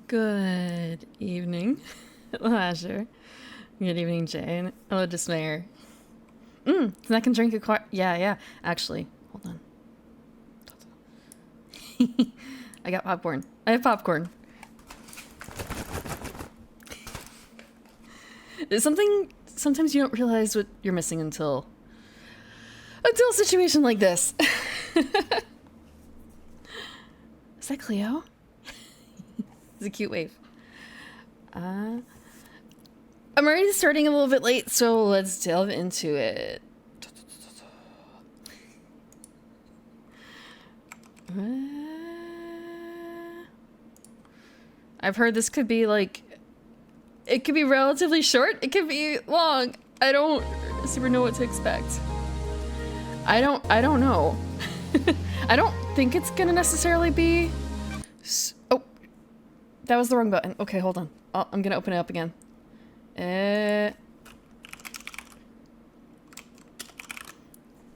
Good evening, Lasher. Good evening, Jane. Hello, Dismayer. I can drink a quart. Yeah. Actually, hold on. I got popcorn. I have popcorn. It's something. Sometimes you don't realize what you're missing until a situation like this. Is that Cleo? It's a cute wave. I'm already starting a little bit late, so let's delve into it. I've heard this could be like, it could be relatively short, it could be long. I don't super know what to expect. I don't know. I don't think it's gonna necessarily be... Oh, that was the wrong button. Okay, hold on. Oh, I'm gonna open it up again.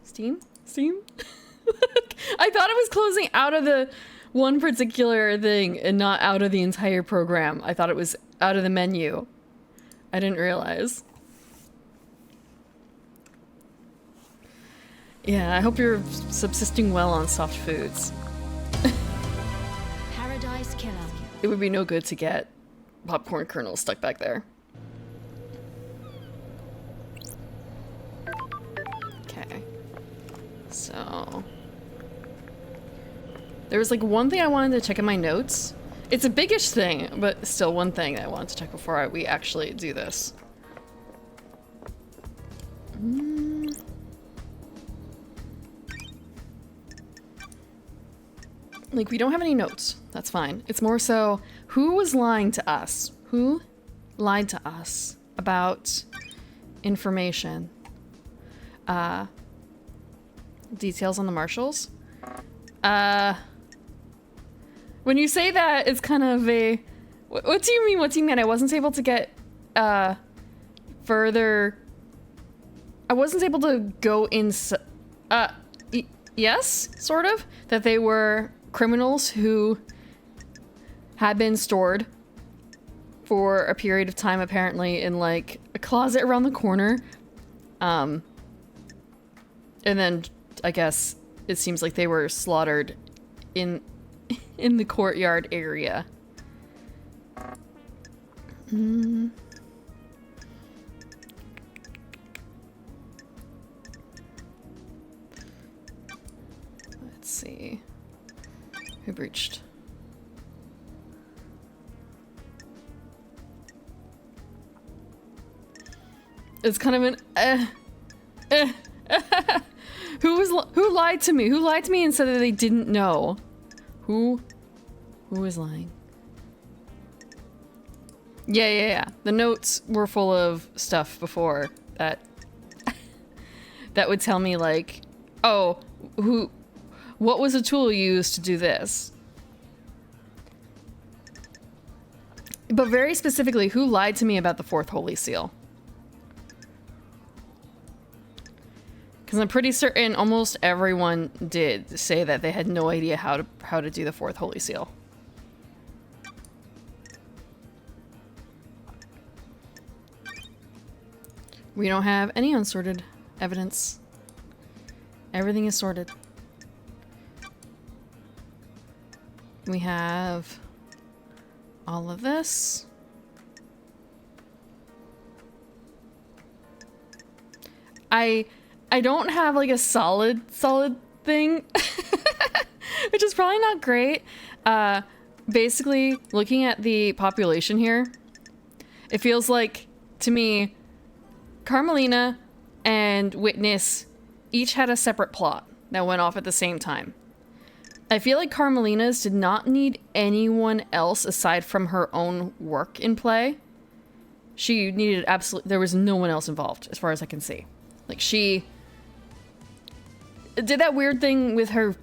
Steam? I thought it was closing out of the one particular thing and not out of the entire program. I thought it was out of the menu. I didn't realize. Yeah, I hope you're subsisting well on soft foods. Paradise Killer. It would be no good to get popcorn kernels stuck back there. Okay. So... there was like one thing I wanted to check in my notes. It's a biggish thing, but still one thing that I wanted to check before we actually do this. Like, we don't have any notes. That's fine. It's more so, who was lying to us? Who lied to us about information? Details on the marshals? When you say that, it's kind of a... What do you mean? What do you mean? I wasn't able to get, further... I wasn't able to go in... yes, sort of. That they were criminals who had been stored for a period of time, apparently, in, like, a closet around the corner. And then, I guess, it seems like they were slaughtered in the courtyard area. Let's see. Who breached? It's kind of an who lied to me? Who lied to me and said that they didn't know? Who is lying? Yeah. The notes were full of stuff before that that would tell me, like, oh, what was a tool used to do this? But very specifically, who lied to me about the fourth holy seal? Because I'm pretty certain almost everyone did say that they had no idea how to do the fourth holy seal. We don't have any unsorted evidence. Everything is sorted. We have all of this. I don't have like a solid thing, which is probably not great. Basically, looking at the population here, it feels like, to me, Carmelina and Witness each had a separate plot that went off at the same time. I feel like Carmelina's did not need anyone else aside from her own work in play. She needed there was no one else involved, as far as I can see. Like, she did that weird thing with her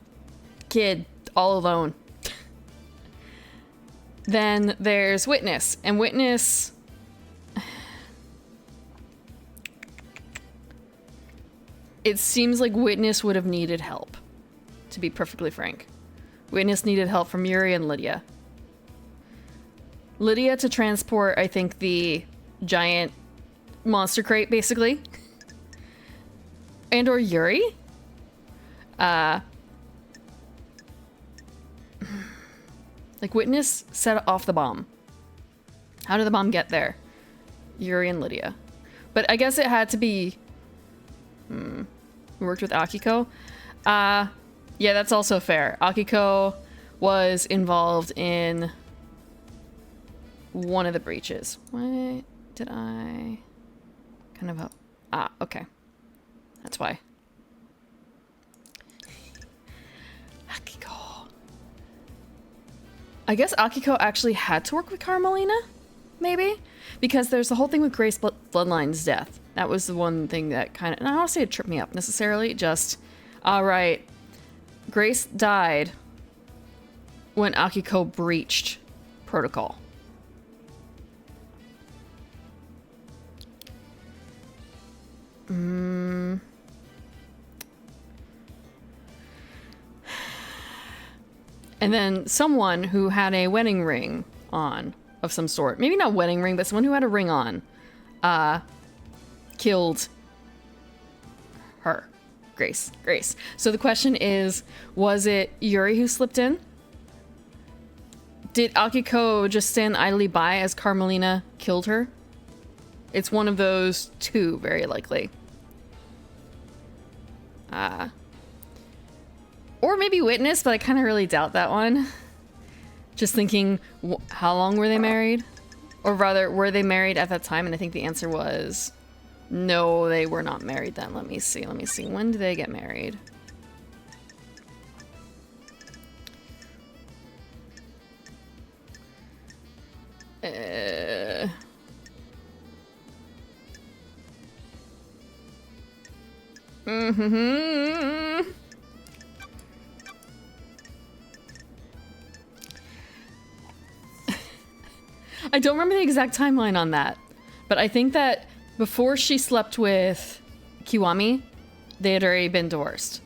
kid all alone. Then there's Witness, and Witness... It seems like Witness would have needed help, to be perfectly frank. Witness needed help from Yuri and Lydia. Lydia to transport, I think, the giant monster crate, basically. And or Yuri. Like, witness set off the bomb. How did the bomb get there? Yuri and Lydia. But I guess it had to be... We worked with Akiko. Yeah, that's also fair. Akiko was involved in one of the breaches. What did I... kind of... okay. That's why. Akiko. I guess Akiko actually had to work with Carmelina? Maybe? Because there's the whole thing with Grace Bloodline's death. That was the one thing that kind of... and I don't want to say it tripped me up necessarily, just... alright. Grace died when Akiko breached protocol. And then someone who had a wedding ring on of some sort. Maybe not wedding ring, but someone who had a ring on. Killed her. Grace. So the question is, was it Yuri who slipped in? Did Akiko just stand idly by as Carmelina killed her? It's one of those two, very likely. Or maybe witness, but I kind of really doubt that one. Just thinking, how long were they married? Or rather, were they married at that time? And I think the answer was... no, they were not married then. Let me see. When did they get married? I don't remember the exact timeline on that, but I think that before she slept with Kiwami, they had already been divorced.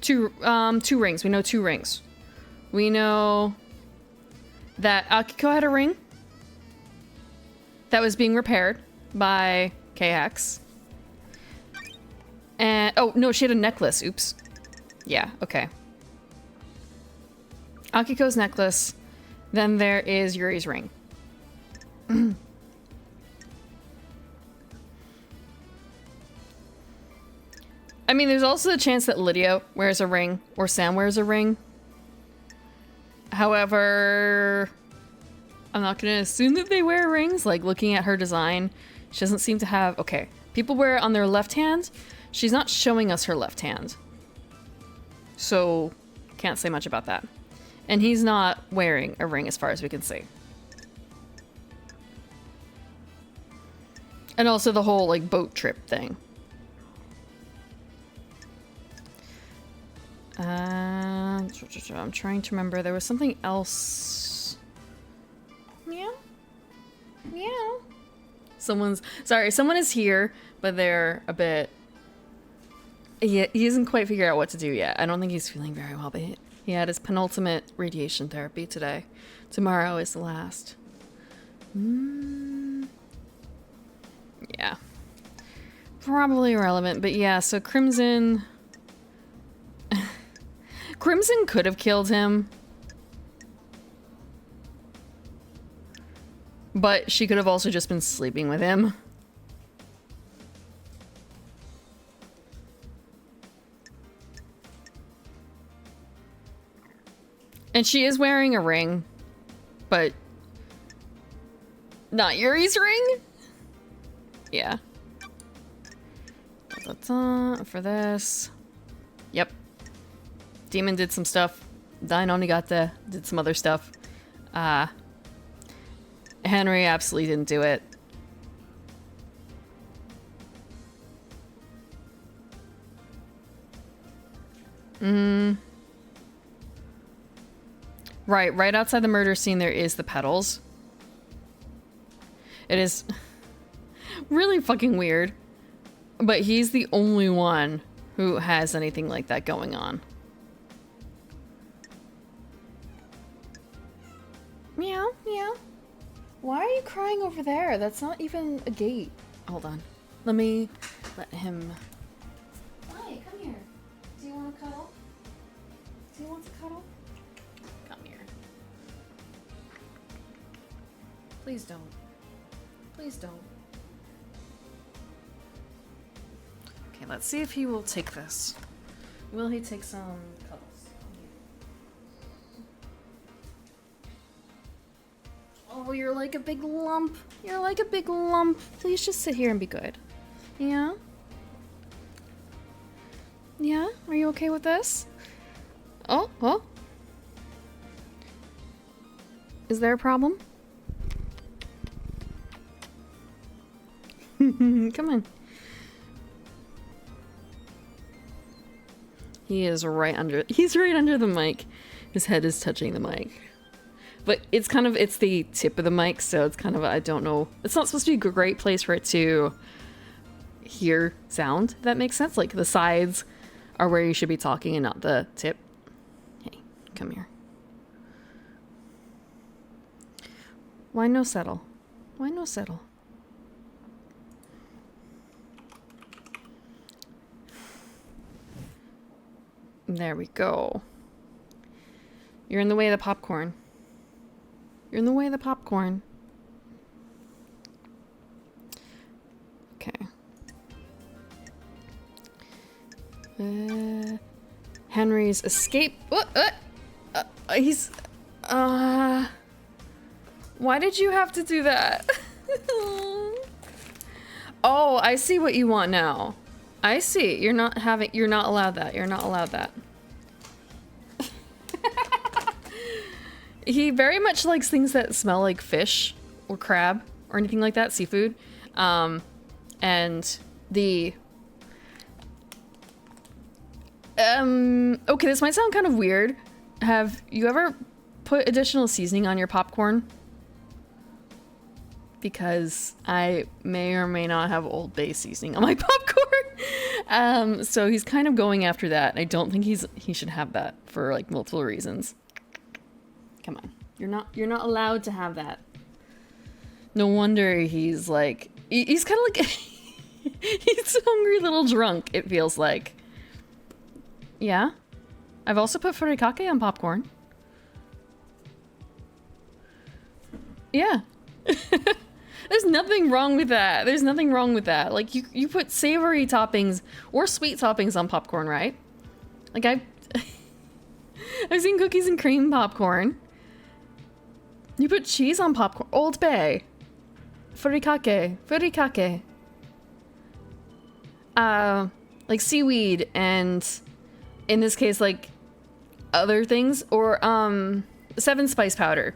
Two rings. We know 2 rings. We know that Akiko had a ring that was being repaired by KX. And, oh, no, she had a necklace. Oops. Yeah, okay. Akiko's necklace. Then there is Yuri's ring. I mean, there's also the chance that Lydia wears a ring or Sam wears a ring. However, I'm not going to assume that they wear rings. Like, looking at her design, she doesn't seem to have... okay, people wear it on their left hand. She's not showing us her left hand. So, can't say much about that. And he's not wearing a ring as far as we can see. And also the whole, like, boat trip thing. I'm trying to remember. There was something else. Meow. Meow. Someone is here, but they're a bit... he hasn't quite figured out what to do yet. I don't think he's feeling very well, but he had his penultimate radiation therapy today. Tomorrow is the last. Yeah. Probably irrelevant, but yeah, so Crimson... Crimson could have killed him. But she could have also just been sleeping with him. And she is wearing a ring, but not Yuri's ring? Yeah. For this. Yep. Demon did some stuff. Dain Onigata did some other stuff. Henry absolutely didn't do it. Right outside the murder scene there is the petals. It is really fucking weird. But he's the only one who has anything like that going on. Meow, meow. Why are you crying over there? That's not even a gate. Hold on. Let me let him... Hi, come here. Do you want to cuddle? Do you want to cuddle? Come here. Please don't. Please don't. Okay, let's see if he will take this. Will he take some cuddles? Oh, you're like a big lump. You're like a big lump. Please just sit here and be good. Yeah? Yeah? Are you okay with this? Oh, oh. Is there a problem? Come on. He's right under the mic. His head is touching the mic. But it's the tip of the mic, so it's kind of, I don't know. It's not supposed to be a great place for it to hear sound, if that makes sense. Like, the sides are where you should be talking and not the tip. Hey, come here. Why no settle? Why no settle? There we go. You're in the way of the popcorn. You're in the way of the popcorn. Okay. Henry's escape. He's. Why did you have to do that? Oh, I see what you want now. I see. You're not allowed that. You're not allowed that. He very much likes things that smell like fish or crab or anything like that, seafood. And the... okay, this might sound kind of weird. Have you ever put additional seasoning on your popcorn? Because I may or may not have Old Bay seasoning on my popcorn. So he's kind of going after that. I don't think he should have that for like multiple reasons. Come on. You're not allowed to have that. No wonder he's like he's kind of like he's a hungry little drunk, it feels like. Yeah. I've also put furikake on popcorn. Yeah. There's nothing wrong with that. There's nothing wrong with that. Like, you put savory toppings or sweet toppings on popcorn, right? Like, I've seen cookies and cream popcorn. You put cheese on popcorn. Old Bay. Furikake. Furikake. Like seaweed and, in this case, like, other things. Or, 7 spice powder.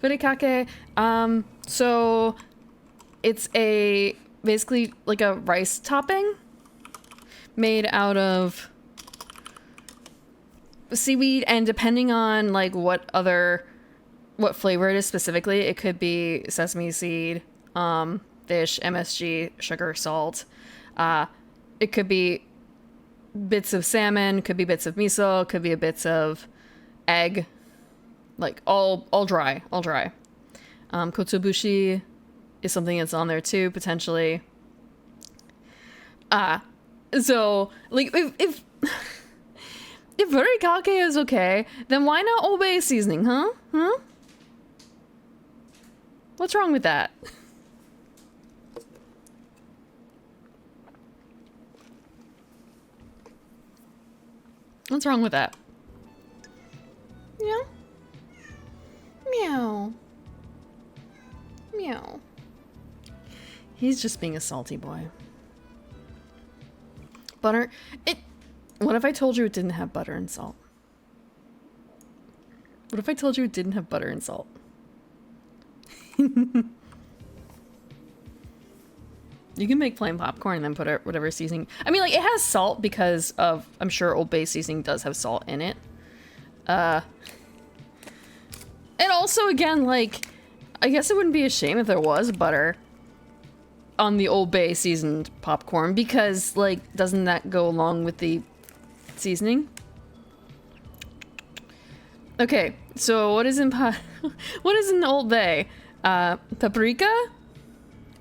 Furikake, so it's basically like a rice topping made out of seaweed, and depending on like what flavor it is specifically, it could be sesame seed, fish, MSG, sugar, salt. It could be bits of salmon, could be bits of miso, could be bits of egg. Like, all dry. Kotsubushi is something that's on there too, potentially. So, like, if furikake is okay, then why not Old Bay seasoning, huh? Huh? What's wrong with that? What's wrong with that? Yeah? Meow. Meow. He's just being a salty boy. Butter. What if I told you it didn't have butter and salt? What if I told you it didn't have butter and salt? You can make plain popcorn and then put whatever seasoning. I mean, like, it has salt because of, I'm sure Old Bay seasoning does have salt in it. And also, again, like, I guess it wouldn't be a shame if there was butter on the Old Bay seasoned popcorn, because, like, doesn't that go along with the seasoning? Okay, so what is in what is in Old Bay? Paprika?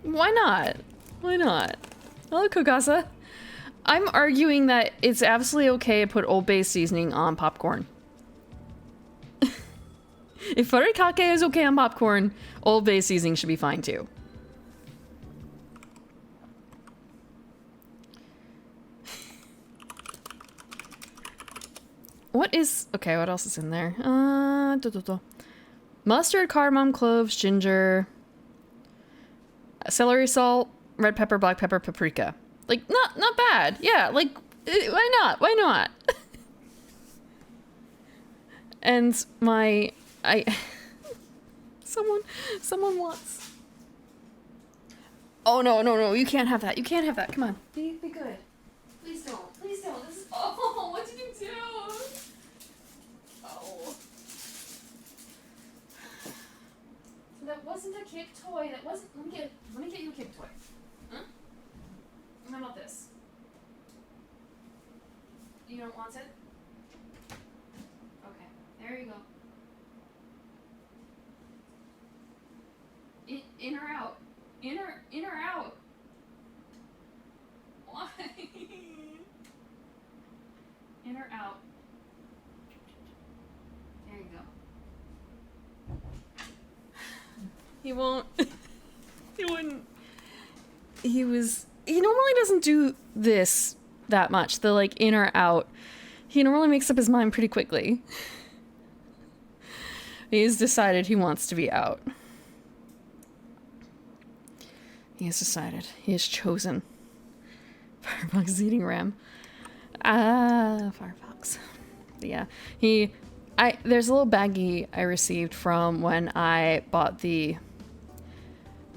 Why not? Why not? Hello, Kokasa. I'm arguing that it's absolutely okay to put Old Bay seasoning on popcorn. If furikake is okay on popcorn, Old Bay seasoning should be fine too. What is... Okay, what else is in there? Mustard, cardamom, cloves, ginger, celery salt, red pepper, black pepper, paprika. Like, not bad. Yeah, like, why not? Why not? And someone wants... Oh, no, you can't have that. You can't have that. Come on. Be good. Please don't. Please don't. This is... Oh, what did you do? Oh. So that wasn't a kick toy. That wasn't... Let me get you a kick toy. Huh? How about this? You don't want it? Okay. There you go. In or out? In or out? Why? In or out? There you go. He won't. He wouldn't. He normally doesn't do this that much. The like in or out. He normally makes up his mind pretty quickly. He's decided he wants to be out. He has decided. He has chosen. Firefox is eating RAM. Firefox. But yeah. There's a little baggie I received from when I bought the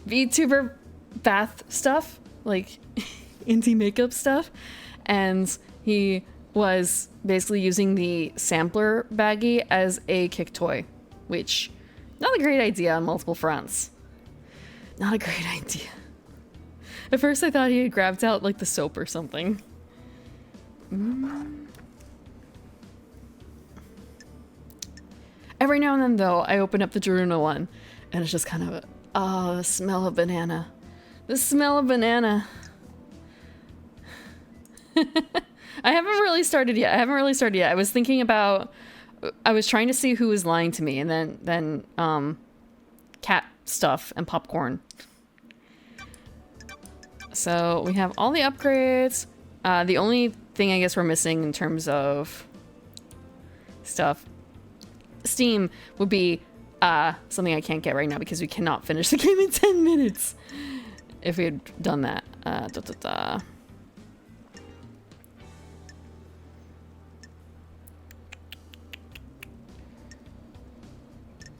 VTuber bath stuff. Like, indie makeup stuff. And he was basically using the sampler baggie as a kick toy. Which, not a great idea on multiple fronts. Not a great idea. At first I thought he had grabbed out like the soap or something. Every now and then though, I open up the Daruna one and it's just kind of the smell of banana. The smell of banana. I haven't really started yet. I was thinking about, I was trying to see who was lying to me and then cat stuff and popcorn. So we have all the upgrades. The only thing I guess we're missing in terms of stuff, Steam, would be something I can't get right now because we cannot finish the game in 10 minutes. If we had done that.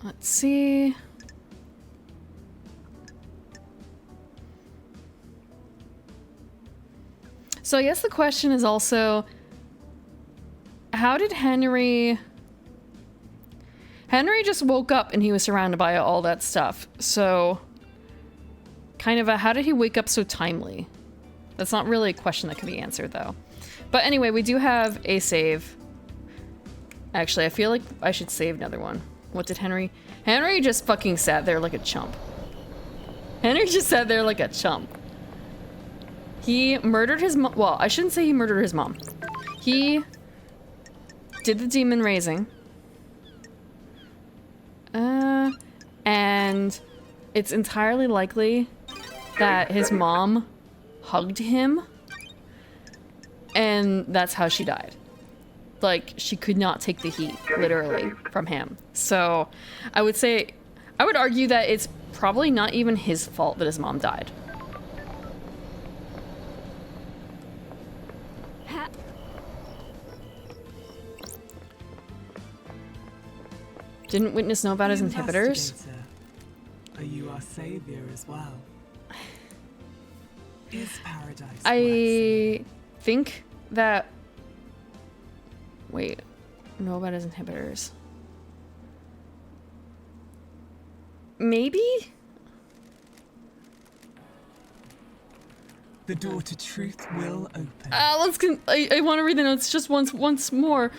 Let's see. So I guess the question is also, how did Henry just woke up and he was surrounded by all that stuff. So kind of how did he wake up so timely? That's not really a question that can be answered though. But anyway, we do have a save. Actually, I feel like I should save another one. What did Henry just fucking sat there like a chump. Henry just sat there like a chump. He murdered his mom. Well, I shouldn't say he murdered his mom. He did the demon raising. And it's entirely likely that his mom hugged him. And that's how she died. Like, she could not take the heat, literally, from him. So, I would argue that it's probably not even his fault that his mom died. Didn't Witness know about his inhibitors? Are you our savior as well? Is paradise I think that... Wait. Know about his inhibitors. Maybe? The door to truth will open. I want to read the notes just once more.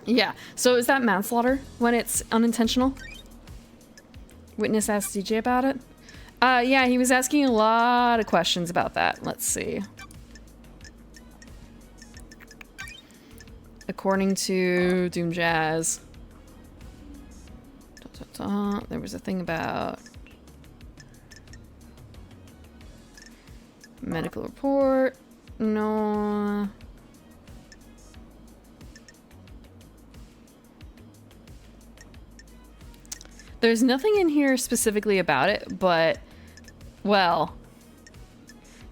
Yeah, so is that manslaughter when it's unintentional? Witness asked CJ about it? Yeah, he was asking a lot of questions about that. Let's see. According to Doom Jazz, there was a thing about medical report. No. There's nothing in here specifically about it, but, well,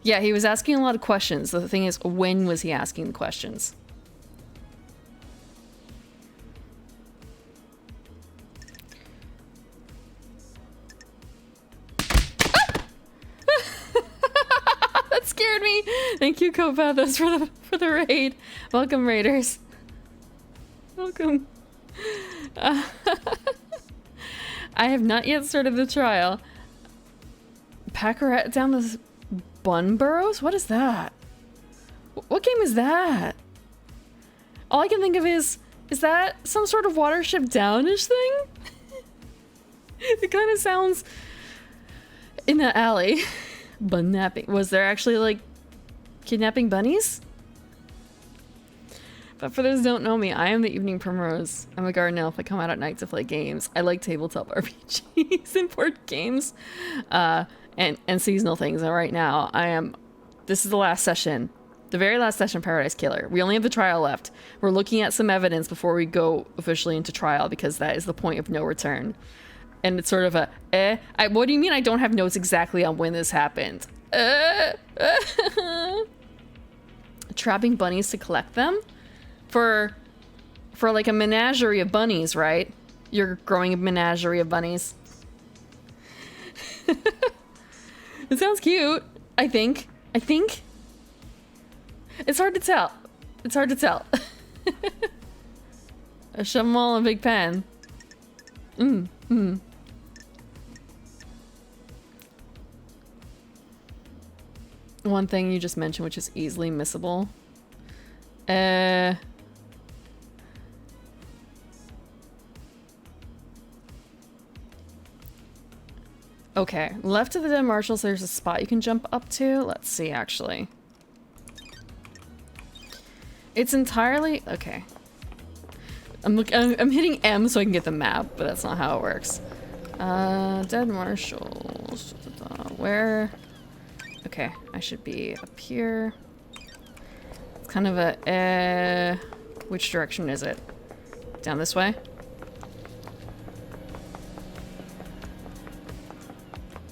yeah, he was asking a lot of questions. The thing is, when was he asking the questions? That scared me. Thank you, Copathos, for the raid. Welcome, raiders. Welcome. I have not yet started the trial. Packer down the bun burrows? What is that? What game is that? All I can think of is that some sort of Watership Downish thing? It kind of sounds in the alley. Bun napping. Was there actually like kidnapping bunnies? But for those who don't know me, I am the Evening Primrose. I'm a garden elf. I come out at night to play games. I like tabletop RPGs and board games, and seasonal things. And right now, this is the last session, the very last session of Paradise Killer. We only have the trial left. We're looking at some evidence before we go officially into trial, because that is the point of no return. And it's sort of a, what do you mean I don't have notes exactly on when this happened? Trapping bunnies to collect them? For like a menagerie of bunnies, right? You're growing a menagerie of bunnies. It sounds cute, I think. It's hard to tell. A shove 'em all in a big pen. One thing you just mentioned, which is easily missable. Okay, left of the dead marshals, there's a spot you can jump up to. Let's see, actually. It's entirely... Okay. I'm hitting M so I can get the map, but that's not how it works. Dead marshals. Where? Okay, I should be up here. It's kind of a... Which direction is it? Down this way?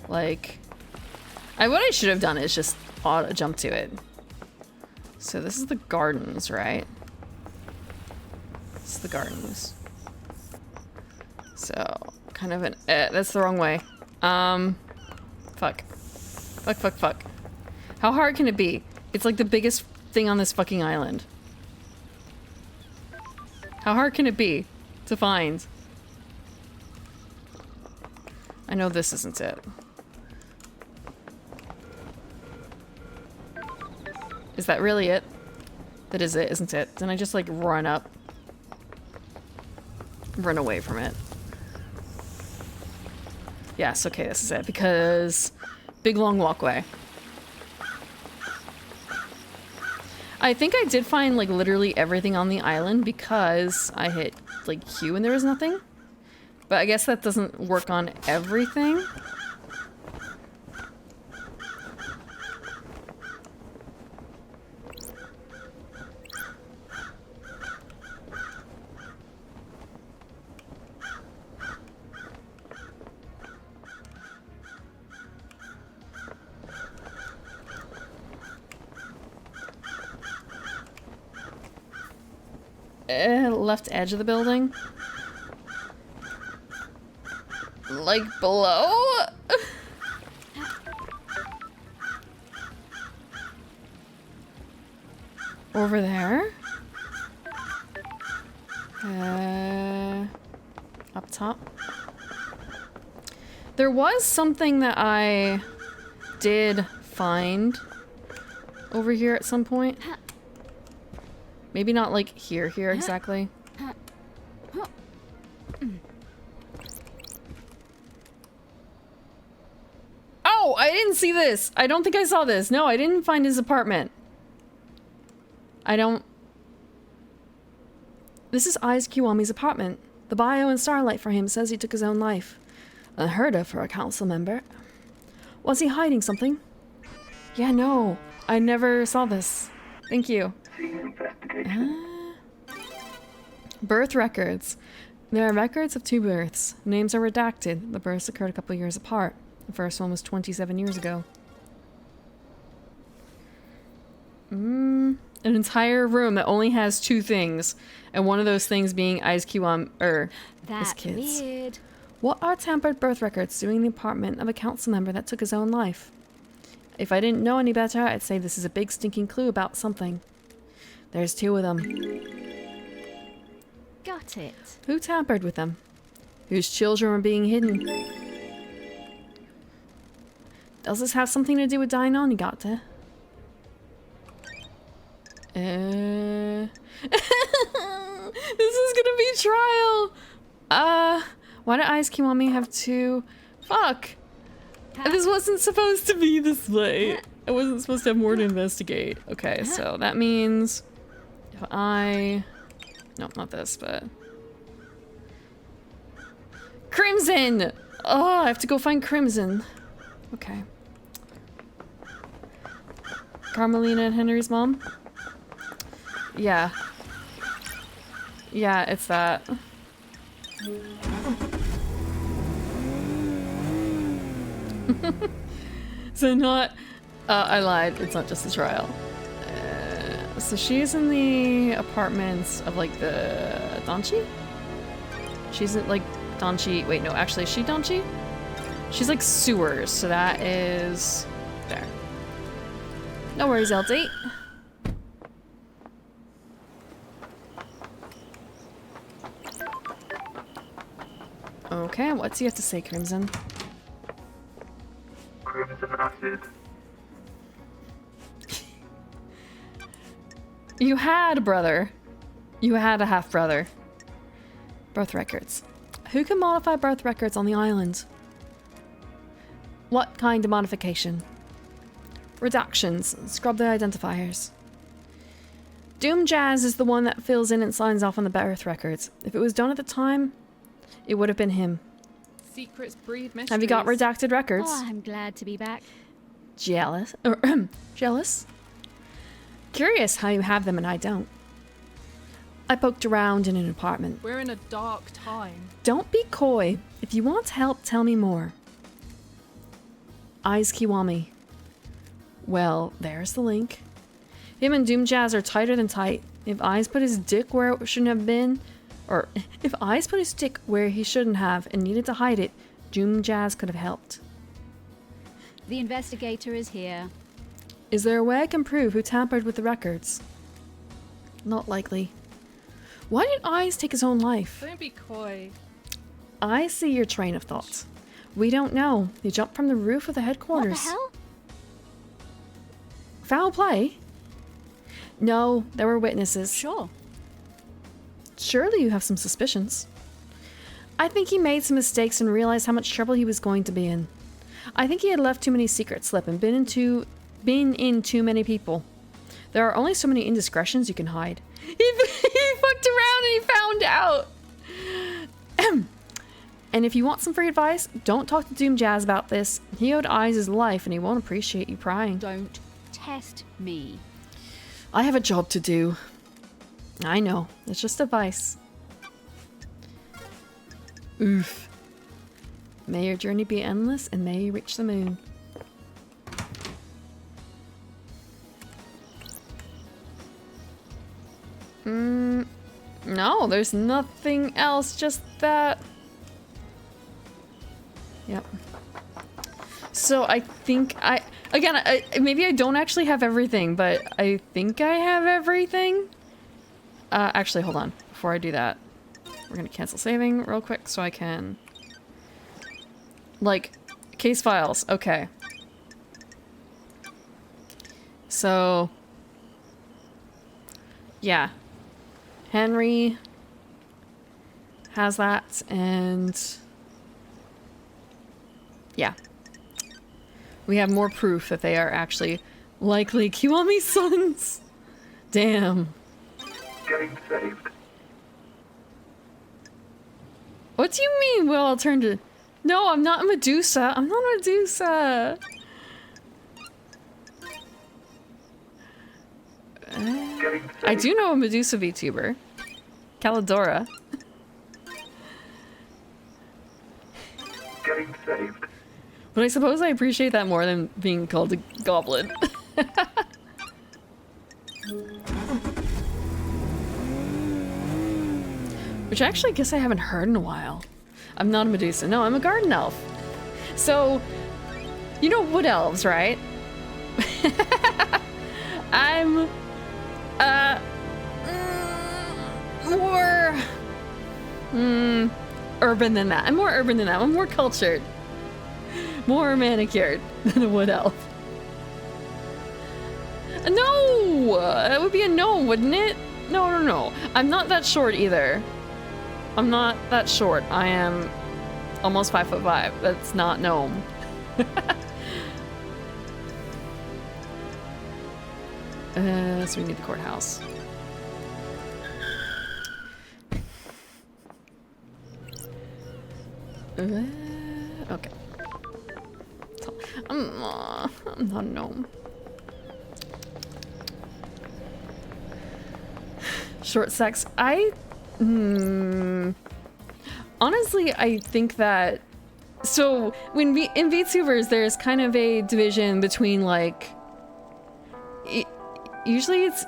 Like... what I should have done is just auto jump to it. So this is the gardens, right? This is the gardens. So, kind of an... that's the wrong way. Fuck. Fuck. How hard can it be? It's like the biggest thing on this fucking island. How hard can it be to find? I know this isn't it. Is that really it? That is it, isn't it? Then I just like run up. Run away from it. Yes, okay, this is it. Because big long walkway. I think I did find like literally everything on the island because I hit like Q and there was nothing. But I guess that doesn't work on everything. Left edge of the building. Like below? Over there? Up top? There was something that I did find over here at some point. Maybe not like here exactly. didn't see this. I don't think I saw this. No, I didn't find his apartment. I don't... This is Eyes Kiwami's apartment. The bio in Starlight for him says he took his own life. Unheard of for a council member. Was he hiding something? Yeah, no. I never saw this. Thank you. Birth records. There are records of 2 births. Names are redacted. The births occurred a couple years apart. The first one was 27 years ago. An entire room that only has 2 things. And one of those things being Eyes Kiwami, his kids. Weird. What are tampered birth records doing in the apartment of a council member that took his own life? If I didn't know any better, I'd say this is a big stinking clue about something. There's 2 of them. Got it. Who tampered with them? Whose children are being hidden? Does this have something to do with Dainonigata? This is gonna be trial! Why did Eyes Kiwami have 2? Fuck! This wasn't supposed to be this way. I wasn't supposed to have more to investigate. Okay, so that means if I... No, not this, but... Crimson! Oh, I have to go find Crimson. Okay. Carmelina and Henry's mom? Yeah. Yeah, it's that. So not... I lied. It's not just a trial. So she's in the apartments of, like, the... Danchi? She's in, like, Danchi... Wait, no, actually, is she Danchi? She's, like, sewers, so that is... There. No worries, LT. Okay, what's he have to say, Crimson? Crimson acid. You had a brother. You had a half-brother. Birth records. Who can modify birth records on the island? What kind of modification? Redactions. Scrub the identifiers. Doom Jazz is the one that fills in and signs off on the birth records. If it was done at the time, it would have been him. Secrets breed mysteries. Have you got redacted records? Oh, I'm glad to be back. Jealous? Jealous? Curious how you have them and I don't. I poked around in an apartment. We're in a dark time. Don't be coy. If you want help, tell me more. Eyes Kiwami. Well, there's the link. Him and Doom Jazz are tighter than tight. If Eyes put his dick where it shouldn't have been, or if Eyes put his dick where he shouldn't have and needed to hide it, Doom Jazz could have helped. The investigator is here. Is there a way I can prove who tampered with the records? Not likely. Why did Eyes take his own life? Don't be coy. I see your train of thought. We don't know. He jumped from the roof of the headquarters. What the hell? Foul play? No, there were witnesses. Sure. Surely you have some suspicions. I think he made some mistakes and realized how much trouble he was going to be in. I think he had left too many secrets slip and been in too many people. There are only so many indiscretions you can hide. He fucked around and he found out. And if you want some free advice, don't talk to Doom Jazz about this. He owed Eyes his life and he won't appreciate you prying. Don't test me. I have a job to do. I know. It's just advice. Oof. May your journey be endless and may you reach the moon. No, there's nothing else, just that. Yep. So I think maybe I don't actually have everything, but I think I have everything. Actually, hold on. Before I do that, we're gonna cancel saving real quick so I can... Like, case files. Okay. So... Yeah. Henry has that, and... Yeah. We have more proof that they are actually likely Kiwami's sons. Damn. Getting saved. What do you mean we'll all turn to... No, I'm not Medusa. I'm not Medusa. I do know a Medusa VTuber. Calidora. Getting saved. But I suppose I appreciate that more than being called a goblin. Which actually I guess I haven't heard in a while. I'm not a Medusa. No, I'm a garden elf. So, you know wood elves, right? I'm more urban than that. I'm more urban than that. I'm more cultured. More manicured than a wood elf. No! That would be a no, wouldn't it? No, no, no. I'm not that short either. I'm not that short. I am almost 5'5". That's not gnome. So we need the courthouse. Okay. I'm not a gnome. Short sex. Honestly, I think that... So, when in VTubers, there's kind of a division between, like... Usually it's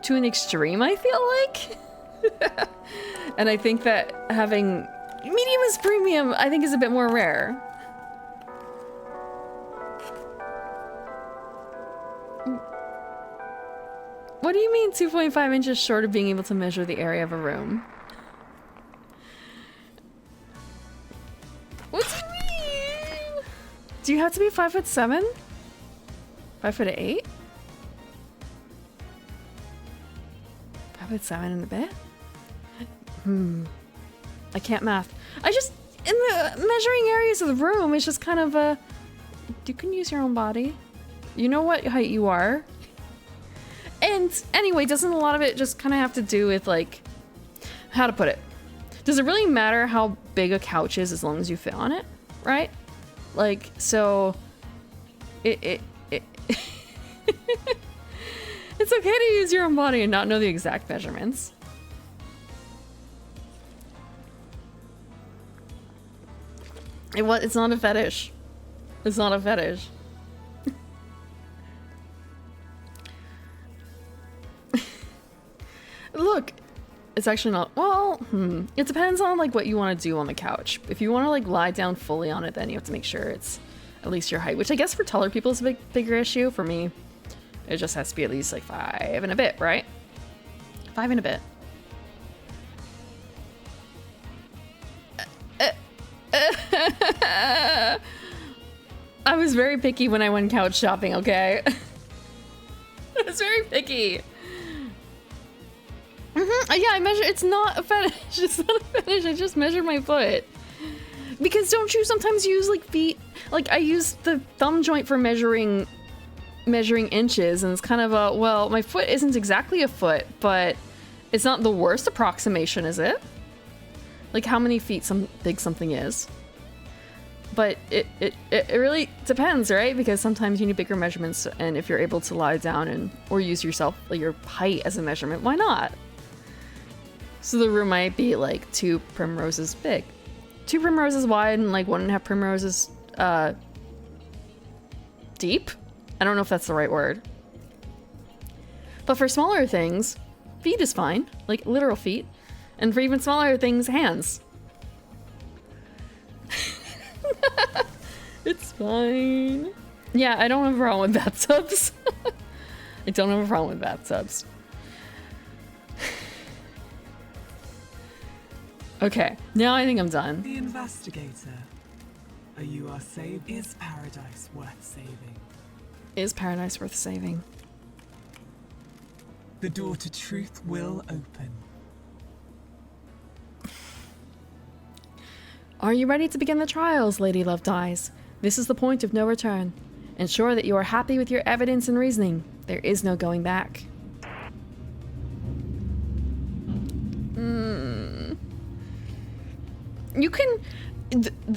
to an extreme, I feel like. And I think that having... Medium is premium, I think, is a bit more rare. What do you mean 2.5 inches short of being able to measure the area of a room? What do you mean? Do you have to be 5'7"? 5'8"? 5'7" in a bit? I can't math. I just, in the measuring areas of the room, it's just kind of a... You can use your own body. You know what height you are. And anyway, doesn't a lot of it just kind of have to do with, like, how to put it? Does it really matter how big a couch is as long as you fit on it, right? Like, so it's okay to use your own body and not know the exact measurements. It's not a fetish. It's not a fetish. Look, it's actually not, well, it depends on, like, what you want to do on the couch. If you want to, like, lie down fully on it, then you have to make sure it's at least your height, which I guess for taller people is a bigger issue. For me, it just has to be at least, like, 5 and a bit, right? 5 and a bit. I was very picky when I went couch shopping, okay? I was very picky. Yeah, I measure. It's not a fetish. It's not a fetish. I just measured my foot. Because don't you sometimes use, like, feet? Like, I use the thumb joint for measuring inches, and it's kind of a, well, my foot isn't exactly a foot, but it's not the worst approximation, is it? Like, how many feet big something is. But it really depends, right? Because sometimes you need bigger measurements, and if you're able to lie down or use yourself, like, your height as a measurement, why not? So the room might be like 2 primroses big. 2 primroses wide and like 1.5 primroses deep? I don't know if that's the right word. But for smaller things, feet is fine. Like literal feet. And for even smaller things, hands. It's fine. Yeah, I don't have a problem with bathtubs. I don't have a problem with bathtubs. Okay, now I think I'm done. The investigator. You are saved. Is paradise worth saving? Is paradise worth saving? The door to truth will open. Are you ready to begin the trials, Lady Love Dies? This is the point of no return. Ensure that you are happy with your evidence and reasoning. There is no going back. You can...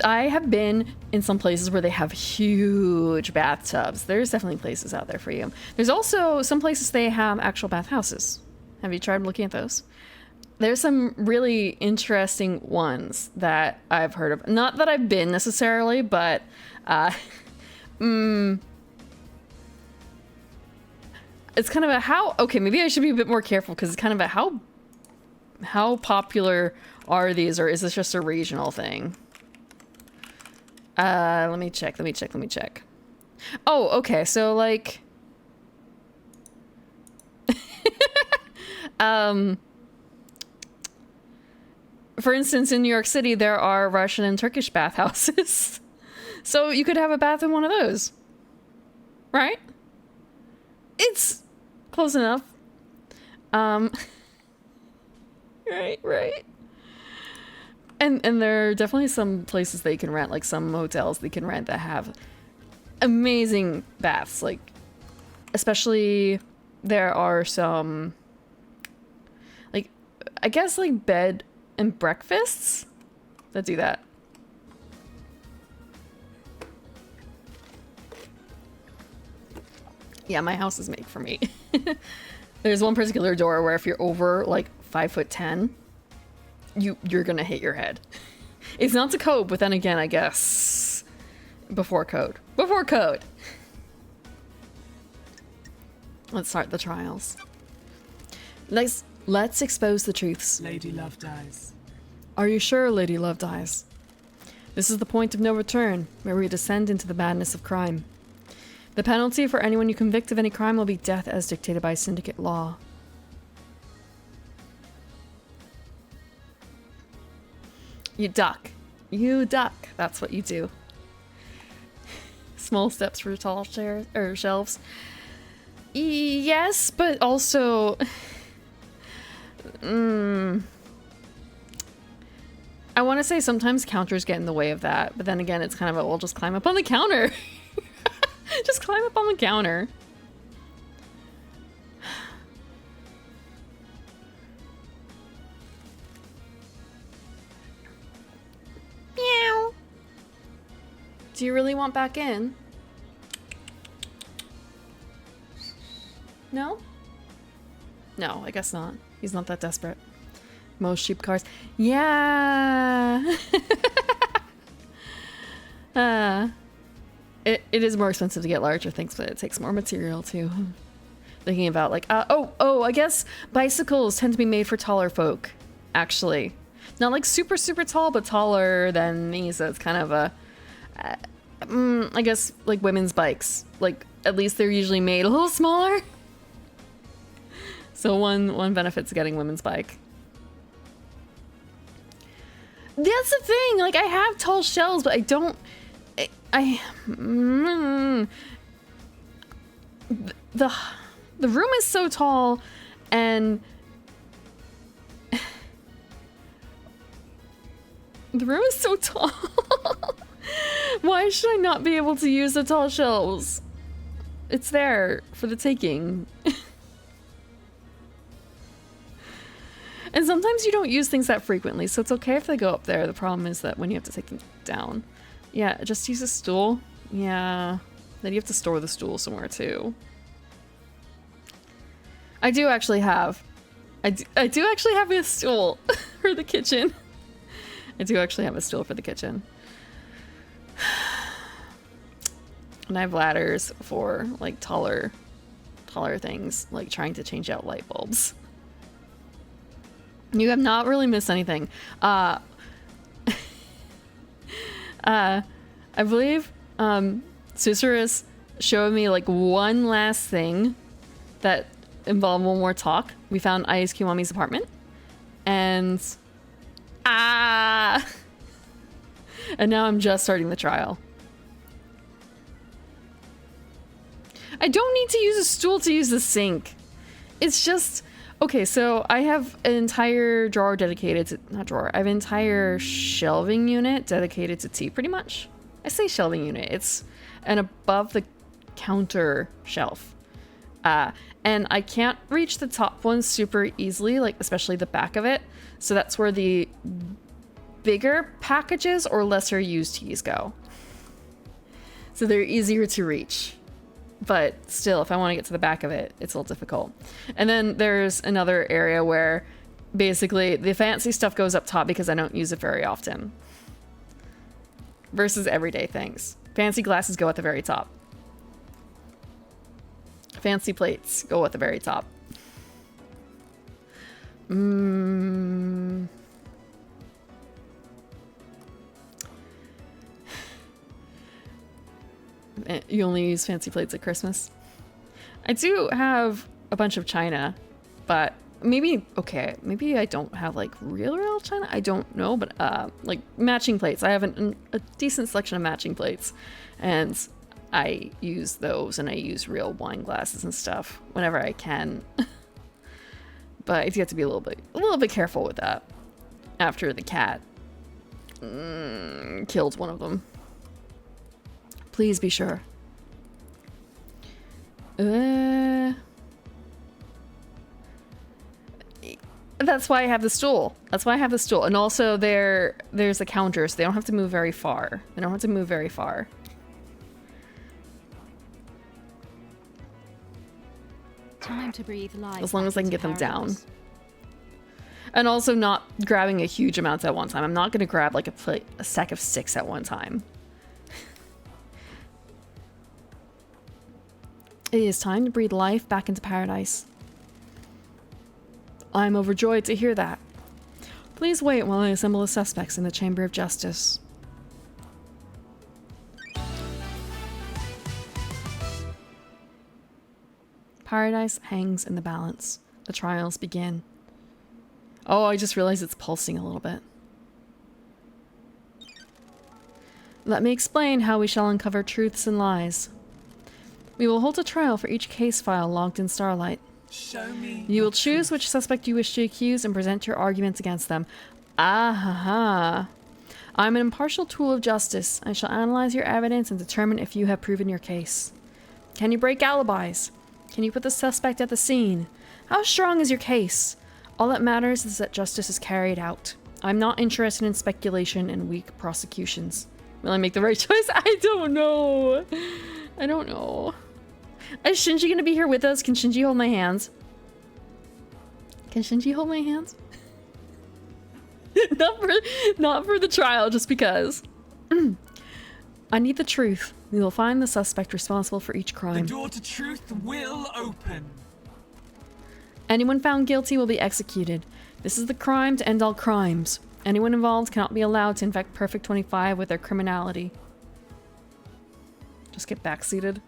I have been in some places where they have huge bathtubs. There's definitely places out there for you. There's also some places they have actual bathhouses. Have you tried looking at those? There's some really interesting ones that I've heard of. Not that I've been necessarily, but it's kind of a how... Okay, maybe I should be a bit more careful because it's kind of a how popular are these, or is this just a regional thing? Let me check. Oh, okay, so like... for instance, in New York City, there are Russian and Turkish bathhouses. So you could have a bath in one of those. Right? It's close enough. Right. And there are definitely some places that you can rent, like some hotels they can rent that have amazing baths. Like, especially there are some, like, I guess like bed and breakfasts that do that. Yeah, my house is made for me. There's one particular door where if you're over like 5'10", you're gonna hit your head. It's not to code, but then again, I guess before code. Let's start the trials. Let's expose the truths. Lady Love dies. Are you sure, Lady Love dies? This is the point of no return, where we descend into the madness of crime. The penalty for anyone you convict of any crime will be death as dictated by syndicate law. You duck. That's what you do. Small steps for tall chairs or shelves. Yes, but also... I want to say sometimes counters get in the way of that, but then again, it's kind of a, we'll just climb up on the counter. Just climb up on the counter. Meow. Do you really want back in? No? No, I guess not. He's not that desperate. Most sheep cars. Yeah. It is more expensive to get larger things, but it takes more material too. Thinking about like, I guess bicycles tend to be made for taller folk, actually. Not like super, super tall, but taller than me, so it's kind of a, I guess like women's bikes. Like, at least they're usually made a little smaller. So one benefit to getting women's bike. That's the thing, like I have tall shelves, but I don't, the room is so tall, and the room is so tall. Why should I not be able to use the tall shelves? It's there for the taking. And sometimes you don't use things that frequently, so it's okay if they go up there. The problem is that when you have to take them down. Yeah, just use a stool. Yeah. Then you have to store the stool somewhere too. I do actually have a stool for the kitchen. I do actually have a stool for the kitchen. And I have ladders for like taller things, like trying to change out light bulbs. You have not really missed anything. I believe Susurrus showed me like one last thing that involved one more talk. We found Ais Kiwami's apartment. And and now I'm just starting the trial. I don't need to use a stool to use the sink. It's just... Okay, so I have an entire drawer dedicated to... Not drawer. I have an entire shelving unit dedicated to tea, pretty much. I say shelving unit. It's an above the counter shelf. And I can't reach the top one super easily, like especially the back of it. So that's where the bigger packages or lesser used teas go. So they're easier to reach. But still, if I want to get to the back of it, it's a little difficult. And then there's another area where basically the fancy stuff goes up top because I don't use it very often. Versus everyday things. Fancy glasses go at the very top. Fancy plates go at the very top. You only use fancy plates at Christmas? I do have a bunch of china, but maybe I don't have like real china. I don't know, but like matching plates. I have a decent selection of matching plates, and I use those, and I use real wine glasses and stuff whenever I can. But you have to be a little bit careful with that. After the cat killed one of them. Please be sure. That's why I have the stool. And also there's a counter, so they don't have to move very far. Time to breathe life. As long as I can into get them down. paradise. And also not grabbing a huge amount at one time. I'm not going to grab like a stack of 6 at one time. It is time to breathe life back into paradise. I'm overjoyed to hear that. Please wait while I assemble the suspects in the Chamber of Justice. Paradise hangs in the balance. The trials begin. Oh, I just realized it's pulsing a little bit. Let me explain how we shall uncover truths and lies. We will hold a trial for each case file logged in Starlight. Show me. You will choose which suspect you wish to accuse and present your arguments against them. Ah-ha-ha. I'm an impartial tool of justice. I shall analyze your evidence and determine if you have proven your case. Can you break alibis? Can you put the suspect at the scene? How strong is your case? All that matters is that justice is carried out. I'm not interested in speculation and weak prosecutions. Will I make the right choice? I don't know. Is Shinji gonna be here with us? Can Shinji hold my hands? Not for the trial, just because. I need the truth. We will find the suspect responsible for each The crime. door to truth will open. Anyone found guilty will be executed. This is the crime to end all crimes. Anyone involved cannot be allowed to infect Perfect 25 with their criminality. Just get backseated.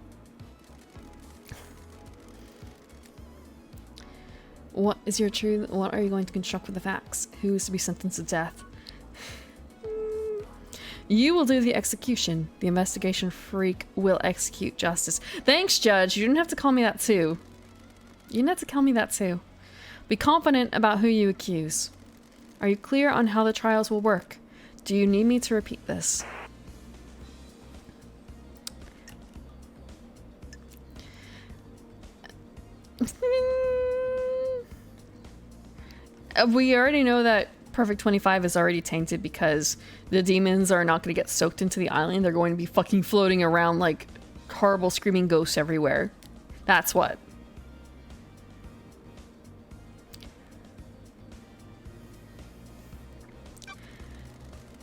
What is your truth? What are you going to construct with the facts? Who is to be sentenced to death? You will do the execution. The investigation freak will execute justice. Thanks, Judge. You didn't have to call me that too. Be confident about who you accuse. Are you clear on how the trials will work? Do you need me to repeat this? We already know that Perfect 25 is already tainted because the demons are not going to get soaked into the island. They're going to be fucking floating around like horrible screaming ghosts everywhere. That's what.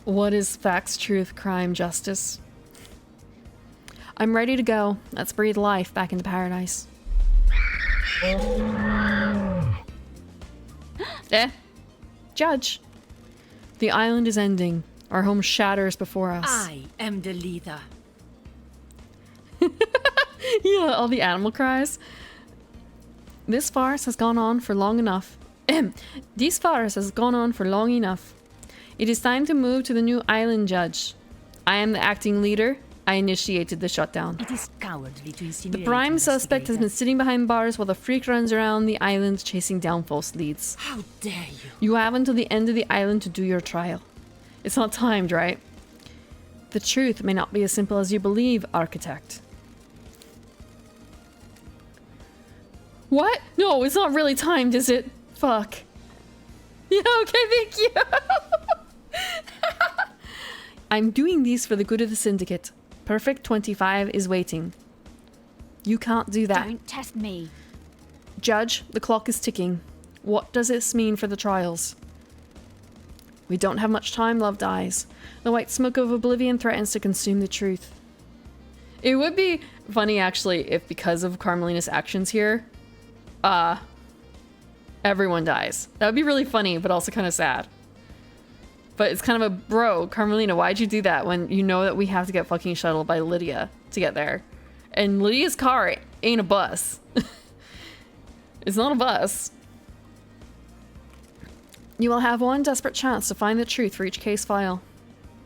What is facts, truth, crime, justice? I'm ready to go. Let's breathe life back into paradise. Judge. The island is ending. Our home shatters before us. I am the leader. Yeah, all the animal cries. This farce has gone on for long enough. This farce has gone on for long enough. It is time to move to the new island, Judge. I am the acting leader. I initiated the shutdown. It is cowardly to The insinuate. prime suspect has been investigator. sitting behind bars while the freak runs around the island chasing down false leads. How dare you? You have until the end of the island to do your trial. It's not timed, right? The truth may not be as simple as you believe, Architect. What? No, it's not really timed, is it? Fuck. Yeah, okay, thank you. I'm doing these for the good of the Syndicate. Perfect 25 is waiting. You can't do that. Don't test me. Judge, the clock is ticking. What does this mean for the trials? We don't have much time, Love dies. The white smoke of oblivion threatens to consume the truth. It would be funny, actually, if because of Carmelina's actions here, everyone dies. That would be really funny, but also kind of sad. But it's kind of a, bro, Carmelina, why'd you do that when you know that we have to get fucking shuttled by Lydia to get there? And Lydia's car ain't a bus. It's not a bus. You will have one desperate chance to find the truth for each case file.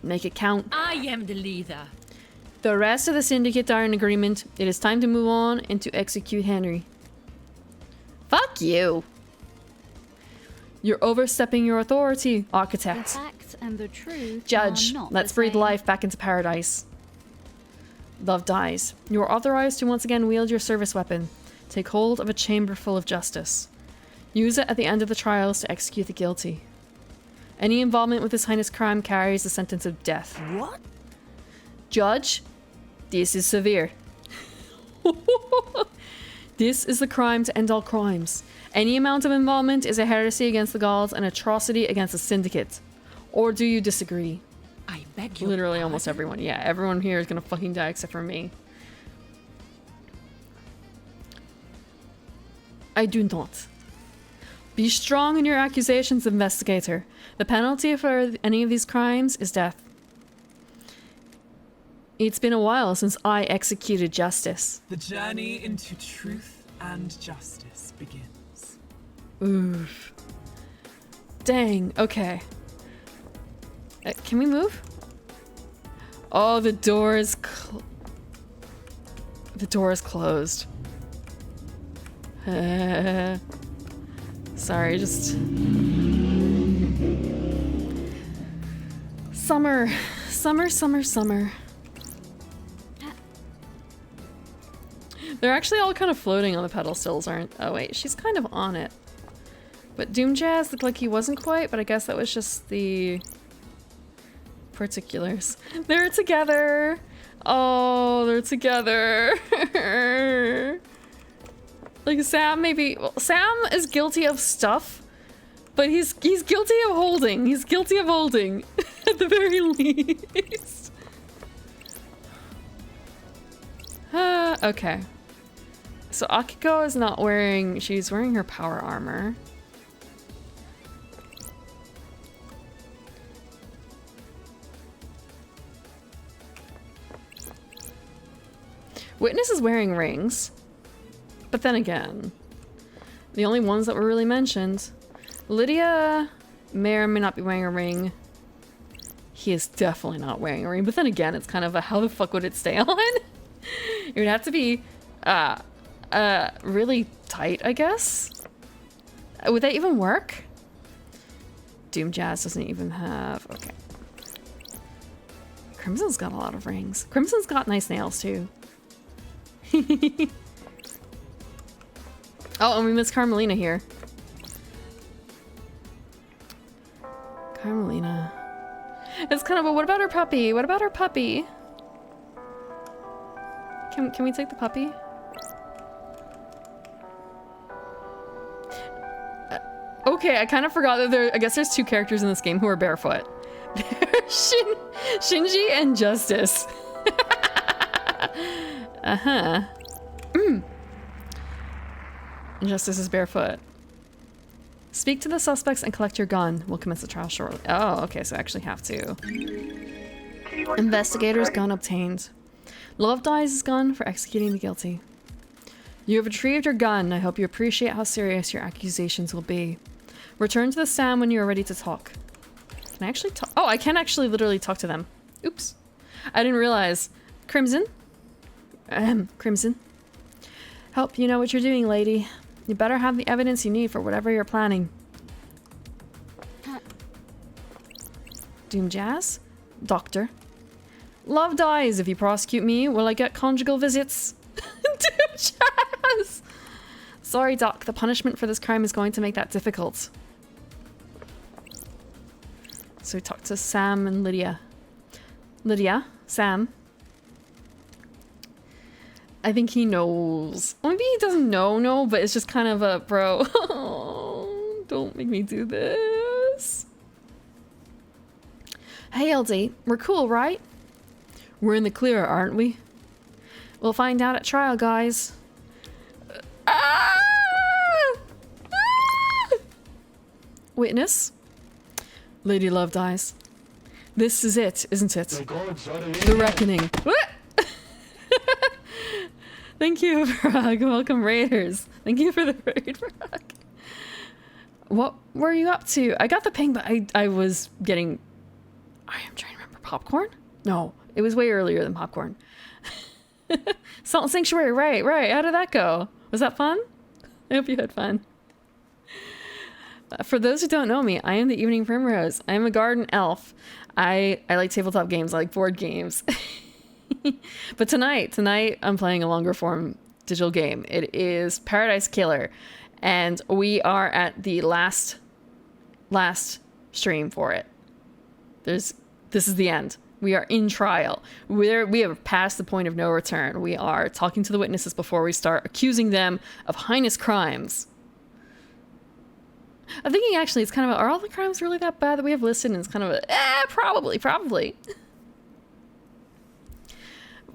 Make it count. I am the leader. The rest of the Syndicate are in agreement. It is time to move on and to execute Henry. Fuck you. You're overstepping your authority, The Architect. facts and the truth Judge, are not let's the breathe same. life back into paradise. Love dies. You are authorized to once again wield your service weapon. Take hold of a chamber full of justice. Use it at the end of the trials to execute the guilty. Any involvement with His Highness crime carries the sentence of death. What? Judge, this is severe. This is the crime to end all crimes. Any amount of involvement is a heresy against the gods and atrocity against the Syndicate. Or do you disagree? I beg your Literally almost pardon? everyone. Yeah, everyone here is gonna fucking die except for me. I do not. Be strong in your accusations, investigator. The penalty for any of these crimes is death. It's been a while since I executed justice. The journey into truth and justice begins. Oof. Dang, okay. Can we move? Oh, the door is the door is closed. Sorry, just... Summer. Summer, summer, summer. They're actually all kind of floating on the pedestals, aren't... Oh wait, she's kind of on it. But Doom Jazz looked like he wasn't quite, but I guess that was just the particulars. They're together! Oh, they're together! Like Sam maybe... Well, Sam is guilty of stuff, but he's guilty of holding. He's guilty of holding, at the very least. Okay. So Akiko is not wearing... She's wearing her power armor. Witness is wearing rings. But then again, the only ones that were really mentioned. Lydia may or may not be wearing a ring. He is definitely not wearing a ring. But then again, it's kind of a how the fuck would it stay on? It would have to be really tight, I guess. Would that even work? Doom Jazz doesn't even have... Okay. Crimson's got a lot of rings. Crimson's got nice nails too. Oh, and we missed Carmelina here. Carmelina. It's kind of a, what about her puppy? What about her puppy? Can we take the puppy? Okay, I kind of forgot that there, I guess there's two characters in this game who are barefoot. There's Shinji and Justice. Uh-huh. Justice is barefoot. Speak to the suspects and collect your gun. We'll commence the trial shortly. Oh, okay, so I actually have to. Investigator's gun obtained. Love dies his gun for executing the guilty. You have retrieved your gun. I hope you appreciate how serious your accusations will be. Return to the stand when you are ready to talk. Can I actually talk? Oh, I can actually literally talk to them. Oops. I didn't realize. Crimson? Crimson. Help you know what you're doing, lady. You better have the evidence you need for whatever you're planning. Doom Jazz? Doctor. Love dies. If you prosecute me, will I get conjugal visits? Doom Jazz! Sorry, Doc. The punishment for this crime is going to make that difficult. So we talked to Sam and Lydia. Lydia? Sam? I think he knows. Maybe he doesn't know, but it's just kind of a, bro, don't make me do this. Hey, LD. We're cool, right? We're in the clear, aren't we? We'll find out at trial, guys. Ah! Ah! Witness? Lady Love dies. This is it, isn't it? The reckoning. What? Thank you, Frog. Welcome, Raiders. Thank you for the raid, Frog. What were you up to? I got the ping, but I was getting... I am trying to remember. Popcorn? No, it was way earlier than popcorn. Salt Sanctuary, right. How did that go? Was that fun? I hope you had fun. For those who don't know me, I am the Evening Primrose. I am a garden elf. I like tabletop games. I like board games. But tonight I'm playing a longer form digital game. It is Paradise Killer, and we are at the last stream for it. This is the end. We are in trial. We have passed the point of no return. We are talking to the witnesses before we start accusing them of heinous crimes. I'm thinking actually it's kind of are all the crimes really that bad that we have listed? And it's kind of a, probably.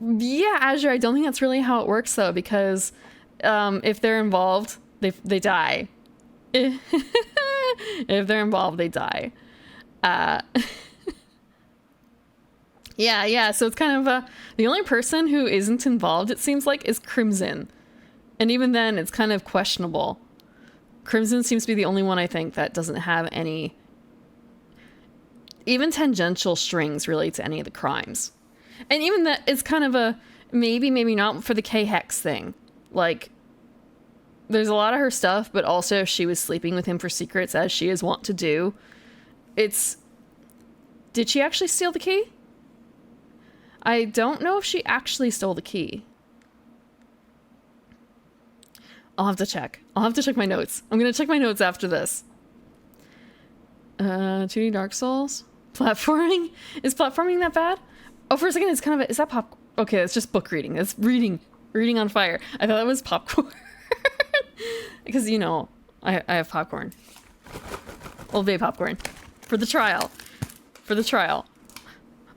Yeah, Azure, I don't think that's really how it works though, because if they're involved, they die. If they're involved, they die. Yeah, so it's kind of the only person who isn't involved, it seems like, is Crimson. And even then, it's kind of questionable. Crimson seems to be the only one, I think, that doesn't have any even tangential strings really to any of the crimes. And even that, it's kind of a maybe not for the K-Hex thing. Like, there's a lot of her stuff, but also she was sleeping with him for secrets, as she is wont to do. Did she actually steal the key? I don't know if she actually stole the key. I'll have to check. I'll have to check my notes. I'm gonna check my notes after this. 2D Dark Souls? Platforming? Is platforming that bad? Oh, for a second, it's kind of is that pop? Okay, it's just book reading. It's reading on fire. I thought that was popcorn. Because, you know, I have popcorn. Old Bay popcorn. For the trial.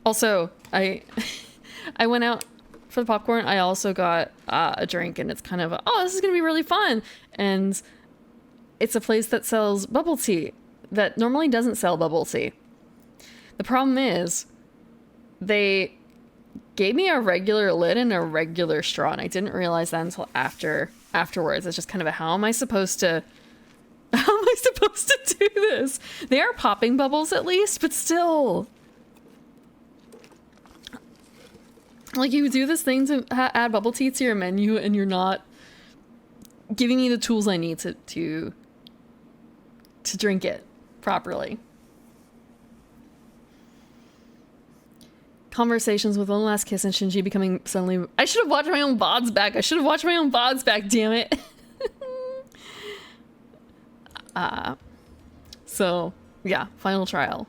Also, I went out for the popcorn. I also got a drink, and it's kind of this is gonna be really fun. And it's a place that sells bubble tea that normally doesn't sell bubble tea. The problem is they gave me a regular lid and a regular straw, and I didn't realize that until afterwards. It's just kind of how am I supposed to do this? They are popping bubbles at least, but still. Like, you do this thing to add bubble tea to your menu, and you're not giving me the tools I need to drink it properly. Conversations with One Last Kiss and Shinji becoming suddenly... I should have watched my own VODs back. Damn it. So, yeah, final trial.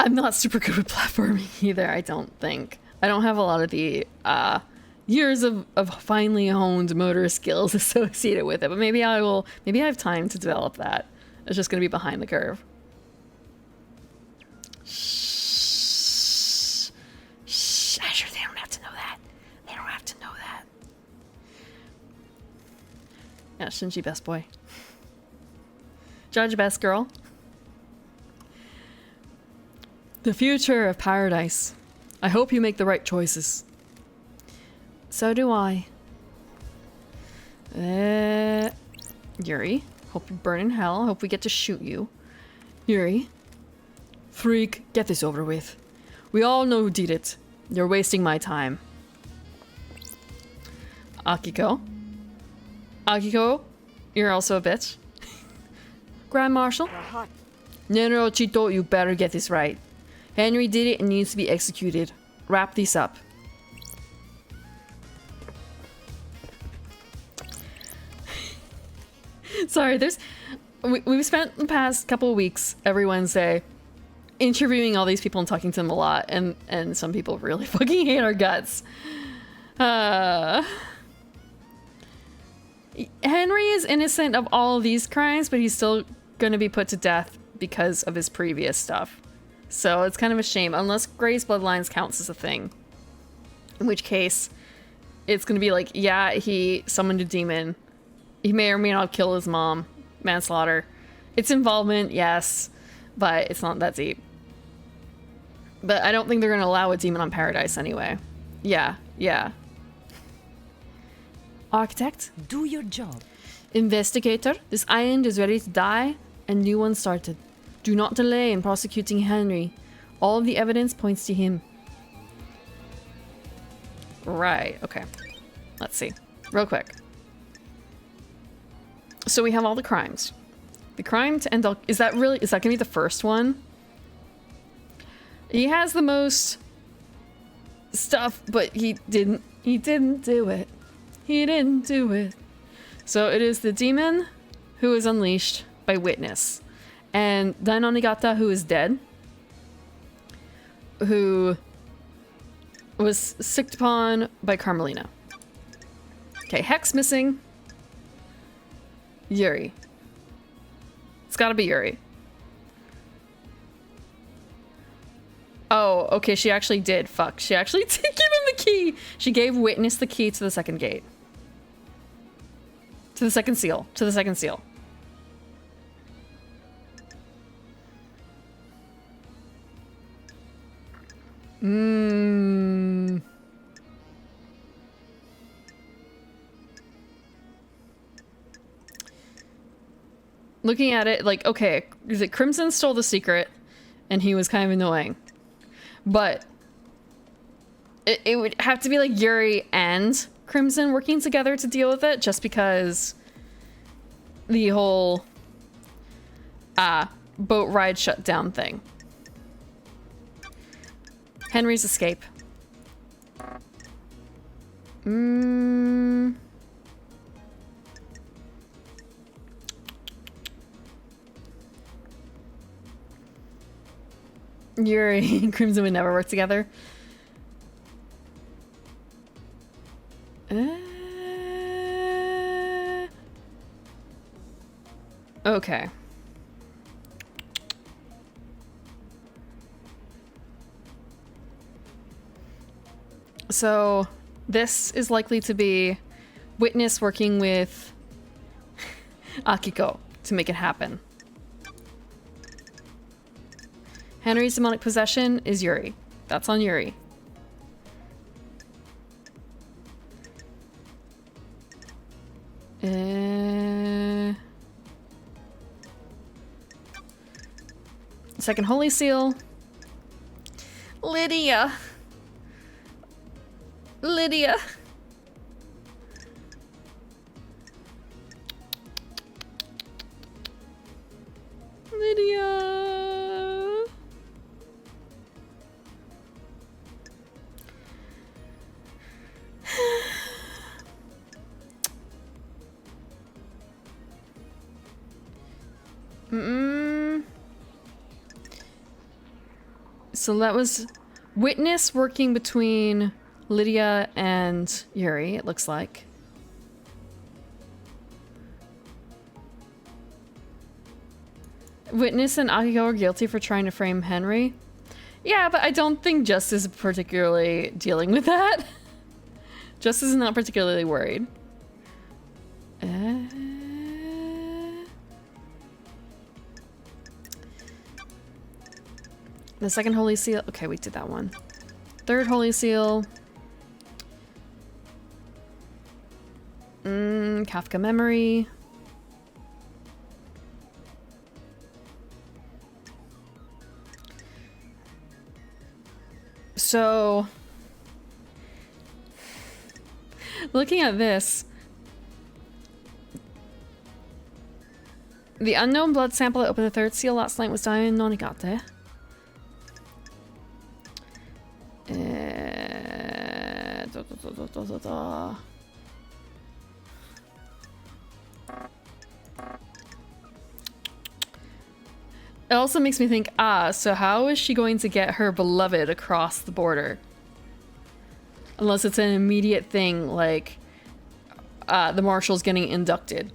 I'm not super good with platforming either, I don't think. I don't have a lot of the years of finely honed motor skills associated with it, but maybe I have time to develop that. It's just going to be behind the curve. Shh. Asher, they don't have to know that. Yeah, Shinji, best boy. Judge, best girl. The future of Paradise. I hope you make the right choices. So do I. Yuri, hope you burn in hell. Hope we get to shoot you. Yuri. Freak, get this over with. We all know who did it. You're wasting my time. Akiko. Akiko, you're also a bitch. Grand Marshal. Nenro Chito, you better get this right. Henry did it and needs to be executed. Wrap this up. Sorry, we've spent the past couple of weeks every Wednesday interviewing all these people and talking to them a lot, and some people really fucking hate our guts. Henry is innocent of all of these crimes, but he's still gonna be put to death because of his previous stuff. So it's kind of a shame, unless Grey's Bloodlines counts as a thing. In which case, it's gonna be like, yeah, he summoned a demon. He may or may not kill his mom. Manslaughter. It's involvement, yes, but it's not that deep. But I don't think they're gonna allow a demon on Paradise anyway. Yeah. Architect? Do your job. Investigator, this island is ready to die, and new one started. Do not delay in prosecuting Henry. All of the evidence points to him. Right, okay. Let's see. Real quick. So we have all the crimes. The crime to end all... Is that gonna be the first one? He has the most stuff, but he didn't do it. He didn't do it. So it is the demon who is unleashed by Witness. And Dainonigata, who is dead. Who was sicked upon by Carmelina. Okay, Hex missing. Yuri. It's gotta be Yuri. Oh, okay, she actually did. Fuck. She actually did give him the key. She gave Witness the key to the second gate. To the second seal. To the second seal. Looking at it, like, okay, is it Crimson stole the secret, and he was kind of annoying. But it would have to be like Yuri and Crimson working together to deal with it, just because the whole boat ride shutdown thing. Henry's escape. Yuri and Crimson would never work together. Okay. So this is likely to be Witness working with Akiko to make it happen. Henry's demonic possession is Yuri. That's on Yuri. Second Holy Seal. Lydia. Lydia. Lydia. So that was Witness working between Lydia and Yuri, it looks like. Witness and Akiko are guilty for trying to frame Henry. Yeah, but I don't think Justice is particularly dealing with that. Justice is not particularly worried. The second Holy Seal. Okay, we did that one. Third Holy Seal. Kafka Memory. So, looking at this, the unknown blood sample that opened the third seal last night was Dainonigata. it also makes me think, so how is she going to get her beloved across the border? Unless it's an immediate thing, like the marshal's getting inducted.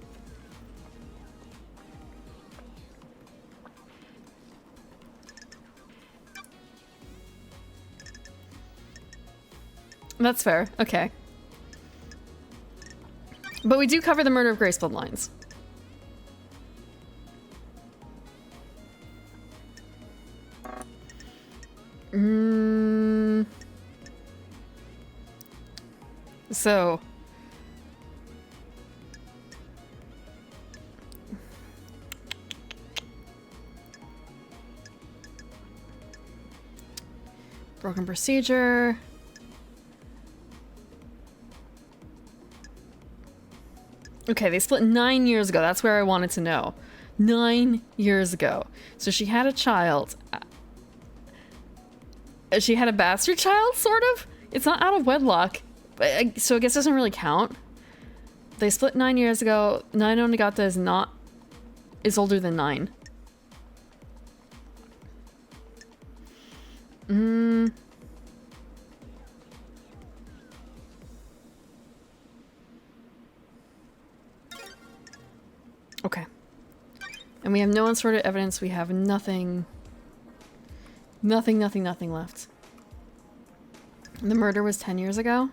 That's fair. Okay. But we do cover the murder of Grace bloodlines. So. Broken procedure. Okay, they split 9 years ago. That's where I wanted to know. 9 years ago. So she had a child. She had a bastard child, sort of? It's not out of wedlock. But, so I guess it doesn't really count. They split 9 years ago. Nine Onigata is older than 9. Okay. And we have no unsorted evidence. We have nothing. Nothing left. The murder was 10 years ago?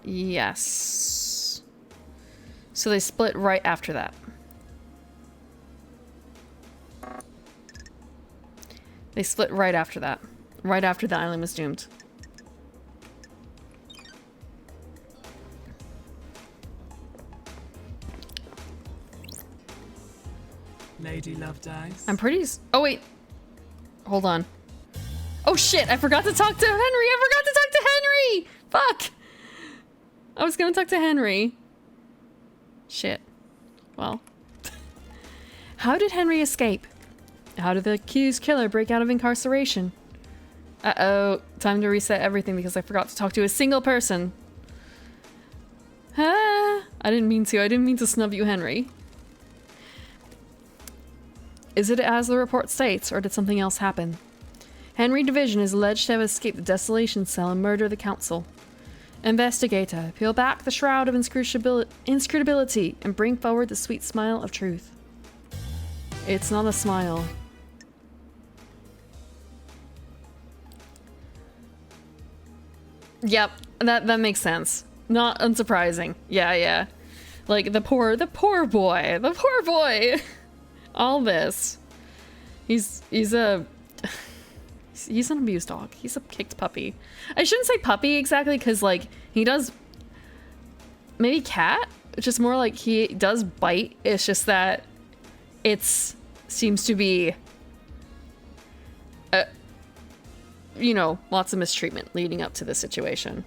Yes. So they split right after that. They split right after that. Right after the island was doomed. Lady Love dies. I'm pretty... Oh, wait. Hold on. Oh, shit. I forgot to talk to Henry. I forgot to talk to Henry. Fuck. I was gonna talk to Henry. Shit. Well. How did Henry escape? How did the accused killer break out of incarceration? Uh-oh. Time to reset everything because I forgot to talk to a single person. I didn't mean to. I didn't mean to snub you, Henry. Is it as the report states, or did something else happen? Henry Division is alleged to have escaped the desolation cell and murdered the council. Investigator, peel back the shroud of inscrutability and bring forward the sweet smile of truth. It's not a smile. Yep, that makes sense. Not unsurprising. Yeah. Like the poor boy. All this. He's an abused dog. He's a kicked puppy. I shouldn't say puppy exactly, because like he does maybe cat, which is more like he does bite. It's just that seems to be lots of mistreatment leading up to this situation.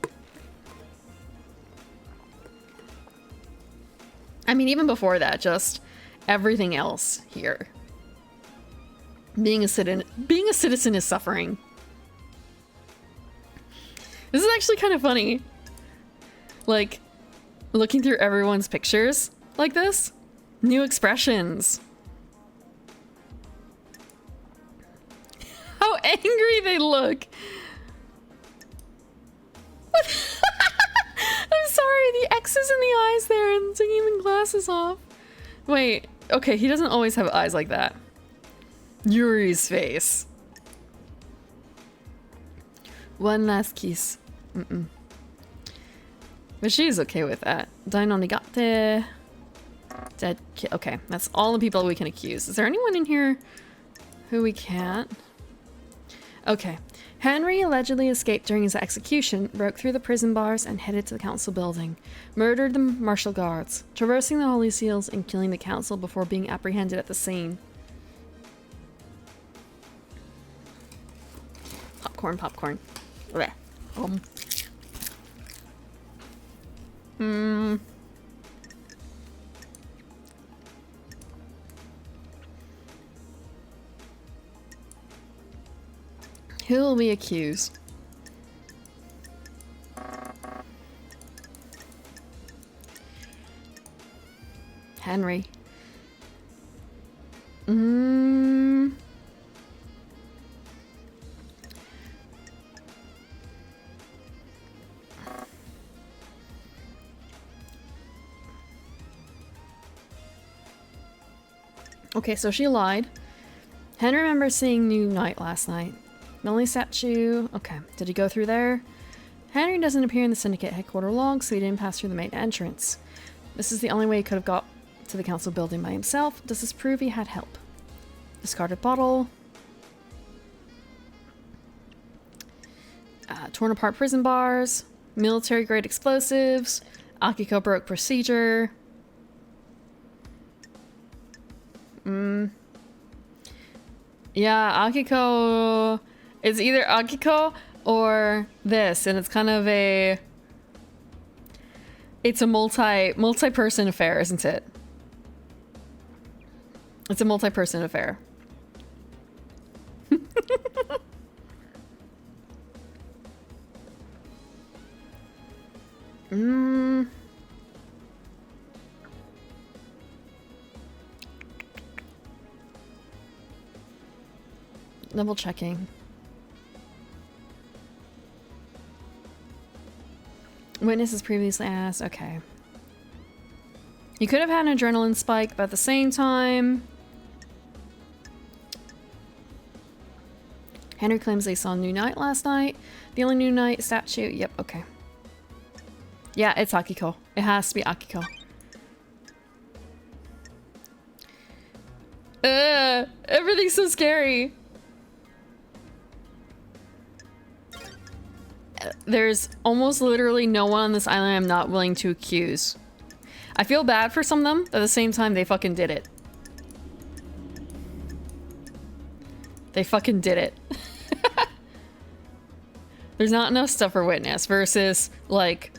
I mean, even before that, just everything else here. Being a citizen is suffering. This is actually kind of funny. Like, looking through everyone's pictures like this. New expressions. How angry they look. What? I'm sorry, the X's in the eyes there and taking even glasses off. Wait, okay, he doesn't always have eyes like that. Yuri's face. One last kiss. But she's okay with that. Dainonigate. Dead kid. Okay, that's all the people we can accuse. Is there anyone in here who we can't? Okay. Henry allegedly escaped during his execution, broke through the prison bars, and headed to the council building. Murdered the martial guards, traversing the holy seals and killing the council before being apprehended at the scene. Popcorn. Blech. Who will we accuse? Henry. Mm. Okay, so she lied. Henry remembers seeing New Night last night. The only statue... Okay, did he go through there? Henry doesn't appear in the Syndicate headquarter log, so he didn't pass through the main entrance. This is the only way he could have got to the council building by himself. Does this prove he had help? Discarded bottle. Torn apart prison bars. Military grade explosives. Akiko broke procedure. Yeah, Akiko... It's either Akiko or this, and it's kind of a... It's a multi-person affair, isn't it? It's a multi-person affair. Double checking. Witnesses previously asked. Okay. You could have had an adrenaline spike, but at the same time... Henry claims they saw New Night last night. The only New Night statue... Yep, okay. Yeah, it's Akiko. It has to be Akiko. Everything's so scary. There's almost literally no one on this island I'm not willing to accuse. I feel bad for some of them, but at the same time, they fucking did it. They fucking did it. There's not enough stuff for witness versus, like,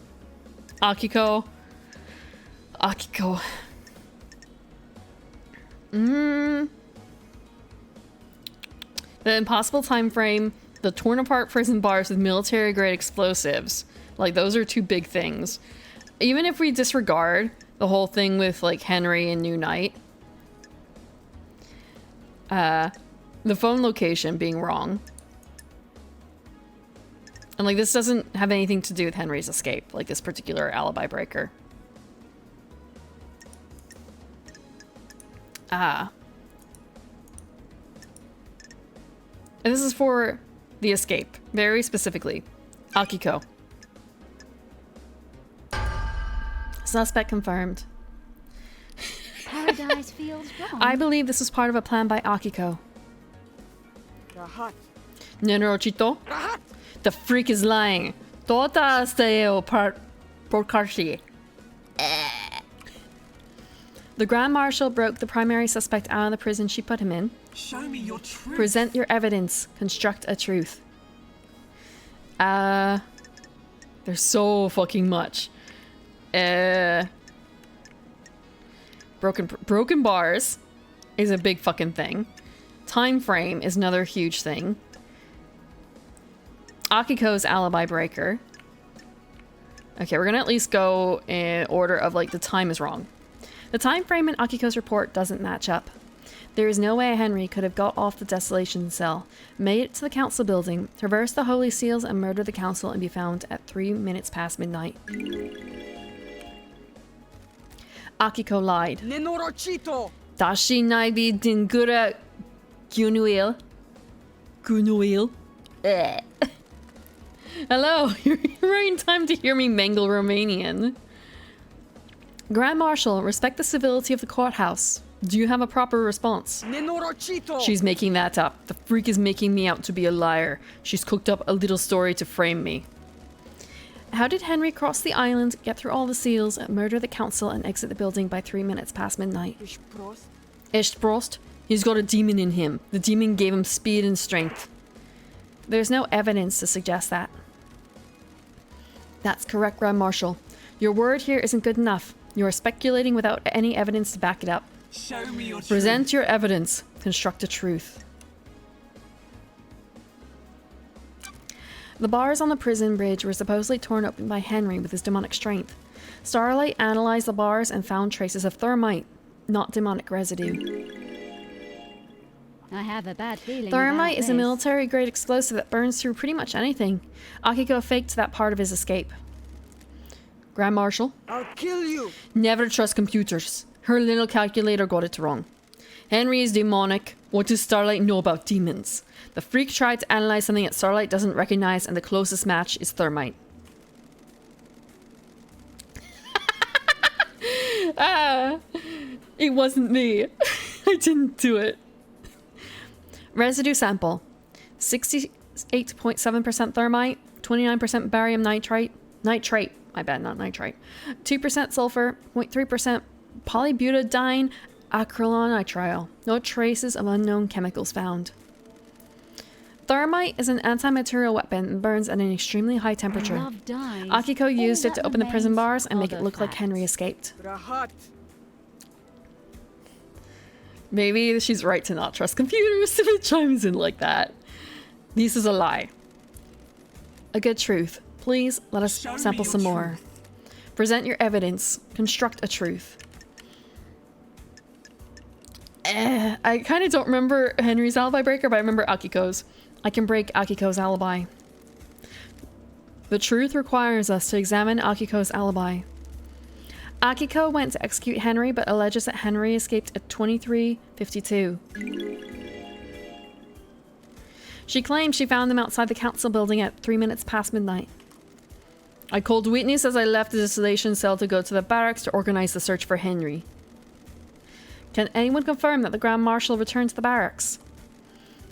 Akiko. Akiko. The impossible time frame, the torn apart prison bars with military grade explosives. Like, those are two big things. Even if we disregard the whole thing with, like, Henry and New Night. The phone location being wrong. And, like, this doesn't have anything to do with Henry's escape. Like, this particular alibi breaker. And this is for the escape. Very specifically. Akiko. Suspect confirmed. Paradise feels wrong. I believe this was part of a plan by Akiko. Nenorochito? The freak is lying. Tota steo porkarshi. The Grand Marshal broke the primary suspect out of the prison she put him in. Show me your truth. Present your evidence. Construct a truth. There's so fucking much. Broken bars is a big fucking thing. Time frame is another huge thing. Akiko's alibi breaker. Okay, we're gonna at least go in order of, like, the time is wrong. The time frame in Akiko's report doesn't match up. There is no way Henry could have got off the desolation cell, made it to the council building, traversed the holy seals, and murdered the council and be found at 3 minutes past midnight. Akiko lied. Nenorochito. Dashi naibi dingura gunuil. Gunuil. Hello, you're right in time to hear me mangle Romanian. Grand Marshal, respect the civility of the courthouse. Do you have a proper response? Nenorochito. She's making that up. The freak is making me out to be a liar. She's cooked up a little story to frame me. How did Henry cross the island, get through all the seals, murder the council, and exit the building by 3 minutes past midnight? Ishprost? He's got a demon in him. The demon gave him speed and strength. There's no evidence to suggest that. That's correct, Grand Marshal. Your word here isn't good enough. You are speculating without any evidence to back it up. Show me your truth. Present your evidence. Construct a truth. The bars on the prison bridge were supposedly torn open by Henry with his demonic strength. Starlight analyzed the bars and found traces of thermite, not demonic residue. I have a bad feeling. Thermite about is a this. military-grade explosive that burns through pretty much anything. Akiko faked that part of his escape. Grand Marshal? I'll kill you! Never trust computers. Her little calculator got it wrong. Henry is demonic. What does Starlight know about demons? The freak tried to analyze something that Starlight doesn't recognize, and the closest match is Thermite. It wasn't me. I didn't do it. Residue sample. 68.7% thermite, 29% barium nitrate. Nitrate. My bad, not nitrite. 2% sulfur, 0.3% polybutadiene acrylonitrile. No traces of unknown chemicals found. Thermite is an anti-material weapon and burns at an extremely high temperature. Love dies. Akiko used All it to that open the prison remains bars and are make it the look like facts. Henry escaped. Rahat! Maybe she's right to not trust computers if it chimes in like that. This is a lie. A good truth. Please let us Show me sample your some more. truth. Present your evidence. Construct a truth. I kind of don't remember Henry's alibi breaker, but I remember Akiko's. I can break Akiko's alibi. The truth requires us to examine Akiko's alibi. Akiko went to execute Henry, but alleges that Henry escaped at 23:52. She claims she found him outside the council building at 3 minutes past midnight. I called witness as I left the isolation cell to go to the barracks to organize the search for Henry. Can anyone confirm that the Grand Marshal returned to the barracks?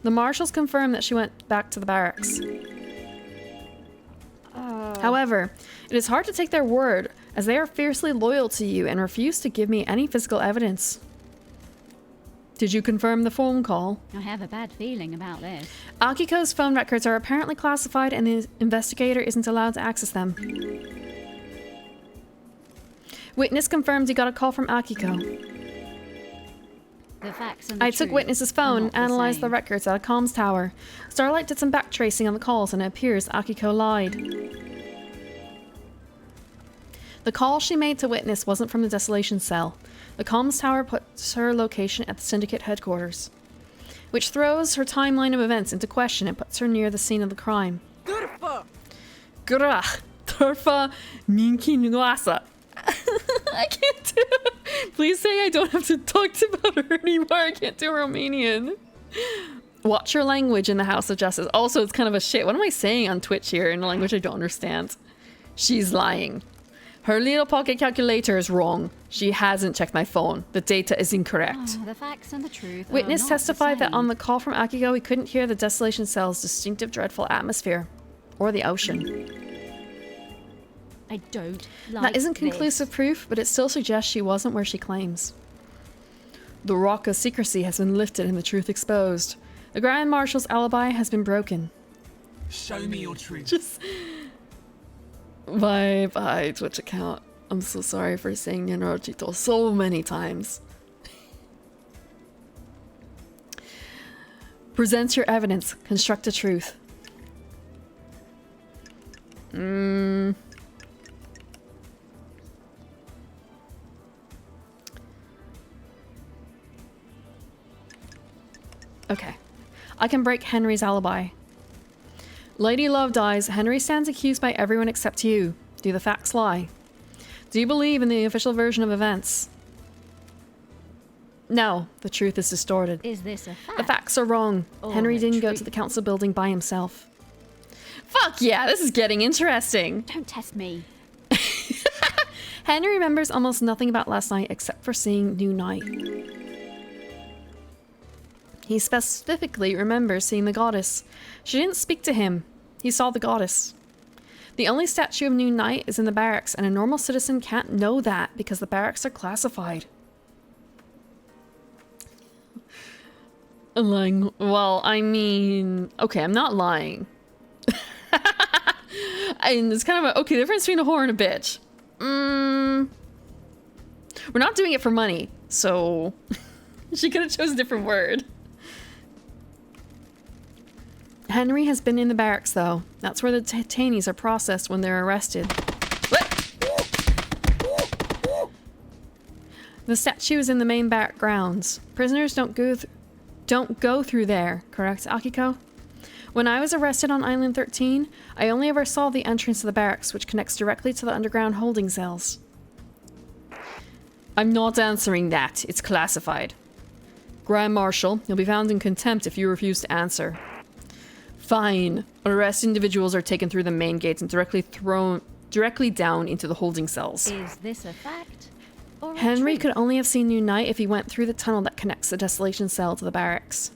The Marshals confirmed that she went back to the barracks. However, it is hard to take their word, as they are fiercely loyal to you and refuse to give me any physical evidence. Did you confirm the phone call? I have a bad feeling about this. Akiko's phone records are apparently classified and the investigator isn't allowed to access them. Witness confirmed he got a call from Akiko. The facts and the I took truth Witness's are phone not and the analyzed the same. records at a comms tower. Starlight did some backtracing on the calls and it appears Akiko lied. The call she made to Witness wasn't from the Desolation Cell. The comms tower puts her location at the Syndicate headquarters, which throws her timeline of events into question and puts her near the scene of the crime. Durfa! Grah, Turfa Minki Nguasa. I can't do it. Please say I don't have to talk about her anymore. I can't do Romanian. Watch your language in the House of Justice. Also, it's kind of a shit. What am I saying on Twitch here in a language I don't understand? She's lying. Her little pocket calculator is wrong. She hasn't checked my phone. The data is incorrect. The facts and the truth. Witness are not testified the that on same. the call from Akiko, he couldn't hear the Desolation Cell's distinctive, dreadful atmosphere. Or the ocean. I don't like That isn't this. conclusive proof, but it still suggests she wasn't where she claims. The rock of secrecy has been lifted and the truth exposed. The Grand Marshal's alibi has been broken. Show me your truth. Just... Bye, Twitch account. I'm so sorry for saying Nenorochito so many times. Present your evidence. Construct a truth. Okay. I can break Henry's alibi. Lady Love dies. Henry stands accused by everyone except you. Do the facts lie? Do you believe in the official version of events? No, the truth is distorted. Is this a fact? The facts are wrong. Or Henry a didn't go truth? to the council building by himself. Fuck yeah, this is getting interesting. Don't test me. Henry remembers almost nothing about last night except for seeing New Night. He specifically remembers seeing the goddess. She didn't speak to him. He saw the goddess. The only statue of New Night is in the barracks, and a normal citizen can't know that because the barracks are classified. I'm lying. Well, I mean... Okay, I'm not lying. And it's kind of a... Okay, the difference between a whore and a bitch. We're not doing it for money, so... She could have chosen a different word. Henry has been in the barracks, though. That's where the detainees are processed when they're arrested. The statue is in the main barrack grounds. Prisoners don't go don't go through there, correct, Akiko? When I was arrested on Island 13, I only ever saw the entrance to the barracks, which connects directly to the underground holding cells. I'm not answering that. It's classified. Grand Marshal, you'll be found in contempt if you refuse to answer. Fine. Arrested individuals are taken through the main gates and directly down into the holding cells. Is this a fact? Or a Henry truth? could only have seen New Night if he went through the tunnel that connects the Desolation Cell to the barracks.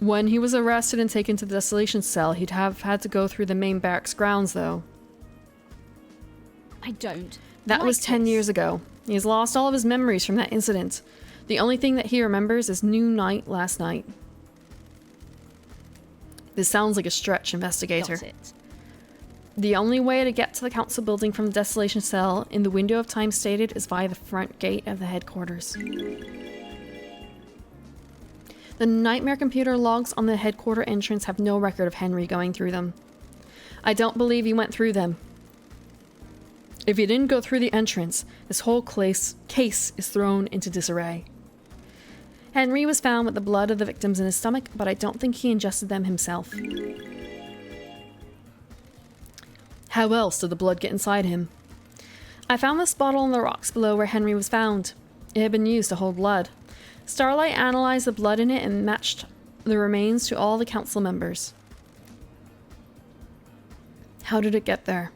When he was arrested and taken to the Desolation Cell, he'd have had to go through the main barracks grounds, though. I don't. That like was 10 this. years ago. He's lost all of his memories from that incident. The only thing that he remembers is New Night last night. This sounds like a stretch, investigator. Got it. The only way to get to the council building from the Desolation Cell in the window of time stated is via the front gate of the headquarters. The Nightmare computer logs on the headquarter entrance have no record of Henry going through them. I don't believe he went through them. If he didn't go through the entrance, this whole case is thrown into disarray. Henry was found with the blood of the victims in his stomach, but I don't think he ingested them himself. How else did the blood get inside him? I found this bottle in the rocks below where Henry was found. It had been used to hold blood. Starlight analyzed the blood in it and matched the remains to all the council members. How did it get there?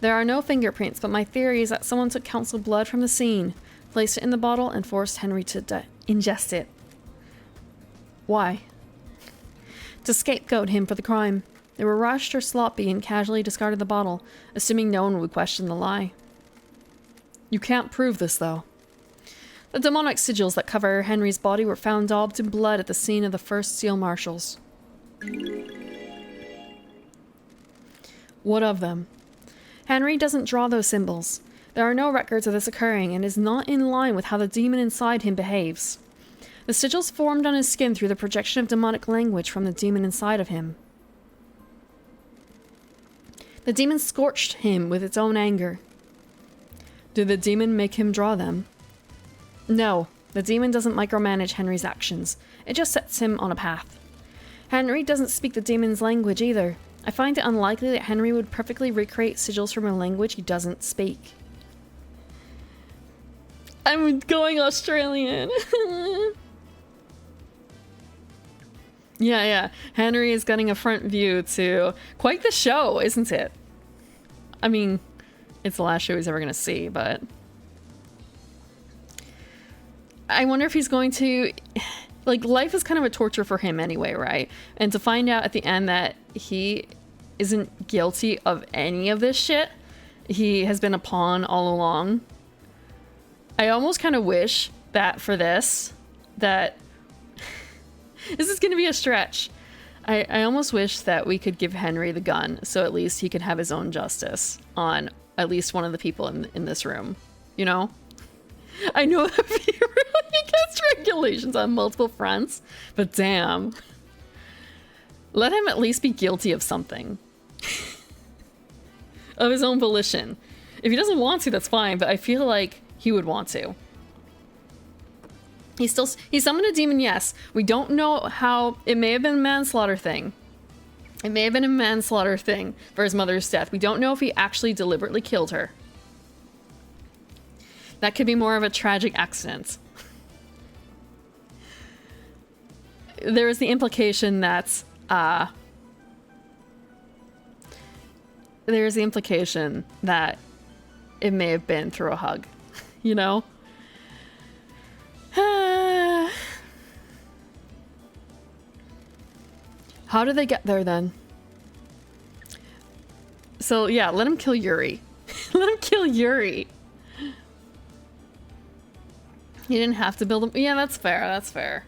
There are no fingerprints, but my theory is that someone took council blood from the scene, placed it in the bottle, and forced Henry to ingest it. Why? To scapegoat him for the crime. They were rushed or sloppy and casually discarded the bottle, assuming no one would question the lie. You can't prove this, though. The demonic sigils that cover Henry's body were found daubed in blood at the scene of the first Seal Marshals. What of them? Henry doesn't draw those symbols. There are no records of this occurring and is not in line with how the demon inside him behaves. The sigils formed on his skin through the projection of demonic language from the demon inside of him. The demon scorched him with its own anger. Did the demon make him draw them? No, the demon doesn't micromanage Henry's actions. It just sets him on a path. Henry doesn't speak the demon's language either. I find it unlikely that Henry would perfectly recreate sigils from a language he doesn't speak. I'm going Australian. Yeah. Henry is getting a front view to quite the show, isn't it? I mean, it's the last show he's ever going to see, but... I wonder if he's going to... Like, life is kind of a torture for him anyway, right? And to find out at the end that he isn't guilty of any of this shit, he has been a pawn all along. I almost kind of wish that for this, that... this is going to be a stretch. I almost wish that we could give Henry the gun, so at least he could have his own justice on at least one of the people in this room. You know? I know that would be really against regulations on multiple fronts, but damn. Let him at least be guilty of something. Of his own volition. If he doesn't want to, that's fine, but I feel like he would want to. He summoned a demon, yes. We don't know how... It may have been a manslaughter thing. It may have been a manslaughter thing for his mother's death. We don't know if he actually deliberately killed her. That could be more of a tragic accident. There is the implication that, there's the implication that it may have been through a hug, you know? How did they get there then? So yeah, let him kill Yuri. Let him kill Yuri. He didn't have to build a... Yeah, that's fair. That's fair.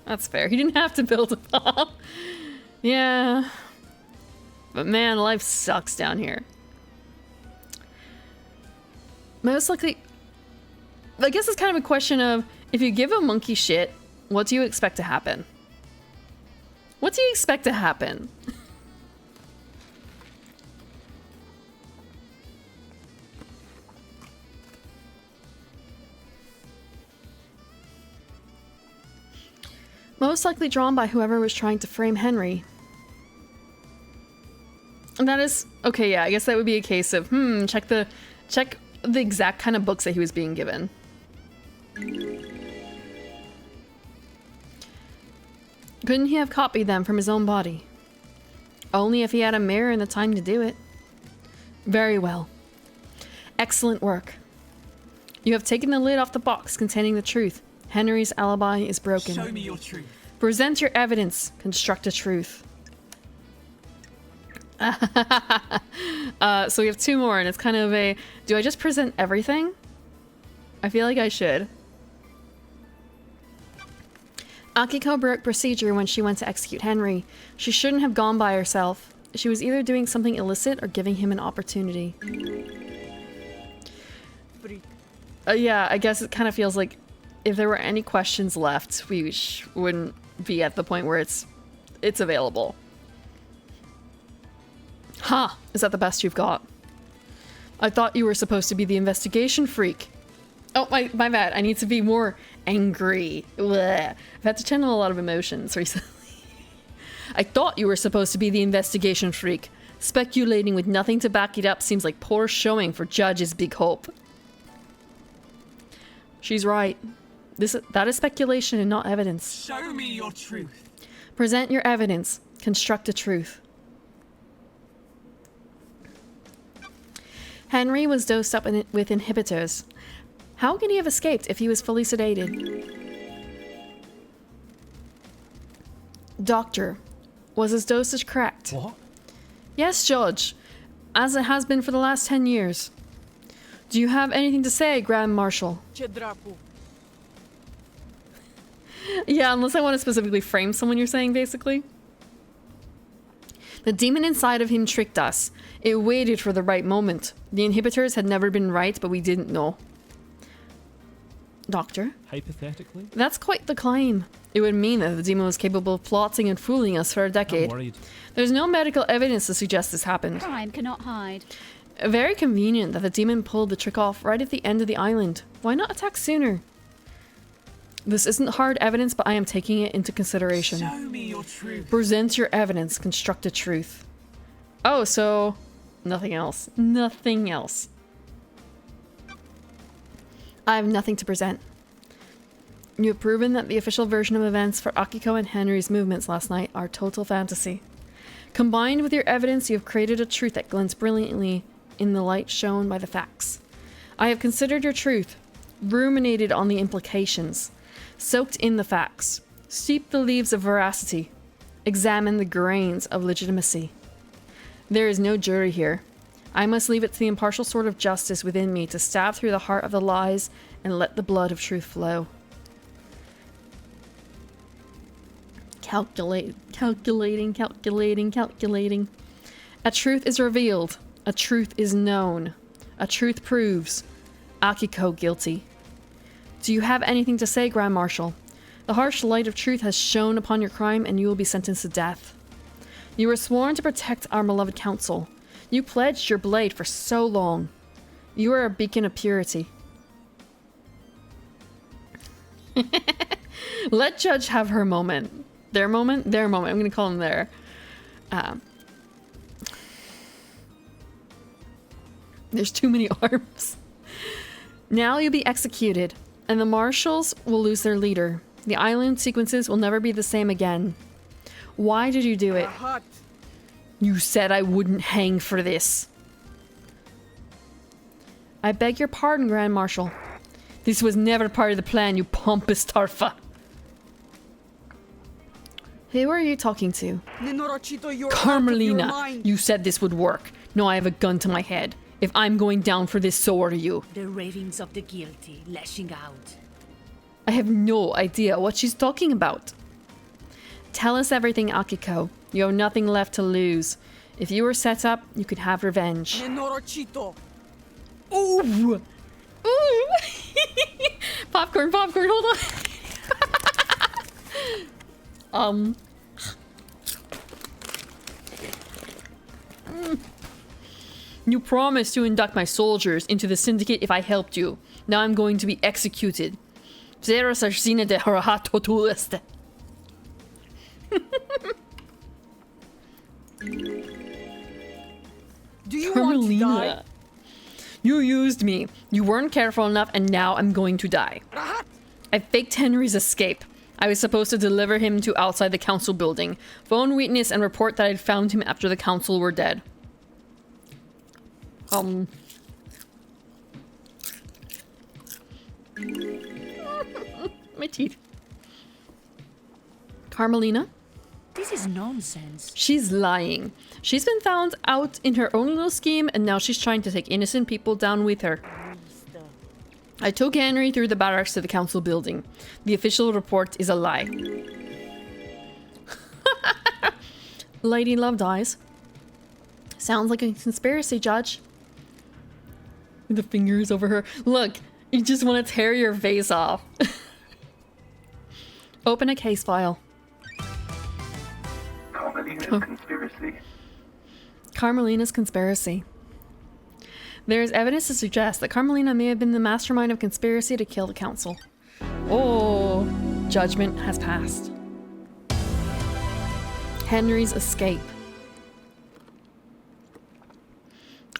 That's fair. He didn't have to build a bomb. Yeah. But man, life sucks down here. Most likely... I guess it's kind of a question of, if you give a monkey shit, what do you expect to happen? What do you expect to happen? Most likely drawn by whoever was trying to frame Henry. And that is... Okay, yeah, I guess that would be a case of, check the exact kind of books that he was being given. Couldn't he have copied them from his own body? Only if he had a mirror and the time to do it. Very well. Excellent work. You have taken the lid off the box containing the truth. Henry's alibi is broken. Show me your truth. Present your evidence. Construct a truth. So we have 2 more, and it's kind of a... Do I just present everything? I feel like I should. Akiko broke procedure when she went to execute Henry. She shouldn't have gone by herself. She was either doing something illicit or giving him an opportunity. Yeah, I guess it kind of feels like if there were any questions left, we wouldn't be at the point where it's available. Ha! Is that the best you've got? I thought you were supposed to be the investigation freak. Oh, my bad. I need to be more angry. Blech. I've had to channel a lot of emotions recently. I thought you were supposed to be the investigation freak. Speculating with nothing to back it up seems like poor showing for Judge's big hope. She's right. That is speculation and not evidence. Show me your truth. Present your evidence. Construct a truth. Henry was dosed up with inhibitors. How could he have escaped if he was fully sedated? Doctor, was his dosage correct? What? Yes, Judge. As it has been for the last 10 years. Do you have anything to say, Grand Marshal? Yeah, unless I want to specifically frame someone you're saying, basically. The demon inside of him tricked us. It waited for the right moment. The inhibitors had never been right, but we didn't know. Doctor? Hypothetically? That's quite the claim. It would mean that the demon was capable of plotting and fooling us for a decade. I'm worried. There's no medical evidence to suggest this happened. Crime cannot hide. Very convenient that the demon pulled the trick off right at the end of the island. Why not attack sooner? This isn't hard evidence, but I am taking it into consideration. Show me your truth. Present your evidence. Construct a truth. Oh, so... Nothing else. Nothing else. I have nothing to present. You have proven that the official version of events for Akiko and Henry's movements last night are total fantasy. Combined with your evidence, you have created a truth that glints brilliantly in the light shown by the facts. I have considered your truth, ruminated on the implications, soaked in the facts, steeped the leaves of veracity, examined the grains of legitimacy. There is no jury here. I must leave it to the impartial sword of justice within me to stab through the heart of the lies and let the blood of truth flow. Calculating. A truth is revealed. A truth is known. A truth proves. Akiko guilty. Do you have anything to say, Grand Marshal? The harsh light of truth has shone upon your crime and you will be sentenced to death. You were sworn to protect our beloved council. You pledged your blade for so long. You are a beacon of purity. Let Judge have her moment. Their moment? Their moment. I'm going to call them there. There's too many arms. Now you'll be executed, and the marshals will lose their leader. The island sequences will never be the same again. Why did you do it? You said I wouldn't hang for this. I beg your pardon, Grand Marshal. This was never part of the plan, you pompous Tarfa. Who are you talking to? Carmelina, you said this would work. Now I have a gun to my head. If I'm going down for this, so are you. The ravings of the guilty lashing out. I have no idea what she's talking about. Tell us everything, Akiko. You have nothing left to lose. If you were set up, you could have revenge. Ooh! Ooh! Popcorn, hold on. You promised to induct my soldiers into the syndicate if I helped you. Now I'm going to be executed. Do you want to die? Carmelina. You used me. You weren't careful enough, and now I'm going to die. I faked Henry's escape. I was supposed to deliver him to outside the council building, phone witness, and report that I'd found him after the council were dead. My teeth. Carmelina? This is nonsense. She's lying. She's been found out in her own little scheme, and now she's trying to take innocent people down with her. I took Henry through the barracks to the council building. The official report is a lie. Lady Love dies. Sounds like a conspiracy, Judge. The fingers over her. Look, you just want to tear your face off. Open a case file. Carmelina's conspiracy. Carmelina's conspiracy. There is evidence to suggest that Carmelina may have been the mastermind of conspiracy to kill the council. Oh, judgment has passed. Henry's escape.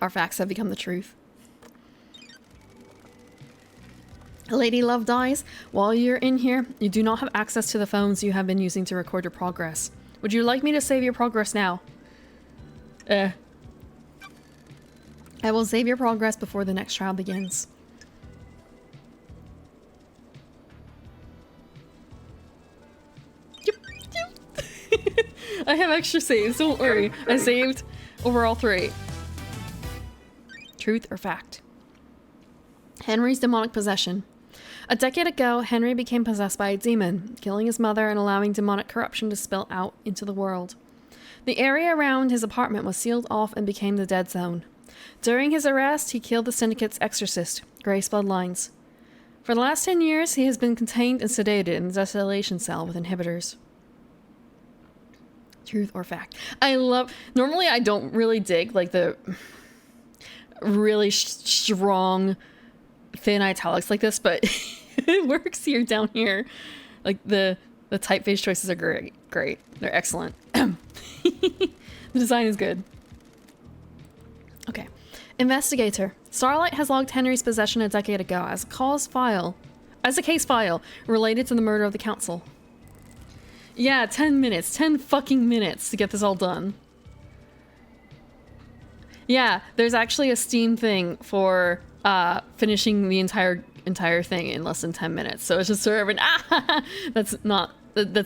Our facts have become the truth. Lady Love dies. While you're in here, you do not have access to the phones you have been using to record your progress. Would you like me to save your progress now? I will save your progress before the next trial begins. Yep. I have extra saves, don't worry. I saved over all 3. Truth or fact? Henry's demonic possession. A decade ago, Henry became possessed by a demon, killing his mother and allowing demonic corruption to spill out into the world. The area around his apartment was sealed off and became the dead zone. During his arrest, he killed the Syndicate's exorcist, Grace Bloodlines. For the last 10 years, he has been contained and sedated in the desolation cell with inhibitors. Truth or fact? Normally I don't really dig, like, the really strong, thin italics like this, but it works here down here. Like, the typeface choices are great. They're excellent. The design is good. Okay. Investigator. Starlight has logged Henry's possession a decade ago as a case file related to the murder of the council. Yeah, 10 minutes. 10 fucking minutes to get this all done. Yeah, there's actually a Steam thing for finishing the entire thing in less than 10 minutes. So it's just sort of that's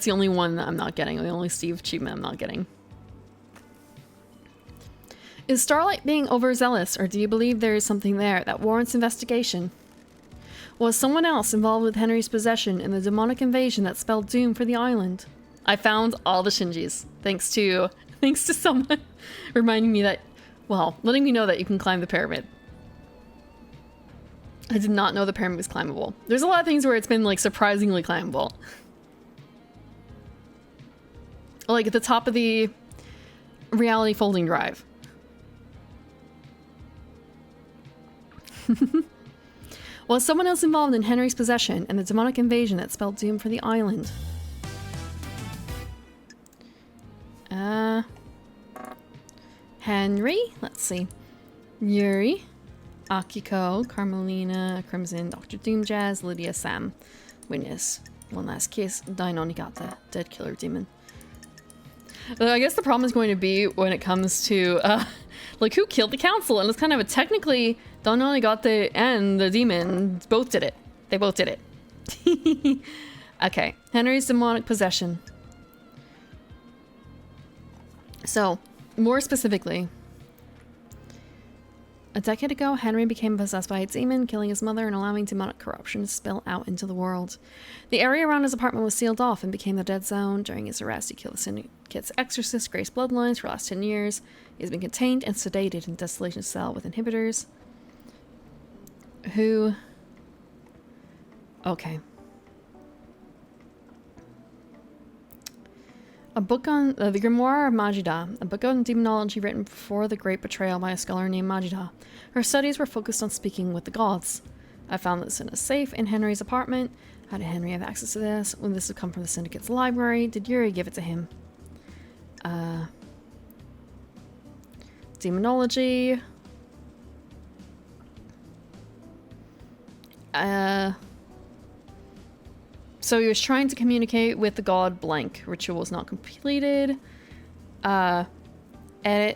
the only one that I'm not getting. The only Steve achievement I'm not getting. Is Starlight being overzealous, or do you believe there is something there that warrants investigation? Was someone else involved with Henry's possession in the demonic invasion that spelled doom for the island? I found all the Shinjis, thanks to someone reminding me that, well, letting me know that you can climb the pyramid. I did not know the pyramid was climbable. There's a lot of things where it's been, like, surprisingly climbable. Like at the top of the reality folding drive. Was someone else involved in Henry's possession and the demonic invasion that spelled doom for the island? Henry? Let's see. Yuri, Akiko, Carmelina, Crimson, Dr. Doomjazz, Lydia, Sam, Witness, One Last Kiss, Dainonigata, Dead Killer Demon. I guess the problem is going to be when it comes to, like, who killed the council? And it's kind of a technically, Dainonigata and the demon both did it. They both did it. Okay, Henry's demonic possession. So, more specifically, a decade ago, Henry became possessed by a demon, killing his mother and allowing demonic corruption to spill out into the world. The area around his apartment was sealed off and became the dead zone. During his arrest, he killed the Syndicate's exorcist, Grace Bloodlines, for the last 10 years. He has been contained and sedated in a desolation cell with inhibitors. Who... Okay. A book on the Grimoire of Majida, a book on demonology written before the Great Betrayal by a scholar named Majida. Her studies were focused on speaking with the gods. I found this in a safe in Henry's apartment. How did Henry have access to this? When this would come from the Syndicate's library, did Yuri give it to him? Demonology. So he was trying to communicate with the god blank. Ritual was not completed. Edit.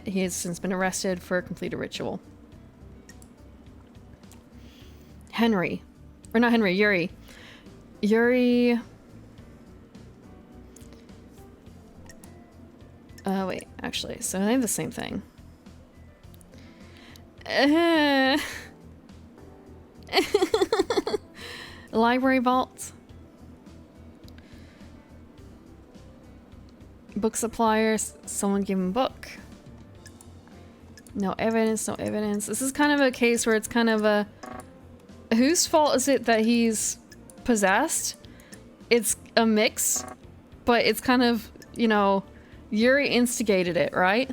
He has since been arrested for a completed ritual. Henry. Or not Henry, Yuri. Yuri... wait, actually, so they have the same thing. Library vault. Book suppliers. Someone give him a book. No evidence, no evidence. This is kind of a case where it's kind of a... Whose fault is it that he's possessed? It's a mix, but it's kind of, you know, Yuri instigated it, right?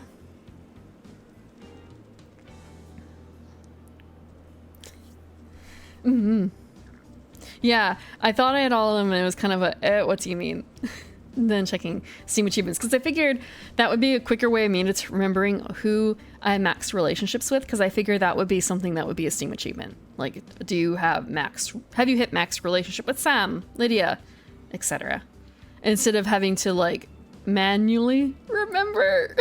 Yeah, I thought I had all of them and it was kind of a, what do you mean? Then checking Steam achievements, because I figured that would be a quicker way of me to remembering who I maxed relationships with, because I figured that would be something that would be a Steam achievement. Like, have you hit max relationship with Sam, Lydia, etc. Instead of having to like manually remember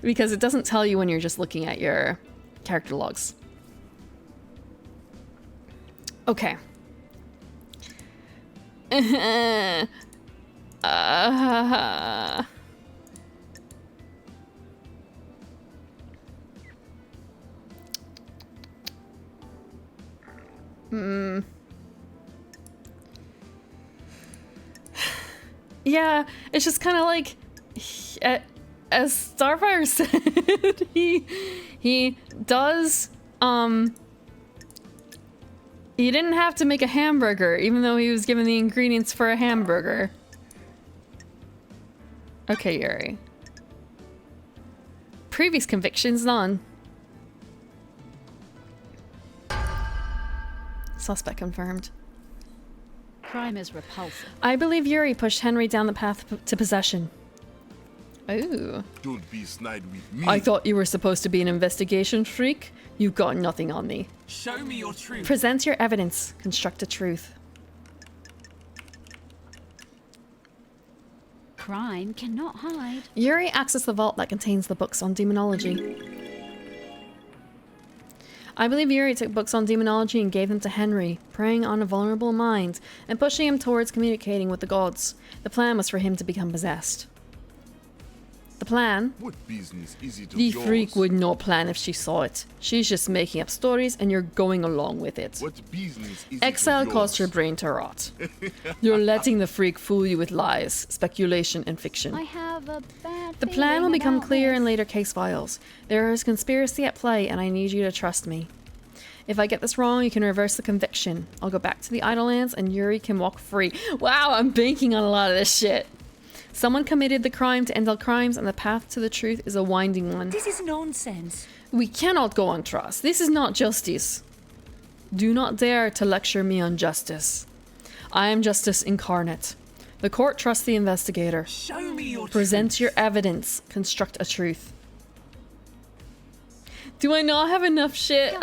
because it doesn't tell you when you're just looking at your character logs. Okay. Yeah, it's just kind of like, as Starfire said, he does, he didn't have to make a hamburger, even though he was given the ingredients for a hamburger. Okay, Yuri. Previous convictions, none. Suspect confirmed. Crime is repulsive. I believe Yuri pushed Henry down the path to possession. Ooh. Don't be snide with me. I thought you were supposed to be an investigation freak. You got nothing on me. Show me your truth. Present your evidence. Construct a truth. Crime cannot hide. Yuri accessed the vault that contains the books on demonology. I believe Yuri took books on demonology and gave them to Henry, preying on a vulnerable mind and pushing him towards communicating with the gods. The plan was for him to become possessed. The plan? What business is it of The yours? freak would not plan if she saw it. She's just making up stories and you're going along with it. What business is Exile it of caused her yours? brain to rot. You're letting the freak fool you with lies, speculation, and fiction. I have a bad The plan will feeling become about clear in this. later case files. There is conspiracy at play, and I need you to trust me. If I get this wrong, you can reverse the conviction. I'll go back to the Idlelands, and Yuri can walk free. Wow, I'm banking on a lot of this shit. Someone committed the crime to end all crimes, and the path to the truth is a winding one. This is nonsense. We cannot go on trust. This is not justice. Do not dare to lecture me on justice. I am justice incarnate. The court trusts the investigator. Show me your Present truth. your evidence. Construct a truth. Do I not have enough shit?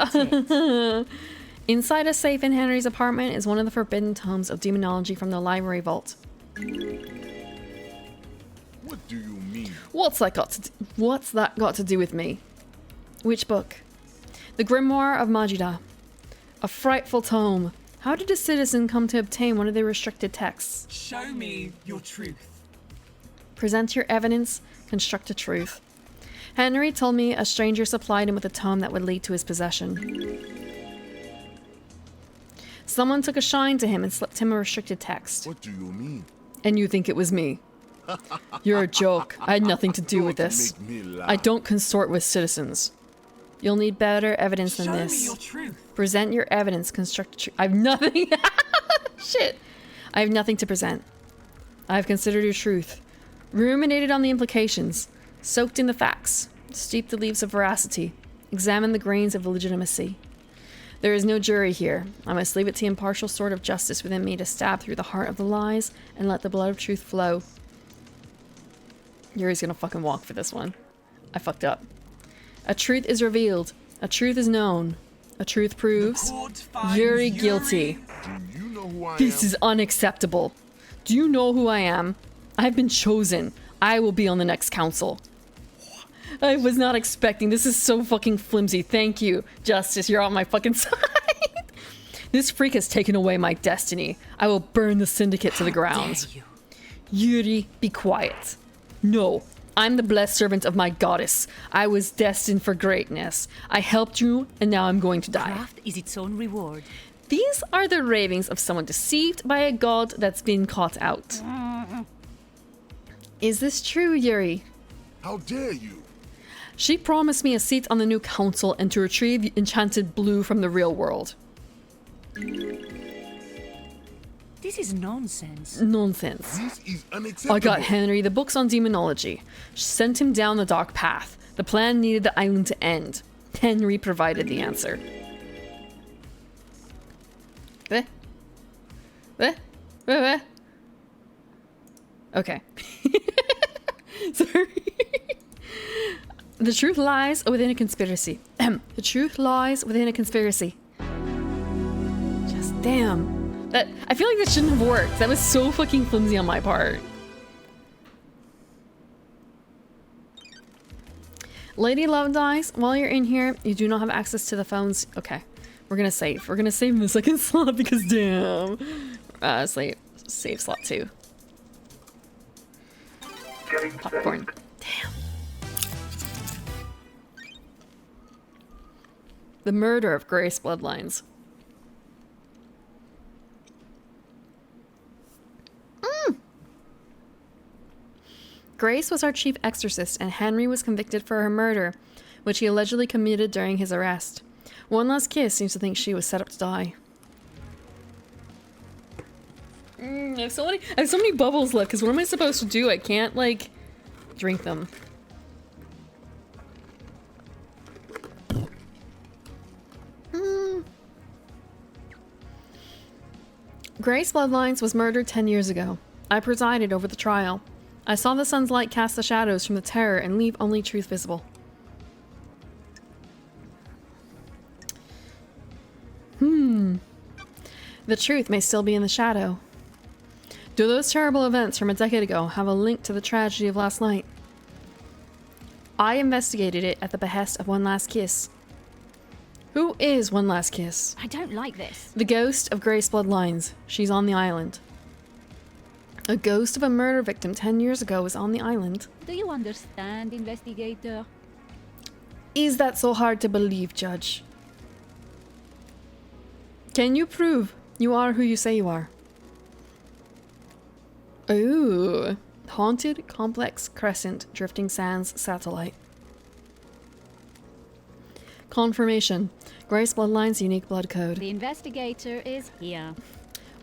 Inside a safe in Henry's apartment is one of the forbidden tomes of demonology from the library vault. What do you mean? What's that got to do with me? Which book? The Grimoire of Majida. A frightful tome. How did a citizen come to obtain one of the restricted texts? Show me your truth. Present your evidence. Construct a truth. Henry told me a stranger supplied him with a tome that would lead to his possession. Someone took a shine to him and slipped him a restricted text. What do you mean? And you think it was me? You're a joke. I had nothing to do with Don't this. make me laugh. I don't consort with citizens. You'll need better evidence than Show me this. your truth. Present your evidence. Construct a truth. I have nothing. Shit. I have nothing to present. I have considered your truth. Ruminated on the implications. Soaked in the facts. Steeped the leaves of veracity. Examined the grains of legitimacy. There is no jury here. I must leave it to the impartial sword of justice within me to stab through the heart of the lies and let the blood of truth flow. Yuri's gonna fucking walk for this one. I fucked up. A truth is revealed. A truth is known. A truth proves Court finds Yuri guilty. Do you know who I This am? is unacceptable. Do you know who I am? I have been chosen. I will be on the next council. I was not expecting. This is so fucking flimsy. Thank you, Justice. You're on my fucking side. This freak has taken away my destiny. I will burn the syndicate to the ground. Dare you? Yuri, be quiet. No, I'm the blessed servant of my goddess. I was destined for greatness. I helped you, and now I'm going to die. Craft is its own reward. These are the ravings of someone deceived by a god that's been caught out. Is this true, Yuri? How dare you? She promised me a seat on the new council and to retrieve enchanted blue from the real world. This is nonsense. Nonsense. This is unacceptable. I got Henry the books on demonology. Sent him down the dark path. The plan needed the island to end. Henry provided the answer. Okay. Sorry. The truth lies within a conspiracy. The truth lies within a conspiracy. Just damn. That I feel like that shouldn't have worked. That was so fucking flimsy on my part. Lady Love dies. While you're in here, you do not have access to the phones. Okay. We're gonna save. We're gonna save in the second slot because damn. Save slot 2. Getting Popcorn. saved. Damn. The murder of Grace Bloodlines. Grace was our chief exorcist, and Henry was convicted for her murder, which he allegedly committed during his arrest. One Last Kiss seems to think she was set up to die. I have so many bubbles left, because what am I supposed to do? I can't, like, drink them. Grace Bloodlines was murdered 10 years ago. I presided over the trial. I saw the sun's light cast the shadows from the terror and leave only truth visible. The truth may still be in the shadow. Do those terrible events from a decade ago have a link to the tragedy of last night? I investigated it at the behest of One Last Kiss. Who is One Last Kiss? I don't like this. The ghost of Grace Bloodlines. She's on the island. A ghost of a murder victim 10 years ago was on the island. Do you understand, investigator? Is that so hard to believe, Judge? Can you prove you are who you say you are? Ooh. Haunted Complex Crescent Drifting Sands Satellite. Confirmation. Grace Bloodline's unique blood code. The investigator is here.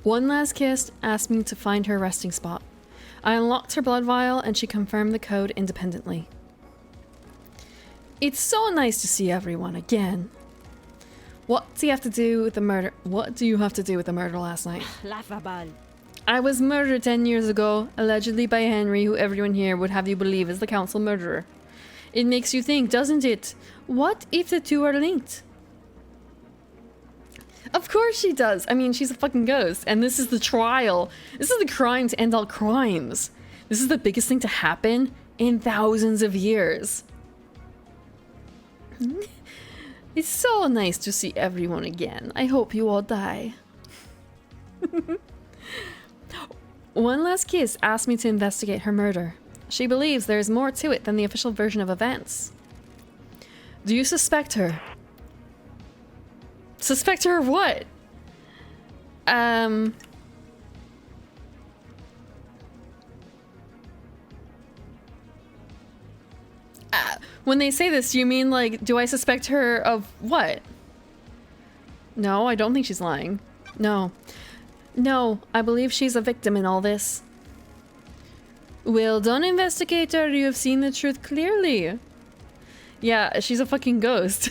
One Last Kiss asked me to find her resting spot. I unlocked her blood vial and she confirmed the code independently. It's so nice to see everyone again. What do you have to do with the murder? What do you have to do with the murder last night? Laughable. I was murdered 10 years ago, allegedly by Henry, who everyone here would have you believe is the council murderer. It makes you think, doesn't it? What if the two are linked? Of course she does. I mean, she's a fucking ghost. And this is the trial. This is the crime to end all crimes. This is the biggest thing to happen in thousands of years. It's so nice to see everyone again. I hope you all die. One Last Kiss asked me to investigate her murder. She believes there is more to it than the official version of events. Do you suspect her? Suspect her of what? When they say this, do you mean like, do I suspect her of what? No, I don't think she's lying. No. No, I believe she's a victim in all this. Well done, investigator. You have seen the truth clearly. Yeah, she's a fucking ghost.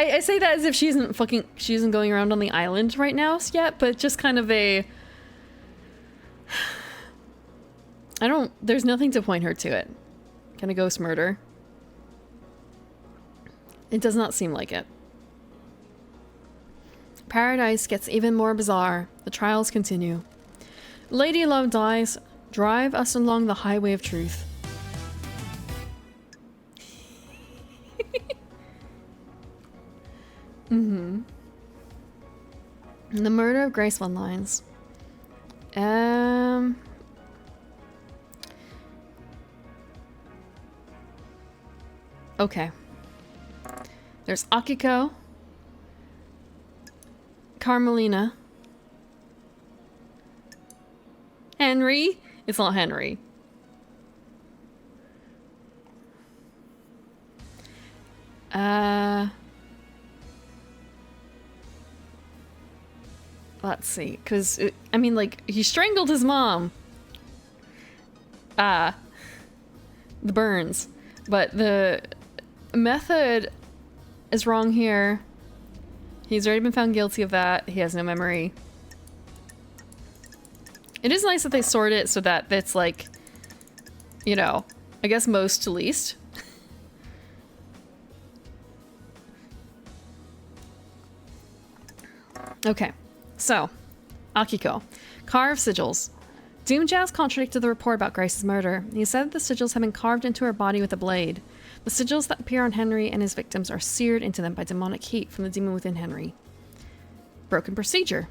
I say that as if she isn't going around on the island right now yet, but just kind of a... there's nothing to point her to it. Kind of ghost murder. It does not seem like it. Paradise gets even more bizarre. The trials continue. Lady Love dies. Drive us along the highway of truth. The murder of Grace Von Lines. Okay. There's Akiko. Carmelina. Henry. It's not Henry. Let's see, because, I mean, like, he strangled his mom. The burns. But the method is wrong here. He's already been found guilty of that. He has no memory. It is nice that they sort it so that it's like, you know, I guess most to least. Okay, so, Akiko. Carved sigils. Doomjazz contradicted the report about Grace's murder. He said that the sigils had been carved into her body with a blade. The sigils that appear on Henry and his victims are seared into them by demonic heat from the demon within Henry. Broken procedure.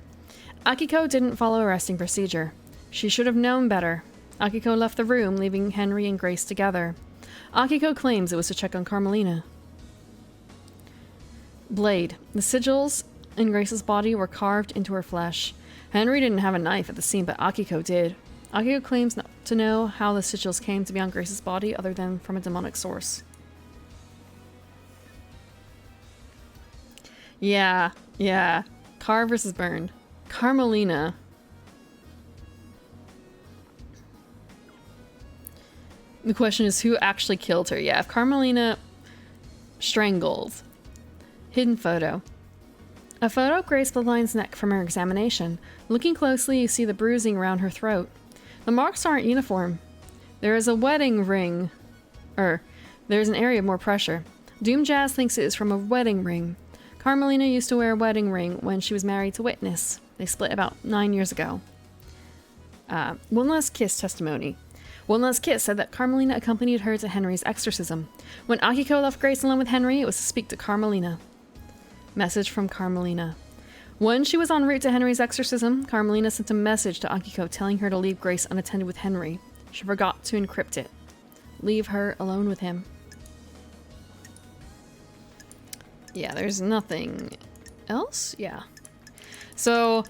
Akiko didn't follow a resting procedure. She should have known better. Akiko left the room, leaving Henry and Grace together. Akiko claims it was to check on Carmelina. Blade. The sigils in Grace's body were carved into her flesh. Henry didn't have a knife at the scene, but Akiko did. Akiko claims not to know how the sigils came to be on Grace's body other than from a demonic source. Yeah. Carve versus burned. Carmelina. The question is who actually killed her. Yeah, if Carmelina strangled. Hidden photo. A photo of Grace Bloodline's neck from her examination. Looking closely, you see the bruising around her throat. The marks aren't uniform. There is a wedding ring. There's an area of more pressure. Doomjazz thinks it is from a wedding ring. Carmelina used to wear a wedding ring when she was married to Witness. They split about 9 years ago. One Last Kiss testimony. One Last Kiss said that Carmelina accompanied her to Henry's exorcism. When Akiko left Grace alone with Henry, it was to speak to Carmelina. Message from Carmelina. When she was en route to Henry's exorcism, Carmelina sent a message to Akiko telling her to leave Grace unattended with Henry. She forgot to encrypt it. Leave her alone with him. Yeah, there's nothing else? Yeah. So...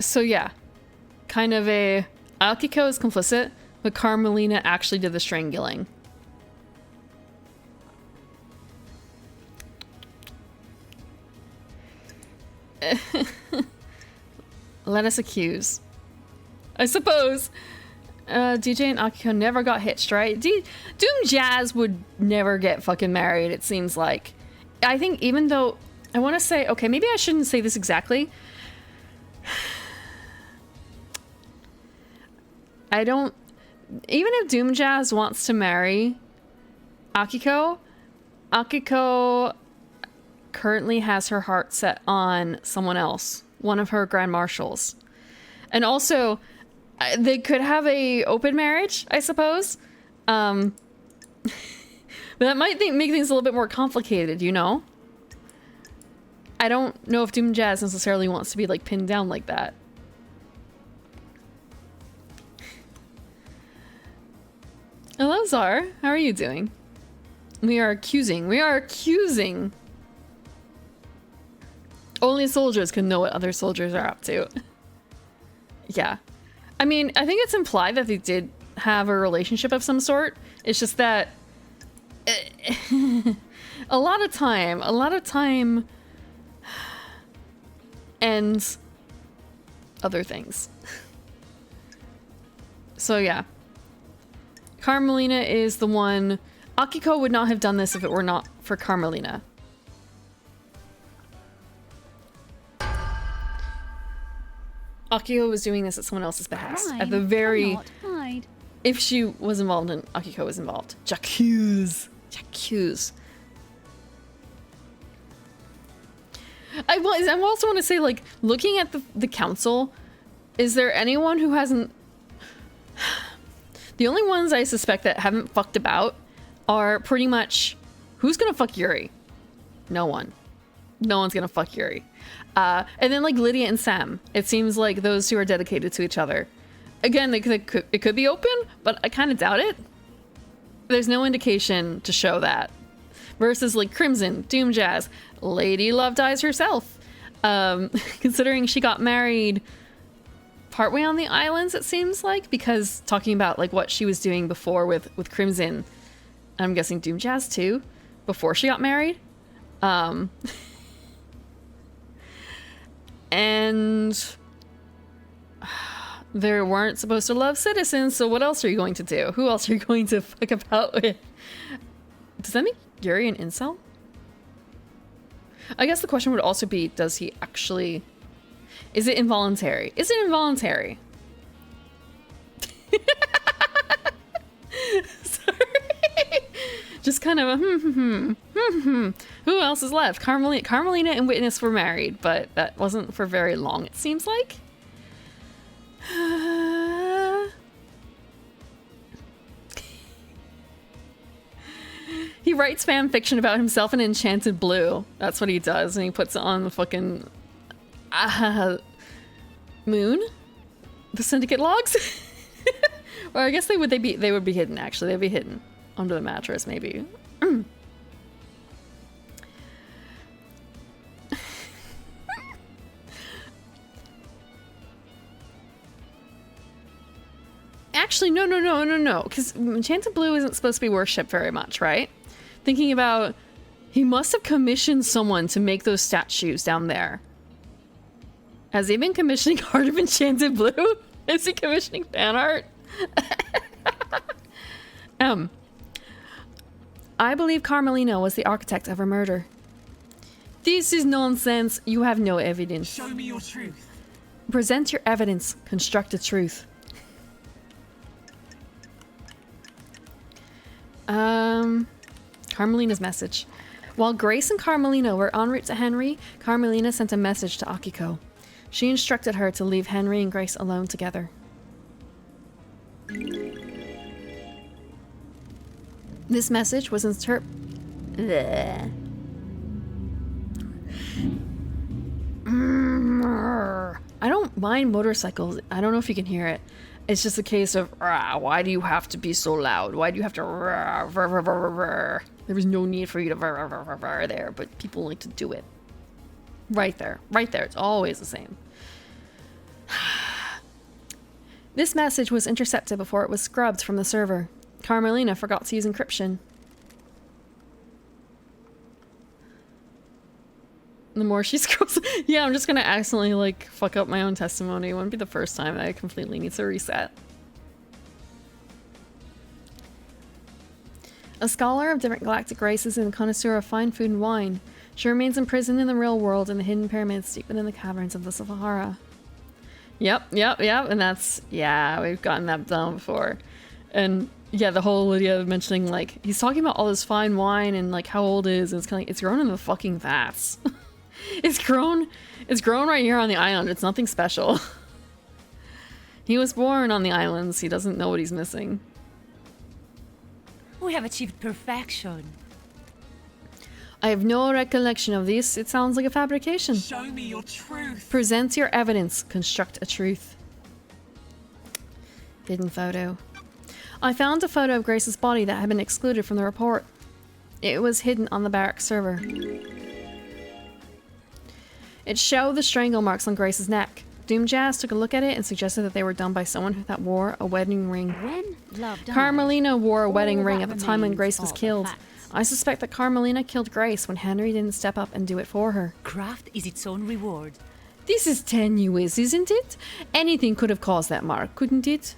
So yeah. Kind of a... Akiko is complicit, but Carmelina actually did the strangling. Let us accuse. I suppose. DJ and Akiko never got hitched, right? Doomjazz would never get fucking married, it seems like. I think even though... I want to say... Okay, maybe I shouldn't say this exactly. I don't... Even if Doomjazz wants to marry Akiko, Akiko currently has her heart set on someone else. One of her grand marshals. And also... They could have a open marriage, I suppose. But that might make things a little bit more complicated, you know? I don't know if Doomjazz necessarily wants to be, like, pinned down like that. Hello, Zar. How are you doing? We are accusing. Only soldiers can know what other soldiers are up to. Yeah. I mean, I think it's implied that they did have a relationship of some sort. It's just that a lot of time and other things. So yeah. Carmelina is the one. Akiko would not have done this if it were not for Carmelina. Akiko was doing this at someone else's behest. At the Crime very... cannot hide. If she was involved and Akiko was involved. J'accuse. I also want to say, like, looking at the council, is there anyone who hasn't... The only ones I suspect that haven't fucked about are pretty much... Who's gonna fuck Yuri? No one. No one's gonna fuck Yuri. And then, like, Lydia and Sam. It seems like those two are dedicated to each other. Again, it could be open, but I kind of doubt it. There's no indication to show that. Versus, like, Crimson, Doom Jazz, Lady Love Dies herself. Considering she got married partway on the islands, it seems like, because talking about, like, what she was doing before with Crimson, I'm guessing Doom Jazz too, before she got married. And there weren't supposed to love citizens, so what else are you going to do? Who else are you going to fuck about with? Does that make Yuri an incel? I guess the question would also be, does he actually... Is it involuntary? Is it involuntary? Sorry. Just kind of a Who else is left? Carmelina and Witness were married, but that wasn't for very long, it seems like. He writes fan fiction about himself in Enchanted Blue. That's what he does, and he puts it on the fucking moon, the Syndicate logs. Or I guess they would be hidden. Actually, they'd be hidden under the mattress, maybe. Actually, no. Because Enchanted Blue isn't supposed to be worshipped very much, right? Thinking about, he must have commissioned someone to make those statues down there. Has he been commissioning Heart of Enchanted Blue? Is he commissioning fan art? I believe Carmelina was the architect of her murder. This is nonsense. You have no evidence. Show me your truth. Present your evidence. Construct a truth. Carmelina's message. While Grace and Carmelina were en route to Henry, Carmelina sent a message to Akiko. She instructed her to leave Henry and Grace alone together. This message was I don't mind motorcycles. I don't know if you can hear it. It's just a case of, why do you have to be so loud? Why do you have to... There was no need for you to there, but people like to do it. Right there. It's always the same. This message was intercepted before it was scrubbed from the server. Carmelina forgot to use encryption. The more she scrolls... Yeah, I'm just gonna accidentally, like, fuck up my own testimony. It wouldn't be the first time that I completely need to reset. A scholar of different galactic races and a connoisseur of fine food and wine, she remains imprisoned in the real world in the hidden pyramids deep within the caverns of the Sahara. Yep, and that's... Yeah, we've gotten that done before. And... Yeah, the whole Lydia mentioning, like, he's talking about all this fine wine and, like, how old it is, and it's kind of like, it's grown in the fucking vats. It's grown right here on the island. It's nothing special. He was born on the islands. He doesn't know what he's missing. We have achieved perfection. I have no recollection of this. It sounds like a fabrication. Show me your truth. Present your evidence. Construct a truth. Hidden photo. I found a photo of Grace's body that had been excluded from the report. It was hidden on the barracks server. It showed the strangle marks on Grace's neck. Doom Jazz took a look at it and suggested that they were done by someone that wore a wedding ring. When love dies, Carmelina wore a wedding all ring that at the time when remains Grace was are the killed. facts. I suspect that Carmelina killed Grace when Henry didn't step up and do it for her. Craft is its own reward. This is tenuous, isn't it? Anything could have caused that mark, couldn't it?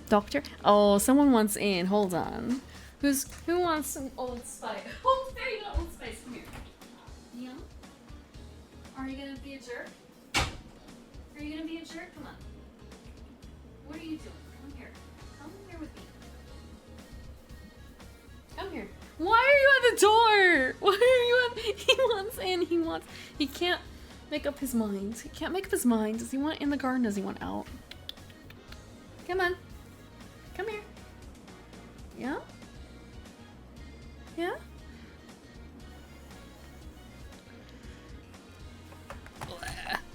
Doctor? Oh, someone wants in. Hold on. Who wants some Old Spice? Oh, there you go, Old Spice. Come here. Yeah? Are you gonna be a jerk? Are you gonna be a jerk? Come on. What are you doing? Come here. Come here with me. Come here. Why are you at the door? Why are you at... He wants in. He can't make up his mind. He can't make up his mind. Does he want in the garden? Does he want out? Come on. Come here. Yeah? Yeah?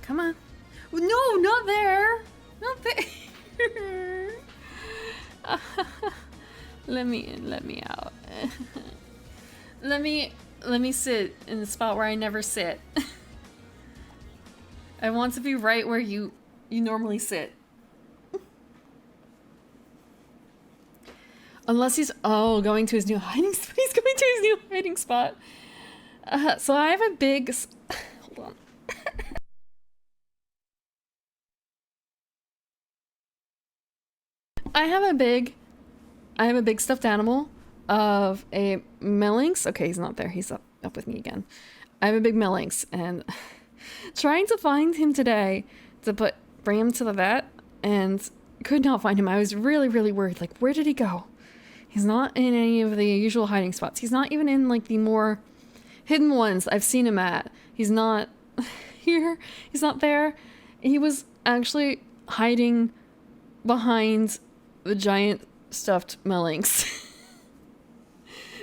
Come on. No, not there. Not there. Let me in. Let me out. Let me sit in the spot where I never sit. I want to be right where you normally sit. Unless he's going to his new hiding spot. He's going to his new hiding spot. So I have a big hold on. I have a big stuffed animal of a Melinx. Okay, he's not there. He's up with me again. I have a big Melinx, and trying to find him today to bring him to the vet, and could not find him. I was really, really worried. Like, where did he go? He's not in any of the usual hiding spots. He's not even in like the more hidden ones I've seen him at. He's not here. He's not there. He was actually hiding behind the giant stuffed Melinx.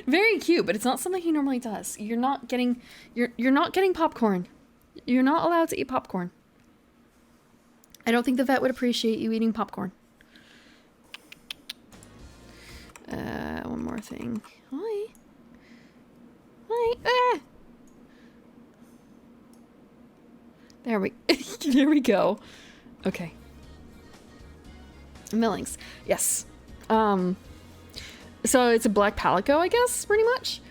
Very cute, but it's not something he normally does. You're not getting popcorn. You're not allowed to eat popcorn. I don't think the vet would appreciate you eating popcorn. One more thing. Hi. Hi. Ah! There we go. Okay. Melinx. Yes. So it's a black palico, I guess, pretty much.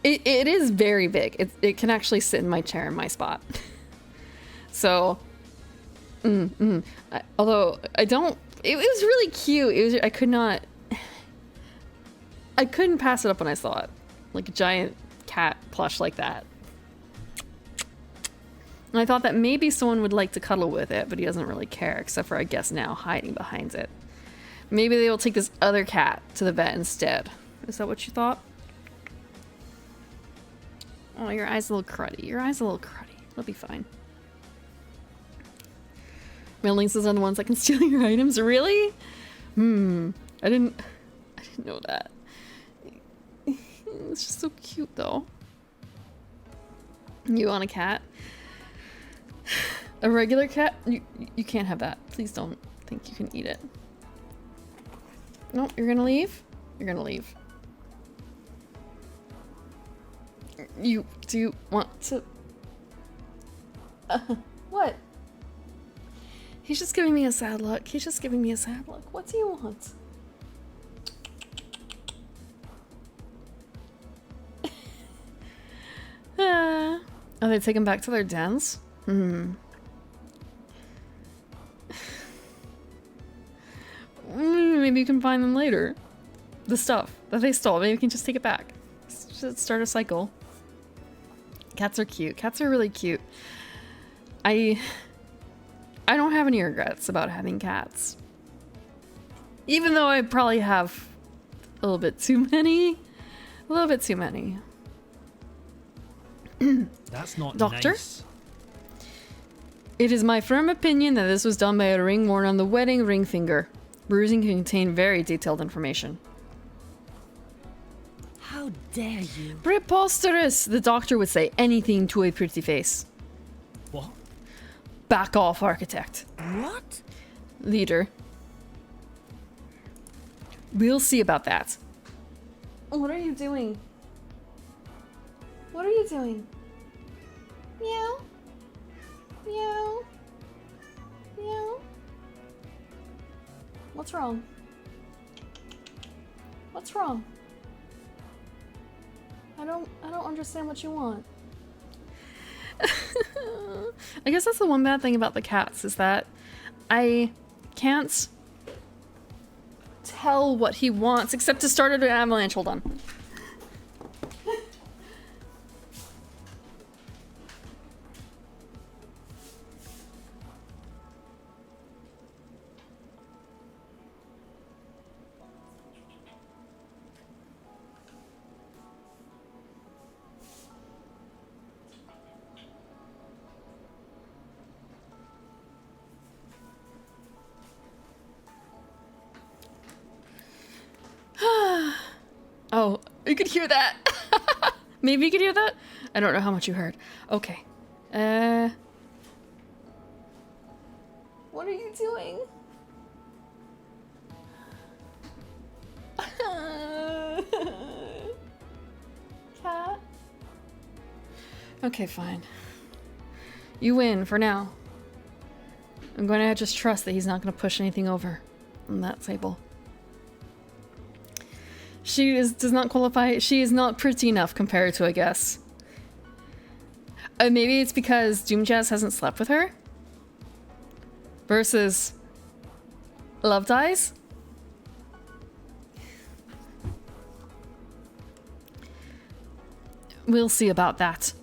It is very big. It can actually sit in my chair in my spot. So, although I don't, it was really cute. I couldn't pass it up when I saw it. Like a giant cat plush like that. And I thought that maybe someone would like to cuddle with it, but he doesn't really care, except for, I guess, now hiding behind it. Maybe they will take this other cat to the vet instead. Is that what you thought? Oh, your eye's a little cruddy. It'll be fine. Melinxes are the ones that can steal your items. Really? I didn't know that. It's just so cute, though. You want a cat? A regular cat? You can't have that. Please don't think you can eat it. No, you're gonna leave? You're gonna leave. Do you want to... what? He's just giving me a sad look. What do you want? Oh, they take him back to their dens? Maybe you can find them later. The stuff that they stole. Maybe you can just take it back. Just start a cycle. Cats are cute. Cats are really cute. I don't have any regrets about having cats. Even though I probably have a little bit too many. That's not Doctor? nice. It is my firm opinion that this was done by a ring worn on the wedding ring finger. Bruising can contain very detailed information. How dare you? Preposterous! The doctor would say anything to a pretty face. What? Back off, architect. What? Leader. We'll see about that. What are you doing? What are you doing? Meow. Meow. Meow. What's wrong? What's wrong? I don't understand what you want. I guess that's the one bad thing about the cats, is that I can't tell what he wants except to start an avalanche. Hold on. Oh, you could hear that. Maybe you could hear that? I don't know how much you heard. Okay. What are you doing? Cat? Okay, fine. You win for now. I'm going to just trust that he's not going to push anything over on that table. Does not qualify. She is not pretty enough compared to, I guess. Maybe it's because Doomjazz hasn't slept with her? Versus Love Dies? We'll see about that.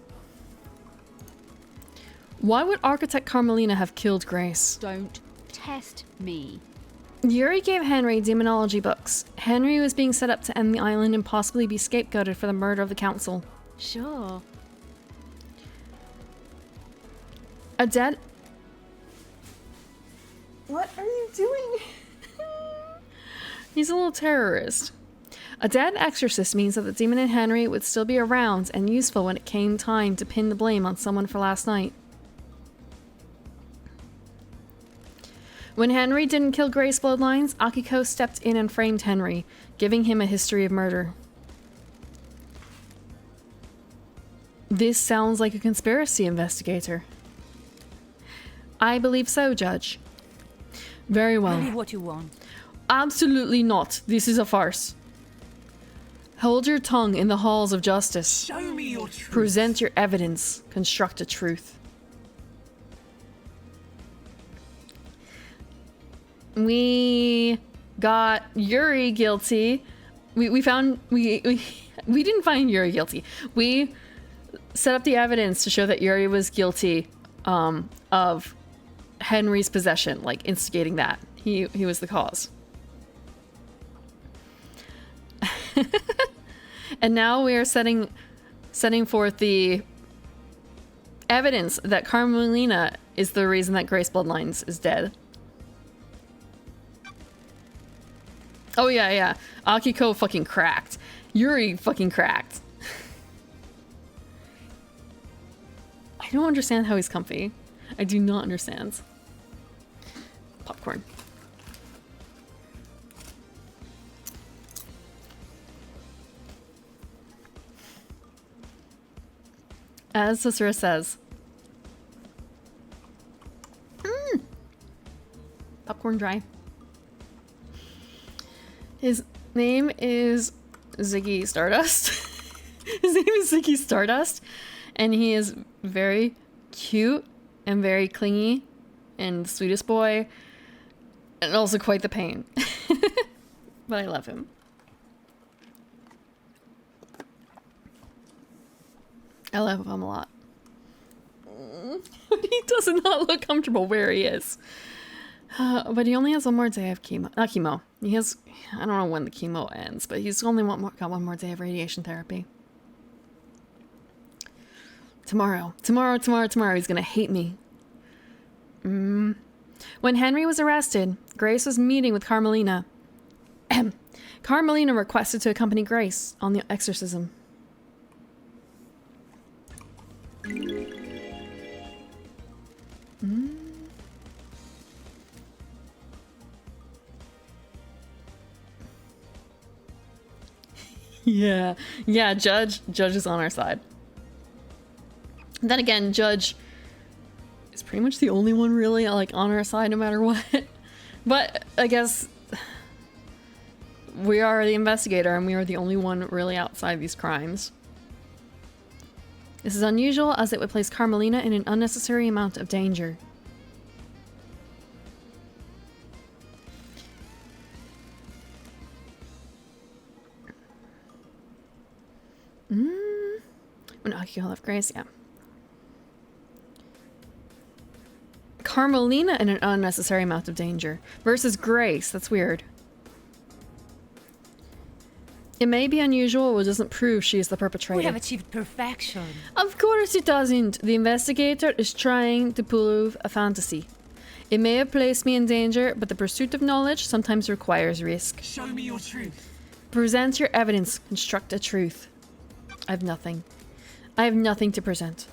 Why would Architect Carmelina have killed Grace? Don't test me. Yuri gave Henry demonology books. Henry was being set up to end the island and possibly be scapegoated for the murder of the council. Sure. A dead... What are you doing? He's a little terrorist. A dead exorcist means that the demon in Henry would still be around and useful when it came time to pin the blame on someone for last night. When Henry didn't kill Grace bloodlines, Akiko stepped in and framed Henry, giving him a history of murder. This sounds like a conspiracy, investigator. I believe so, Judge. Very well. Tell me what you want. Absolutely not. This is a farce. Hold your tongue in the halls of justice. Show me your truth. Present your evidence. Construct a truth. We got Yuri guilty. We didn't find Yuri guilty. We set up the evidence to show that Yuri was guilty of Henry's possession, like instigating that. He was the cause. And now we are setting forth the evidence that Carmelina is the reason that Grace Bloodlines is dead. Oh yeah. Akiko fucking cracked. Yuri fucking cracked. I don't understand how he's comfy. I do not understand. Popcorn. As Cicera says. Popcorn dry. His name is Ziggy Stardust. His name is Ziggy Stardust. And he is very cute and very clingy and the sweetest boy. And also quite the pain. But I love him. I love him a lot. He does not look comfortable where he is. But he only has one more day of chemo. Not chemo. He has... I don't know when the chemo ends, but he's only got one more day of radiation therapy. Tomorrow. He's gonna hate me. When Henry was arrested, Grace was meeting with Carmelina. Carmelina requested to accompany Grace on the exorcism. Yeah, Judge is on our side. Then again, Judge is pretty much the only one really like on our side no matter what. But I guess we are the investigator and we are the only one really outside these crimes. This is unusual as it would place Carmelina in an unnecessary amount of danger. When alcohol of grace, yeah. Carmelina in an unnecessary amount of danger. Versus Grace. That's weird. It may be unusual, but it doesn't prove she is the perpetrator. We have achieved perfection. Of course it doesn't. The investigator is trying to prove a fantasy. It may have placed me in danger, but the pursuit of knowledge sometimes requires risk. Show me your truth. Present your evidence. Construct a truth. I have nothing. I have nothing to present.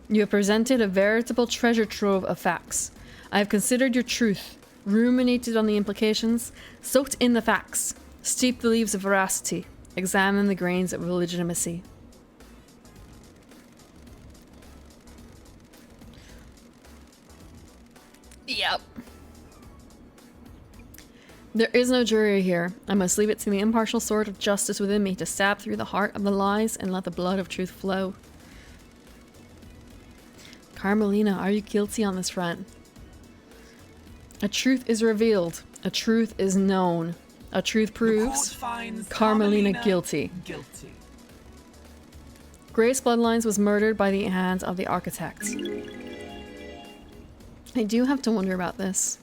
You have presented a veritable treasure trove of facts. I have considered your truth, ruminated on the implications, soaked in the facts, steeped the leaves of veracity, examined the grains of legitimacy. Yep. There is no jury here. I must leave it to the impartial sword of justice within me to stab through the heart of the lies and let the blood of truth flow. Carmelina, are you guilty on this front? A truth is revealed. A truth is known. A truth The court proves finds Carmelina guilty. Guilty. Grace Bloodlines was murdered by the hands of the architect. I do have to wonder about this.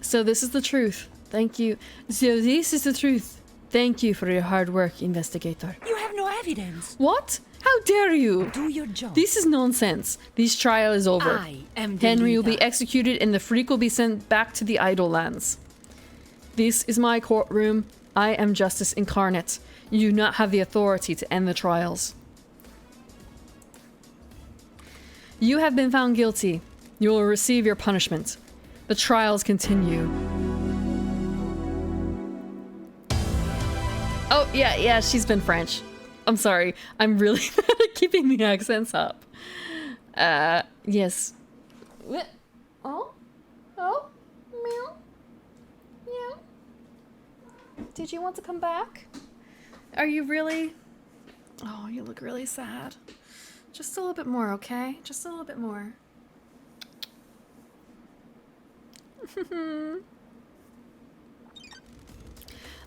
So this is the truth. Thank you. So this is the truth. Thank you for your hard work, investigator. You have no evidence. What? How dare you? Do your job. This is nonsense. This trial is over. I am the Henry will be leader. executed and the freak will be sent back to the Idle Lands. This is my courtroom. I am justice incarnate. You do not have the authority to end the trials. You have been found guilty. You will receive your punishment. The trials continue. Oh, yeah, she's been French. I'm sorry. I'm really bad at keeping the accents up. Yes. Oh? Oh? Meow? Meow? Did you want to come back? Are you really? Oh, you look really sad. Just a little bit more, okay? Just a little bit more.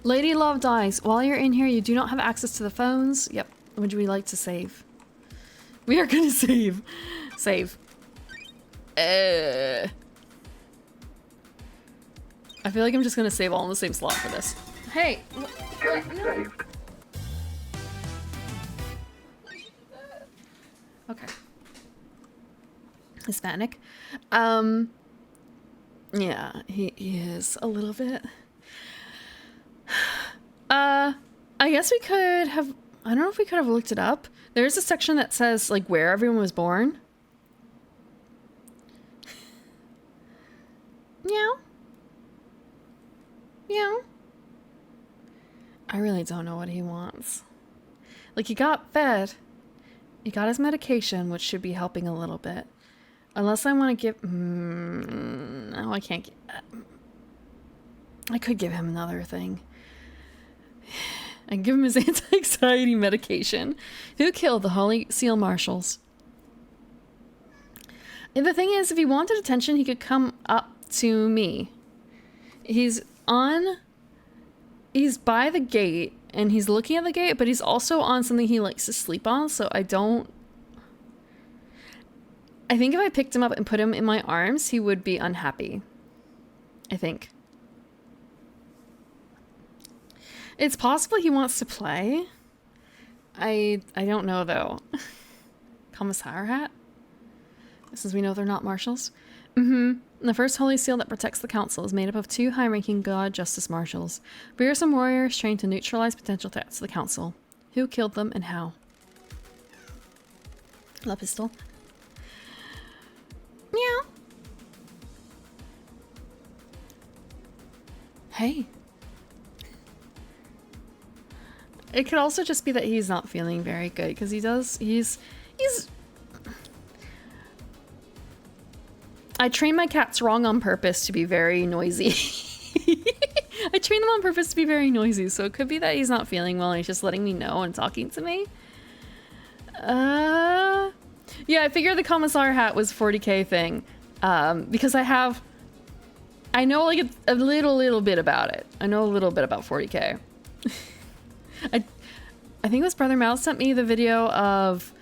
Lady Love dies. While you're in here, you do not have access to the phones. Yep. Would we like to save? We are gonna save. Save. I feel like I'm just gonna save all in the same slot for this. Hey! Game saved. Okay. Hispanic. Yeah, he is a little bit. I guess we could have, I don't know if we could have looked it up. There's a section that says like where everyone was born. Meow. Meow. I really don't know what he wants. Like he got fed. He got his medication, which should be helping a little bit. Unless I want to give... no, I can't. I could give him another thing. I can give him his anti-anxiety medication. Who killed the Holy Seal Marshals? And the thing is, if he wanted attention, he could come up to me. He's by the gate, and he's looking at the gate, but he's also on something he likes to sleep on, so I think if I picked him up and put him in my arms, he would be unhappy. I think. It's possible he wants to play. I don't know, though. Commissar hat? Since we know they're not marshals. The first Holy Seal that protects the Council is made up of 2 high-ranking God Justice Marshals. Fearsome warriors trained to neutralize potential threats to the Council. Who killed them and how? La pistol. Meow. Hey. It could also just be that he's not feeling very good, because he's... I train my cats wrong on purpose to be very noisy. I train them on purpose to be very noisy, so it could be that he's not feeling well and he's just letting me know and talking to me. Yeah, I figured the Commissar hat was a 40k thing. Because I know like a little bit about it. I know a little bit about 40k. I think this Brother Mouse sent me the video of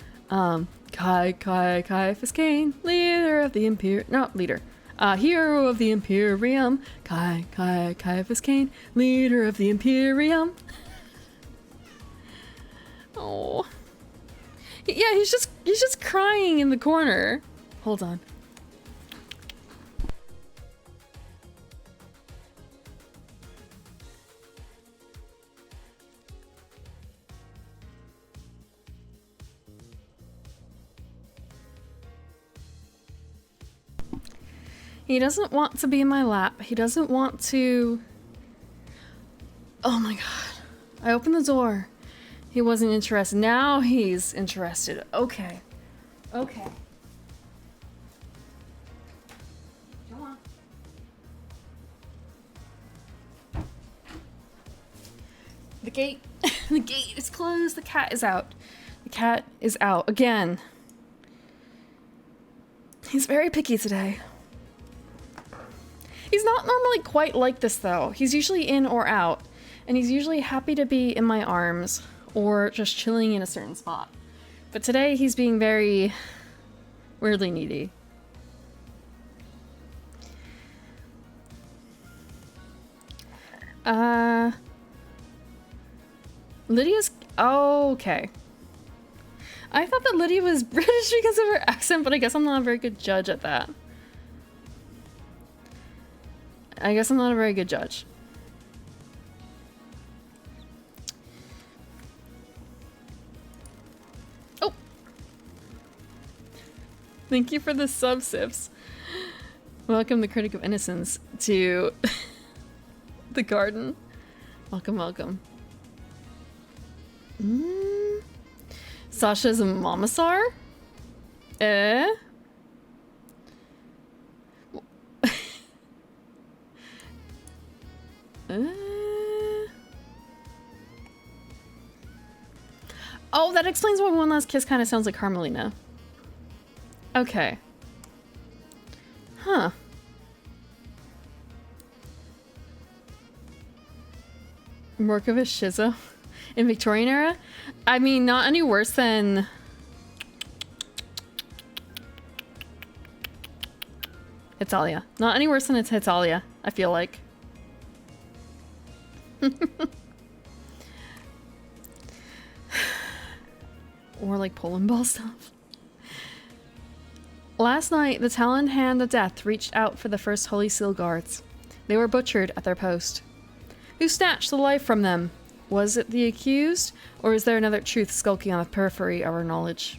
Caiaphas Cain, leader of the hero of the Imperium. Caiaphas Cain, leader of the Imperium. Oh. Yeah, he's just crying in the corner. Hold on. He doesn't want to be in my lap. He doesn't want to... Oh my god. I opened the door. He wasn't interested. Now he's interested. Okay. Okay. Come on. The gate. The gate is closed. The cat is out. The cat is out. Again. He's very picky today. He's not normally quite like this though. He's usually in or out, and he's usually happy to be in my arms or just chilling in a certain spot. But today he's being very weirdly needy. Lydia's... Oh, okay. I thought that Lydia was British because of her accent, but I guess I'm not a very good judge at that. I guess I'm not a very good judge. Oh! Thank you for the sub-sips. Welcome, the Critic of Innocence, to the garden. Welcome, welcome. Sasha's a Momasar? Eh? Oh, that explains why One Last Kiss kind of sounds like Carmelina. Okay. Huh. Work of a Shizo in Victorian era? I mean, not any worse than... Italia. Not any worse than it's Italia, I feel like. Or like Poland ball stuff. Last night, the taloned hand of death reached out for the first Holy Seal guards. They were butchered at their post. Who snatched the life from them? Was it the accused, or is there another truth skulking on the periphery of our knowledge?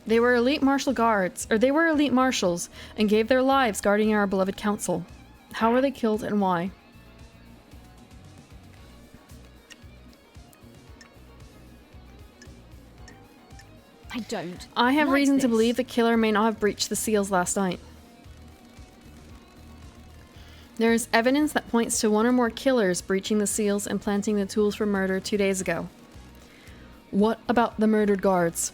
They were elite martial guards, or they were elite marshals, and gave their lives guarding our beloved council. How were they killed and why? I don't. I have like reason to this. believe the killer may not have breached the seals last night. There is evidence that points to one or more killers breaching the seals and planting the tools for murder 2 days ago. What about the murdered guards?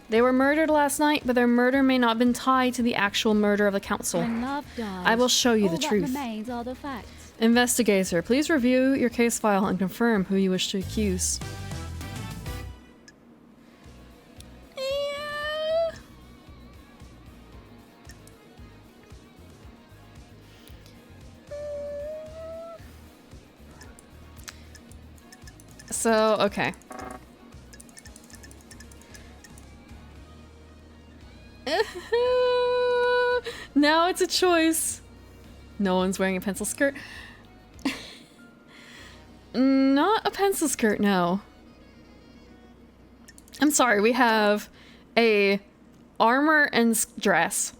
They were murdered last night, but their murder may not have been tied to the actual murder of the council. When love dies, I will show you all the that truth. remains are the facts. Investigator, please review your case file and confirm who you wish to accuse. Yeah. So, okay. Now it's a choice. No one's wearing a pencil skirt. Not a pencil skirt, no. I'm sorry, we have a armor and dress.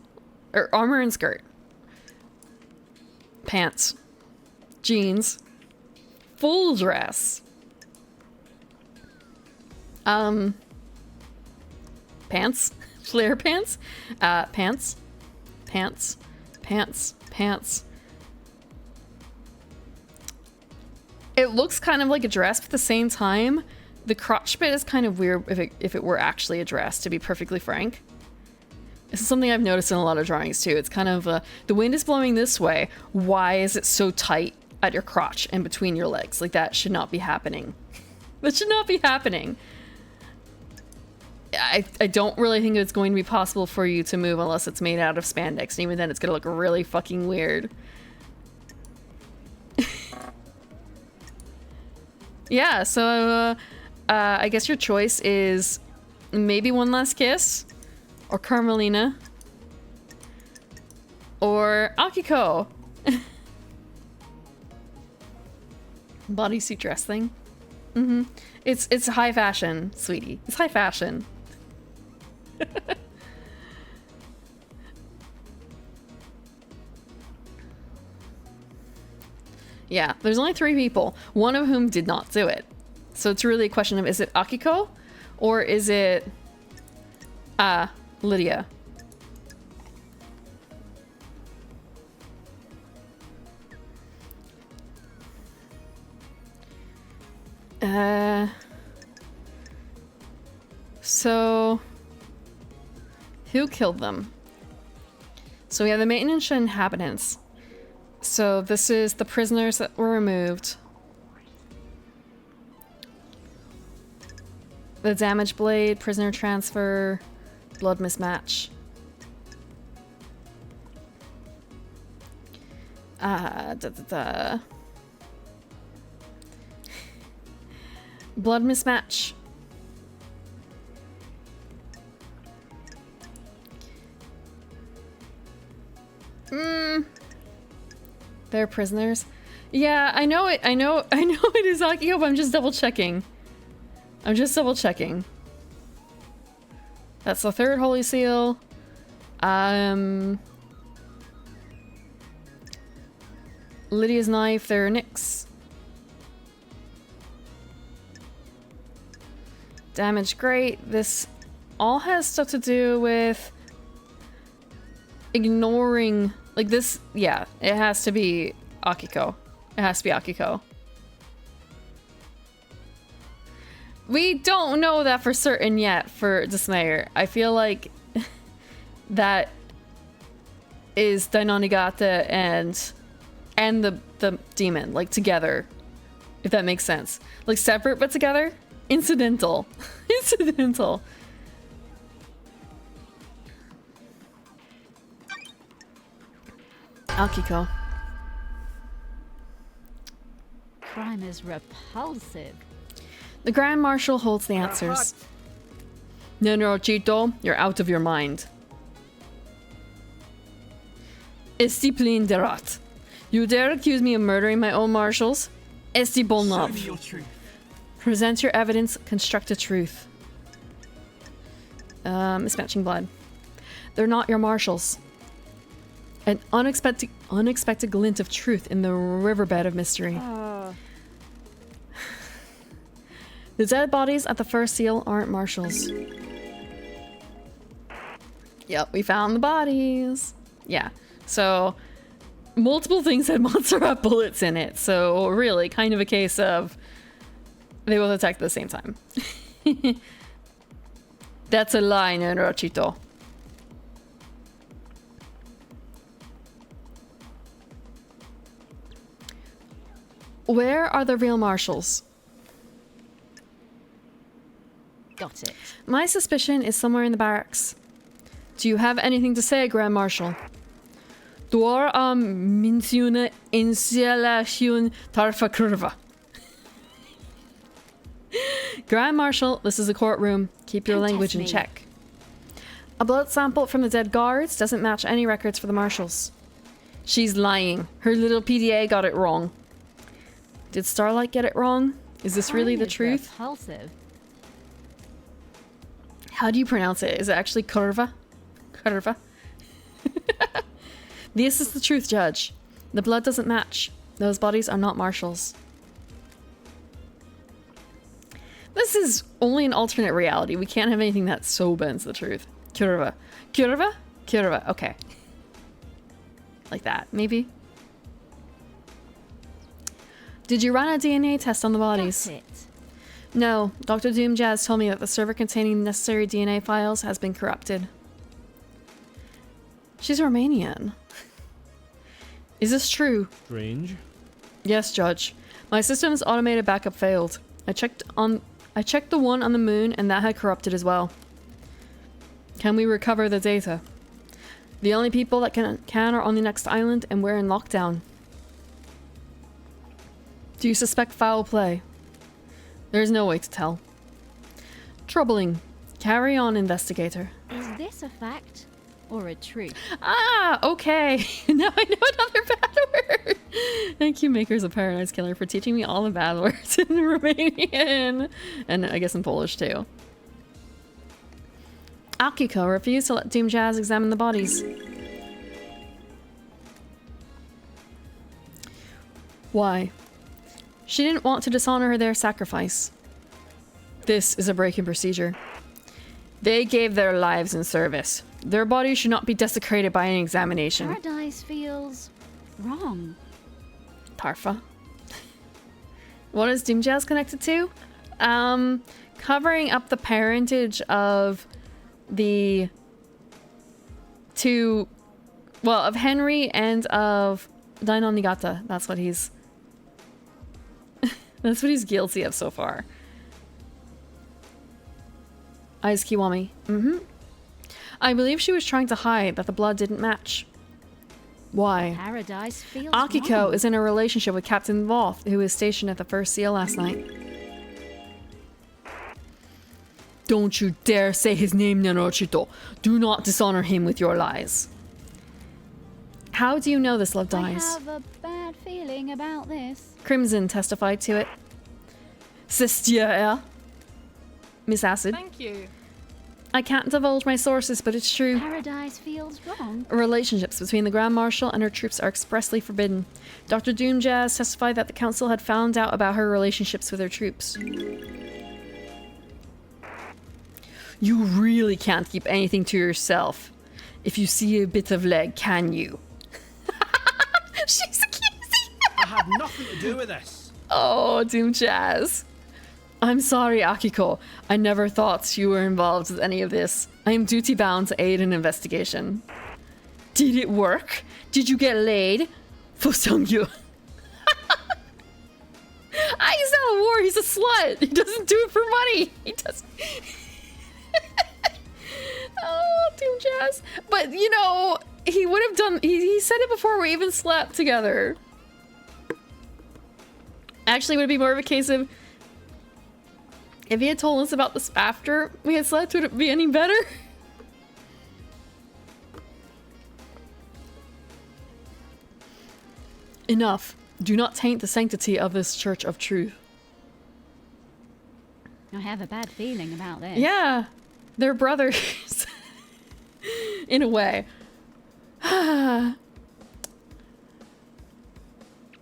Or armor and skirt. Pants. Jeans. Full dress. Pants. Flare pants. Pants. Pants. Pants. Pants. It looks kind of like a dress, but at the same time, the crotch bit is kind of weird if it were actually a dress, to be perfectly frank. This is something I've noticed in a lot of drawings too. It's kind of, the wind is blowing this way. Why is it so tight at your crotch and between your legs. Like, that should not be happening. That should not be happening. I don't really think it's going to be possible for you to move unless it's made out of spandex. And even then, it's going to look really fucking weird. Yeah, so I guess your choice is maybe One Last Kiss, or Carmelina, or Akiko. Bodysuit dress thing. It's high fashion, sweetie. It's high fashion. Yeah, there's only 3 people, one of whom did not do it. So it's really a question of, is it Akiko or is it Lydia? So who killed them? So we have the maintenance and inhabitants. So this is the prisoners that were removed. The damaged blade, prisoner transfer, blood mismatch. Blood mismatch. They're prisoners. Yeah, I know it. I know it is Akio, but I'm just double checking. That's the 3rd Holy Seal. Lydia's knife, they're Nyx. Damage, great. This all has stuff to do with ignoring, like this, yeah, it has to be Akiko. It has to be Akiko. We don't know that for certain yet for Dismayer. I feel like that is Dainonigata and the demon, like together, if that makes sense. Like separate but together? Incidental. Incidental. Akiko. Crime is repulsive. The Grand Marshal holds the answers. Nenrochito, you're out of your mind. Estiplin Derat. You dare accuse me of murdering my own marshals? Esti Show me Bolnov. your truth. Present your evidence, construct a truth. Mismatching blood. They're not your marshals. An unexpected glint of truth in the riverbed of mystery. The dead bodies at the first seal aren't marshals. Yep, we found the bodies. Yeah, so multiple things had Montserrat bullets in it, so really kind of a case of they both attacked at the same time. That's a lie, Nenrochito. Where are the real marshals? Got it. My suspicion is somewhere in the barracks. Do you have anything to say, Grand Marshal? Duar minciuna insialacion tarfa curva. Grand Marshal, this is a courtroom. Keep your Don't language test in me. check. A blood sample from the dead guards doesn't match any records for the marshals. She's lying. Her little PDA got it wrong. Did Starlight get it wrong? Is this really Crime the is truth? Repulsive. How do you pronounce it? Is it actually curva? Curva? This is the truth, Judge. The blood doesn't match. Those bodies are not marshals. This is only an alternate reality. We can't have anything that so bends the truth. Curva. Curva? Curva. Okay. Like that, maybe? Did you run a DNA test on the bodies? Got it. No, Dr. Doomjazz told me that the server containing necessary DNA files has been corrupted. She's Romanian. Is this true? Strange. Yes, Judge. My system's automated backup failed. I checked the one on the moon and that had corrupted as well. Can we recover the data? The only people that can are on the next island and we're in lockdown. Do you suspect foul play? There's no way to tell. Troubling. Carry on, investigator. Is this a fact or a truth? Ah, okay. Now I know another bad word. Thank you, Makers of Paradise Killer, for teaching me all the bad words in Romanian. And I guess in Polish, too. Akiko refused to let Doom Jazz examine the bodies. Why? She didn't want to dishonor their sacrifice. This is a break in procedure. They gave their lives in service. Their bodies should not be desecrated by an examination. Paradise feels wrong. Tarfa. What is Doom Jazz connected to? Covering up the parentage of the two, well, of Henry and of Daino Nigata. That's what he's that's what he's guilty of so far. Aiz Kiwami. I believe she was trying to hide that the blood didn't match. Why? Paradise feels Akiko wrong. is in a relationship with Captain Voth, who was stationed at the first seal last night. Don't you dare say his name, Naruchito. Do not dishonor him with your lies. How do you know this, Love I Dies? have a bad feeling about this. Crimson testified to it. Sestia, Miss Acid. Thank you. I can't divulge my sources, but it's true. Paradise feels wrong. Relationships between the Grand Marshal and her troops are expressly forbidden. Dr. Doom Jazz testified that the council had found out about her relationships with her troops. You really can't keep anything to yourself. If you see a bit of leg, can you? She's accusing. I had nothing to do with this. Oh, Doom Jazz. I'm sorry, Akiko. I never thought you were involved with any of this. I am duty bound to aid an investigation. Did it work? Did you get laid? Fosungyu. He's not a war, he's a slut. He doesn't do it for money. He doesn't. Oh, Doom Jazz. But, you know, he would have done... He said it before we even slept together. Actually, would it be more of a case of... If he had told us about this after we had slept, would it be any better? Enough. Do not taint the sanctity of this Church of Truth. I have a bad feeling about this. Yeah, they're brothers. In a way.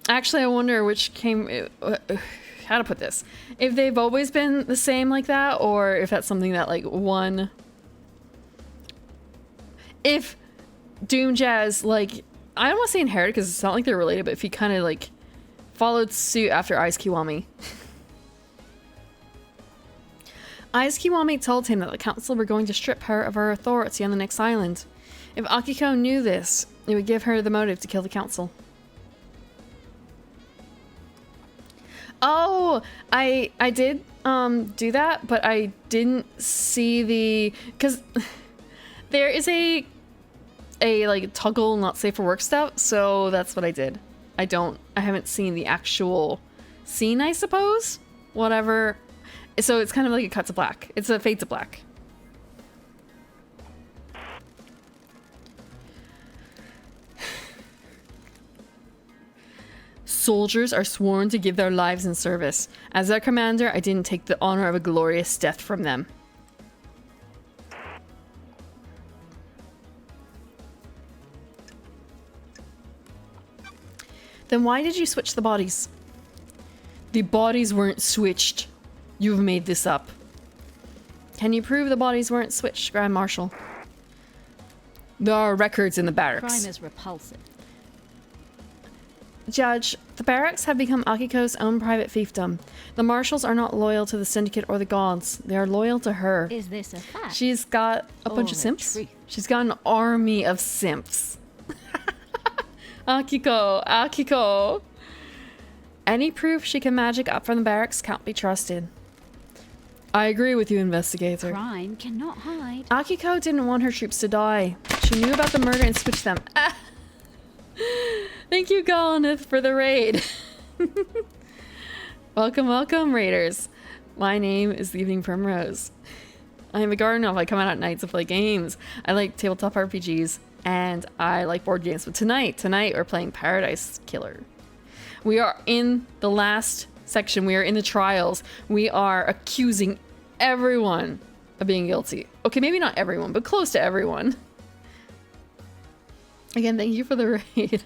Actually, I wonder which came... how to put this. If they've always been the same like that, or if that's something that, like, one... If Doom Jazz, like... I don't want to say inherited, because it's not like they're related, but if he kind of, like, followed suit after Aiz Kiwami. Aiz Kiwami told him that the council were going to strip her of her authority on the next island. If Akiko knew this, it would give her the motive to kill the council. Oh, I did do that, but I didn't see the... Because there is a like toggle not safe for work stuff, so that's what I did. I haven't seen the actual scene, I suppose. Whatever. So it's kind of like a cut to black. It's a fade to black. Soldiers are sworn to give their lives in service. As their commander, I didn't take the honor of a glorious death from them. Then why did you switch the bodies? The bodies weren't switched. You've made this up. Can you prove the bodies weren't switched, Grand Marshal? There are records in the barracks. Crime is repulsive. Judge, the barracks have become Akiko's own private fiefdom. The marshals are not loyal to the Syndicate or the gods. They are loyal to her. Is this a fact? She's got a bunch of Or a simps. truth? She's got an army of simps. Akiko, Akiko. Any proof she can magic up from the barracks can't be trusted. I agree with you, investigator. Crime cannot hide. Akiko didn't want her troops to die. She knew about the murder and switched them. Ah. Thank you, Galanith, for the raid. Welcome, welcome, raiders. My name is the Evening Primrose. I am a garden elf. I come out at night to play games. I like tabletop RPGs, and I like board games. But tonight we're playing Paradise Killer. We are in the last section. We are in the trials. We are accusing everyone of being guilty. Okay, maybe not everyone, but close to everyone. Again, thank you for the raid.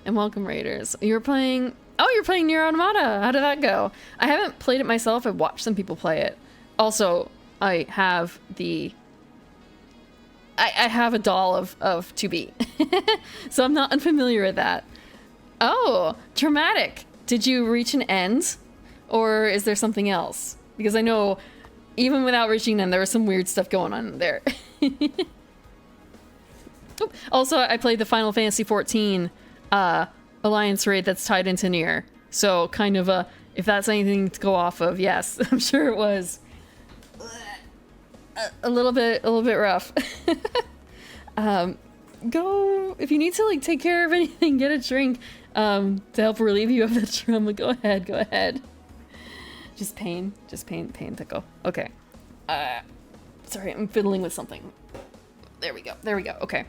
And welcome, raiders. You're playing... Oh, you're playing Nier Automata. How did that go? I haven't played it myself. I've watched some people play it. Also, I have the... I have a doll of 2B. So I'm not unfamiliar with that. Oh, traumatic. Did you reach an end? Or is there something else? Because I know even without reaching an end, there was some weird stuff going on there. Also, I played the Final Fantasy XIV Alliance raid that's tied into Nier. So kind of if that's anything to go off of, yes, I'm sure it was a little bit rough. Go if you need to like take care of anything, get a drink to help relieve you of the trauma. Go ahead. Just pain tickle. Okay. Sorry, I'm fiddling with something. There we go. Okay.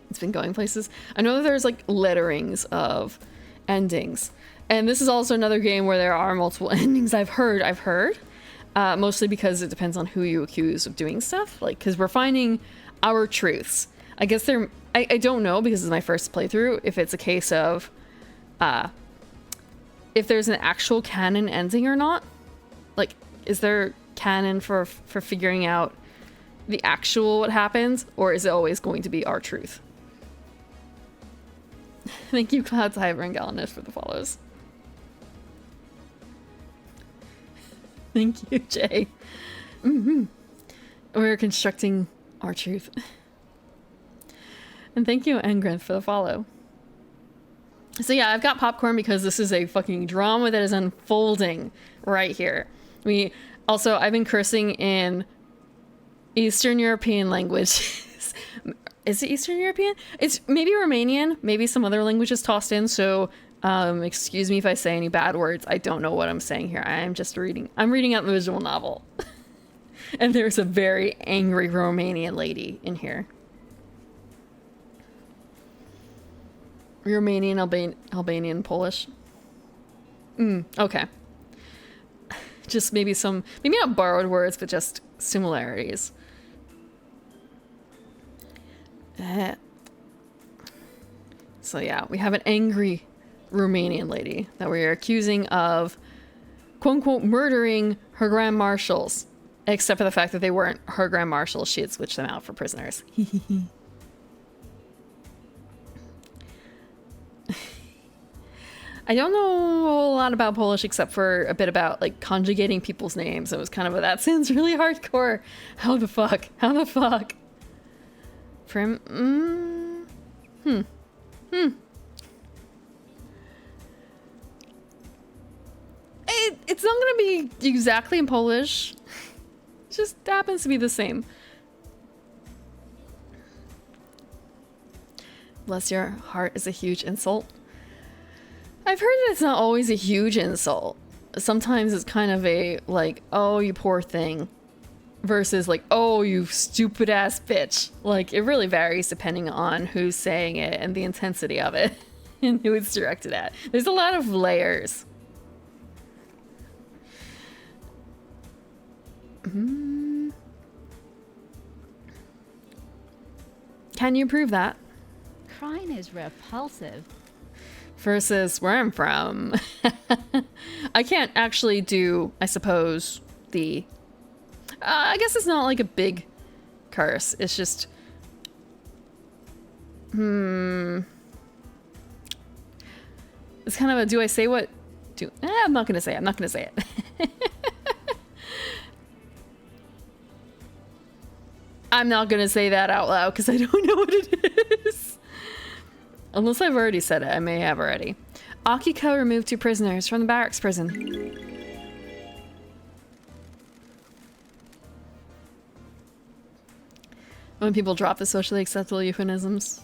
It's been going places. I know that there's like letterings of endings. And this is also another game where there are multiple endings. I've heard. Mostly because it depends on who you accuse of doing stuff. Like, because we're finding our truths. I guess I don't know because it's my first playthrough if it's a case of if there's an actual canon ending or not. Like, is there canon for figuring out the actual what happens, or is it always going to be our truth? Thank you, Clouds, Hyber, and Galanith for the follows. Thank you, Jay. We're constructing our truth. And thank you, Engrinth, for the follow. So yeah, I've got popcorn because this is a fucking drama that is unfolding right here. I've been cursing in Eastern European language. Is it Eastern European? It's maybe Romanian, maybe some other languages tossed in, so excuse me if I say any bad words. I don't know what I'm saying here. I'm reading out the visual novel. And there's a very angry Romanian lady in here. Romanian, Albanian, Polish. Okay. Just maybe not borrowed words, but just similarities. So yeah, we have an angry Romanian lady that we are accusing of quote-unquote murdering her grand marshals, except for the fact that they weren't her grand marshals. She had switched them out for prisoners. I don't know a lot about Polish except for a bit about like conjugating people's names. It was kind of that sounds really hardcore. How the fuck? Prim. It's not gonna be exactly in Polish. It just happens to be the same. Bless your heart is a huge insult. I've heard that it's not always a huge insult. Sometimes it's kind of a like, oh, you poor thing, versus like, oh, you stupid ass bitch. Like, it really varies depending on who's saying it and the intensity of it and who it's directed at. There's a lot of layers. Can you prove that? Crime is repulsive. Versus where I'm from. I can't actually do, I suppose, the... I guess it's not like a big curse. It's just... It's kind of a, do I say what... I'm not gonna say it. I'm not gonna say it. I'm not gonna say that out loud because I don't know what it is. Unless I've already said it, I may have already. Akiko removed 2 prisoners from the barracks prison. When people drop the socially acceptable euphemisms.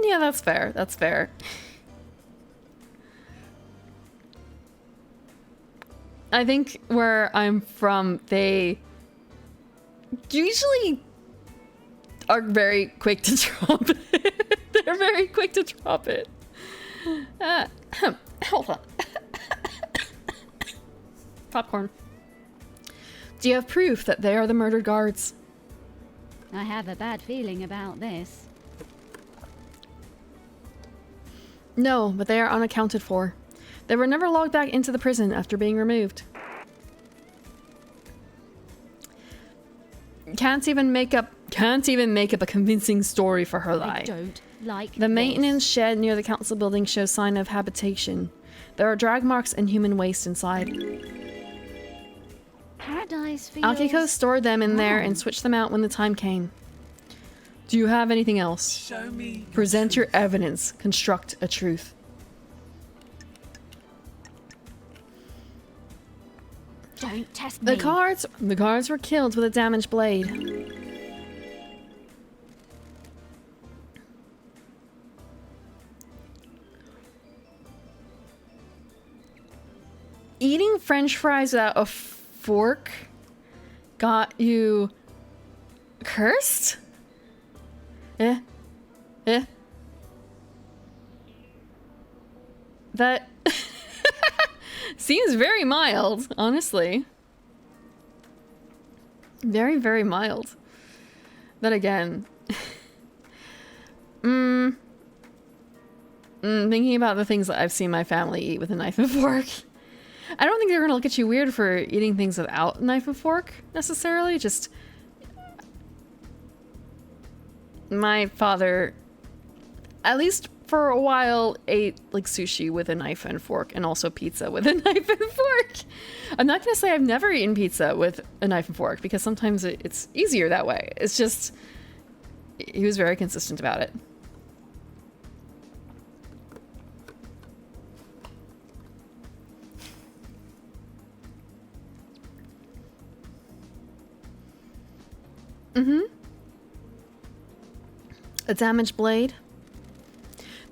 Yeah, that's fair. That's fair. I think where I'm from, they usually are very quick to drop it. They're very quick to drop it. Hold on. Popcorn. Do you have proof that they are the murdered guards? I have a bad feeling about this. No, but they are unaccounted for. They were never logged back into the prison after being removed. Can't even make up a convincing story for her lie. I don't like The this. maintenance shed near the council building shows sign of habitation. There are drag marks and human waste inside. Paradise feels... Akiko stored them in there and switched them out when the time came. Do you have anything else? Show me. Present your evidence. Construct a truth. Don't test me. The guards were killed with a damaged blade. Eating French fries without a fork got you cursed? That seems very mild, honestly. Very, very mild. Then again, thinking about the things that I've seen my family eat with a knife and fork, I don't think they're gonna look at you weird for eating things without a knife and fork, necessarily. Just my father, at least for a while, ate like sushi with a knife and fork, and also pizza with a knife and fork. I'm not gonna say I've never eaten pizza with a knife and fork, because sometimes it's easier that way. It's just, he was very consistent about it. A damaged blade.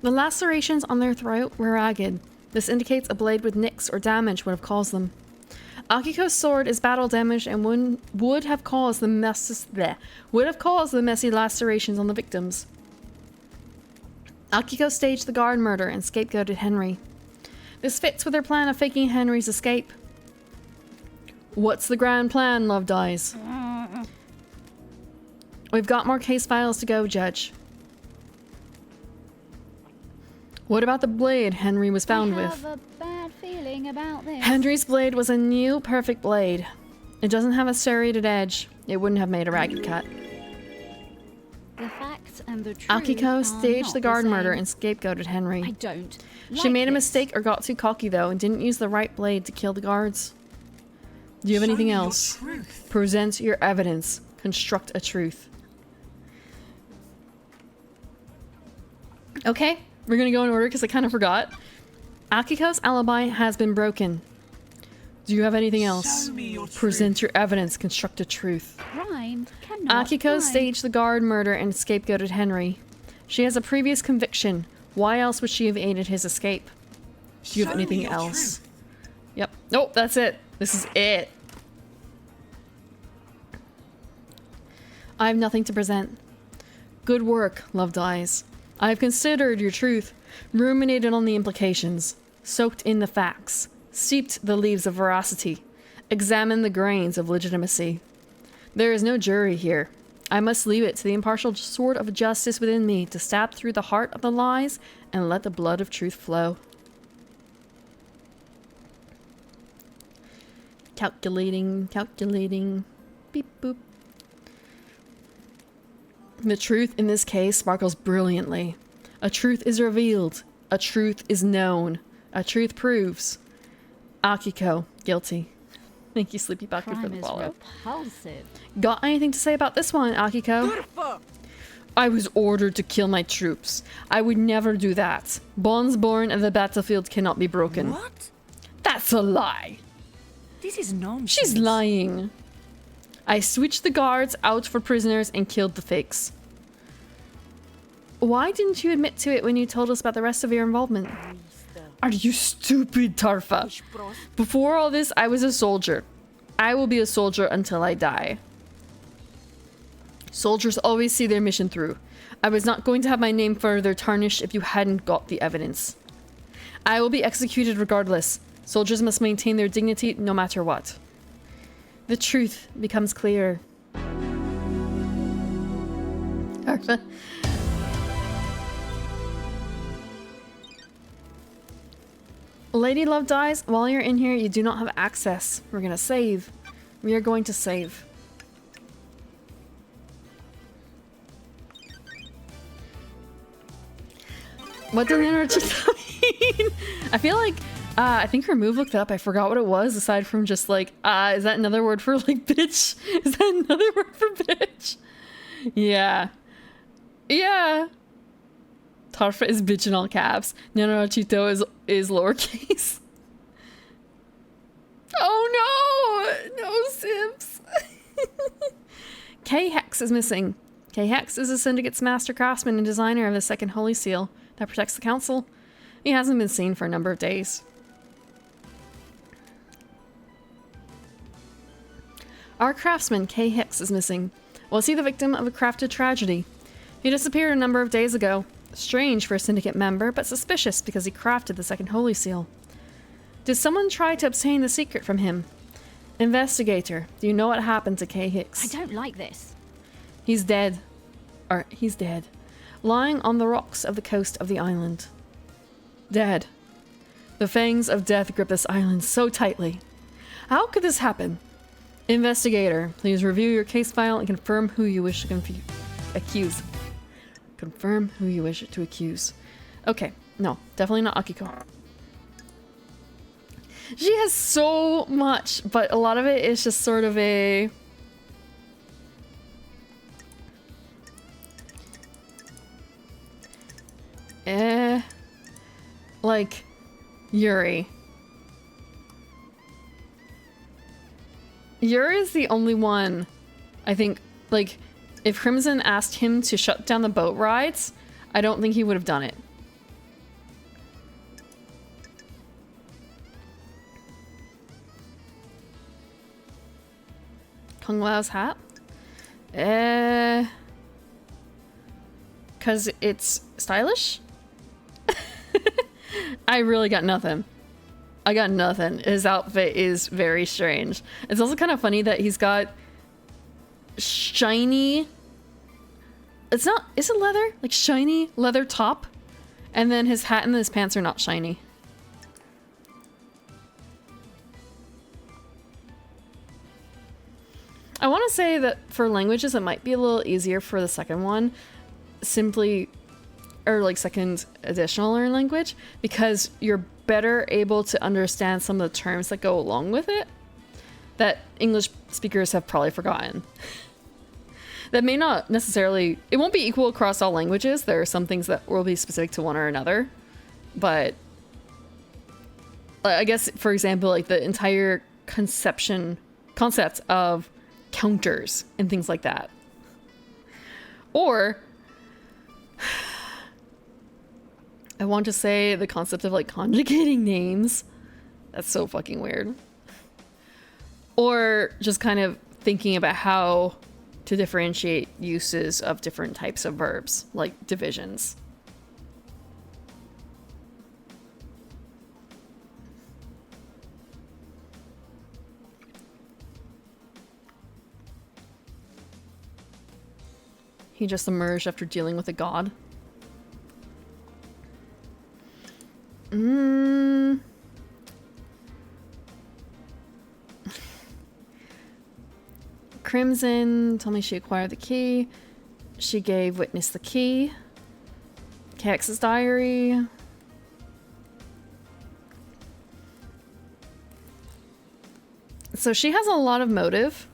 The lacerations on their throat were ragged. This indicates a blade with nicks or damage would have caused them. Akiko's sword is battle damaged and would have caused the messy lacerations on the victims. Akiko staged the guard murder and scapegoated Henry. This fits with their plan of faking Henry's escape. What's the grand plan, Love Dies? We've got more case files to go, Judge. What about the blade Henry was found I with? have a bad feeling about this. Henry's blade was a new, perfect blade. It doesn't have a serrated edge. It wouldn't have made a ragged cut. The facts and the truth Akiko are staged not the guard same. murder and scapegoated Henry. I don't. She like made a this. mistake or got too cocky, though, and didn't use the right blade to kill the guards. Do you have Show anything me your else? truth. Present your evidence. Construct a truth. Okay, we're gonna go in order because I kind of forgot. Akiko's alibi has been broken. Do you have anything else? Show me your truth. Present your evidence. Construct a truth. Crime cannot Akiko hide. staged the guard murder and scapegoated Henry. She has a previous conviction. Why else would she have aided his escape? Do you have Show me anything your else? truth. Yep. Nope, that's it. This is it. I have nothing to present. Good work, Love Dies. I have considered your truth, ruminated on the implications, soaked in the facts, steeped the leaves of veracity, examined the grains of legitimacy. There is no jury here. I must leave it to the impartial sword of justice within me to stab through the heart of the lies and let the blood of truth flow. Calculating, calculating, beep boop. The truth in this case sparkles brilliantly. A truth is revealed. A truth is known. A truth proves. Akiko, guilty. Thank you, Sleepy Bucket, for Crime the is follow. repulsive. Got anything to say about this one, Akiko? Good fuck. I was ordered to kill my troops. I would never do that. Bonds born and the battlefield cannot be broken. What? That's a lie. This is nonsense. She's lying. I switched the guards out for prisoners and killed the fakes. Why didn't you admit to it when you told us about the rest of your involvement? Are you stupid, Tarfa? Before all this, I was a soldier. I will be a soldier until I die. Soldiers always see their mission through. I was not going to have my name further tarnished if you hadn't got the evidence. I will be executed regardless. Soldiers must maintain their dignity no matter what. The truth becomes clearer. Tarfa. Lady Love dies. While you're in here, you do not have access. We're gonna save. We are going to save. What does Energy mean? I feel like, I think Remove looked it up. I forgot what it was, aside from just like, is that another word for like bitch? Is that another word for bitch? Yeah. Yeah. Tarfa is bitch in all caps. Nanorochito is lowercase. Oh no! No Sims! K-Hex is missing. K-Hex is the Syndicate's master craftsman and designer of the second Holy Seal that protects the Council. He hasn't been seen for a number of days. Our craftsman, K-Hex, is missing. Was he the victim of a crafted tragedy? He disappeared a number of days ago. Strange for a Syndicate member, but suspicious because he crafted the second Holy Seal. Did someone try to obtain the secret from him? Investigator, do you know what happened to K. Hicks? I don't like this. He's dead. He's dead. Lying on the rocks of the coast of the island. Dead. The fangs of death grip this island so tightly. How could this happen? Investigator, please review your case file and confirm who you wish to accuse. Confirm who you wish to accuse. Okay, no, definitely not Akiko. She has so much, but a lot of it is just sort of a... like, Yuri. Yuri is the only one, I think, like, if Crimson asked him to shut down the boat rides, I don't think he would have done it. Kung Lao's hat? Cause it's stylish? I really got nothing. I got nothing. His outfit is very strange. It's also kind of funny that he's got shiny... It's not... Is it leather? Like shiny leather top? And then his hat and his pants are not shiny. I want to say that for languages it might be a little easier for the second one. Simply... or like second additional learn language, because you're better able to understand some of the terms that go along with it that English speakers have probably forgotten. That may not necessarily, it won't be equal across all languages. There are some things that will be specific to one or another, but I guess, for example, like the entire concept of counters and things like that. Or I want to say the concept of like conjugating names. That's so fucking weird. Or just kind of thinking about how to differentiate uses of different types of verbs, like divisions. He just emerged after dealing with a god. Crimson told me she acquired the key. She gave Witness the key. Kex's diary. So she has a lot of motive.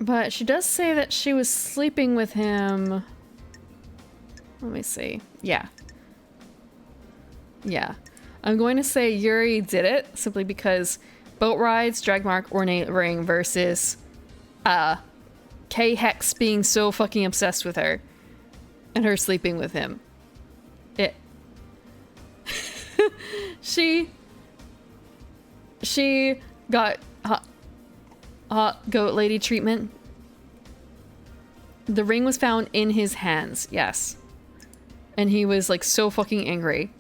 But she does say that she was sleeping with him. Let me see. Yeah. Yeah. I'm going to say Yuri did it simply because boat rides, drag mark, ornate ring versus K Hex being so fucking obsessed with her and her sleeping with him. It she got hot goat lady treatment. The ring was found in his hands, yes. And he was like so fucking angry.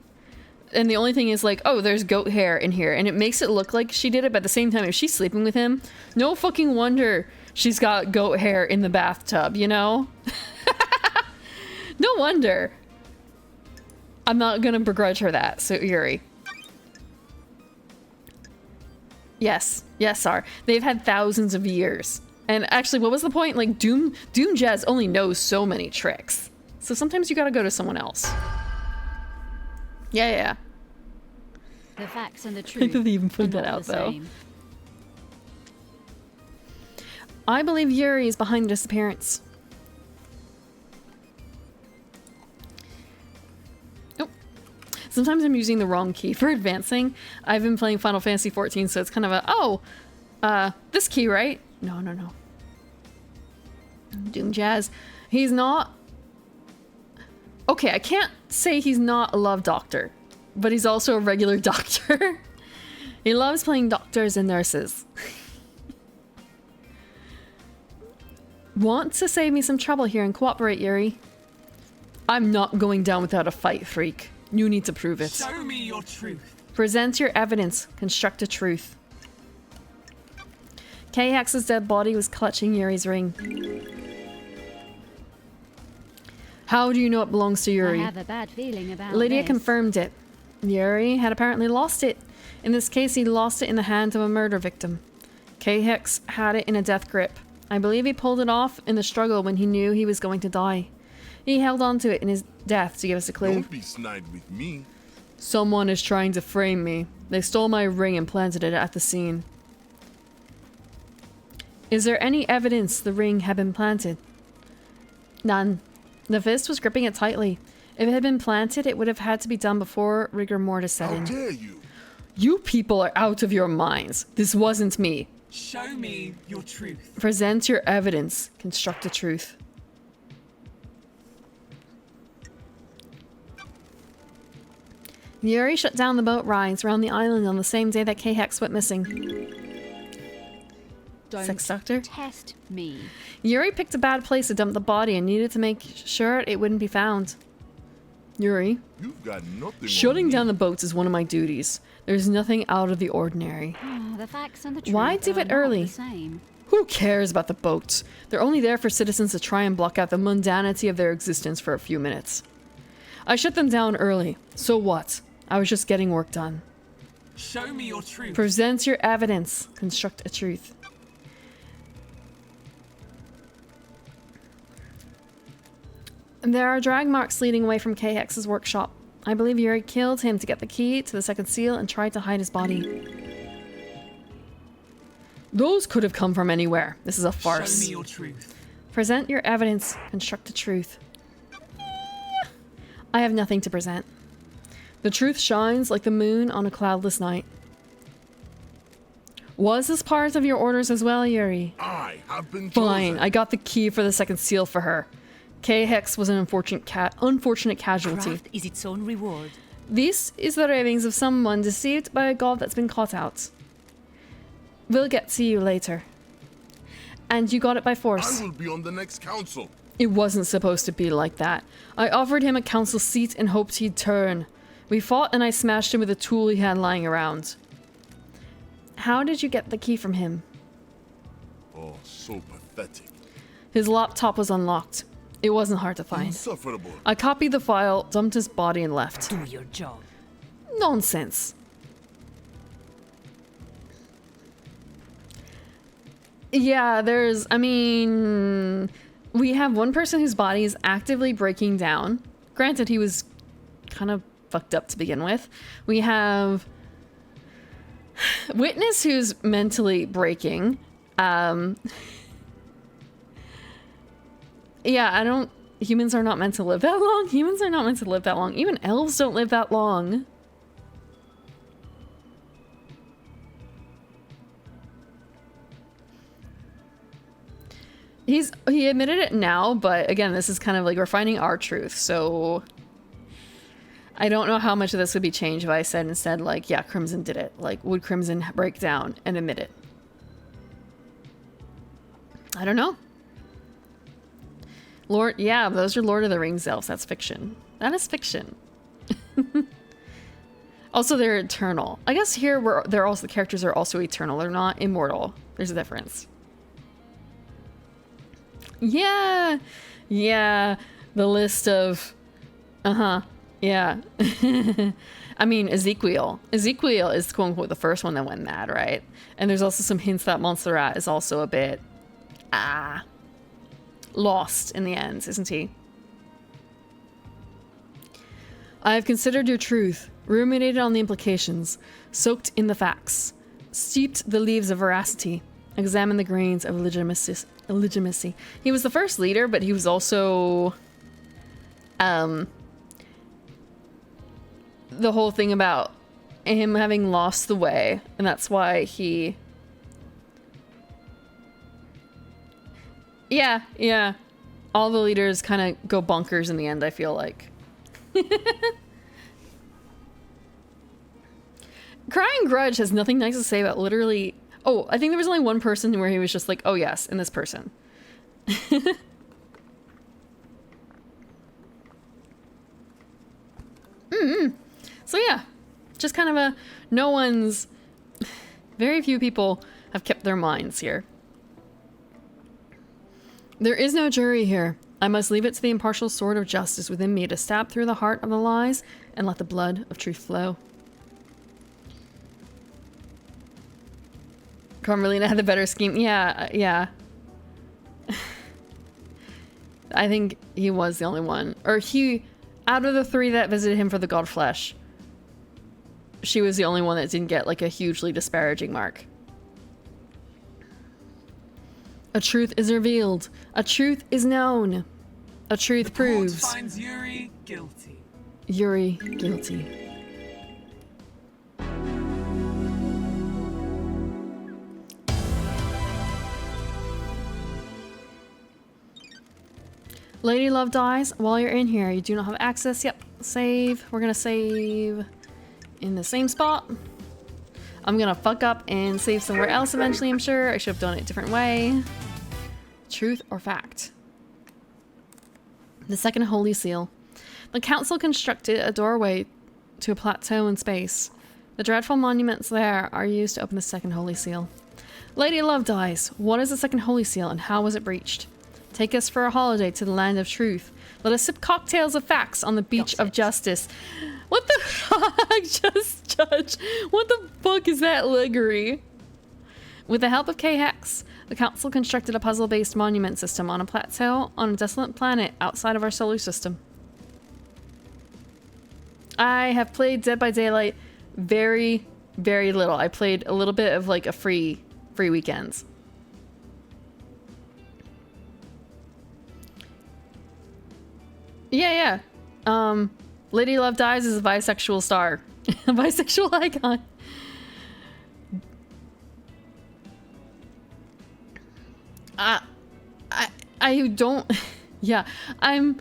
And the only thing is like, oh, there's goat hair in here. And it makes it look like she did it, but at the same time, if she's sleeping with him, no fucking wonder she's got goat hair in the bathtub, you know? No wonder. I'm not gonna begrudge her that, so Yuri. Yes, yes, Sar. They've had thousands of years. And actually, what was the point? Like, Doom Jazz only knows so many tricks. So sometimes you gotta go to someone else. Yeah. The facts and the truth. didn't even put are that not out, the though. same. I believe Yuri is behind the disappearance. Nope. Sometimes I'm using the wrong key for advancing. I've been playing Final Fantasy XIV, so it's kind of a, this key, right? No. Doom Jazz. He's not... Okay, I can't say he's not a love doctor, but he's also a regular doctor. He loves playing doctors and nurses. Want to save me some trouble here and cooperate, Yuri? I'm not going down without a fight, freak. You need to prove it. Show me your truth. Present your evidence. Construct a truth. K-Hex's dead body was clutching Yuri's ring. How do you know it belongs to Yuri? I have a bad feeling about Lydia this. confirmed it. Yuri had apparently lost it. In this case, he lost it in the hands of a murder victim. K-Hex had it in a death grip. I believe he pulled it off in the struggle when he knew he was going to die. He held on to it in his death to give us a clue. Don't be snide with me. Someone is trying to frame me. They stole my ring and planted it at the scene. Is there any evidence the ring had been planted? None. The fist was gripping it tightly. If it had been planted, it would have had to be done before rigor mortis set How in. dare you? You people are out of your minds. This wasn't me. Show me your truth. Present your evidence. Construct a truth. Yuri shut down the boat rides around the island on the same day that K-Hex went missing. Don't Sex doctor? test me. Yuri picked a bad place to dump the body and needed to make sure it wouldn't be found. Yuri, You've got nothing. shutting on me. down the boats is one of my duties. There's nothing out of the ordinary. Oh, the facts and the truth Why do are it not early? the same. Who cares about the boats? They're only there for citizens to try and block out the mundanity of their existence for a few minutes. I shut them down early. So what? I was just getting work done. Show me your truth. Present your evidence. Construct a truth. There are drag marks leading away from K-Hex's workshop. I believe Yuri killed him to get the key to the second seal and tried to hide his body. Those could have come from anywhere. This is a Show farce. me your truth. Present your evidence. Construct a truth. I have nothing to present. The truth shines like the moon on a cloudless night. Was this part of your orders as well, Yuri? I have been Fine, chosen. I got the key for the second seal for her. K-Hex was an unfortunate casualty. Craft is its own reward. This is the ravings of someone deceived by a god that's been caught out. We'll get to you later. And you got it by force. I will be on the next council. It wasn't supposed to be like that. I offered him a council seat and hoped he'd turn. We fought and I smashed him with a tool he had lying around. How did you get the key from him? Oh, so pathetic. His laptop was unlocked. It wasn't hard to find. Insufferable. I copied the file, dumped his body, and left. Do your job. Nonsense. Yeah, we have one person whose body is actively breaking down. Granted, he was kind of fucked up to begin with. We have Witness who's mentally breaking. Yeah, I don't... Humans are not meant to live that long. Humans are not meant to live that long. Even elves don't live that long. He admitted it now, but again, this is kind of like we're finding our truth, so I don't know how much of this would be changed if I said instead, like, yeah, Crimson did it. Like, would Crimson break down and admit it? I don't know. Yeah, those are Lord of the Rings elves. That's fiction. That is fiction. Also, they're eternal. I guess here the characters are also eternal. They're not immortal. There's a difference. Yeah, yeah, the list of, yeah. I mean, Ezekiel is quote unquote the first one that went mad, right? And there's also some hints that Montserrat is also a bit, lost in the end, isn't he? I have considered your truth, ruminated on the implications, soaked in the facts, steeped the leaves of veracity, examined the grains of legitimacy. He was the first leader, but he was also the whole thing about him having lost the way, and that's why he yeah, all the leaders kind of go bonkers in the end, I feel like. Crying Grudge has nothing nice to say about literally... Oh, I think there was only one person where he was just like, oh yes, and this person. So yeah, just kind of a... No one's... Very few people have kept their minds here. There is no jury here. I must leave it to the impartial sword of justice within me to stab through the heart of the lies and let the blood of truth flow. Carmelina had the better scheme. Yeah, yeah. I think he was the only one. Or he... Out of the three that visited him for the God Flesh, she was the only one that didn't get, like, a hugely disparaging mark. A truth is revealed. A truth is known. A truth proves. The court finds Yuri guilty. Yuri guilty. Lady Love dies. While you're in here, you do not have access. Yep. Save. We're gonna save in the same spot. I'm gonna fuck up and save somewhere else eventually, I'm sure. I should have done it a different way. Truth or fact? The second Holy Seal. The Council constructed a doorway to a plateau in space. The dreadful monuments there are used to open the second Holy Seal. Lady Love dies. What is the second Holy Seal and how was it breached? Take us for a holiday to the land of truth. Let us sip cocktails of facts on the beach of justice. What the fuck? Just judge. What the fuck is that allegory? With the help of K-Hex, the Council constructed a puzzle-based monument system on a plateau on a desolate planet outside of our solar system. I have played Dead by Daylight very, very little. I played a little bit of like a free weekends. Yeah. Lady Love Dies is a bisexual star. A bisexual icon. I don't... Yeah, I'm...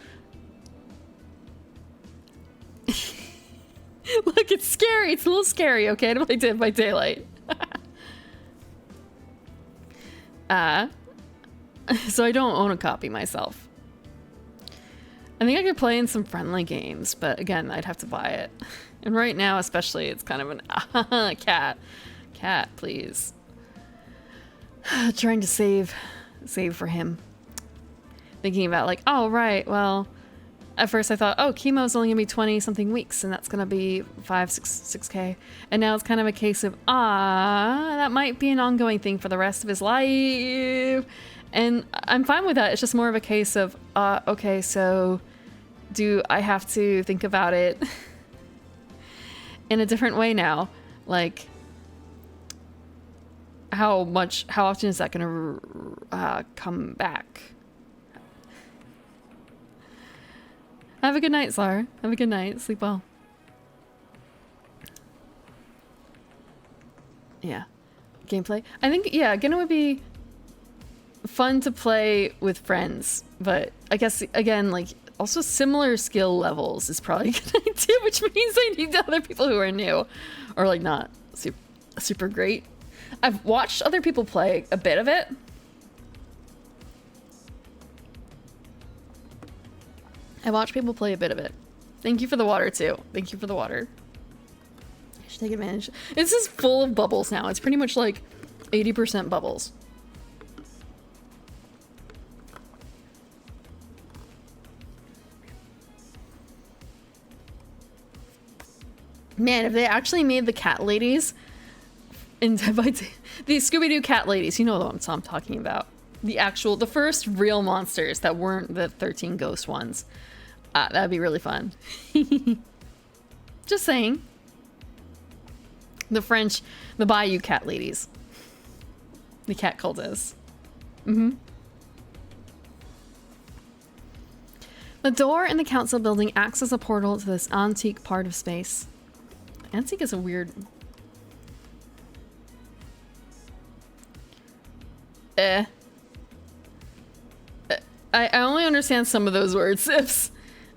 Look, it's scary. It's a little scary, okay, to play Dead by Daylight. So I don't own a copy myself. I think I could play in some friendly games, but again, I'd have to buy it. And right now, especially, it's kind of an cat. Cat, please. Trying to save for him. Thinking about like, oh, right, well, at first I thought, oh, chemo's only gonna be 20 something weeks and that's gonna be 6K. And now it's kind of a case of, that might be an ongoing thing for the rest of his life. And I'm fine with that. It's just more of a case of, okay, so do I have to think about it in a different way now? Like, how often is that going to come back? Have a good night, Zara. Have a good night. Sleep well. Yeah. Gameplay. I think, yeah, again, it would be fun to play with friends, but I guess, again, like, also similar skill levels is probably a good idea, which means I need other people who are new or, like, not super great. I've watched other people play a bit of it. I watched people play a bit of it. Thank you for the water, too. Thank you for the water. I should take advantage. This is full of bubbles now. It's pretty much like 80% bubbles. Man, if they actually made the cat ladies in Dead by Day, the Scooby-Doo cat ladies, you know what I'm talking about. The first real monsters that weren't the 13 ghost ones. That'd be really fun. Just saying. The Bayou cat ladies. The cat cultists. The door in the council building acts as a portal to this antique part of space. Antique is a weird... I only understand some of those words.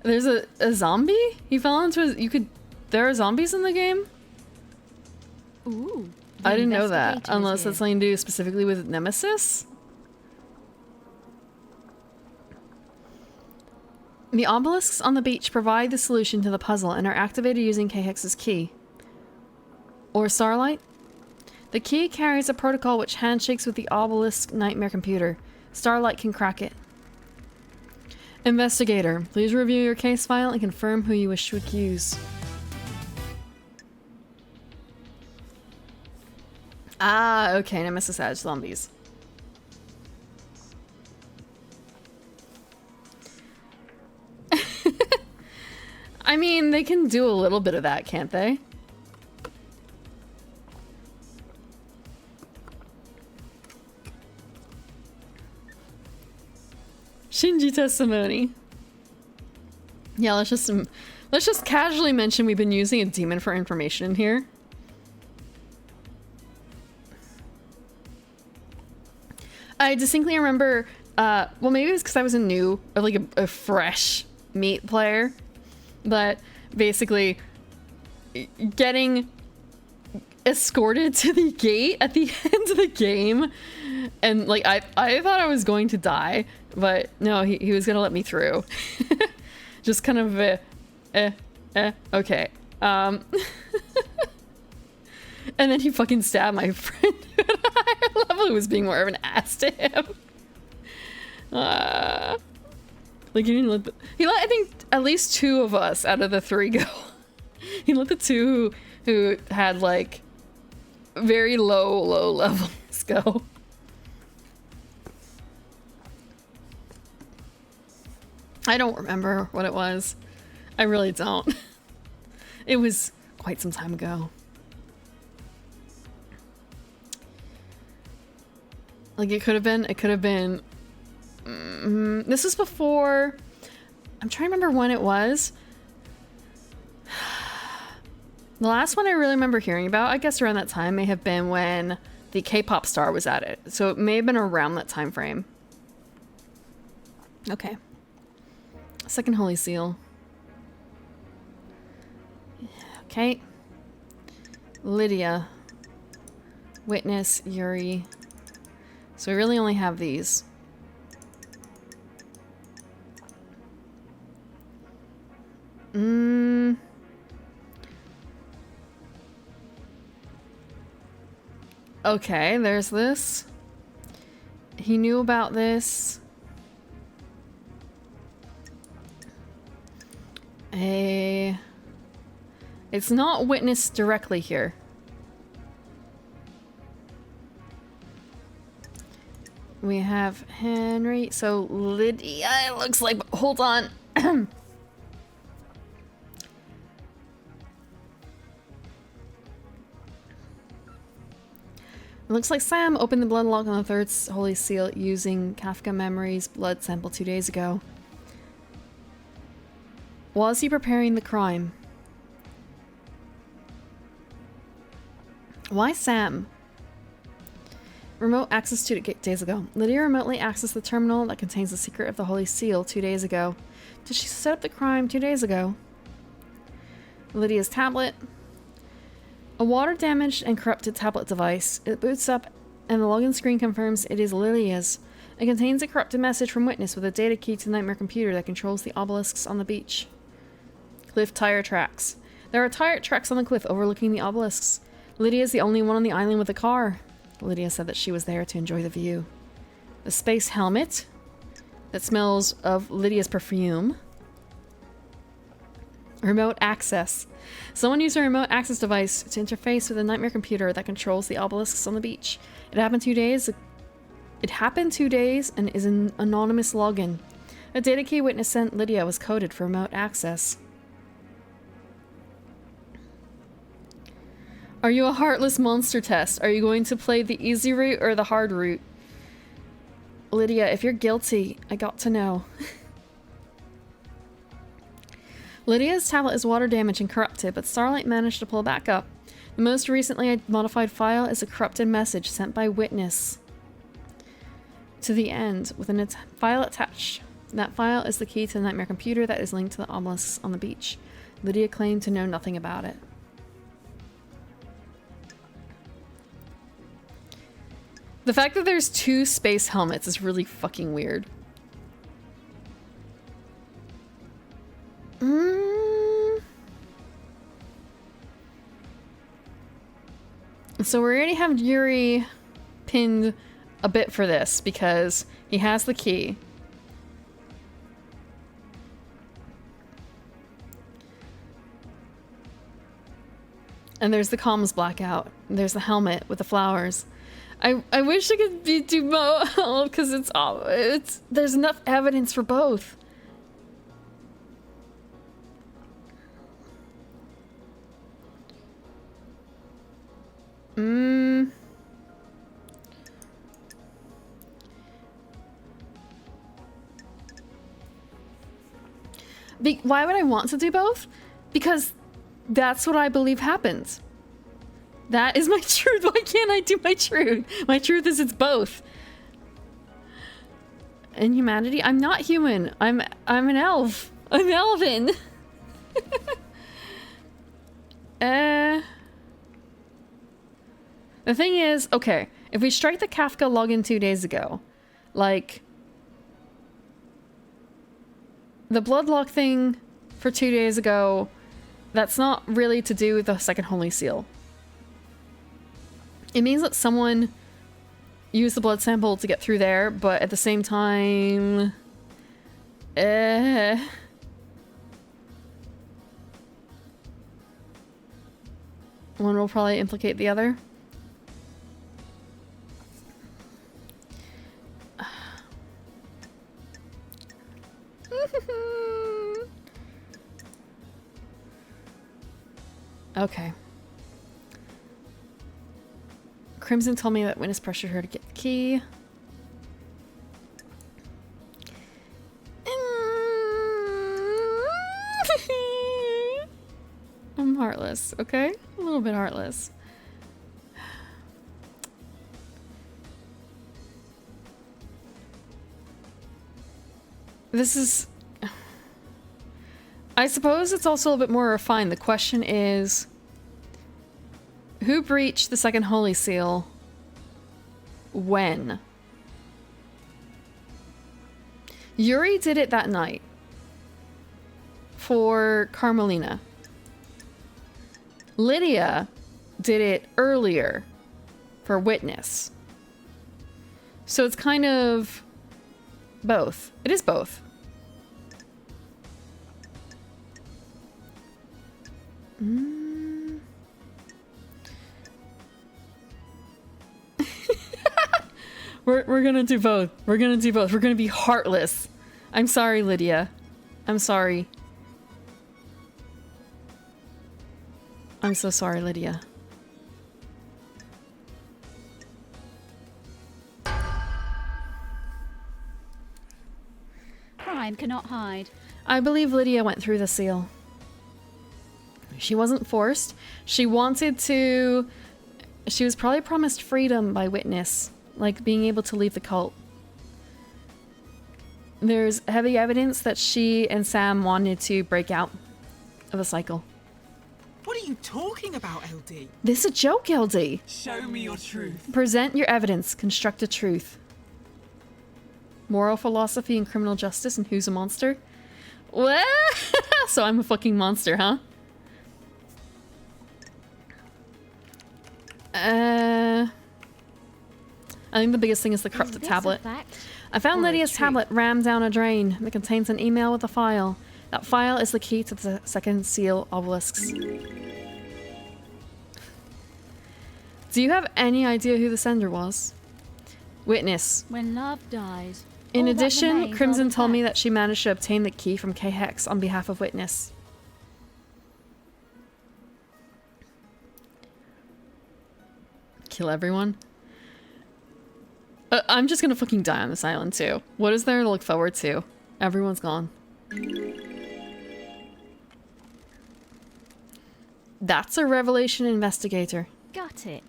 There's a zombie? He fell into a... There are zombies in the game? Ooh. I didn't know that. investigator is Unless here. it's something to do specifically with Nemesis? The obelisks on the beach provide the solution to the puzzle and are activated using K-Hex's key. Or Starlight? The key carries a protocol which handshakes with the obelisk nightmare computer. Starlight can crack it. Investigator, please review your case file and confirm who you wish to accuse. Ah, okay, Nemesis has zombies. I mean, they can do a little bit of that, can't they? Shinji testimony. Yeah, let's just casually mention we've been using a demon for information in here. I distinctly remember, well, maybe it was because I was a fresh meat player, but basically getting escorted to the gate at the end of the game, and like I thought I was going to die, but no, he was gonna let me through. Just kind of okay. And then he fucking stabbed my friend at a higher level who was being more of an ass to him. Like he didn't let I think at least 2 of us out of the 3 go. He let the 2 who had like very low levels go. I don't remember what it was. I really don't. It was quite some time ago. Like it could have been this was before, I'm trying to remember when it was. The last one I really remember hearing about, I guess around that time, may have been when the K-pop star was at it. So it may have been around that time frame. Okay. Second Holy Seal. Okay. Lydia. Witness, Yuri. So we really only have these. Okay, there's this. He knew about this. It's not witnessed directly here. We have Henry. So Lydia, it looks like. Hold on. It looks like Sam opened the blood lock on the 3rd Holy Seal using Kafka Memories blood sample 2 days ago. Was he preparing the crime? Why Sam? Remote access 2 days ago. Lydia remotely accessed the terminal that contains the secret of the Holy Seal 2 days ago. Did she set up the crime 2 days ago? Lydia's tablet. A water-damaged and corrupted tablet device. It boots up and the login screen confirms it is Lydia's. It contains a corrupted message from Witness with a data key to the Nightmare computer that controls the obelisks on the beach. Cliff tire tracks. There are tire tracks on the cliff overlooking the obelisks. Lydia is the only one on the island with a car. Lydia said that she was there to enjoy the view. The space helmet that smells of Lydia's perfume. Remote access. Someone used a remote access device to interface with the Nightmare computer that controls the obelisks on the beach. It happened 2 days. It happened 2 days and is an anonymous login. A data key Witness sent Lydia was coded for remote access. Are you a heartless monster test? Are you going to play the easy route or the hard route? Lydia, if you're guilty, I got to know. Lydia's tablet is water damaged and corrupted, but Starlight managed to pull it back up. The most recently modified file is a corrupted message sent by Witness to the end with a file attached. That file is the key to the Nightmare computer that is linked to the obelisks on the beach. Lydia claimed to know nothing about it. The fact that there's 2 space helmets is really fucking weird. So we already have Yuri pinned a bit for this because he has the key. And there's the comms blackout. There's the helmet with the flowers. I wish I could do both because there's enough evidence for both. Why would I want to do both? Because that's what I believe happens. That is my truth. Why can't I do my truth? My truth is it's both. In humanity, I'm not human. I'm an elf. I'm Elven. The thing is, okay, if we strike the Kafka login 2 days ago, like the Bloodlock thing for 2 days ago, that's not really to do with the second Holy Seal. It means that someone used the blood sample to get through there, but at the same time... one will probably implicate the other. Okay. Crimson told me that Witness pressured her to get the key. I'm heartless, okay? A little bit heartless. This is... I suppose it's also a bit more refined. The question is... who breached the second Holy Seal? When? Yuri did it that night. For Carmelina. Lydia did it earlier. For Witness. So it's kind of... both. It is both. We're gonna do both. We're gonna do both. We're gonna be heartless. I'm sorry, Lydia. I'm sorry. I'm so sorry, Lydia. Crime cannot hide. I believe Lydia went through the seal. She wasn't forced. She wanted to... She was probably promised freedom by Witness, like being able to leave the cult. There's heavy evidence that she and Sam wanted to break out of the cycle. What are you talking about, LD? This is a joke, LD. Show me your truth. Present your evidence. Construct a truth. Moral philosophy and criminal justice and who's a monster? What? So I'm a fucking monster, huh? I think the biggest thing is the corrupted tablet. I found Lydia's tablet rammed down a drain that contains an email with a file. That file is the key to the second seal obelisks. Do you have any idea who the sender was? Witness. When love dies. In all that addition, remains Crimson are the told me that facts. she managed to obtain the key from K-Hex on behalf of Witness. Kill everyone? I'm just gonna fucking die on this island too. What is there to look forward to? Everyone's gone. That's a Revelation investigator. Got it.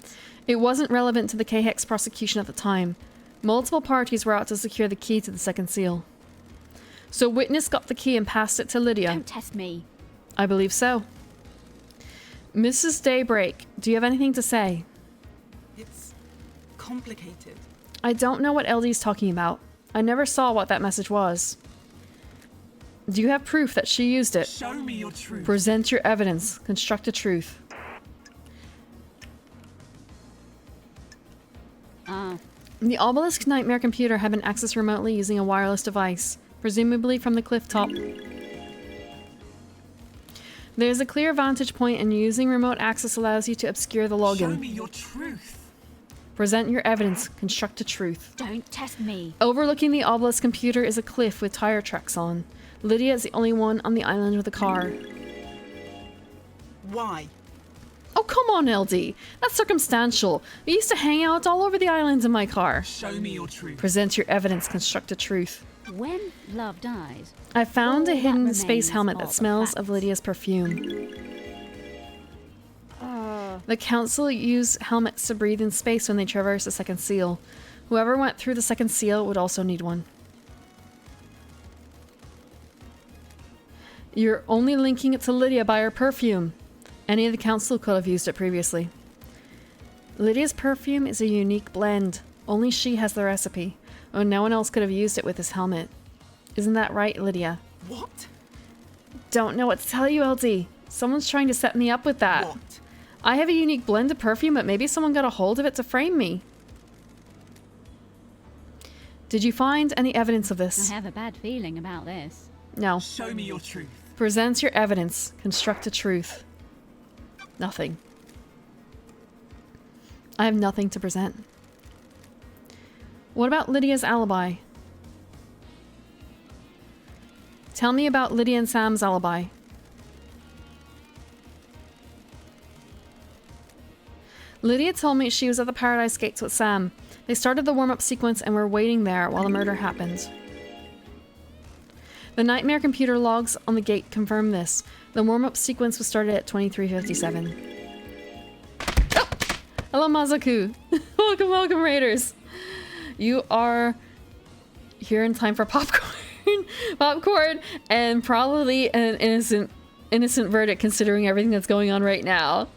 It wasn't relevant to the K-Hex prosecution at the time. Multiple parties were out to secure the key to the second seal. So Witness got the key and passed it to Lydia. Don't test me. I believe so. Mrs. Daybreak, do you have anything to say? It's complicated. I don't know what LD's talking about. I never saw what that message was. Do you have proof that she used it? Show me your truth. Present your evidence. Construct a truth. The Obelisk Nightmare computer had been accessed remotely using a wireless device, presumably from the cliff top. There's a clear vantage point, and using remote access allows you to obscure the Show login. me your truth. Present your evidence. Construct a truth. Don't test me. Overlooking the Obelisk computer is a cliff with tire tracks on. Lydia is the only one on the island with a car. Why? Oh, come on, LD. That's circumstantial. We used to hang out all over the island in my car. Show me your truth. Present your evidence. Construct a truth. When love dies. I found All a that hidden remains space helmet are that the smells of facts. Lydia's perfume. The council use helmets to breathe in space when they traverse the second seal. Whoever went through the second seal would also need one. You're only linking it to Lydia by her perfume. Any of the council could have used it previously. Lydia's perfume is a unique blend. Only she has the recipe. Oh, no one else could have used it with this helmet. Isn't that right, Lydia? What? Don't know what to tell you, LD. Someone's trying to set me up with that. What? I have a unique blend of perfume, but maybe someone got a hold of it to frame me. Did you find any evidence of I this? have a bad feeling about this. No. Show me your truth. Present your evidence. Construct a truth. Nothing. I have nothing to present. What about Lydia's alibi? Tell me about Lydia and Sam's alibi. Lydia told me she was at the Paradise Gates with Sam. They started the warm-up sequence and were waiting there while the murder happened. The Nightmare computer logs on the gate confirm this. The warm-up sequence was started at 23:57. Oh! Hello, Mazaku. Welcome, welcome, Raiders. You are here in time for popcorn. Popcorn and probably an innocent verdict considering everything that's going on right now.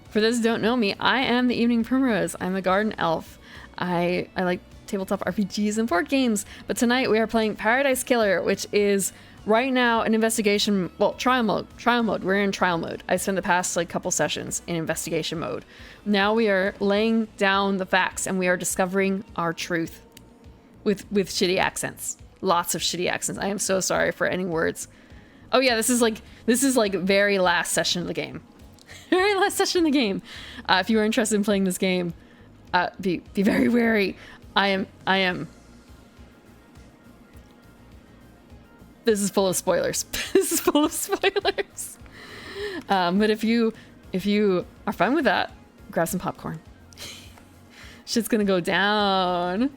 For those who don't know me, I am the Evening Primrose. I'm a garden elf. I like tabletop RPGs and board games, but tonight we are playing Paradise Killer, which is right now an investigation, well, trial mode. We're in trial mode. I spent the past couple sessions in investigation mode. Now we are laying down the facts and we are discovering our truth with shitty accents. Lots of shitty accents. I am so sorry for any words. Oh yeah, this is like very last session of the game. Very last session of the game. If you are interested in playing this game, be very wary. I am. This is full of spoilers. This is full of spoilers. But if you are fine with that, grab some popcorn. Shit's gonna go down.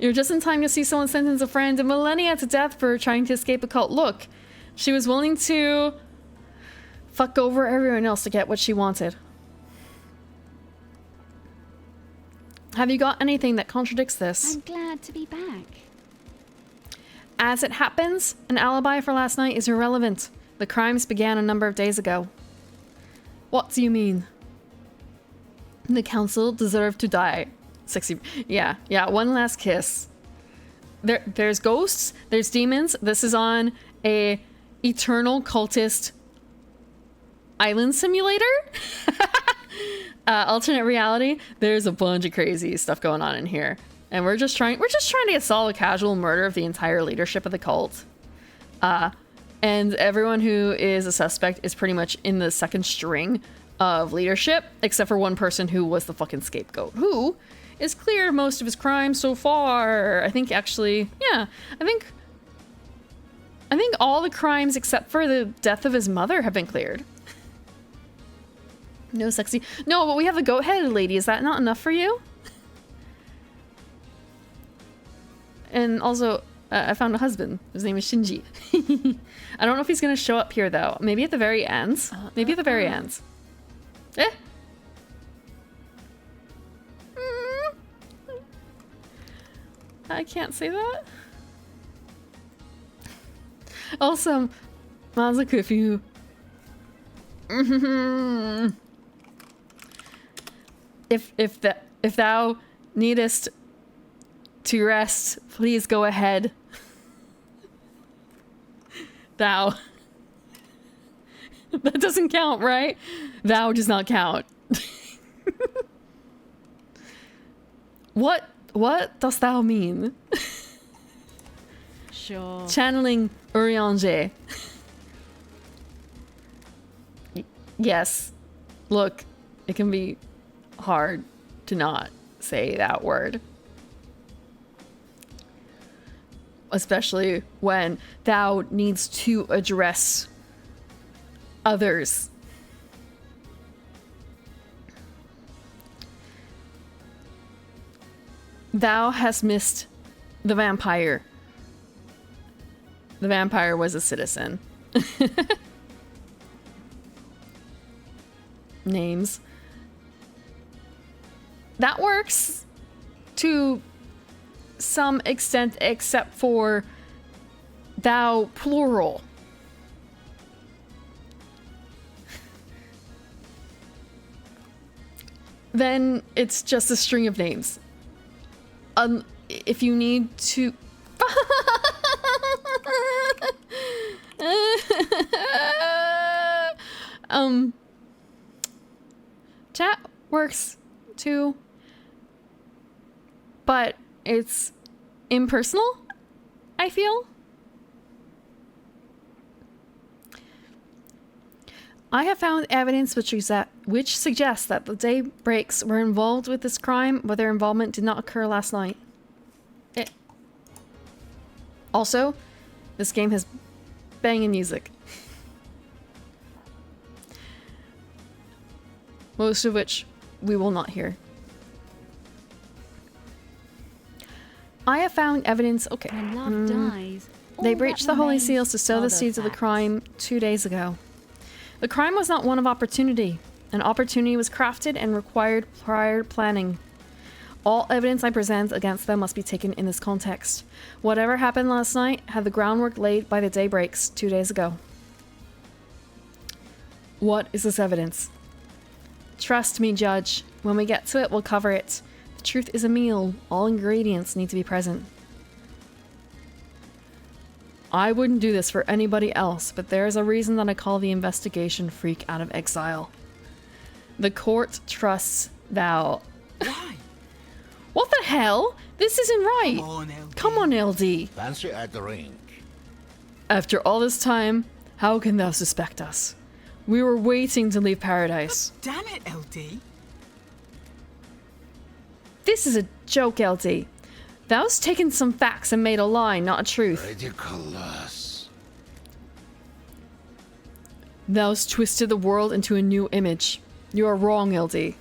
You're just in time to see someone sentence a friend a millennia to death for trying to escape a cult. Look, she was willing to fuck over everyone else to get what she wanted. Have you got anything that contradicts this? I'm glad to be back. As it happens, an alibi for last night is irrelevant. The crimes began a number of days ago. What do you mean? The council deserved to die. Sexy. Yeah, one last kiss. There's ghosts, there's demons. This is on a eternal cultist island simulator. Alternate reality. There's a bunch of crazy stuff going on in here. And we're just trying to solve a casual murder of the entire leadership of the cult. And everyone who is a suspect is pretty much in the second string of leadership, except for one person who was the fucking scapegoat, who is cleared of most of his crimes so far. I think actually, yeah, I think all the crimes except for the death of his mother have been cleared. No sexy. No, but we have the goat-headed lady. Is that not enough for you? And also, I found a husband. His name is Shinji. I don't know if he's gonna show up here though. Maybe at the very end. Maybe at the very end. Eh? I can't say that. Also, Mazakufu. If thou needest to rest, please go ahead. Thou. That doesn't count, right? Thou does not count. What does thou mean? Sure. Channeling Urianger. Yes. Look, it can be hard to not say that word. Especially when thou needs to address others. Thou hast missed the vampire. The vampire was a citizen. Names. That works to some extent, except for thou plural. Then it's just a string of names. If you need to... Chat works too, but it's impersonal, I feel. I have found evidence which suggests that the Daybreaks were involved with this crime, but their involvement did not occur last night. Also, this game has banging music. Most of which we will not hear. I have found evidence... Okay. When love dies, They all breached that the holy remains seals to sow are the seeds of the facts. crime 2 days ago. The crime was not one of opportunity. An opportunity was crafted and required prior planning. All evidence I present against them must be taken in this context. Whatever happened last night had the groundwork laid by the Daybreaks 2 days ago. What is this evidence? Trust me, Judge. When we get to it, we'll cover it. The truth is a meal. All ingredients need to be present. I wouldn't do this for anybody else, but there is a reason that I call the investigation freak out of exile. The court trusts thou. Why? What the hell? This isn't right. Come on, LD. Come on, LD. Fancy at the rink. After all this time, how can thou suspect us? We were waiting to leave paradise. Damn it, LD. This is a joke, LD. Thou's taken some facts and made a lie, not a truth. Ridiculous. Thou's twisted the world into a new image. You are wrong, LD.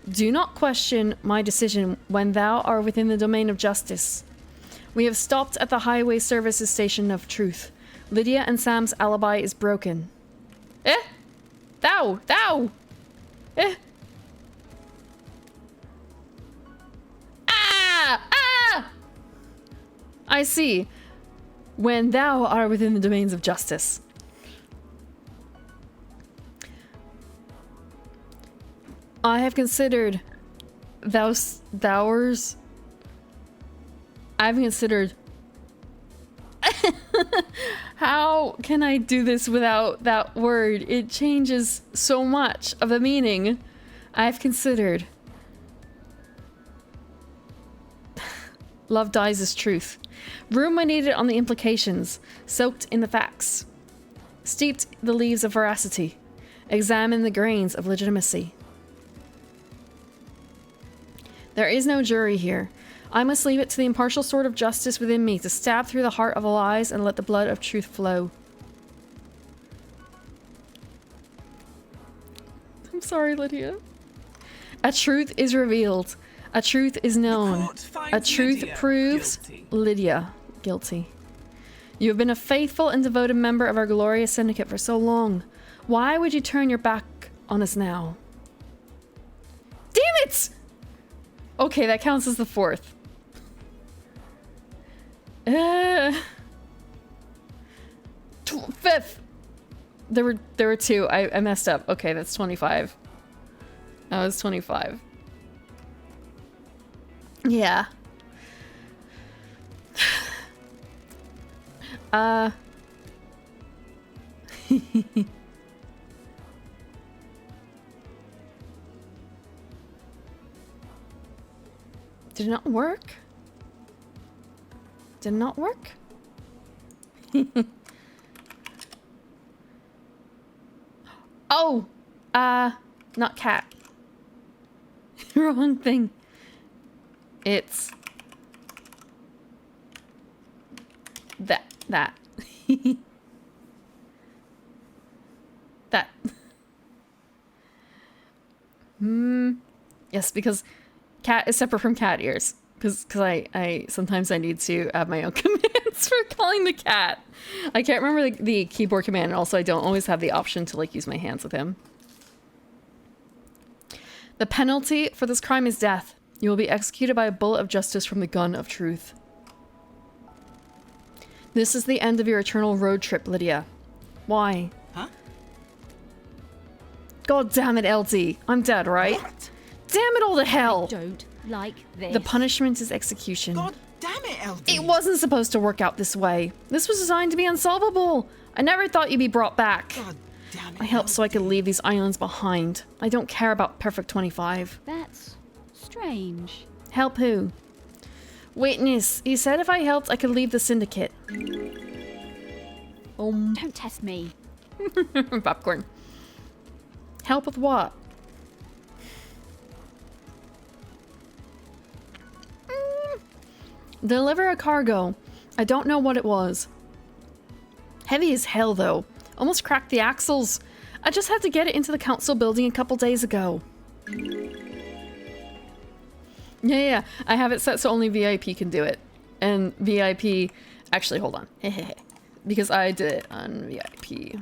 Do not question my decision when thou art within the domain of justice. We have stopped at the highway services station of truth. Lydia and Sam's alibi is broken. Eh? Thou! Eh? Ah! I see. When thou art within the domains of justice. I have considered thouers. I've considered. How can I do this without that word? It changes so much of the meaning. I've considered. Love dies as truth. Ruminated on the implications, soaked in the facts. Steeped the leaves of veracity. Examine the grains of legitimacy. There is no jury here. I must leave it to the impartial sword of justice within me to stab through the heart of the lies and let the blood of truth flow. I'm sorry, Lydia. A truth is revealed. A truth is known. A truth proves Lydia guilty. You have been a faithful and devoted member of our glorious syndicate for so long. Why would you turn your back on us now? Damn it! Okay, that counts as the fourth. Fifth. There were two. I messed up. Okay, that's 25. That was 25. Yeah. Did it not work? Did it not work? Oh! Not cat. Wrong thing. It's... that. That. Yes, because cat is separate from cat ears. Because I sometimes I need to add my own commands for calling the cat. I can't remember the keyboard command, and also I don't always have the option to like use my hands with him. The penalty for this crime is death. You will be executed by a bullet of justice from the gun of truth. This is the end of your eternal road trip, Lydia. Why? Huh? God damn it, LD. I'm dead, right? What? Damn it all to hell! Don't like this. The punishment is execution. God damn it, LD. It wasn't supposed to work out this way. This was designed to be unsolvable. I never thought you'd be brought back. God damn it. I helped so I could leave these islands behind. I don't care about Perfect 25. That's strange. Help who? Witness. He said if I helped, I could leave the syndicate. Don't test me. Popcorn. Help with what? Deliver a cargo. I don't know what it was. Heavy as hell, though. Almost cracked the axles. I just had to get it into the council building a couple days ago. Yeah. I have it set so only VIP can do it. And VIP... Actually, hold on. Because I did it on VIP.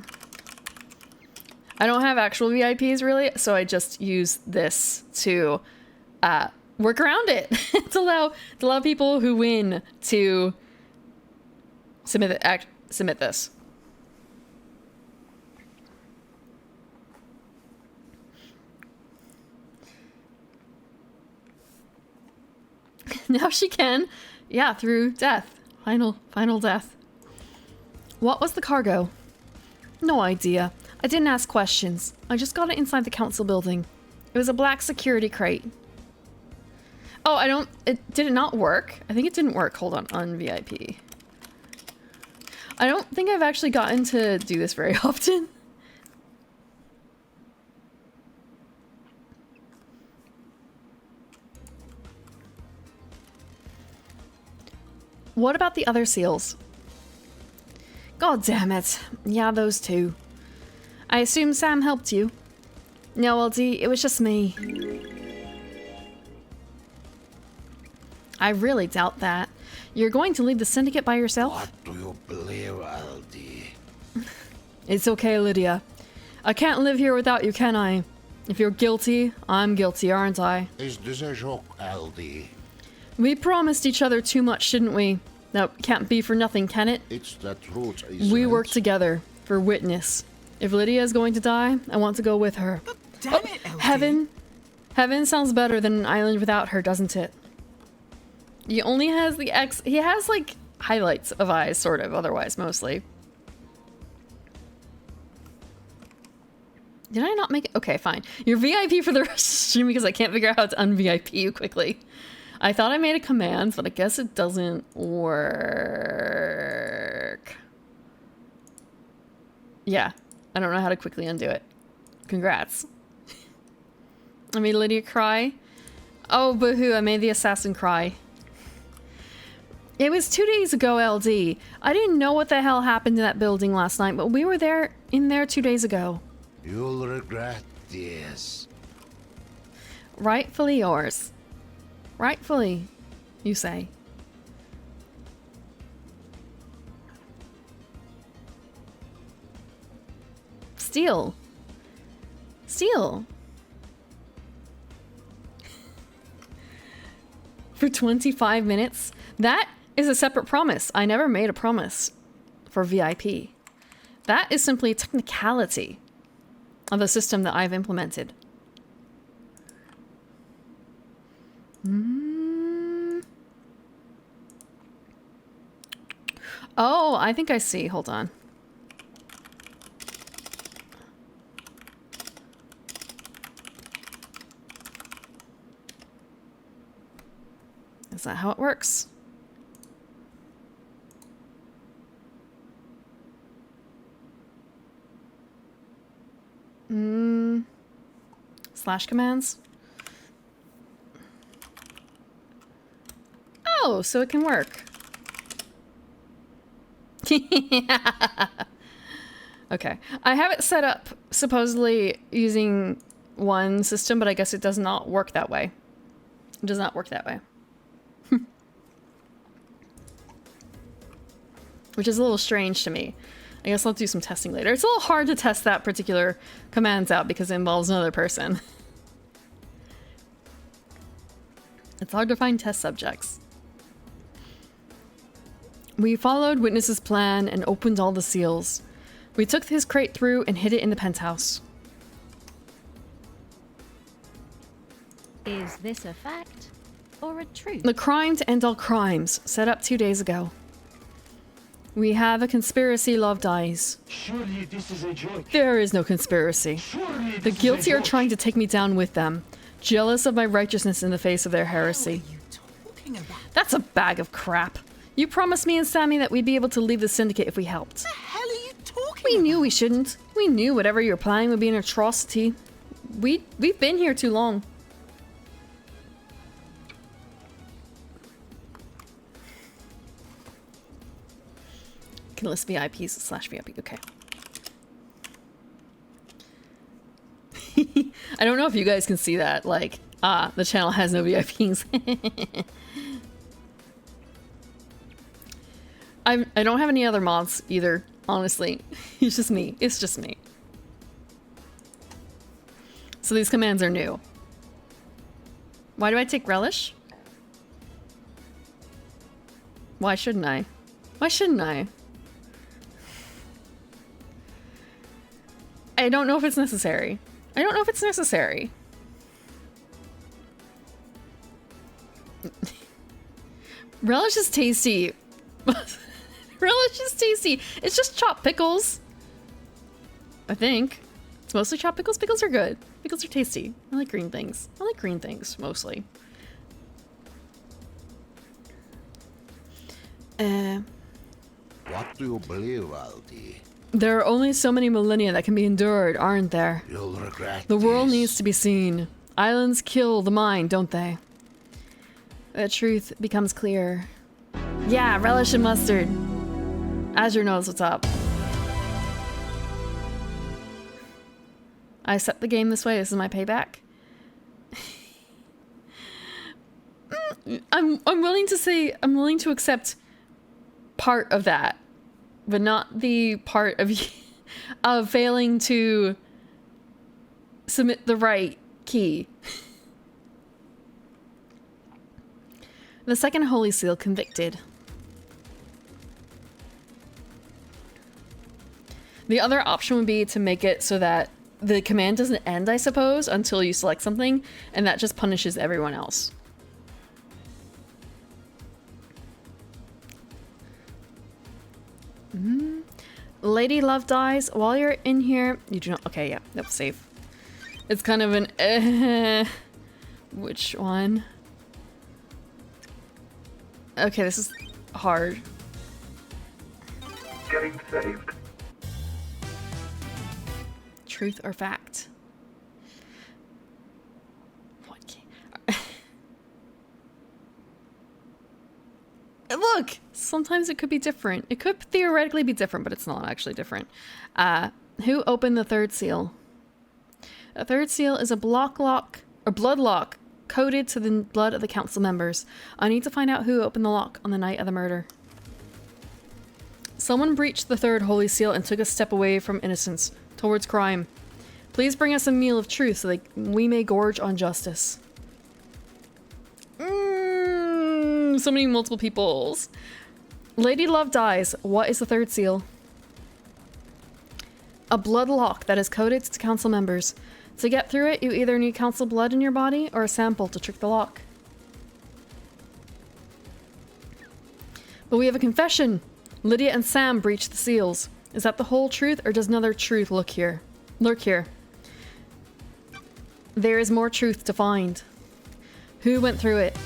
I don't have actual VIPs, really, so I just use this to work around it. to allow people who win to submit this. Now she can. Yeah, through death. Final death. What was the cargo? No idea. I didn't ask questions. I just got it inside the council building. It was a black security crate. Oh, did it not work? I think it didn't work. Hold on VIP. I don't think I've actually gotten to do this very often. What about the other seals? God damn it. Yeah, those two. I assume Sam helped you. No, LD, it was just me. I really doubt that. You're going to leave the Syndicate by yourself? What do you believe, Aldi? It's okay, Lydia. I can't live here without you, can I? If you're guilty, I'm guilty, aren't I? Is this a joke, Aldi? We promised each other too much, didn't we? That can't be for nothing, can it? It's the truth, isn't We it? work together for witness. If Lydia is going to die, I want to go with her. But damn it, LD. Heaven sounds better than an island without her, doesn't it? He only has the X. He has like highlights of eyes, sort of. Otherwise, mostly. Did I not make it? Okay, fine. You're VIP for the rest of the stream because I can't figure out how to un-VIP you quickly. I thought I made a command, but I guess it doesn't work. Yeah, I don't know how to quickly undo it. Congrats. I made Lydia cry. Oh, boohoo, I made the assassin cry. It was 2 days ago, LD. I didn't know what the hell happened in that building last night, but we were in there 2 days ago. You'll regret this. Rightfully yours. Rightfully, you say. Steal. Steal. For 25 minutes? That is a separate promise. I never made a promise for VIP. That is simply a technicality of the system that I've implemented. Oh, I think I see. Hold on. Is that how it works? Slash commands. Oh, so it can work. Okay. I have it set up supposedly using one system, but I guess it does not work that way. It does not work that way. Which is a little strange to me. I guess I'll do some testing later. It's a little hard to test that particular commands out because it involves another person. It's hard to find test subjects. We followed Witness's plan and opened all the seals. We took his crate through and hid it in the penthouse. Is this a fact or a truth? The crime to end all crimes, set up 2 days ago. We have a conspiracy, Love dies. Surely this is a joke. There is no conspiracy. Surely The guilty are trying to take me down with them, jealous of my righteousness in the face of their heresy. What are you talking about? That's a bag of crap. You promised me and Sammy that we'd be able to leave the Syndicate if we helped. What the hell are you talking We about? knew we shouldn't. We knew whatever you were planning would be an atrocity. We've been here too long. Can list VIPs slash VIP. Okay. I don't know if you guys can see that. Like, the channel has no VIPs. I don't have any other mods either, honestly. It's just me. It's just me. So these commands are new. Why do I take relish? Why shouldn't I? Why shouldn't I? I don't know if it's necessary. I don't know if it's necessary. Relish is tasty. Relish is tasty. It's just chopped pickles. I think. It's mostly chopped pickles. Pickles are good. Pickles are tasty. I like green things. I like green things, mostly. What do you believe, Aldi? There are only so many millennia that can be endured, aren't there? You'll regret The world this. needs to be seen. Islands kill the mind, don't they? The truth becomes clear. Yeah, relish and mustard. Azure knows what's up. I set the game this way. This is my payback. I'm willing to say I'm willing to accept part of that, but not the part of of failing to submit the right key. The second Holy Seal convicted. The other option would be to make it so that the command doesn't end, I suppose, until you select something, and that just punishes everyone else. Lady Love dies. While you're in here, you do not... Okay, yeah, nope, save. It's kind of an which one? Okay, this is hard. Getting saved. Truth or fact? What? Look! Sometimes it could be different. It could theoretically be different, but it's not actually different. Who opened the third seal? A third seal is a blood lock coded to the blood of the council members. I need to find out who opened the lock on the night of the murder. Someone breached the third holy seal and took a step away from innocence, towards crime. Please bring us a meal of truth so that we may gorge on justice. So many multiple peoples. Lady Love dies. What is the third seal? A blood lock that is coded to council members. To get through it, you either need council blood in your body or a sample to trick the lock. But we have a confession. Lydia and Sam breached the seals. Is that the whole truth, or does another truth lurk here? There is more truth to find. Who went through it?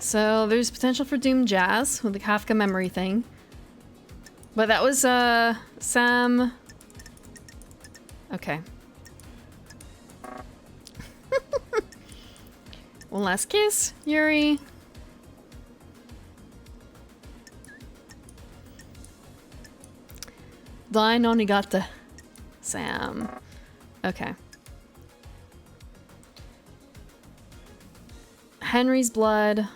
So there's potential for Doom Jazz with the Kafka memory thing. But that was Sam. Okay. One last kiss, Yuri. Dai no nigata. Sam. Okay. Henry's blood.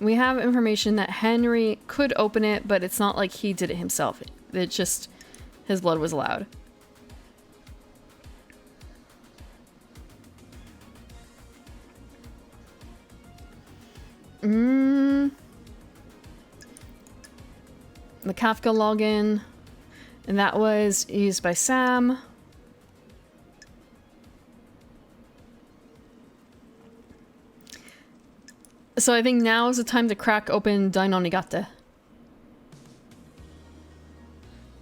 We have information that Henry could open it, but it's not like he did it himself. It's just his blood was allowed. The Kafka login, and that was used by Sam. So I think now is the time to crack open Dai no Nigata.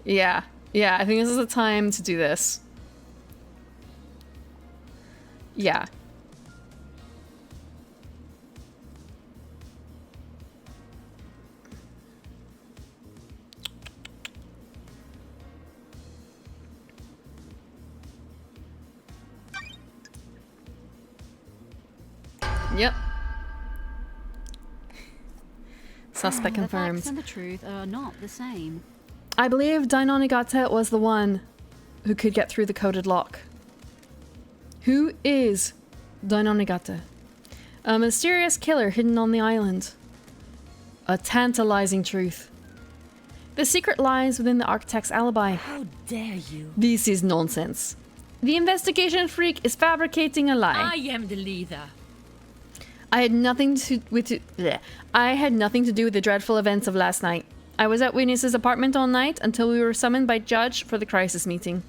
Yeah, I think this is the time to do this. Yeah. Yep. Suspect confirmed. The facts and the truth are not the same. I believe Dai no Nigata was the one who could get through the coded lock. Who is Dai no Nigata? A mysterious killer hidden on the island. A tantalizing truth. The secret lies within the architect's alibi. How dare you? This is nonsense. The investigation freak is fabricating a lie. I am the leader. I had nothing to do with the dreadful events of last night. I was at Witness's apartment all night until we were summoned by Judge for the crisis meeting.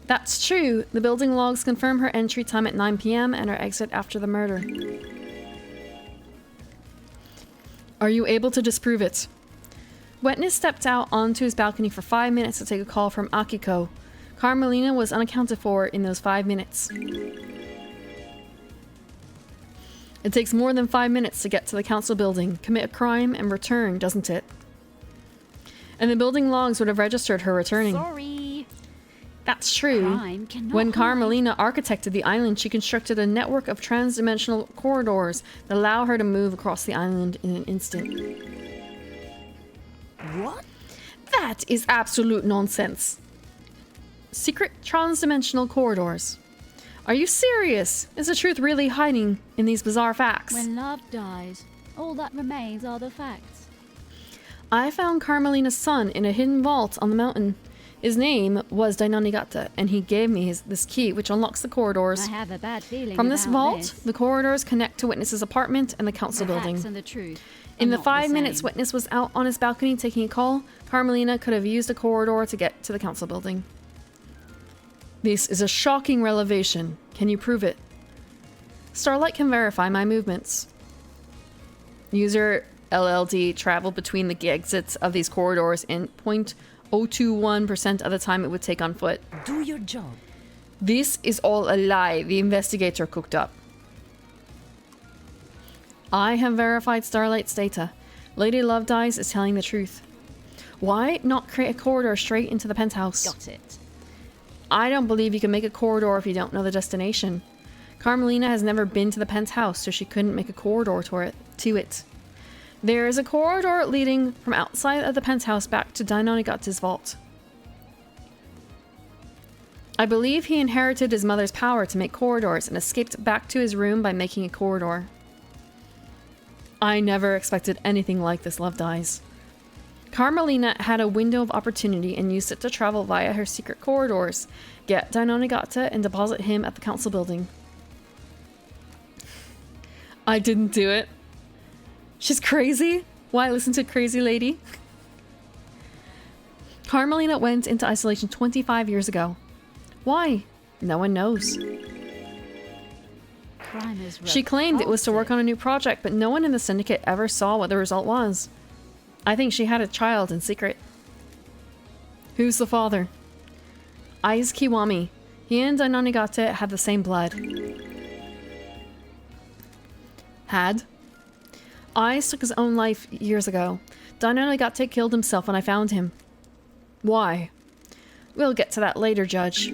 That's true. The building logs confirm her entry time at 9 p.m. and her exit after the murder. Are you able to disprove it? Witness stepped out onto his balcony for 5 minutes to take a call from Akiko. Carmelina was unaccounted for in those 5 minutes. It takes more than 5 minutes to get to the council building, commit a crime, and return, doesn't it? And the building logs would have registered her returning. Sorry. That's true. Crime cannot When hide. Carmelina architected the island, she constructed a network of trans-dimensional corridors that allow her to move across the island in an instant. What? That is absolute nonsense. Secret trans-dimensional corridors. Are you serious? Is the truth really hiding in these bizarre facts? When love dies, all that remains are the facts. I found Carmelina's son in a hidden vault on the mountain. His name was Dainonigata, and he gave me this key, which unlocks the corridors. I have a bad feeling From this about vault, this. the corridors connect to Witness's apartment and the council The building. facts and the truth In are the not 5 minutes same. Witness was out on his balcony taking a call, Carmelina could have used a corridor to get to the council building. This is a shocking revelation. Can you prove it? Starlight can verify my movements. User LLD traveled between the exits of these corridors in 0.021% of the time it would take on foot. Do your job. This is all a lie the investigator cooked up. I have verified Starlight's data. Lady Lovedice is telling the truth. Why not create a corridor straight into the penthouse? Got it. I don't believe you can make a corridor if you don't know the destination. Carmelina has never been to the penthouse, so she couldn't make a corridor to it. There is a corridor leading from outside of the penthouse back to Dainonigata's vault. I believe he inherited his mother's power to make corridors and escaped back to his room by making a corridor. I never expected anything like this, Lovedice. Carmelina had a window of opportunity and used it to travel via her secret corridors, get Dainonigata, and deposit him at the council building. I didn't do it. She's crazy? Why listen to a crazy lady? Carmelina went into isolation 25 years ago. Why? No one knows. Crime is She claimed it was to work on a new project, but no one in the syndicate ever saw what the result was. I think she had a child in secret. Who's the father? Aiz Kiwami. He and Dainonigata had the same blood. Had? Aiz took his own life years ago. Dainonigata killed himself when I found him. Why? We'll get to that later, Judge.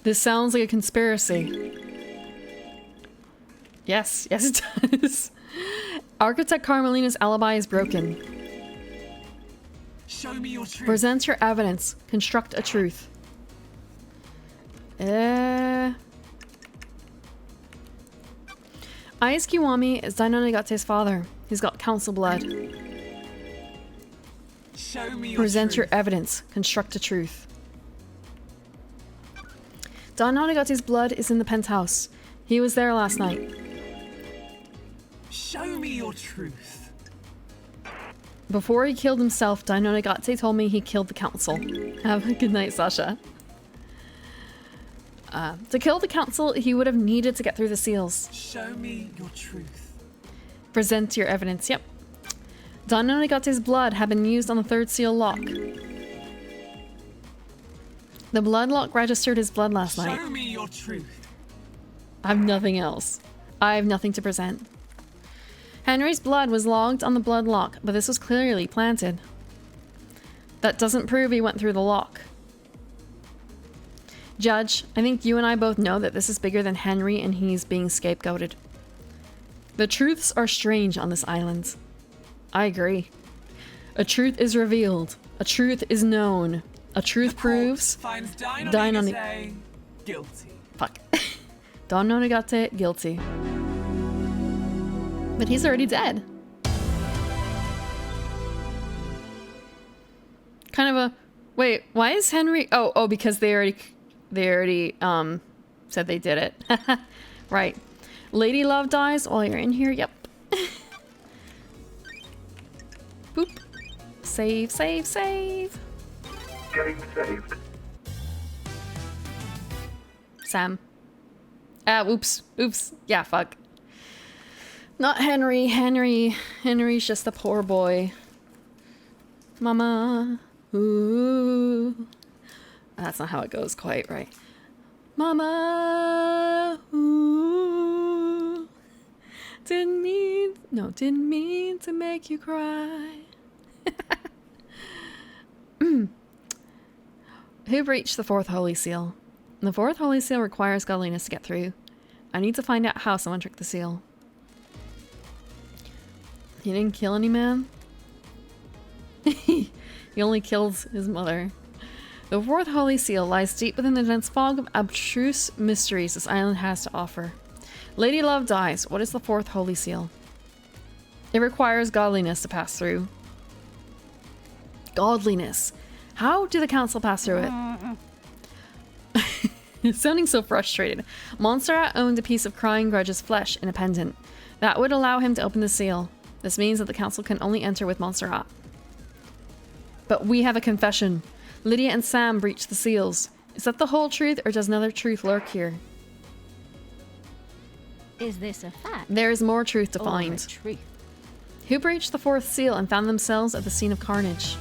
This sounds like a conspiracy. Yes, yes it does. Architect Carmelina's alibi is broken. Show me your truth. Present your evidence. Construct a truth. Aiz Kiwami is Dainonigate's father. He's got council blood. Show me your Present truth. your evidence. Construct a truth. Dainonigate's blood is in the penthouse. He was there last night. Show me your truth. Before he killed himself, Dainonigate told me he killed the council. Have a good night, Sasha. To kill the council, he would have needed to get through the seals. Show me your truth. Present your evidence. Yep. Dainonigate's blood had been used on the third seal lock. The blood lock registered his blood last night. Show me your truth. I have nothing else. I have nothing to present. Henry's blood was logged on the blood lock, but this was clearly planted. That doesn't prove he went through the lock. Judge, I think you and I both know that this is bigger than Henry and he's being scapegoated. The truths are strange on this island. I agree. A truth is revealed. A truth is known. A truth proves... Finds Dainoni- Dainonigate guilty. Fuck. Dainonigate guilty. But he's already dead. Kind of a... Wait, why is Henry... Oh, because they already said they did it. Right. Lady Love dies while you're in here. Yep. Boop. Save, save, save. Getting saved. Sam. Oops. Oops. Yeah, fuck. Not Henry. Henry's just a poor boy. Mama. Ooh. That's not how it goes quite, right? Mama. Ooh. Didn't mean to make you cry. Who breached the fourth holy seal? The fourth holy seal requires godliness to get through. I need to find out how someone tricked the seal. He didn't kill any man? He only killed his mother. The fourth holy seal lies deep within the dense fog of abstruse mysteries this island has to offer. Lady Love dies. What is the fourth holy seal? It requires godliness to pass through. Godliness. How do the council pass through it? It's sounding so frustrated. Montserrat owned a piece of Crying Grudge's flesh in a pendant. That would allow him to open the seal. This means that the council can only enter with Montserrat. But we have a confession. Lydia and Sam breached the seals. Is that the whole truth, or does another truth lurk here? Is this a fact? There is more truth to or find. a truth? Who breached the fourth seal and found themselves at the scene of carnage?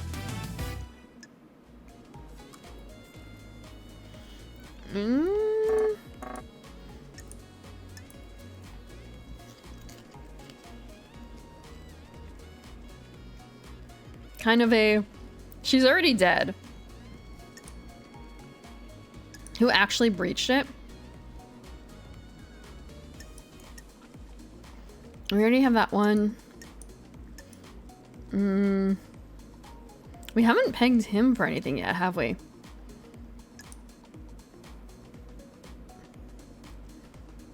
Kind of a... She's already dead. Who actually breached it? We already have that one. We haven't pegged him for anything yet, have we?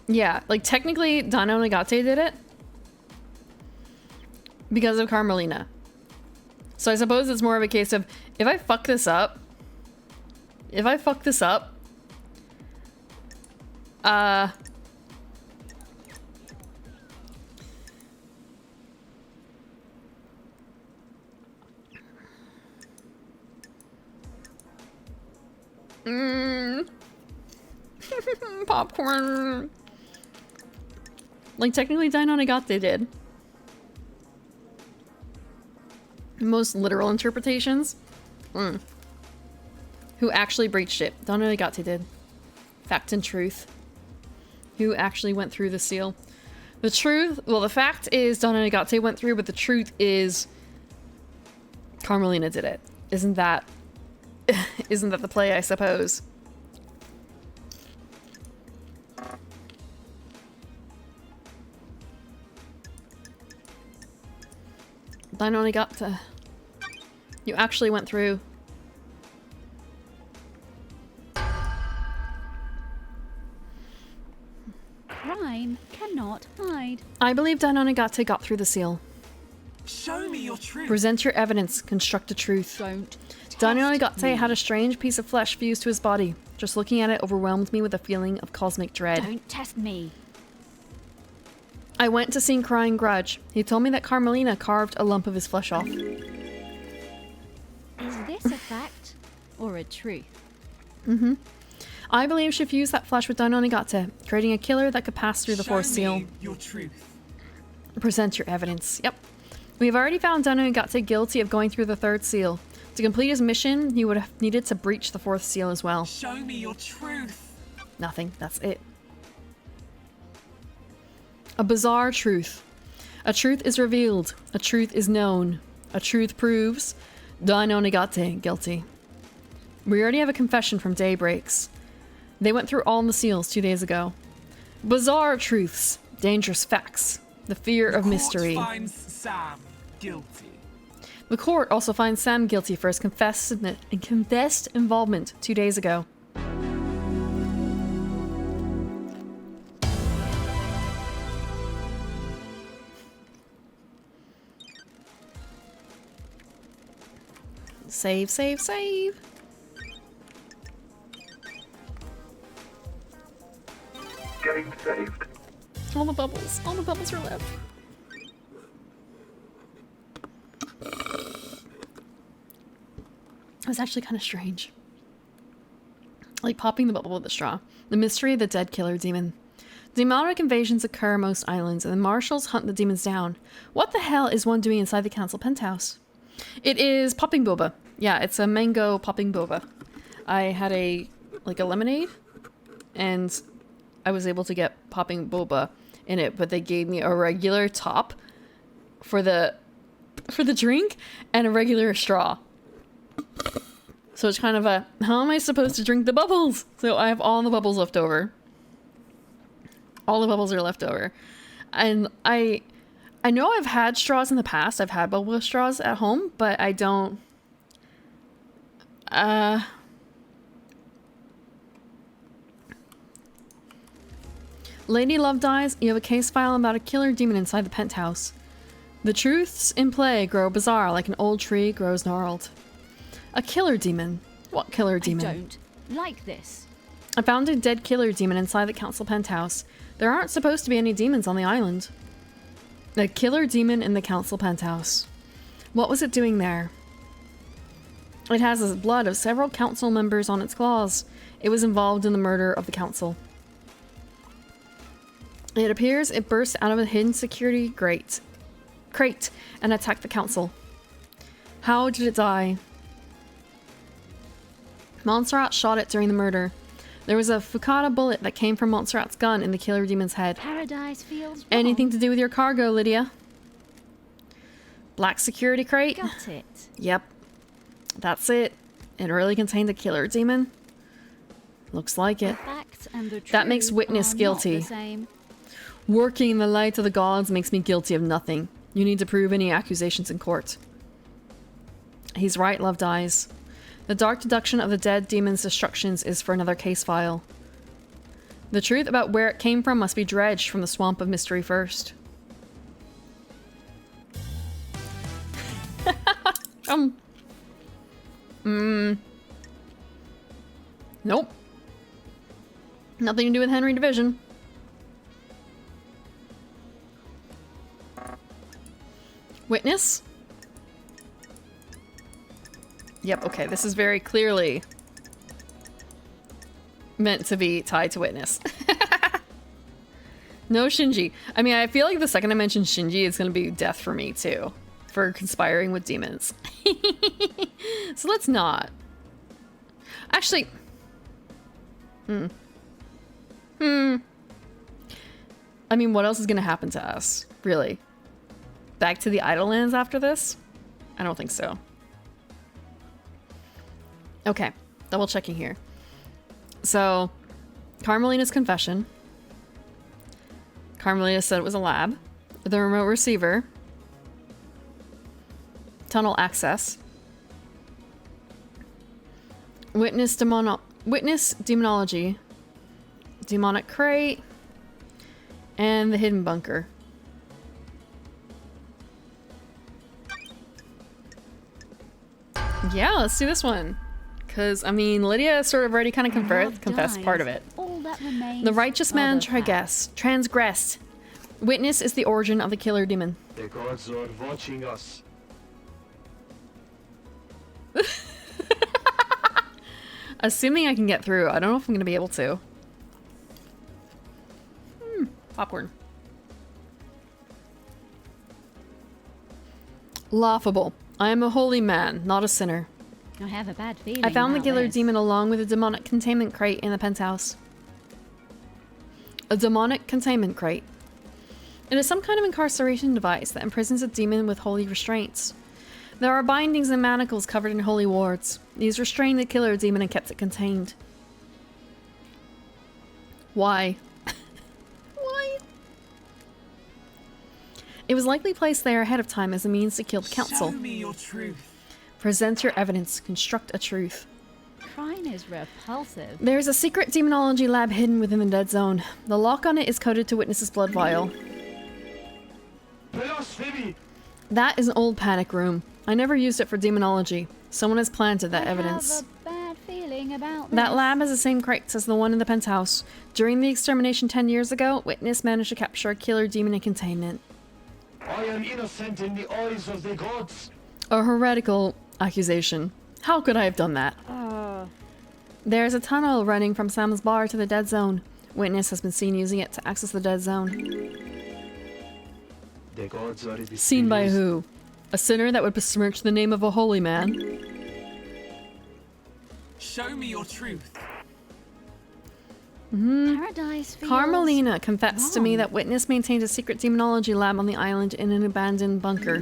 Yeah, like technically Dano Nagate did it because of Carmelina. So I suppose it's more of a case of if I fuck this up, popcorn. Like technically Dino Nagate did. Most literal interpretations. Who actually breached it? Dino Nagate did. Fact and truth. Who actually went through the seal? The truth, well, the fact is Dino Nagate went through, but the truth is Carmelina did it. Isn't that the play, I suppose? Dino Nagate. You actually went through. Crime cannot hide. I believe Dino Nagate got through the seal. Show me your truth. Present your evidence. Construct a truth. Don't Dino test Nagate me. had a strange piece of flesh fused to his body. Just looking at it overwhelmed me with a feeling of cosmic dread. Don't test me. I went to see Crying Grudge. He told me that Carmelina carved a lump of his flesh off. Is this a fact or a truth? I believe she fused that flesh with Dino Nagate, creating a killer that could pass through the fourth Show seal. me your truth. Present your evidence. Yep. We've already found Dino Nagate guilty of going through the third seal. To complete his mission, he would have needed to breach the fourth seal as well. Show me your truth. Nothing. That's it. A bizarre truth. A truth is revealed. A truth is known. A truth proves Dino Nagate guilty. We already have a confession from Daybreaks. They went through all the seals 2 days ago. Bizarre truths. Dangerous facts. The fear of mystery. Court finds Sam guilty. The court also finds Sam guilty for his confessed involvement 2 days ago. Save, save, save. Getting saved. All the bubbles are left. It was actually kind of strange. Like popping the bubble with a straw. The mystery of the dead killer demon. Demonic invasions occur on most islands, and the marshals hunt the demons down. What the hell is one doing inside the council penthouse? It is popping boba. Yeah, it's a mango popping boba. I had a lemonade, and I was able to get popping boba in it, but they gave me a regular top for the drink and a regular straw. So it's kind of a, how am I supposed to drink the bubbles? So I have all the bubbles left over. All the bubbles are left over. And I know I've had straws in the past. I've had bubble straws at home, but I don't... Lady Love Dies, you have a case file about a killer demon inside the penthouse. The truths in play grow bizarre like an old tree grows gnarled. A killer demon? What killer demon? I don't like this. I found a dead killer demon inside the council penthouse. There aren't supposed to be any demons on the island. The killer demon in the council penthouse. What was it doing there? It has the blood of several council members on its claws. It was involved in the murder of the council. It appears it burst out of a hidden security crate and attacked the council. How did it die? Montserrat shot it during the murder. There was a Fukata bullet that came from Montserrat's gun in the killer demon's head. Paradise feels wrong. Anything to do with your cargo, Lydia? Black security crate? Got it. Yep. That's it. It really contained a killer demon? Looks like it. Facts and the That makes truth witness are guilty. Not the same. Working in the light of the gods makes me guilty of nothing. You need to prove any accusations in court. He's right, Love Dies. The dark deduction of the dead demon's destructions is for another case file. The truth about where it came from must be dredged from the swamp of mystery first. Nope. Nothing to do with Henry Division. Witness? Yep, okay, this is very clearly meant to be tied to Witness. No Shinji. I mean, I feel like the second I mention Shinji, it's gonna be death for me too. For conspiring with demons. So let's not. Actually... I mean, what else is gonna happen to us? Really? Back to the Idlelands after this? I don't think so. Okay, double checking here. So, Carmelina's confession. Carmelina said it was a lab. The remote receiver. Tunnel access. Witness demonology. Demonic crate. And the hidden bunker. Yeah, let's do this one. Because, I mean, Lydia sort of already kind of confessed part of it. All that remains The righteous man are the facts. transgressed. Witness is the origin of the killer demon. The gods are watching us. Assuming I can get through. I don't know if I'm going to be able to. Popcorn. Laughable. I am a holy man, not a sinner. I have a bad feeling. I found the about killer this. demon along with a demonic containment crate in the penthouse. A demonic containment crate. It is some kind of incarceration device that imprisons a demon with holy restraints. There are bindings and manacles covered in holy wards. These restrain the killer demon and kept it contained. Why? Why? It was likely placed there ahead of time as a means to kill the council. Show me your truth. Present your evidence. Construct a truth. Crime is repulsive. There is a secret demonology lab hidden within the dead zone. The lock on it is coded to Witness's blood vial. Blasphemy! That is an old panic room. I never used it for demonology. Someone has planted that evidence. I have a bad feeling about That this. lab has the same crates as the one in the penthouse. During the extermination 10 years ago, Witness managed to capture a killer demon and contain it. I am innocent in the eyes of the gods. A heretical accusation. How could I have done that? There is a tunnel running from Sam's bar to the dead zone. Witness has been seen using it to access the dead zone. The gods are Seen by who? A sinner that would besmirch the name of a holy man? Show me your truth. Paradise feels Carmelina confessed to me wrong. that Witness maintained a secret demonology lab on the island in an abandoned bunker.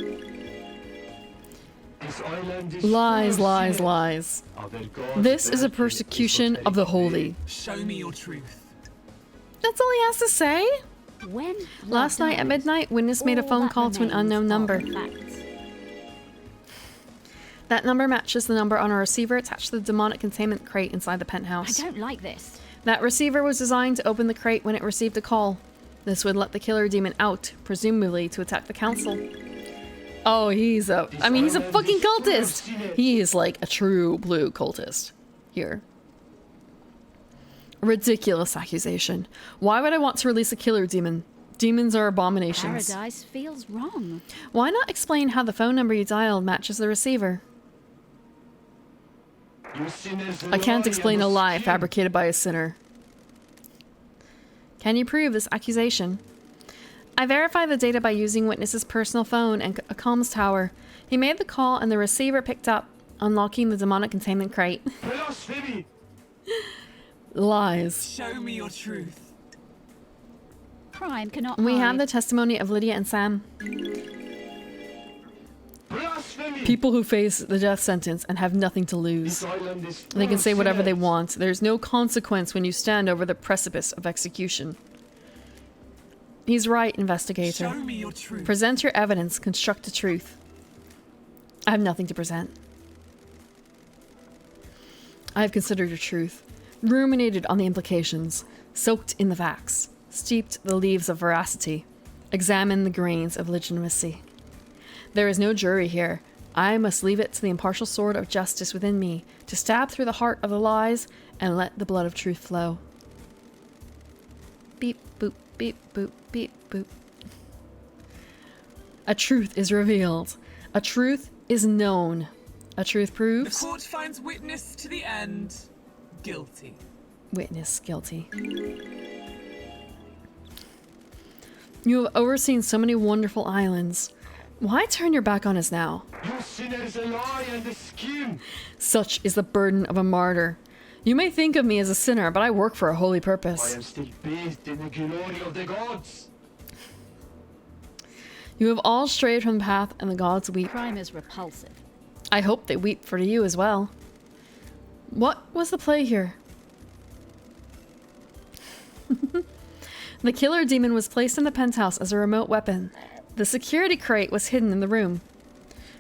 This island is Lies, full of lies, sin. lies. Other gods This is a birth in persecution of the esoteric holy. Show me your truth. That's all he has to say? When Last night at midnight, witness made a all phone that call to an remains unknown are number. the facts. That number matches the number on a receiver attached to the demonic containment crate inside the I penthouse. don't like this. That receiver was designed to open the crate when it received a call. This would let the killer demon out, presumably to attack the council. Oh, he's a fucking cultist! He is like a true blue cultist. Here. Ridiculous accusation. Why would I want to release a killer demon? Demons are abominations. Paradise feels wrong. Why not explain how the phone number you dialed matches the receiver? You sinners I can't lie explain and a lie scheme. fabricated by a sinner. Can you prove this accusation? I verified the data by using witness's personal phone and a comms tower. He made the call and the receiver picked up, unlocking the demonic containment crate. Blasphemy! Lies. Show me your truth. Crime cannot We hide. have the testimony of Lydia and Sam. Blasphemy! People who face the death sentence and have nothing to This lose. island is They can full say of whatever they sinners. want. There's no consequence when you stand over the precipice of execution. He's right, investigator. Show me your truth. Present your evidence, construct the truth. I have nothing to present. I have considered your truth, ruminated on the implications, soaked in the facts, steeped the leaves of veracity, examined the grains of legitimacy. There is no jury here. I must leave it to the impartial sword of justice within me to stab through the heart of the lies and let the blood of truth flow. Beep, boop, beep, boop, beep, boop. A truth is revealed. A truth is known. A truth The proves. court finds witness to the end guilty. Witness guilty. You have overseen so many wonderful islands. Why turn your back on us now? You sinners lie and scheme! Such is the burden of a martyr. You may think of me as a sinner, but I work for a holy I purpose. am still bathed in the glory of the gods! You have all strayed from the path, and the gods weep. Crime is repulsive. I hope they weep for you as well. What was the play here? The killer demon was placed in the penthouse as a remote weapon. The security crate was hidden in the room.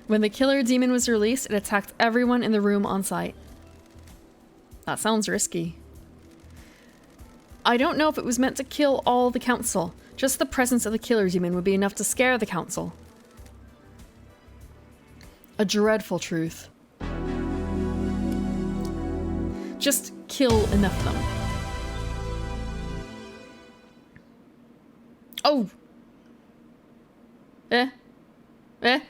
When the killer demon was released, it attacked everyone in the room on site. That sounds risky. I don't know if it was meant to kill all the council. Just the presence of the killer demon would be enough to scare the council. A dreadful truth. Just kill enough of them. Oh!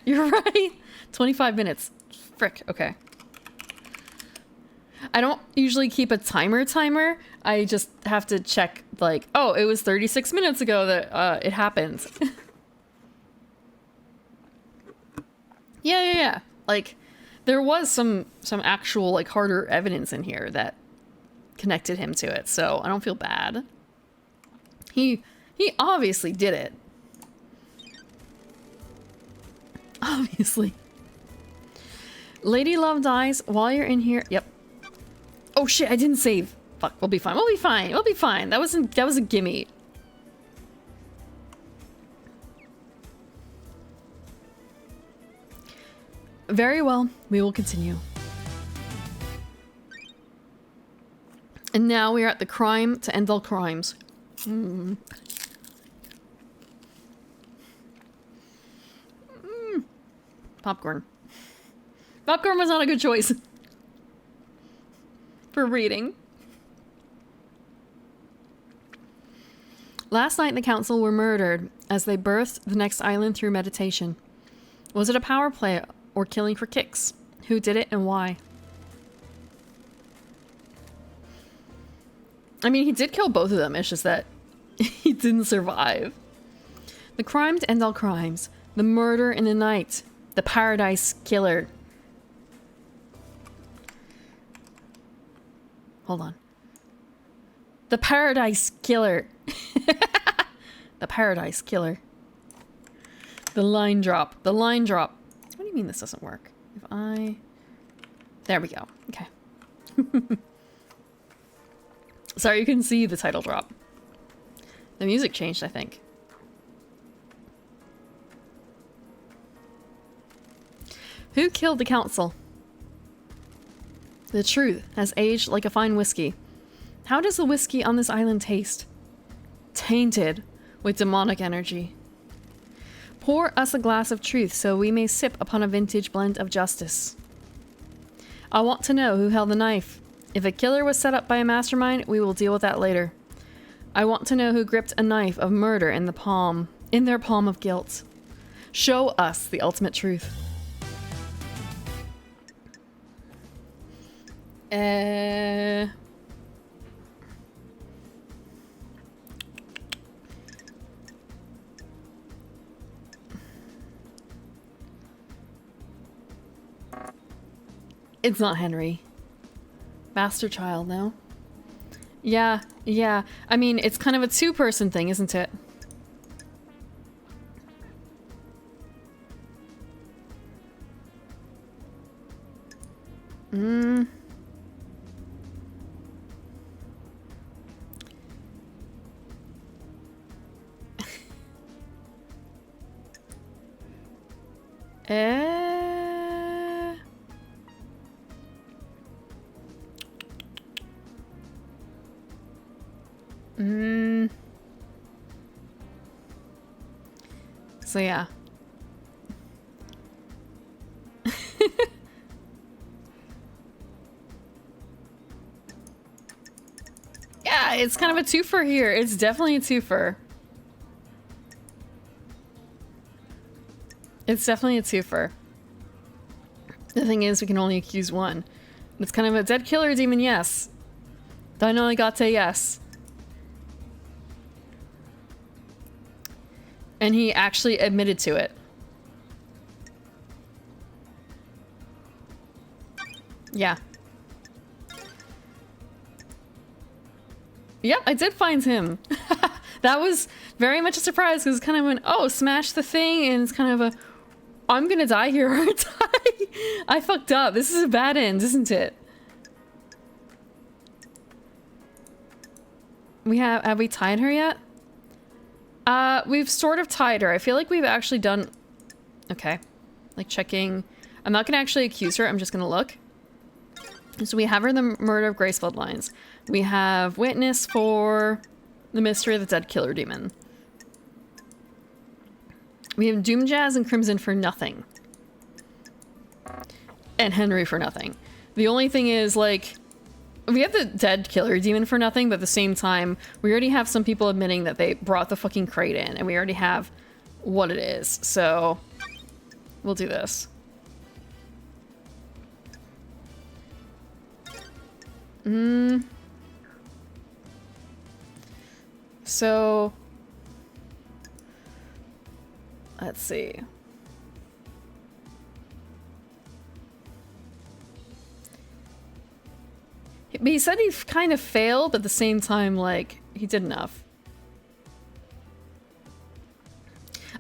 You're right! 25 minutes. Frick, okay. I don't usually keep a timer. I just have to check, like, oh, it was 36 minutes ago that it happened. Yeah. Like, there was some actual, like, harder evidence in here that connected him to it, so I don't feel bad. He obviously did it. Obviously. Lady Love dies while you're in here. Yep. Oh shit, I didn't save. Fuck, we'll be fine. We'll be fine. That was a gimme. Very well, we will continue. And now we are at the crime to end all crimes. Popcorn. Popcorn was not a good choice for reading. Last night the council were murdered as they birthed the next island through meditation. Was it a power play or killing for kicks? Who did it and why? I mean, he did kill both of them, it's just that he didn't survive. The crime to end all crimes. The murder in the night. The Paradise Killer. Hold on. The Paradise Killer. The Paradise Killer. The line drop. The line drop. What do you mean this doesn't work? If I... There we go. Okay. Sorry, you can see the title drop. The music changed, I think. Who killed the council? The truth has aged like a fine whiskey. How does the whiskey on this island taste? Tainted with demonic energy. Pour us a glass of truth so we may sip upon a vintage blend of justice. I want to know who held the knife. If a killer was set up by a mastermind, we will deal with that later. I want to know who gripped a knife of murder in their palm of guilt. Show us the ultimate truth. It's not Henry. Bastard child, no? Yeah. I mean, it's kind of a two-person thing, isn't it? So yeah. Yeah, it's kind of a twofer here. It's definitely a twofer. It's definitely a twofer. The thing is, we can only accuse one. It's kind of a dead killer demon, yes. Dainonigate, yes. And he actually admitted to it. Yeah. Yep, I did find him. That was very much a surprise because it's kind of an, oh, smash the thing, and it's kind of a, I'm gonna die here, aren't I? I fucked up. This is a bad end, isn't it? Have we tied her yet? We've sort of tied her. I feel like we've actually done... Okay. Like checking... I'm not gonna actually accuse her, I'm just gonna look. So we have her the murder of Gracefeld Lines. We have witness for the mystery of the dead killer demon. We have Doomjazz and Crimson for nothing. And Henry for nothing. The only thing is, like... We have the dead killer demon for nothing, but at the same time, we already have some people admitting that they brought the fucking crate in, and we already have what it is. So, we'll do this. So, let's see. He said he kind of failed, but at the same time, like, he did enough.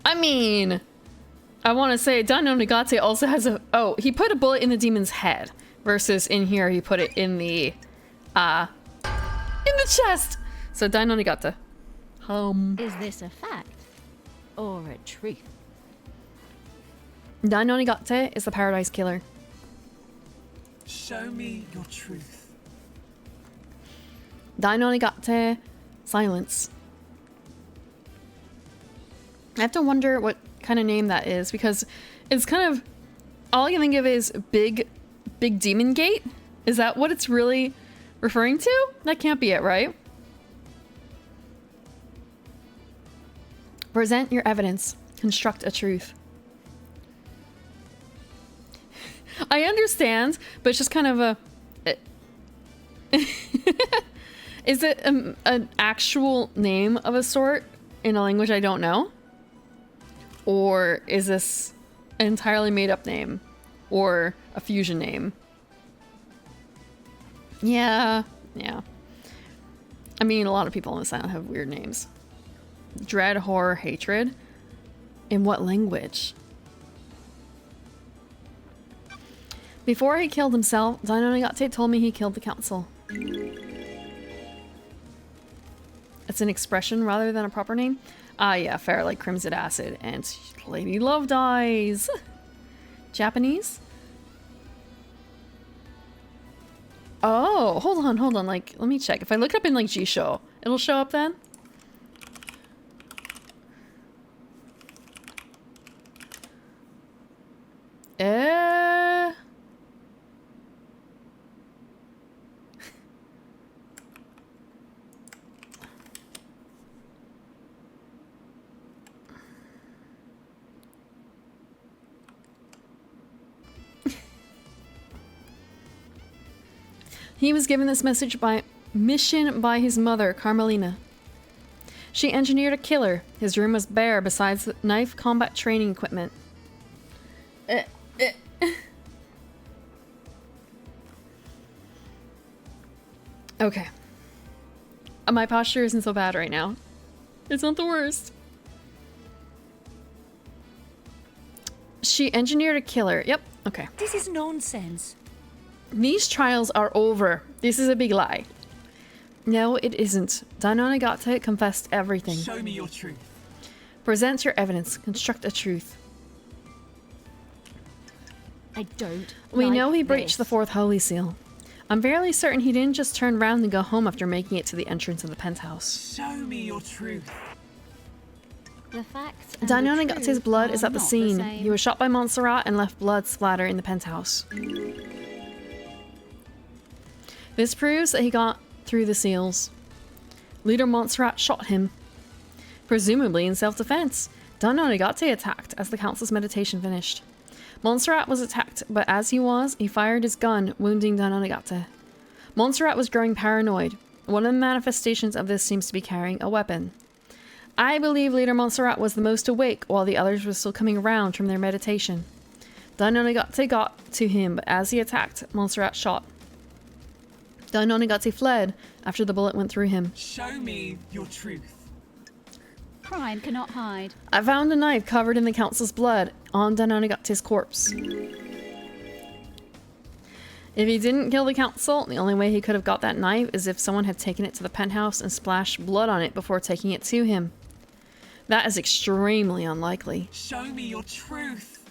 I mean, I want to say Dainonigate also has a... Oh, he put a bullet in the demon's head. Versus in here, he put it in the... in the chest! So, Dainonigate. Is this a fact? Or a truth? Dainonigate is the Paradise Killer. Show me your truth. Dainonigate, silence. I have to wonder what kind of name that is, because it's kind of... All I can think of is Big Demon Gate? Is that what it's really referring to? That can't be it, right? Present your evidence. Construct a truth. I understand, but it's just kind of a... Is it an actual name of a sort in a language I don't know? Or is this an entirely made up name? Or a fusion name? Yeah. I mean, a lot of people on this island have weird names. Dread, horror, hatred. In what language? Before he killed himself, Dainonagate told me he killed the council. It's an expression rather than a proper name. Ah, yeah, fair, like Crimson Acid and Lady Love Dies. Japanese? Oh, hold on. Like, let me check. If I look up in like Jisho, it'll show up then. He was given this mission by his mother, Carmelina. She engineered a killer. His room was bare besides the knife combat training equipment. Okay. My posture isn't so bad right now. It's not the worst. She engineered a killer. Yep. Okay. This is nonsense. These trials are over. This is a big lie. No, it isn't. Dainonagate confessed everything. Show me your truth. Present your evidence. Construct a truth. I don't. We like know he breached the this. fourth holy seal. I'm fairly certain he didn't just turn around and go home after making it to the entrance of the penthouse. Show me your truth. The facts and the Dainonagate's truth blood is are at the not scene. same. He was shot by Montserrat and left blood splatter in the penthouse. This proves that he got through the seals. Leader Montserrat shot him, presumably in self-defense. Dainonagate attacked as the council's meditation finished. Montserrat was attacked, but as he fired his gun, wounding Dainonagate. Montserrat was growing paranoid. One of the manifestations of this seems to be carrying a weapon. I believe Leader Montserrat was the most awake while the others were still coming around from their meditation. Dainonagate got to him, but as he attacked, Montserrat shot. Dainonagate fled after the bullet went through him. Show me your truth. Crime cannot hide. I found a knife covered in the council's blood on Dainonagate's corpse. If he didn't kill the council, the only way he could have got that knife is if someone had taken it to the penthouse and splashed blood on it before taking it to him. That is extremely unlikely. Show me your truth.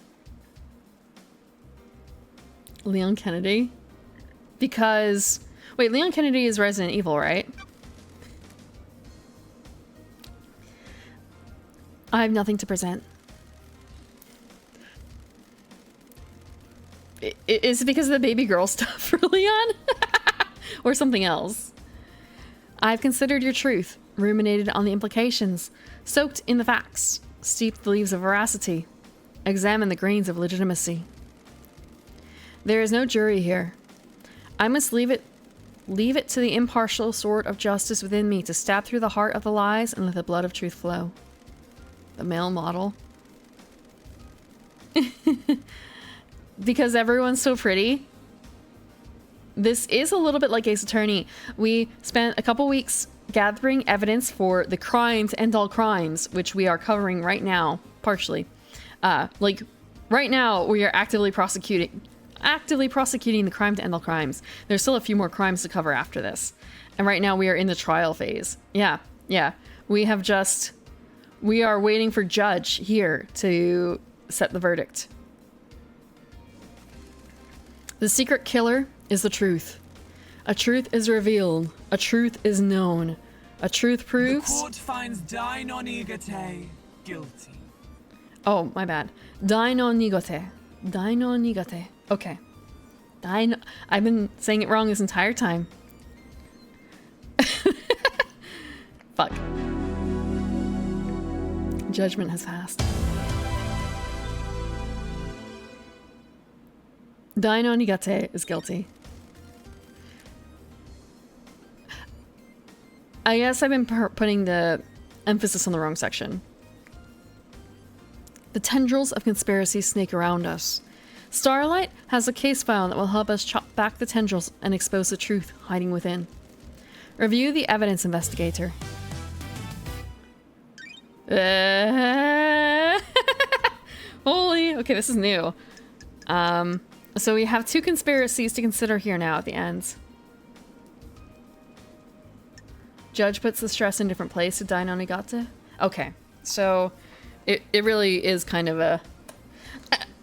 Leon Kennedy? Because... Wait, Leon Kennedy is Resident Evil, right? I have nothing to present. Is it because of the baby girl stuff for Leon? Or something else? I've considered your truth, ruminated on the implications, soaked in the facts, steeped the leaves of veracity, examined the grains of legitimacy. There is no jury here. I must leave it to the impartial sword of justice within me to stab through the heart of the lies and let the blood of truth flow. The male model. Because everyone's so pretty. This is a little bit like Ace Attorney. We spent a couple weeks gathering evidence for the crime to end all crimes, which we are covering right now, partially. Like, right now, we are actively prosecuting the crime to end all crimes. There's still a few more crimes to cover after this. And right now we are in the trial phase. Yeah. We are waiting for Judge here to set the verdict. The secret killer is the truth. A truth is revealed. A truth is known. A truth proves... The court finds Dainonagate guilty. Oh, my bad. Dainonagate. Okay. I've been saying it wrong this entire time. Fuck. Judgment has passed. Dainonagate is guilty. I guess I've been putting the emphasis on the wrong section. The tendrils of conspiracy snake around us. Starlight has a case file that will help us chop back the tendrils and expose the truth hiding within. Review the evidence, investigator. Holy, okay, this is new. So we have two conspiracies to consider here now at the end. Judge puts the stress in different place to Dai no Nigata. Okay, so it really is kind of a...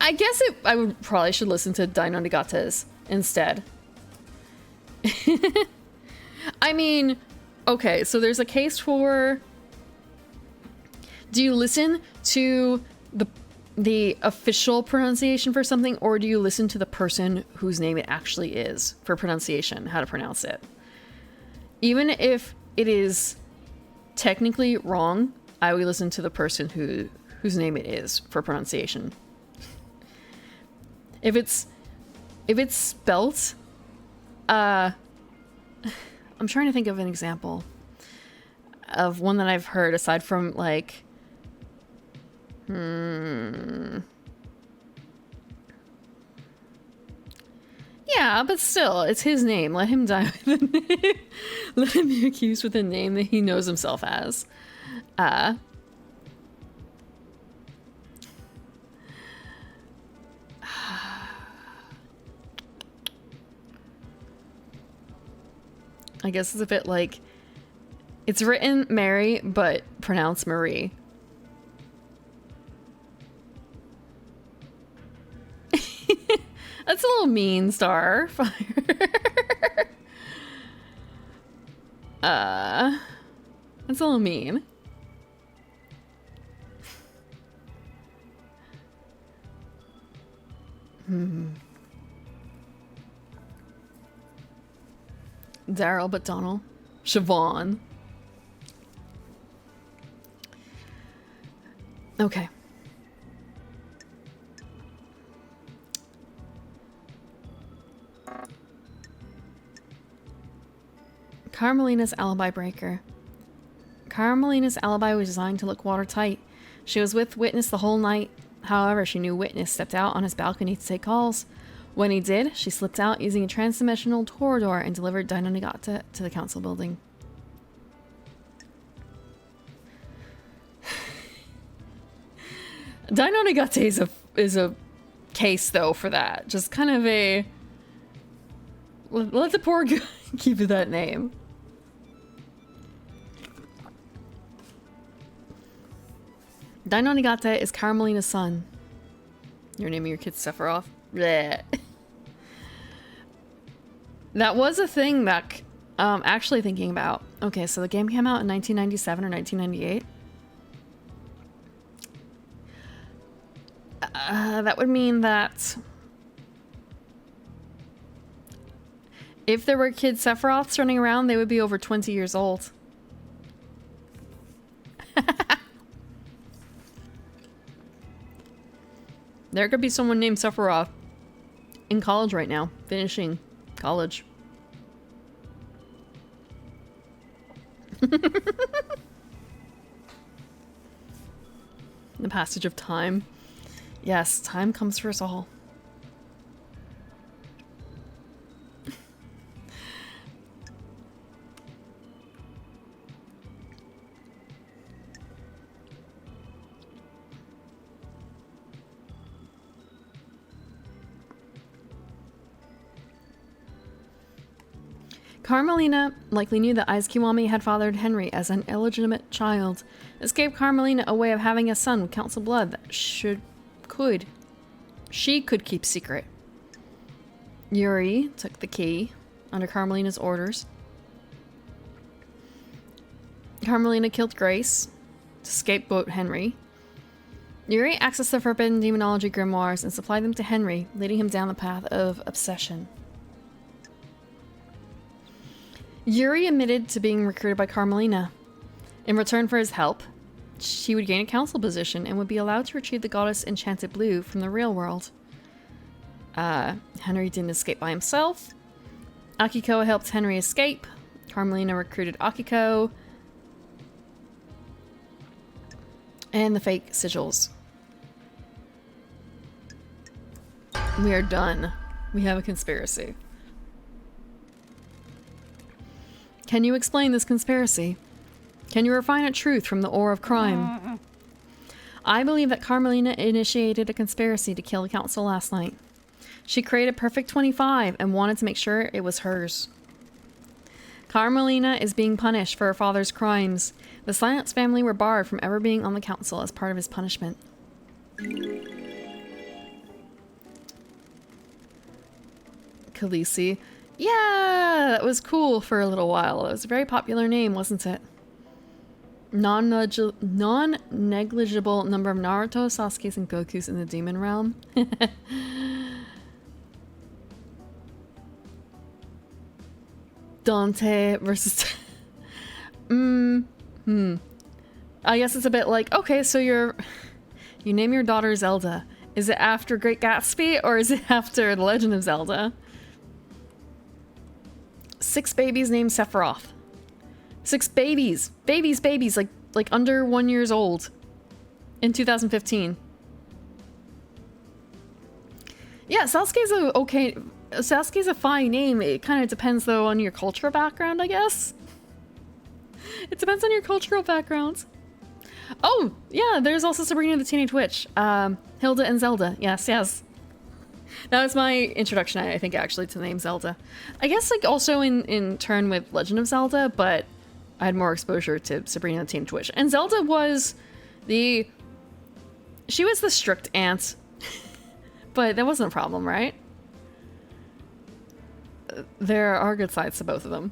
I guess I would probably should listen to Dai no Nigata's instead. I mean, okay, so there's a case for... Do you listen to the official pronunciation for something, or do you listen to the person whose name it actually is for pronunciation, how to pronounce it? Even if it is technically wrong, I would listen to the person whose name it is for pronunciation. If it's spelt, I'm trying to think of an example of one that I've heard aside from like yeah, but still, it's his name. Let him die with a name. Let him be accused with a name that he knows himself as. I guess it's a bit like it's written Mary, but pronounced Marie. That's a little mean, Starfire. That's a little mean. Daryl, but Donald. Siobhan. Okay. Carmelina's alibi breaker. Carmelina's alibi was designed to look watertight. She was with Witness the whole night. However, she knew Witness stepped out on his balcony to take calls. When he did, she slipped out using a transdimensional corridor and delivered Dai no Nigata to the council building. Dai no Nigata is a case, though, for that. Just kind of a... Let the poor guy keep that name. Dai no Nigata is Carmelina's son. You're naming your kid Sephiroth? Bleh. That was a thing that, actually thinking about. Okay, so the game came out in 1997 or 1998. That would mean that if there were kid Sephiroths running around, they would be over 20 years old. There could be someone named Sephiroth in college right now, finishing college. The passage of time. Yes, time comes for us all. Carmelina likely knew that Aiz Kiwami had fathered Henry as an illegitimate child. This gave Carmelina a way of having a son with council blood that she could keep secret. Yuri took the key under Carmelina's orders. Carmelina killed Grace to scapegoat Henry. Yuri accessed the forbidden demonology grimoires and supplied them to Henry, leading him down the path of obsession. Yuri admitted to being recruited by Carmelina. In return for his help, she would gain a council position and would be allowed to retrieve the goddess Enchanted Blue from the real world. Henry didn't escape by himself. Akiko helped Henry escape. Carmelina recruited Akiko. And the fake sigils. We are done. We have a conspiracy. Can you explain this conspiracy? Can you refine a truth from the ore of crime? I believe that Carmelina initiated a conspiracy to kill the council last night. She created Perfect 25 and wanted to make sure it was hers. Carmelina is being punished for her father's crimes. The Silence family were barred from ever being on the council as part of his punishment. Khaleesi. Yeah, that was cool for a little while. It was a very popular name, wasn't it? Non-negligible number of Naruto, Sasuke's, and Goku's in the demon realm. Dante versus... I guess it's a bit like, okay, so you name your daughter Zelda. Is it after Great Gatsby or is it after The Legend of Zelda? 6 babies named Sephiroth. 6 babies. Babies, like under 1 year old. In 2015. Yeah, Sasuke's a fine name. It kind of depends, though, on your cultural background, I guess. It depends on your cultural background. Oh, yeah, there's also Sabrina the Teenage Witch. Hilda and Zelda. Yes. That was my introduction, I think, actually, to the name Zelda. I guess, like, also in turn with Legend of Zelda, but I had more exposure to Sabrina the Teenage Witch. And Zelda was she was the strict aunt. But that wasn't a problem, right? There are good sides to both of them.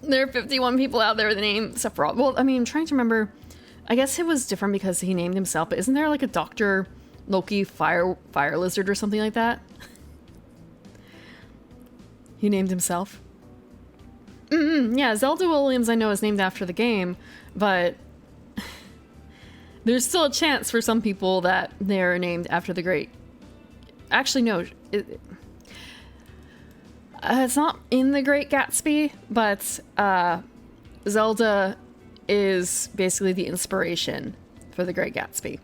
There are 51 people out there with the name Sephiroth. Well, I mean, I'm trying to remember. I guess it was different because he named himself, but isn't there like a Dr. Loki fire lizard or something like that? He named himself. Yeah, Zelda Williams I know is named after the game, but there's still a chance for some people that they're named after the great... Actually, no. It's not in The Great Gatsby, but Zelda is basically the inspiration for The Great Gatsby.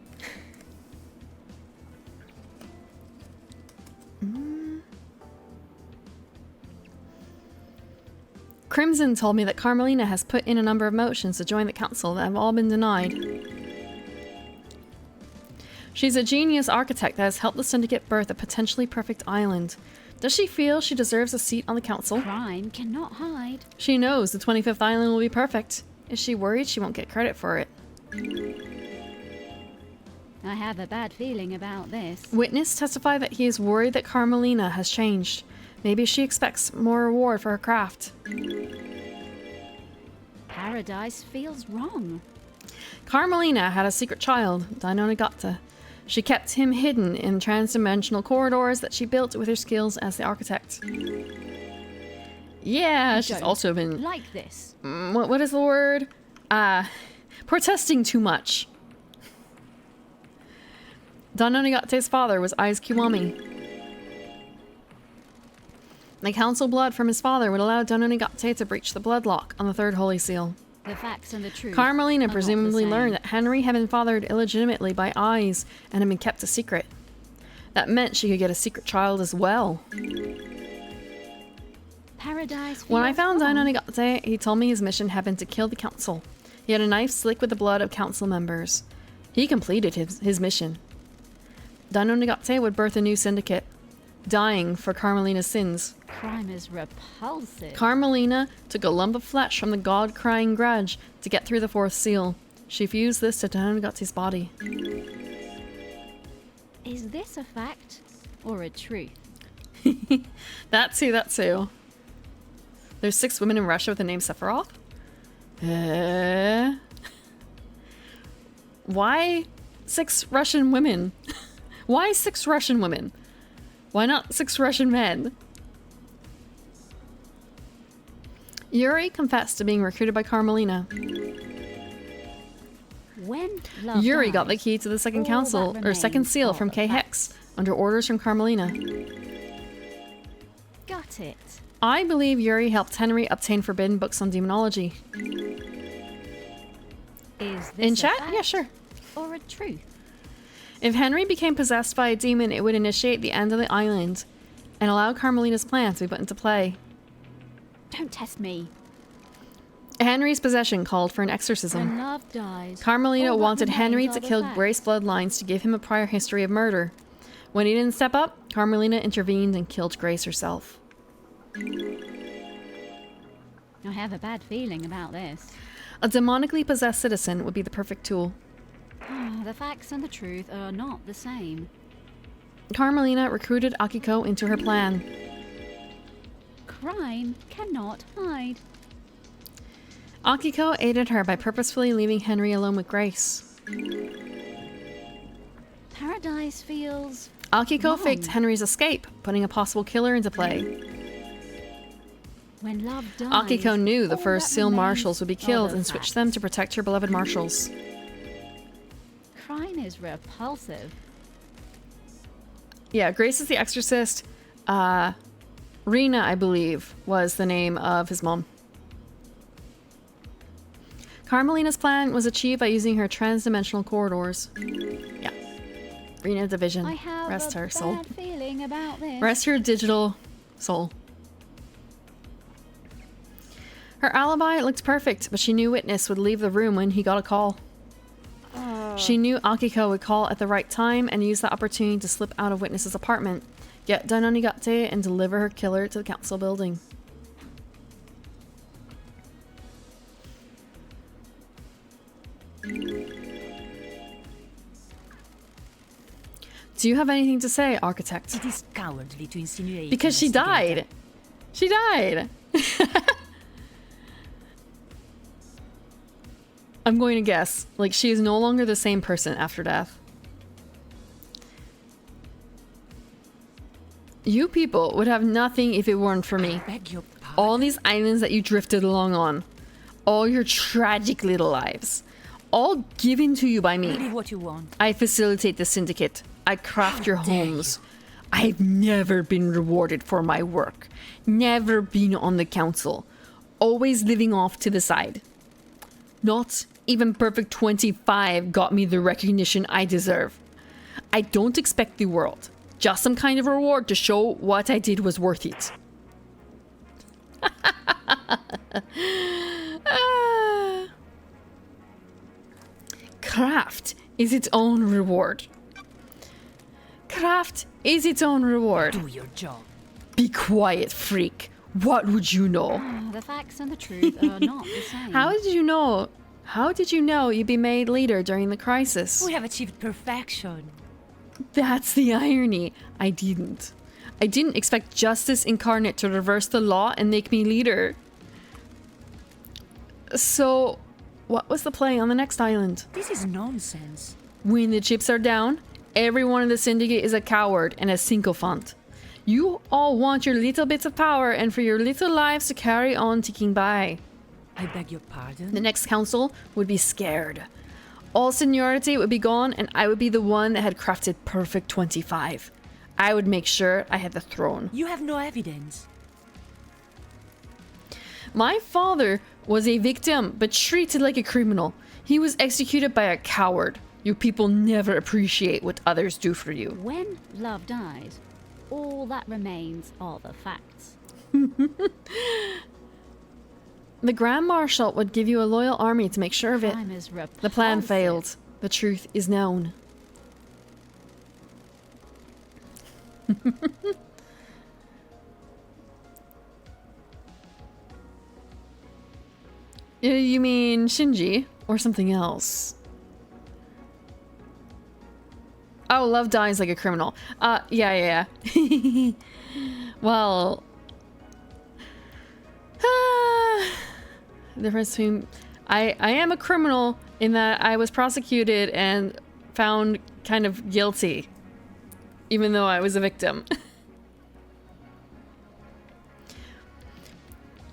Crimson told me that Carmelina has put in a number of motions to join the council that have all been denied. She's a genius architect that has helped the Syndicate birth a potentially perfect island. Does she feel she deserves a seat on the council? Crime cannot hide. She knows the 25th island will be perfect. Is she worried she won't get credit for it? I have a bad feeling about this. Witness testified that he is worried that Carmelina has changed. Maybe she expects more reward for her craft. Paradise feels wrong. Carmelina had a secret child, Dino Nagata. She kept him hidden in trans-dimensional corridors that she built with her skills as the architect. Yeah, she's also been... like this. What is the word? Protesting too much. Dino Nagate's father was Aiz Kiwami. The council blood from his father would allow Dino Nagate to breach the bloodlock on the third holy seal. The facts and the truth. Carmelina presumably learned that Henry had been fathered illegitimately by Aiz and had been kept a secret. That meant she could get a secret child as well. Paradise. When I found Dino Nagate, he told me his mission had been to kill the council. He had a knife slick with the blood of council members. He completed his mission. Dino Nagate would birth a new syndicate, dying for Carmelina's sins. Crime is repulsive. Carmelina took a lump of flesh from the god-crying grudge to get through the fourth seal. She fused this to Dino Nagate's body. Is this a fact or a truth? That too. There's 6 women in Russia with the name Sephiroth? Why 6 Russian women? Why 6 Russian women? Why not 6 Russian men? Yuri confessed to being recruited by Carmelina. When love Yuri dies, got the key to the second all council, that or second remains seal are from the K Hex, under orders from Carmelina. Got it. I believe Yuri helped Henry obtain forbidden books on demonology. Is this In a chat? fact Yeah, sure. or a truth? If Henry became possessed by a demon, it would initiate the end of the island and allow Carmelina's plan to be put into play. Don't test me. Henry's possession called for an When exorcism. love dies, Carmelina all that wanted Henry remains to are the kill facts. Grace bloodlines to give him a prior history of murder. When he didn't step up, Carmelina intervened and killed Grace herself. I have a bad feeling about this. A demonically possessed citizen would be the perfect tool. The facts and the truth are not the same. Carmelina recruited Akiko into her plan. Crime cannot hide. Akiko aided her by purposefully leaving Henry alone with Grace. Paradise feels... Akiko wrong. faked Henry's escape, putting a possible killer into play. When love dies, Akiko knew the all first that Seal remains marshals would be are killed the and switched them to facts. protect her beloved marshals. Crime is repulsive. Yeah, Grace is the exorcist. Rena, I believe, was the name of his mom. Carmelina's plan was achieved by using her trans-dimensional corridors. Yeah. Rena Division. I have Rest a her soul. bad feeling about this. Rest your digital soul. Her alibi looked perfect, but she knew Witness would leave the room when he got a call. She knew Akiko would call at the right time and use the opportunity to slip out of Witness's apartment, get Dainonigate, and deliver her killer to the council building. Do you have anything to say, Architect? It is cowardly to insinuate. Because she died. She died. I'm going to guess. Like, she is no longer the same person after death. You people would have nothing if it weren't for me. Beg your pardon. All these islands that you drifted along on. All your tragic little lives. All given to you by me. Really what you want. I facilitate the syndicate. I craft your homes. I've never been rewarded for my work. Never been on the council. Always living off to the side. Not even Perfect 25 got me the recognition I deserve. I don't expect the world. Just some kind of reward to show what I did was worth it. Craft is its own reward. Craft is its own reward. Do your job. Be quiet, freak. What would you know? The facts and the truth are not the same. How did you know? How did you know you'd be made leader during the crisis? We have achieved perfection. That's the irony. I didn't. I didn't expect justice incarnate to reverse the law and make me leader. So, what was the play on the next island? This is nonsense. When the chips are down, everyone in the syndicate is a coward and a sycophant. You all want your little bits of power and for your little lives to carry on ticking by. I beg your pardon. The next council would be scared. All seniority would be gone and I would be the one that had crafted Perfect 25. I would make sure I had the throne. You have no evidence. My father was a victim, but treated like a criminal. He was executed by a coward. You people never appreciate what others do for you. When love dies, all that remains are the facts. The Grand Marshal would give you a loyal army to make sure of it. Crime is repulsive. The plan failed. The truth is known. You mean Shinji or something else? Oh, love dies like a criminal. Yeah. Well, the difference between I am a criminal in that I was prosecuted and found kind of guilty, even though I was a victim.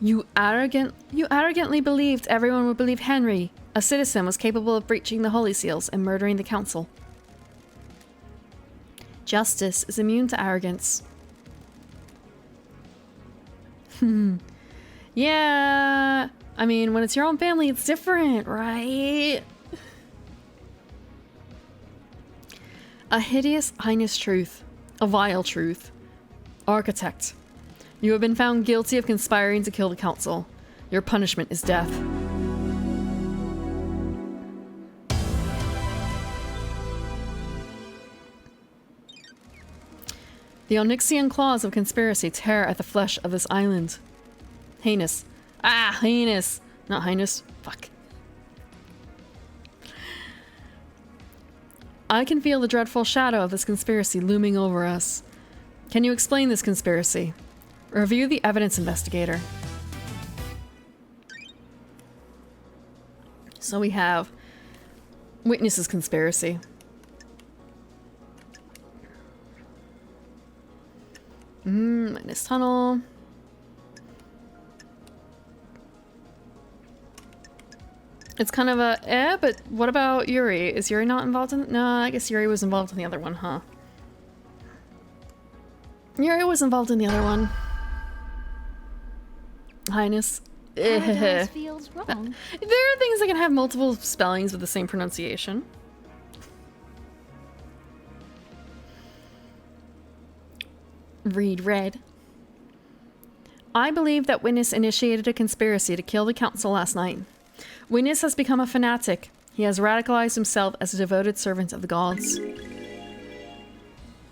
You arrogantly believed everyone would believe Henry, a citizen, was capable of breaching the Holy Seals and murdering the council. Justice is immune to arrogance. Yeah, I mean, when it's your own family, it's different, right? A hideous, heinous truth. A vile truth. Architect. You have been found guilty of conspiring to kill the council. Your punishment is death. The Onyxian claws of conspiracy tear at the flesh of this island. Heinous. Ah, heinous. Not heinous. Fuck. I can feel the dreadful shadow of this conspiracy looming over us. Can you explain this conspiracy? Review the evidence, investigator. So we have witnesses conspiracy. Witness tunnel. It's kind of a but what about Yuri? Is Yuri not involved in? No, I guess Yuri was involved in the other one, huh? Yuri was involved in the other one. Highness. Paradise feels wrong. There are things that can have multiple spellings with the same pronunciation. Read red. I believe that Witness initiated a conspiracy to kill the council last night. Witness has become a fanatic. He has radicalized himself as a devoted servant of the gods.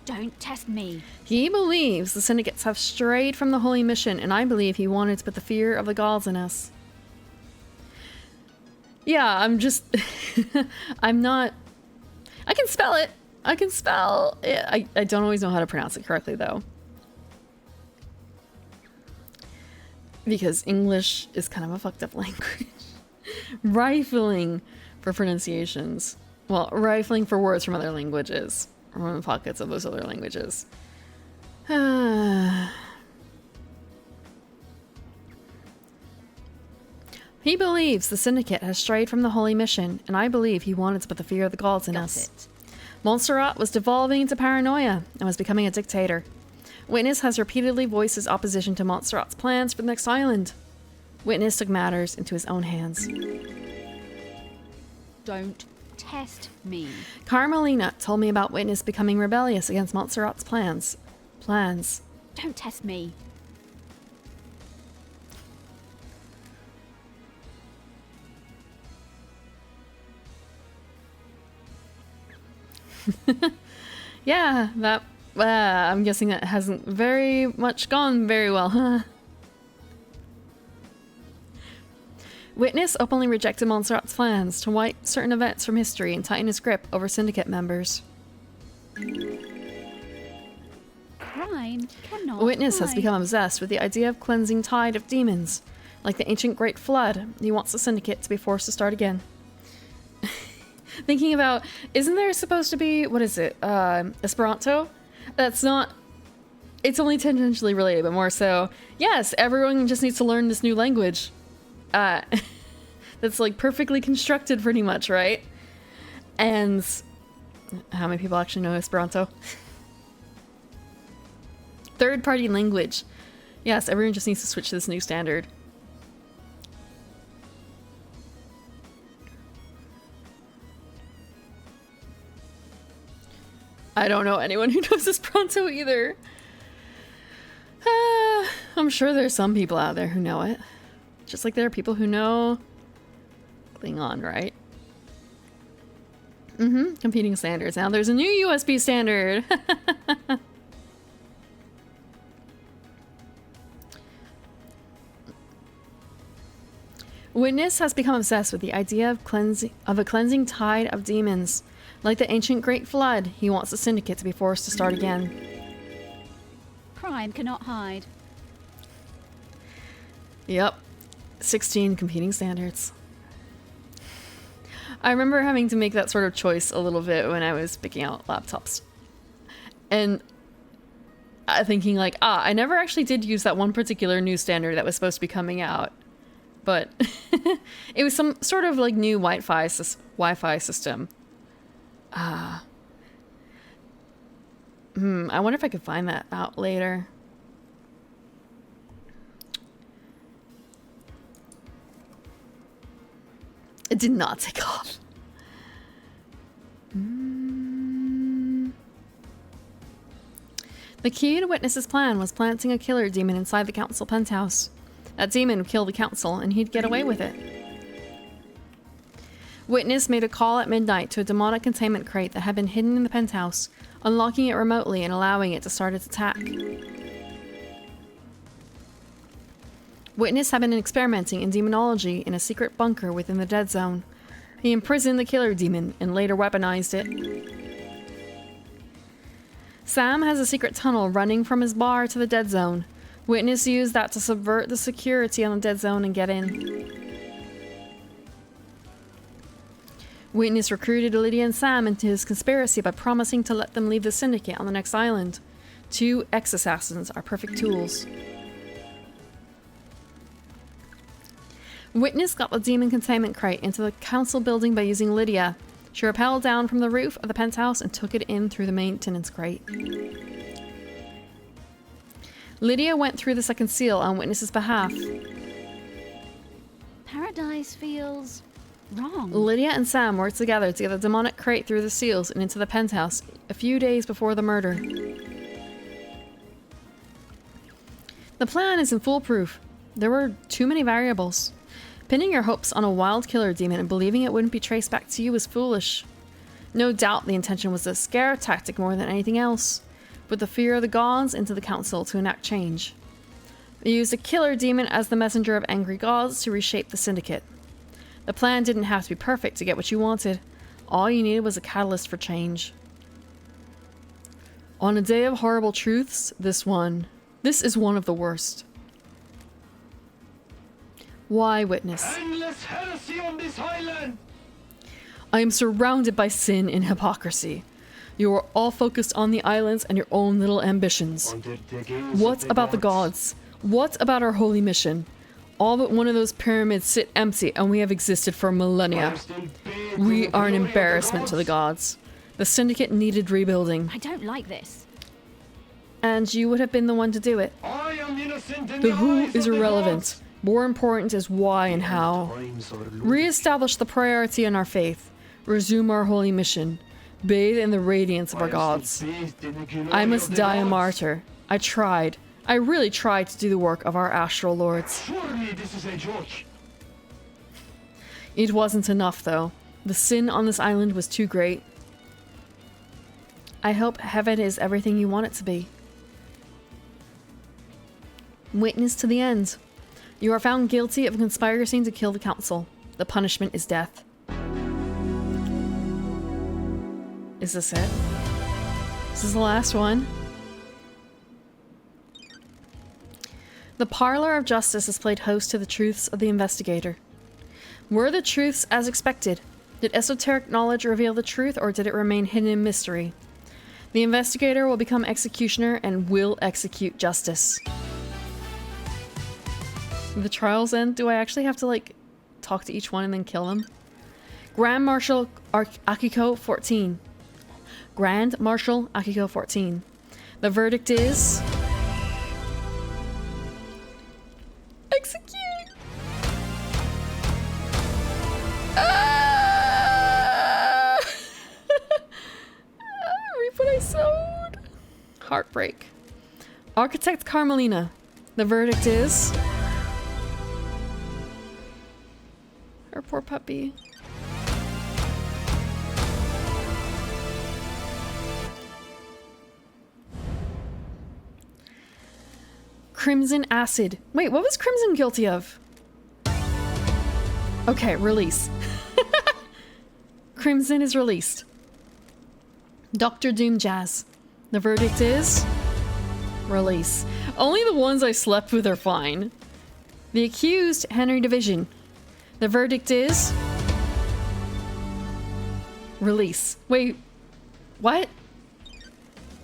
Don't test me. He believes the syndicates have strayed from the holy mission, and I believe he wanted to put the fear of the gods in us. Yeah, I'm just... I'm not... I can spell it. I can spell it. I don't always know how to pronounce it correctly, though. Because English is kind of a fucked up language. Rifling for pronunciations. Well, rifling for words from other languages. Or from the pockets of those other languages. He believes the syndicate has strayed from the holy mission, and I believe he wanted to put the fear of the gods in us. Montserrat was devolving into paranoia and was becoming a dictator. Witness has repeatedly voiced his opposition to Montserrat's plans for the next island. Witness took matters into his own hands. Don't test me. Carmelina told me about Witness becoming rebellious against Montserrat's plans. Don't test me. Yeah, that... I'm guessing that hasn't very much gone very well, huh? Witness openly rejected Montserrat's plans to wipe certain events from history and tighten his grip over syndicate members. Crime cannot Witness has hide. become obsessed with the idea of cleansing tide of demons. Like the ancient Great Flood, he wants the syndicate to be forced to start again. Thinking about, isn't there supposed to be, what is it, Esperanto? That's not, it's only tangentially related, but more so, yes, everyone just needs to learn this new language. That's like perfectly constructed pretty much, right? And how many people actually know Esperanto? Third-party language. Yes, everyone just needs to switch to this new standard. I don't know anyone who knows Esperanto either. I'm sure there's some people out there who know it. Just like there are people who know Klingon, right? Competing standards. Now there's a new USB standard. Witness has become obsessed with the idea of a cleansing tide of demons. Like the ancient Great Flood, he wants the syndicate to be forced to start again. Crime cannot hide. Yep. 16 competing standards. I remember having to make that sort of choice a little bit when I was picking out laptops. And thinking like, I never actually did use that one particular new standard that was supposed to be coming out. But it was some sort of like new Wi-Fi system. I wonder if I could find that out later. It did not take off. The key to Witness's plan was planting a killer demon inside the council penthouse. That demon would kill the council, and he'd get away with it. Witness made a call at midnight to a demonic containment crate that had been hidden in the penthouse. unlocking it remotely and allowing it to start its attack. Witness had been experimenting in demonology in a secret bunker within the Dead Zone. He imprisoned the killer demon and later weaponized it. Sam has a secret tunnel running from his bar to the Dead Zone. Witness used that to subvert the security on the Dead Zone and get in. Witness recruited Lydia and Sam into his conspiracy by promising to let them leave the Syndicate on the next island. 2 ex-assassins are perfect tools. Witness got the demon containment crate into the council building by using Lydia. She rappelled down from the roof of the penthouse and took it in through the maintenance crate. Lydia went through the second seal on Witness's behalf. Paradise feels wrong. Lydia and Sam worked together to get the demonic crate through the seals and into the penthouse a few days before the murder. The plan isn't foolproof. There were too many variables. Pinning your hopes on a wild killer demon and believing it wouldn't be traced back to you was foolish. No doubt the intention was a scare tactic more than anything else. Put the fear of the gods into the council to enact change. They used a killer demon as the messenger of angry gods to reshape the Syndicate. The plan didn't have to be perfect to get what you wanted. All you needed was a catalyst for change. On a day of horrible truths, this is one of the worst. Why, Witness? Endless heresy on this island! I am surrounded by sin and hypocrisy. You are all focused on the islands and your own little ambitions. What about the gods? What about our holy mission? All but one of those pyramids sit empty and we have existed for millennia. We are an embarrassment to the gods. The Syndicate needed rebuilding. I don't like this. And you would have been the one to do it. I am innocent in The the who eyes is of the irrelevant. gods. More important is why and how. Re-establish the priority in our faith. Resume our holy mission. Bathe in the radiance of our gods. I must die a martyr. I tried. I really tried to do the work of our astral lords. Surely this is a joke. It wasn't enough, though. The sin on this island was too great. I hope heaven is everything you want it to be. Witness to the end. You are found guilty of conspiring to kill the council. The punishment is death. Is this it? This is the last one. The Parlor of Justice has played host to the truths of the investigator. Were the truths as expected? Did esoteric knowledge reveal the truth, or did it remain hidden in mystery? The investigator will become executioner and will execute justice. The trials end? Do I actually have to, like, talk to each one and then kill them? Grand Marshal Akiko 14. Grand Marshal Akiko 14. The verdict is... execute! Reap what I sowed. Heartbreak. Architect Carmelina. The verdict is... her poor puppy. Crimson Acid. Wait, what was Crimson guilty of? Okay, release. Crimson is released. Dr. Doom Jazz. The verdict is... release. Only the ones I slept with are fine. The accused, Henry Division. The verdict is... release. Wait, what?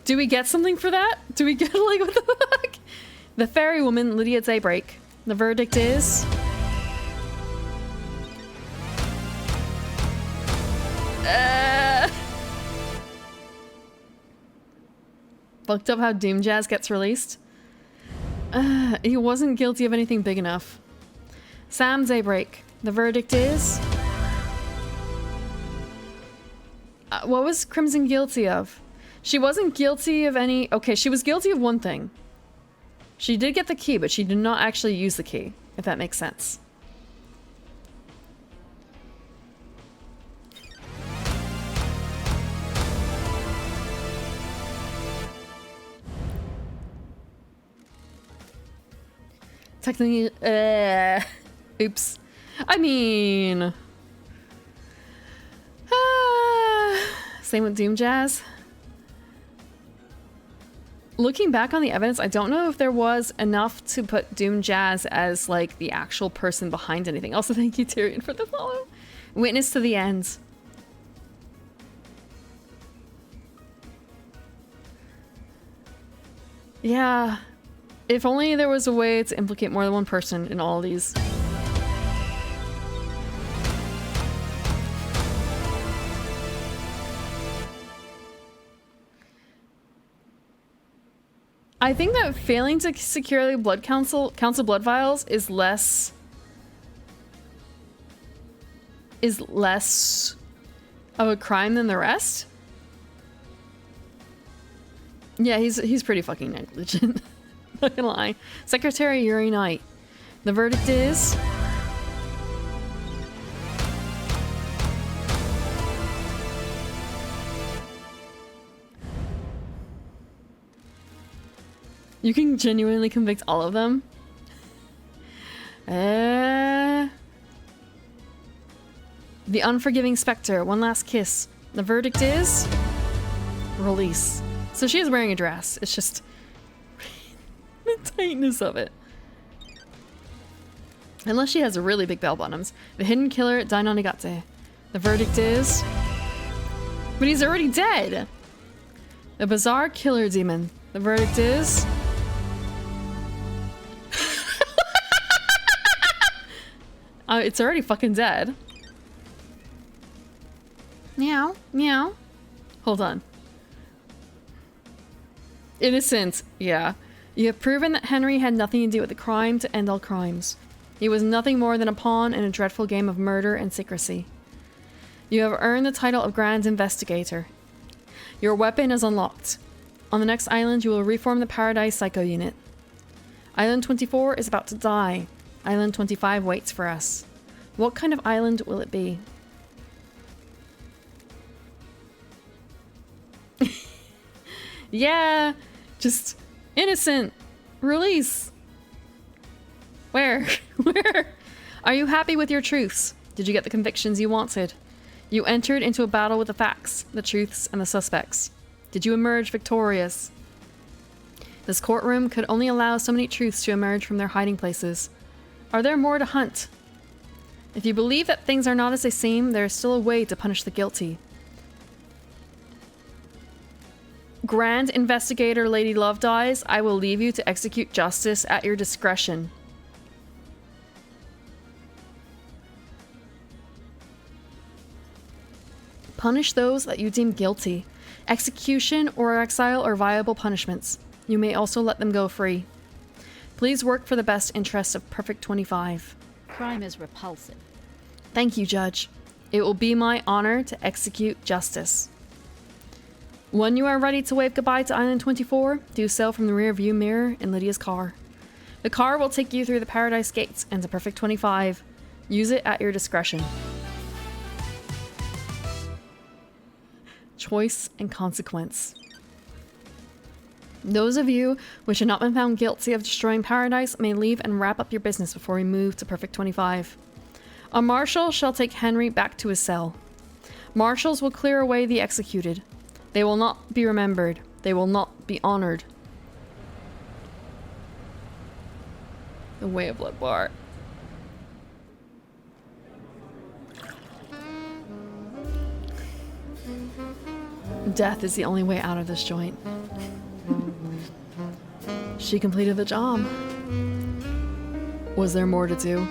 Do we get something for that? Do we get, like, what the fuck? The fairy woman, Lydia Daybreak. The verdict is... fucked up how Doom Jazz gets released. He wasn't guilty of anything big enough. Sam Daybreak. The verdict is... what was Crimson guilty of? She wasn't guilty of any... okay, she was guilty of one thing. She did get the key, but she did not actually use the key, if that makes sense. technically, oops. I mean, same with Doom Jazz. Looking back on the evidence, I don't know if there was enough to put Doom Jazz as like the actual person behind anything. Also, thank you, Tyrion, for the follow. Witness to the end. Yeah. If only there was a way to implicate more than one person in all of these. I think that failing to secure the blood council blood vials is less of a crime than the rest. Yeah, he's pretty fucking negligent. Not gonna lie. Secretary Yuri Knight. The verdict is... You can genuinely convict all of them? The unforgiving specter. One last kiss. The verdict is... release. So she is wearing a dress. It's just... the tightness of it. Unless she has really big bell bottoms. The hidden killer, Dainonigate. The verdict is... but he's already dead! The bizarre killer demon. The verdict is... it's already fucking dead. Meow, meow. Hold on. Innocent, yeah. You have proven that Henry had nothing to do with the crime to end all crimes. He was nothing more than a pawn in a dreadful game of murder and secrecy. You have earned the title of Grand Investigator. Your weapon is unlocked. On the next island, you will reform the Paradise Psycho Unit. Island 24 is about to die. Island 25 waits for us. What kind of island will it be? Yeah, just innocent. Release. Where? Where? Are you happy with your truths? Did you get the convictions you wanted? You entered into a battle with the facts, the truths, and the suspects. Did you emerge victorious? This courtroom could only allow so many truths to emerge from their hiding places. Are there more to hunt? If you believe that things are not as they seem, there is still a way to punish the guilty. Grand Investigator Lady Lovedies, I will leave you to execute justice at your discretion. Punish those that you deem guilty. Execution or exile are viable punishments. You may also let them go free. Please work for the best interests of Perfect 25. Crime is repulsive. Thank you, Judge. It will be my honor to execute justice. When you are ready to wave goodbye to Island 24, do so from the rear view mirror in Lydia's car. The car will take you through the Paradise Gates and to Perfect 25. Use it at your discretion. Choice and consequence. Those of you which have not been found guilty of destroying Paradise may leave and wrap up your business before we move to Perfect 25. A marshal shall take Henry back to his cell. Marshals will clear away the executed. They will not be remembered. They will not be honored. The way of Blood Bar. Death is the only way out of this joint. She completed the job. Was there more to do?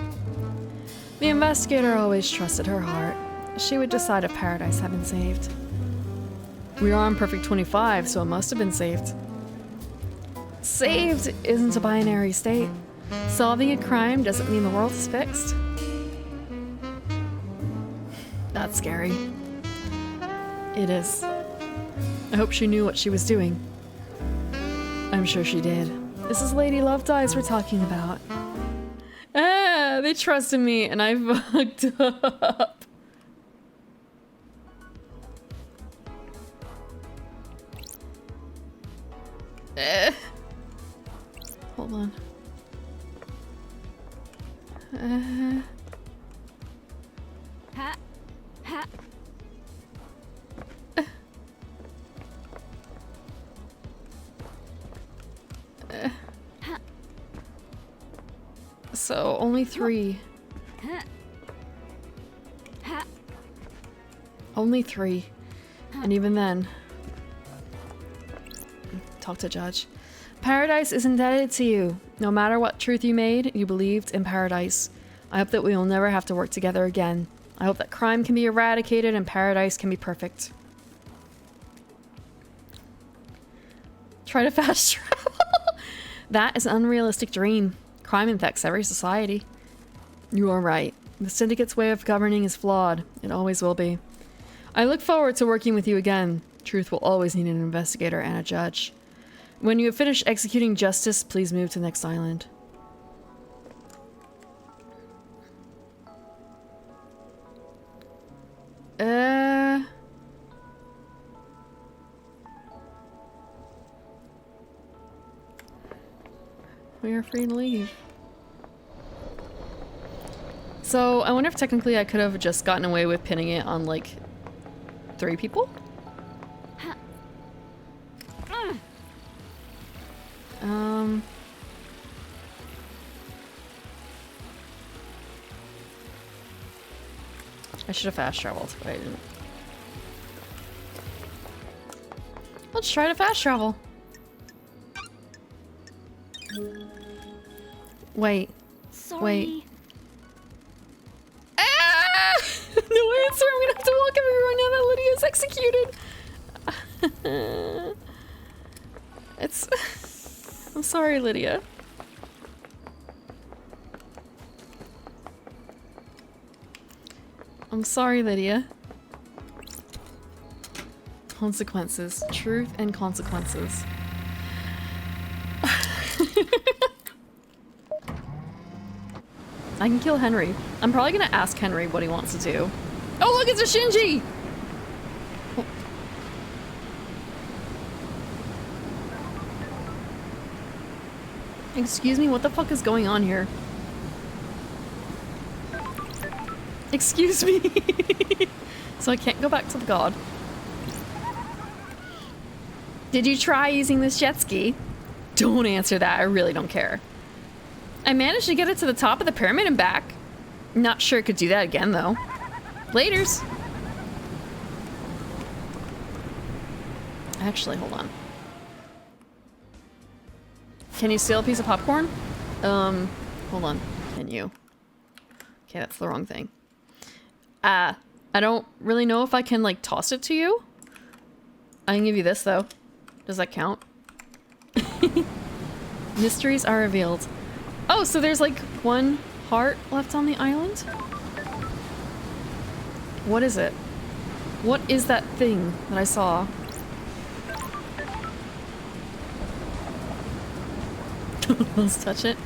The investigator always trusted her heart. She would decide if Paradise had been saved. We are on Perfect 25, so it must have been saved. Saved isn't a binary state. Solving a crime doesn't mean the world is fixed. That's scary. It is. I hope she knew what she was doing. I'm sure she did. This is Lady Lovedies we're talking about. Ah, they trusted me and I fucked up. Hold on. Ha. Ha. So, only 3. Ha. Ha. Only 3. And even then... Talk to Judge. Paradise is indebted to you. No matter what truth you made, you believed in Paradise. I hope that we will never have to work together again. I hope that crime can be eradicated and Paradise can be perfect. Try to fast travel. That is an unrealistic dream. Crime infects every society. You are right. The Syndicate's way of governing is flawed. It always will be. I look forward to working with you again. Truth will always need an investigator and a judge. When you have finished executing justice, please move to the next island. We are free to leave. So, I wonder if technically I could have just gotten away with pinning it on, like, 3 people? I should have fast traveled, but I didn't. Let's try to fast travel. Wait. Sorry. Wait. Ah! No answer. I'm gonna have to walk everywhere now that Lydia's executed. It's. I'm sorry, Lydia. I'm sorry, Lydia. Consequences. Truth and consequences. I can kill Henry. I'm probably gonna ask Henry what he wants to do. Oh, look, it's a Shinji! Oh. Excuse me, what the fuck is going on here? Excuse me. So I can't go back to the god. Did you try using this jet ski? Don't answer that, I really don't care. I managed to get it to the top of the pyramid and back. Not sure it could do that again, though. Laters. Actually, hold on. Can you steal a piece of popcorn? Hold on. Can you? Okay, that's the wrong thing. I don't really know if I can, like, toss it to you. I can give you this, though. Does that count? Mysteries are revealed. Oh, so there's, like, 1 heart left on the island? What is it? What is that thing that I saw? Let's touch it.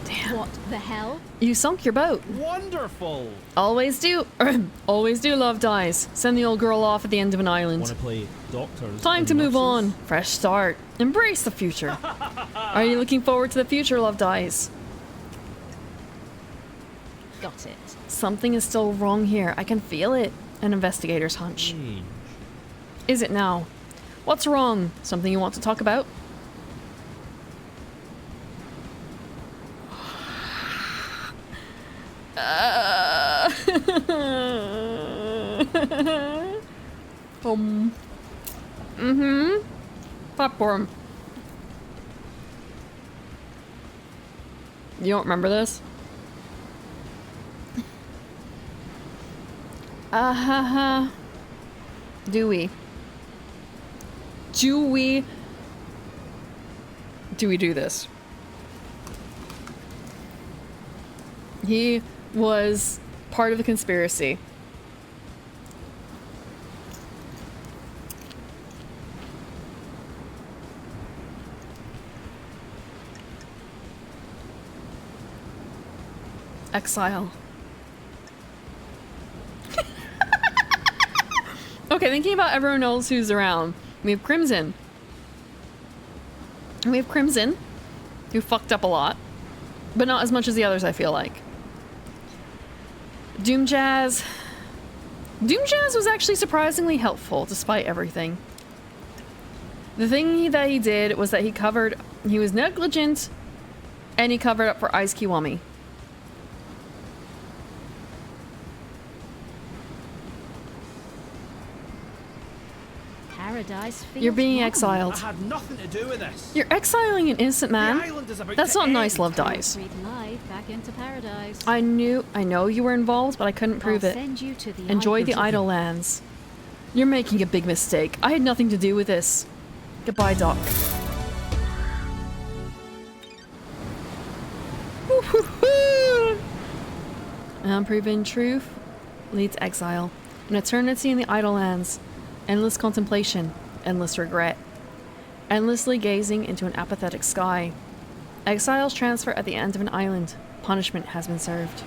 Damn. What the hell? You sunk your boat. Wonderful! Always do. Always do love dies. Send the old girl off at the end of an island. Want to play doctors? Time and to move nurses? on. Fresh start. Embrace the future. Are you looking forward to the future, Love Dies? Got it. Something is still wrong here. I can feel it. An investigator's hunch. Change. Is it now? What's wrong? Something you want to talk about? Popcorn. You don't remember this? Do we? Do we do this? He was part of the conspiracy. Exile. Okay, thinking about everyone else who's around. We have Crimson. We have Crimson. who fucked up a lot. But not as much as the others, I feel like. Doom Jazz was actually surprisingly helpful, despite everything. The thing that he did was that he was negligent, and he covered up for Ice Kiwami. Paradise feels You're being wrong. exiled. I had nothing to do with this. You're exiling an innocent The man. island is about That's to not nice, end. Love Dies. Breathe life back into paradise. I know you were involved, but I couldn't prove I'll it. send you to the Enjoy island. the Idle Lands. You're making a big mistake. I had nothing to do with this. Goodbye, Doc. An unproven truth leads to exile. An eternity in the Idle Lands. Endless contemplation. Endless regret. Endlessly gazing into an apathetic sky. Exiles transfer at the end of an island. Punishment has been served.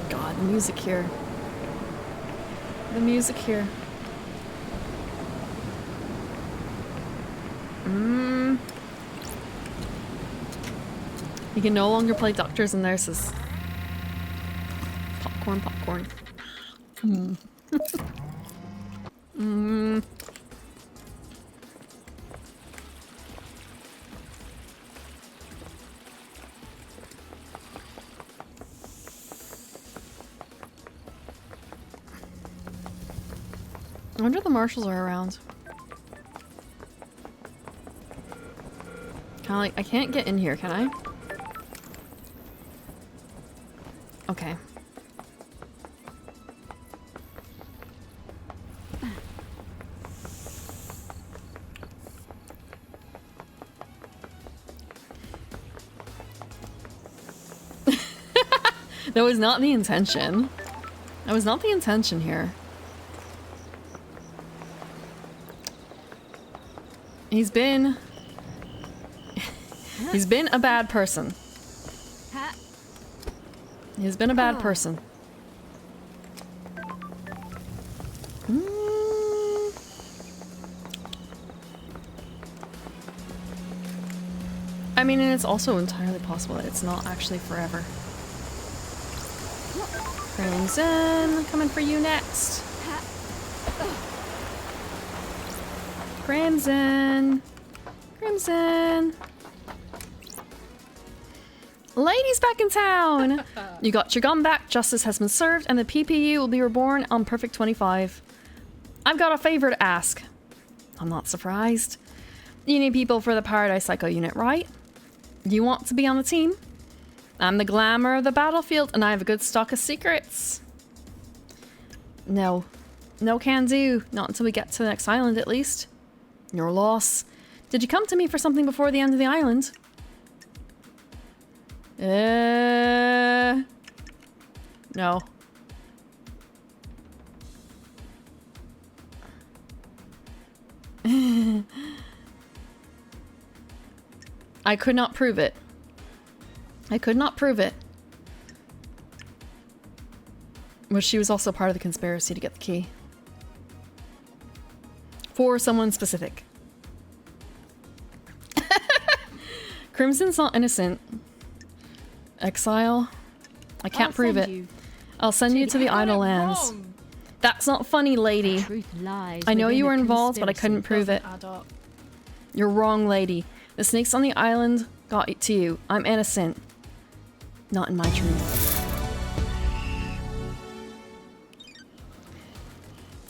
God, the music here. The music here. You can no longer play doctors and nurses. Popcorn, popcorn. I wonder if the marshals are around. I can't get in here, can I? Okay. That was not the intention. That was not the intention here. He's been a bad person. He's been a bad person. I mean, and it's also entirely possible that it's not actually forever. Crimson, coming for you next. Crimson. Crimson. Ladies back in town! You got your gun back, justice has been served, and the PPU will be reborn on Perfect 25. I've got a favor to ask. I'm not surprised. You need people for the Paradise Psycho unit, right? You want to be on the team? I'm the glamour of the battlefield, and I have a good stock of secrets. No. No can do. Not until we get to the next island, at least. Your loss. Did you come to me for something before the end of the island? No. I could not prove it. I could not prove it. But she was also part of the conspiracy to get the key. For someone specific. Crimson's not innocent. Exile? I can't prove it. I'll send you to the Idle Lands. That's not funny, lady. Truth lies I know within you the were involved, but I conspiracy. couldn't prove it. Add up. You're wrong, lady. The snakes on the island got it to you. I'm innocent. Not in my truth.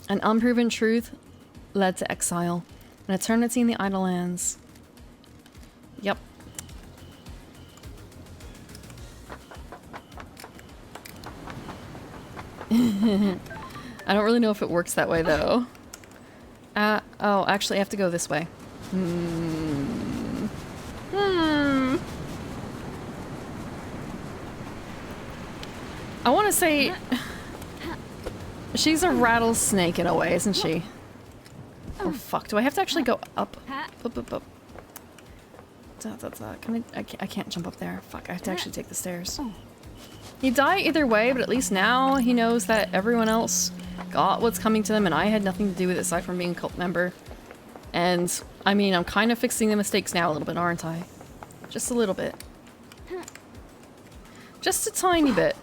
An unproven truth led to exile. An eternity in the Idle Lands. Yep. I don't really know if it works that way, though. Oh, actually, I have to go this way. I want to say... She's a rattlesnake in a way, isn't she? Oh, fuck. Do I have to actually go up? Up, up, up. Can I can't jump up there. Fuck, I have to actually take the stairs. He'd die either way, but at least now he knows that everyone else got what's coming to them and I had nothing to do with it aside from being a cult member. And, I mean, I'm kind of fixing the mistakes now a little bit, aren't I? Just a little bit. Just a tiny bit.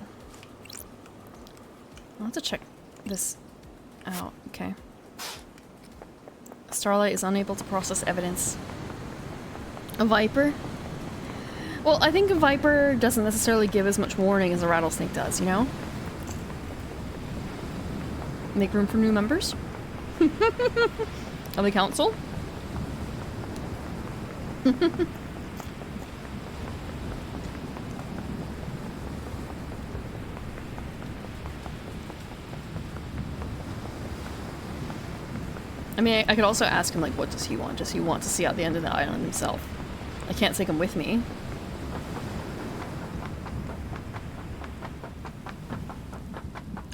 I'll have to check this out. Okay. Starlight is unable to process evidence. A viper? Well, I think a viper doesn't necessarily give as much warning as a rattlesnake does, you know? Make room for new members? Of the council? I mean, I could also ask him, like, what does he want? Does he want to see out the end of the island himself? I can't take him with me.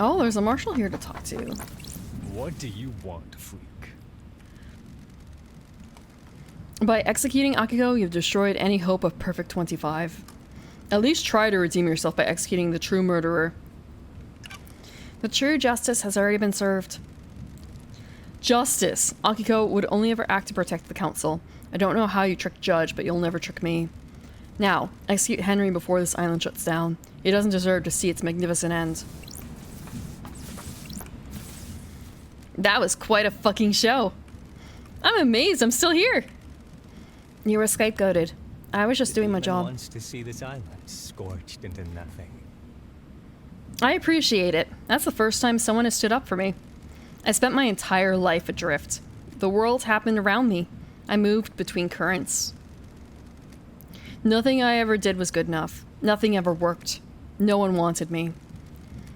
Oh, there's a marshal here to talk to. What do you want, freak? By executing Akiko, you've destroyed any hope of Perfect 25. At least try to redeem yourself by executing the true murderer. The true justice has already been served. Justice! Akiko would only ever act to protect the council. I don't know how you tricked Judge, but you'll never trick me. Now, execute Henry before this island shuts down. He doesn't deserve to see its magnificent end. That was quite a fucking show. I'm amazed I'm still here. You were scapegoated. I was just doing my job. Wants to see this island scorched into nothing. I appreciate it. That's the first time someone has stood up for me. I spent my entire life adrift. The world happened around me. I moved between currents. Nothing I ever did was good enough. Nothing ever worked. No one wanted me.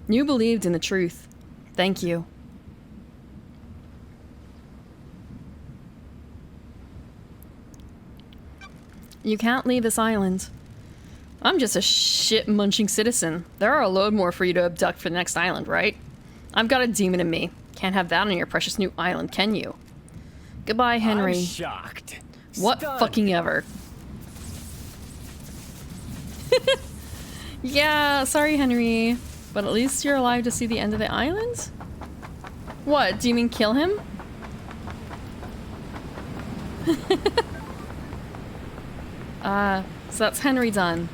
You believed in the truth. Thank you. You can't leave this island. I'm just a shit-munching citizen. There are a load more for you to abduct for the next island, right? I've got a demon in me. Can't have that on your precious new island, can you? Goodbye, Henry. I'm shocked. What Stunned. fucking ever. Yeah, sorry, Henry. But at least you're alive to see the end of the island? What, do you mean kill him? So that's Henry done.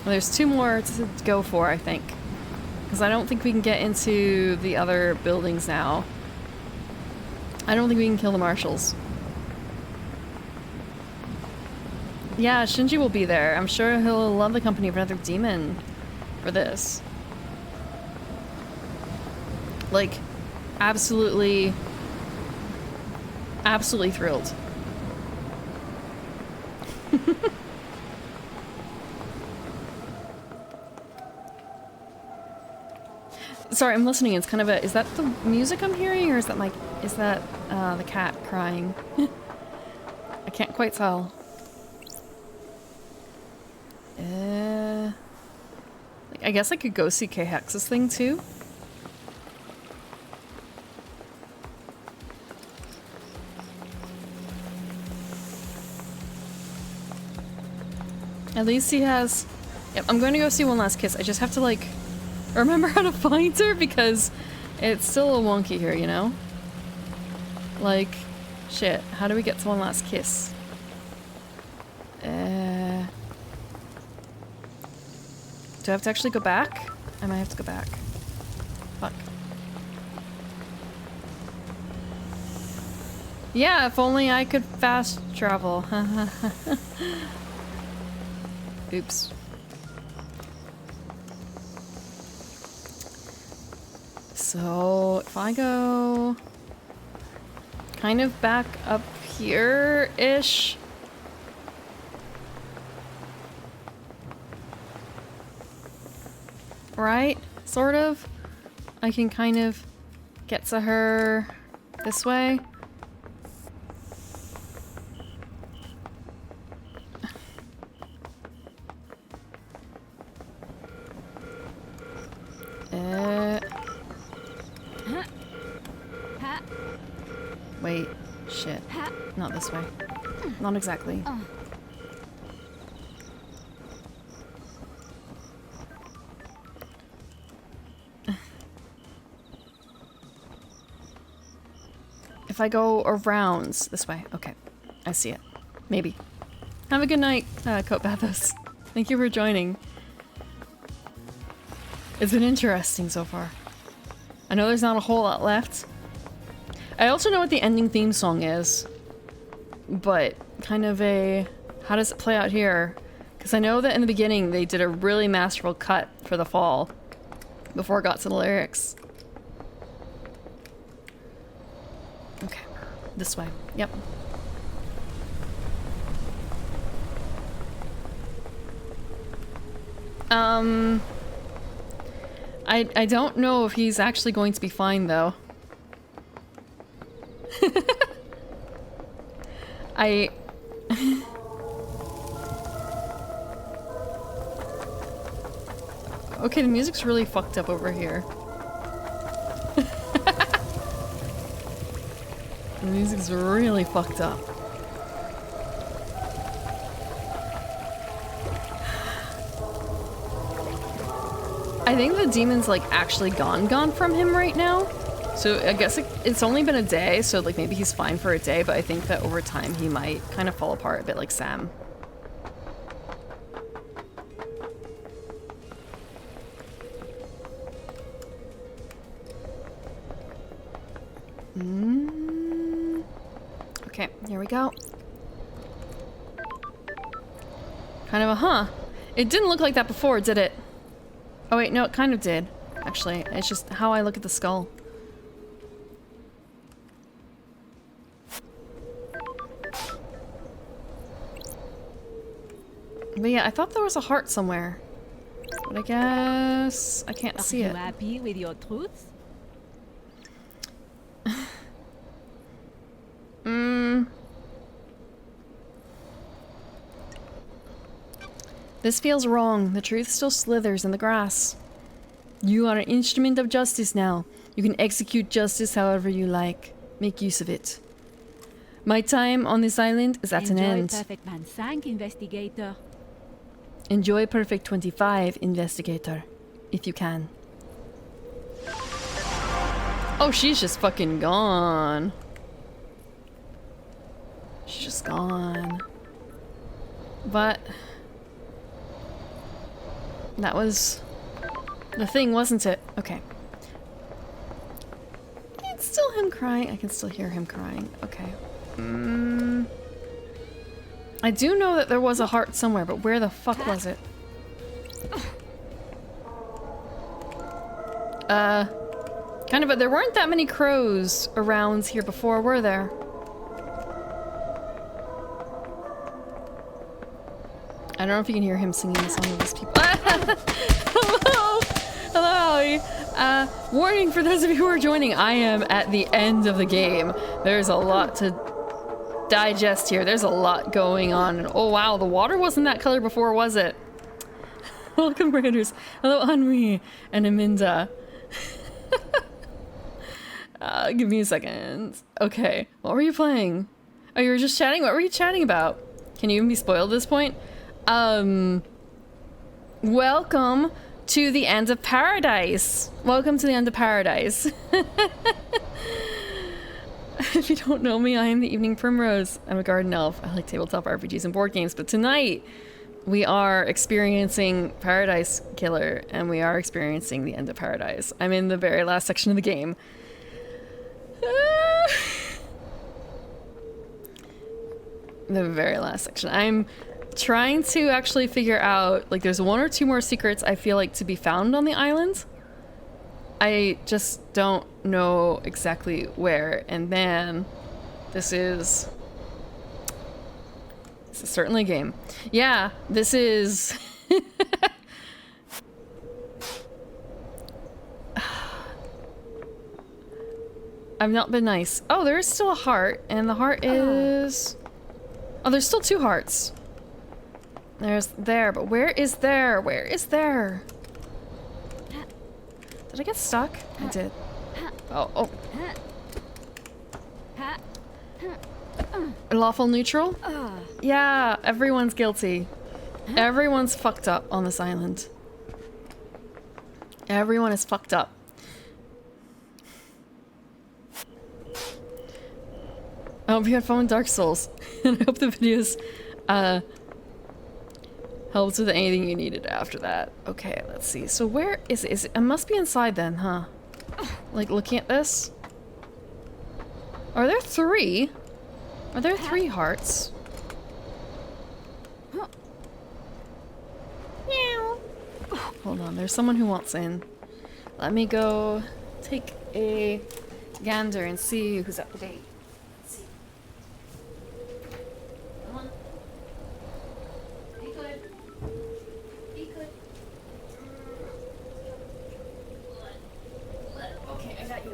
Well, there's two more to go for, I think. Because I don't think we can get into the other buildings now. I don't think we can kill the marshals. Yeah, Shinji will be there. I'm sure he'll love the company of another demon for this. Like, absolutely... absolutely thrilled. Sorry, I'm listening. It's kind of a... Is that the music I'm hearing, or is that the cat crying? I can't quite tell. I guess I could go see K-Hex's thing too. At least he has... Yep, I'm going to go see One Last Kiss. I just have to, like, remember how to find her because it's still a wonky here, you know? Like, shit, how do we get to One Last Kiss? Do I have to actually go back? I might have to go back. Fuck. Yeah, if only I could fast travel. Oops. So, if I go kind of back up here-ish. Right? Sort of. I can kind of get to her this way. Wait, shit. Not this way. Not exactly. if I go around this way. Okay, I see it. Maybe. Have a good night, Coat Bathos. Thank you for joining. It's been interesting so far. I know there's not a whole lot left. I also know what the ending theme song is, but kind of a... how does it play out here? Because I know that in the beginning they did a really masterful cut for the fall before it got to the lyrics. Okay, this way. Yep. I don't know if he's actually going to be fine though. Okay, the music's really fucked up over here. The music's really fucked up. I think the demon's like actually gone from him right now. So I guess it's only been a day, so like maybe he's fine for a day, but I think that over time he might kind of fall apart a bit like Sam. Okay, here we go. Kind of a huh. It didn't look like that before, did it? Oh wait, no, it kind of did. Actually, it's just how I look at the skull. But yeah, I thought there was a heart somewhere. But I guess I can't see it. Are you happy with your truths? This feels wrong. The truth still slithers in the grass. You are an instrument of justice now. You can execute justice however you like. Make use of it. My time on this island is at an end. Enjoy Perfect Man Sank, investigator. Enjoy Perfect 25, investigator. If you can. Oh, she's just fucking gone. She's just gone. But... that was the thing, wasn't it? Okay. It's still him crying. I can still hear him crying. Okay. I do know that there was a heart somewhere, but where the fuck was it? Kind of, but there weren't that many crows around here before, were there? I don't know if you can hear him singing the song of his people. Hello! Hello! Warning for those of you who are joining, I am at the end of the game. There's a lot to digest here. There's a lot going on. And oh wow, the water wasn't that color before, was it? Welcome, Raiders. Hello, Henri and Aminda. Give me a second. Okay, what were you playing? Oh, you were just chatting? What were you chatting about? Can you even be spoiled at this point? Welcome to the end of paradise. Welcome to the end of paradise. If you don't know me, I am the Evening Primrose. I'm a garden elf. I like tabletop RPGs and board games, but tonight we are experiencing Paradise Killer, and we are experiencing the end of paradise. I'm in the very last section of the game. The very last section. I'm trying to actually figure out, like, there's 1 or 2 more secrets I feel like to be found on the island. I just don't know exactly where. And man, this is certainly a game. Yeah, this is I've not been nice. Oh, there is still a heart, and the heart is... oh, there's still 2 hearts. There's there, but where is there? Where is there? Did I get stuck? I did. Oh. Lawful neutral? Yeah, everyone's guilty. Everyone's fucked up on this island. Everyone is fucked up. I hope you had fun with Dark Souls. And I hope the videos helps with anything you needed after that. Okay, let's see. So where is it? It must be inside then, huh? Like looking at this? Are there 3? Are there 3 hearts? Meow. Hold on, there's someone who wants in. Let me go take a gander and see who's up to date. Let's see. Come on. Be good. Be good. Okay, I got you.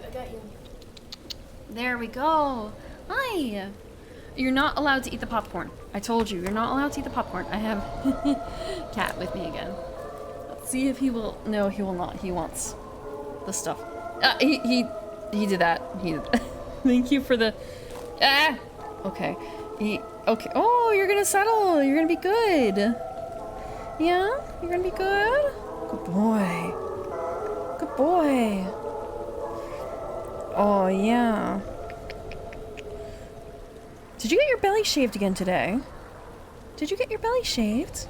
There we go. Hi. You're not allowed to eat the popcorn. I told you, you're not allowed to eat the popcorn. I have Cat with me again. Let's see if he will. No, he will not. He wants the stuff. He did that. Thank you for the. Ah. Okay. Okay. Oh, you're gonna settle. You're gonna be good. Yeah, you're gonna be good. Good boy. Good boy. Oh yeah. Did you get your belly shaved again today? Did you get your belly shaved?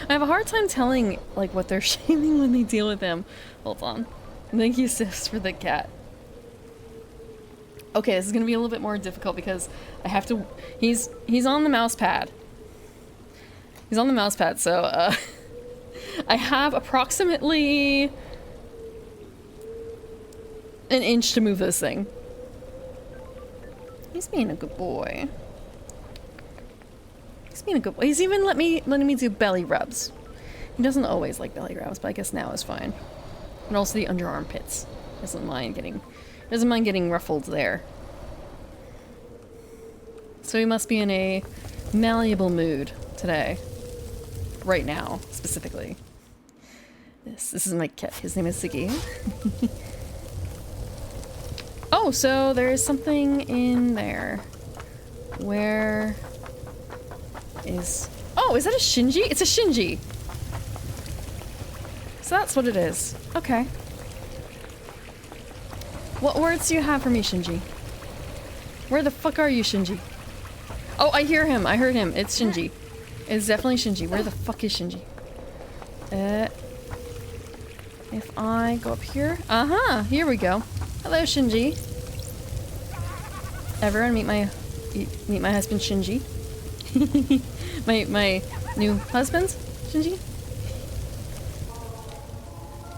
I have a hard time telling like what they're shaving when they deal with him. Hold on. Thank you, sis, for the cat. Okay, this is gonna be a little bit more difficult because I have to. He's on the mouse pad. He's on the mouse pad, so I have approximately an inch to move this thing. He's being a good boy. He's being a good boy. He's even letting me do belly rubs. He doesn't always like belly rubs, but I guess now is fine. And also the under armpits. Doesn't mind getting ruffled there. So he must be in a malleable mood today. Right now, specifically. This is my cat. His name is Siggy. Oh, so there's something in there. Where is... Oh, is that a Shinji? It's a Shinji! So that's what it is. Okay. What words do you have for me, Shinji? Where the fuck are you, Shinji? Oh, I hear him. I heard him. It's Shinji. It's definitely Shinji. Where the fuck is Shinji? If I go up here... Uh-huh! Here we go. Hello, Shinji. Everyone, meet my husband, Shinji. my new husband, Shinji.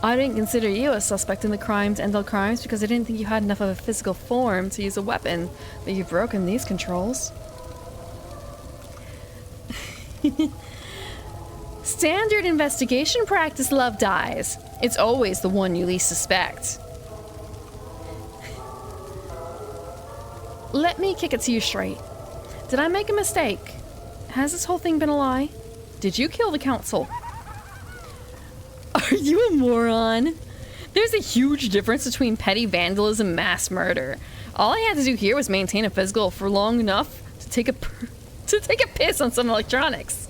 I didn't consider you a suspect in the crime to end all crimes because I didn't think you had enough of a physical form to use a weapon, but you've broken these controls. Standard investigation practice, Love Dies. It's always the one you least suspect. Let me kick it to you straight. Did I make a mistake? Has this whole thing been a lie? Did you kill the council? Are you a moron? There's a huge difference between petty vandalism and mass murder. All I had to do here was maintain a physical for long enough to take a piss on some electronics.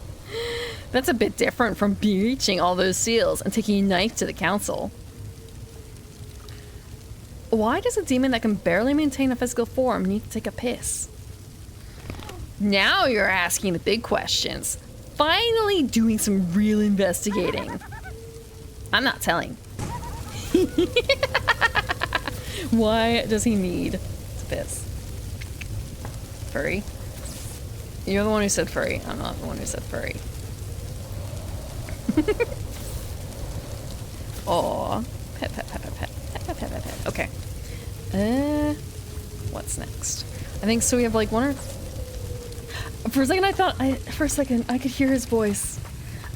That's a bit different from breaching all those seals and taking a knife to the council. Why does a demon that can barely maintain a physical form need to take a piss? Now you're asking the big questions. Finally doing some real investigating. I'm not telling. Why does he need to piss? Furry? You're the one who said furry. I'm not the one who said furry. Aww. Pet, pet, pet, pet, pet. Pet, pet, pet, pet, pet. Okay. What's next? I think so we have like one or... For a second I could hear his voice.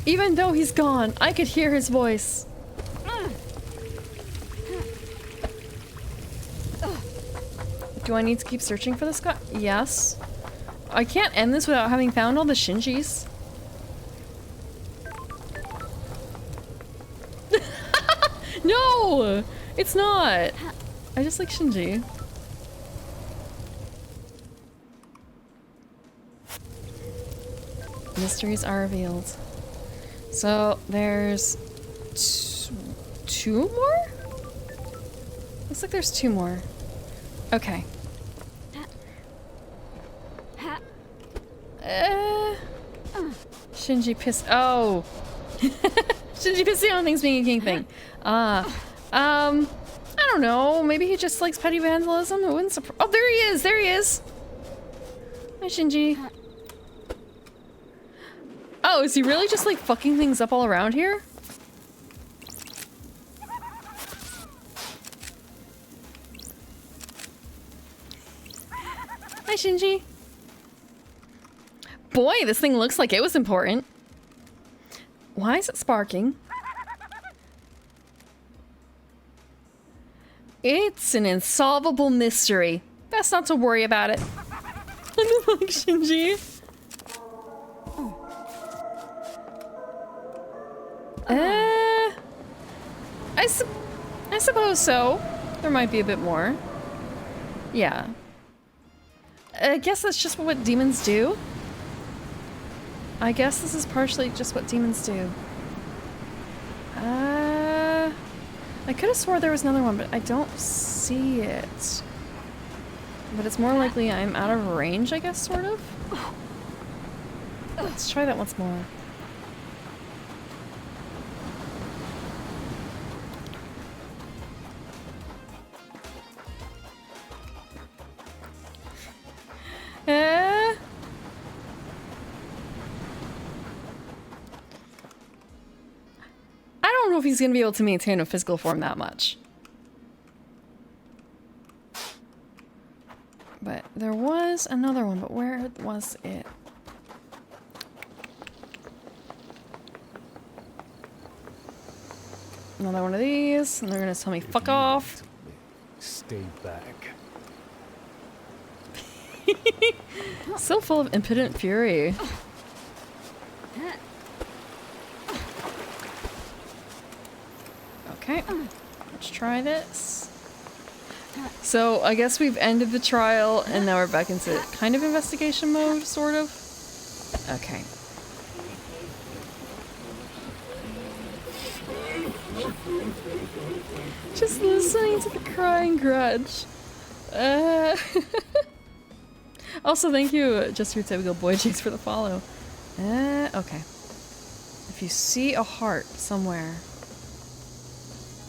Even though he's gone, I could hear his voice. Do I need to keep searching for this guy? Yes. I can't end this without having found all the Shinjis. No! It's not! I just like Shinji. Mysteries are revealed. So, there's... two more? Looks like there's 2 more. Okay. Shinji pissed. Oh. Shinji pissed on things being a king thing. I don't know. Maybe he just likes petty vandalism. It wouldn't surprise. Oh, there he is. There he is. Hi, Shinji. Oh, is he really just like fucking things up all around here? Hi, Shinji. Boy, this thing looks like it was important. Why is it sparking? It's an insolvable mystery. Best not to worry about it. I don't like Shinji. I suppose so. There might be a bit more. Yeah. I guess that's just what demons do. I guess this is partially just what demons do. I could have swore there was another one, but I don't see it. But it's more likely I'm out of range, I guess, sort of. Let's try that once more. I don't know if he's gonna be able to maintain a physical form that much. But there was another one, but where was it? Another one of these, and they're gonna tell me fuck off. Stay back. So full of impotent fury. Okay, let's try this. So I guess we've ended the trial and now we're back into kind of investigation mode, sort of. Okay. Just listening to the crying grudge. Also, thank you, Just Your Typical Boy Chase, for the follow. Okay. If you see a heart somewhere,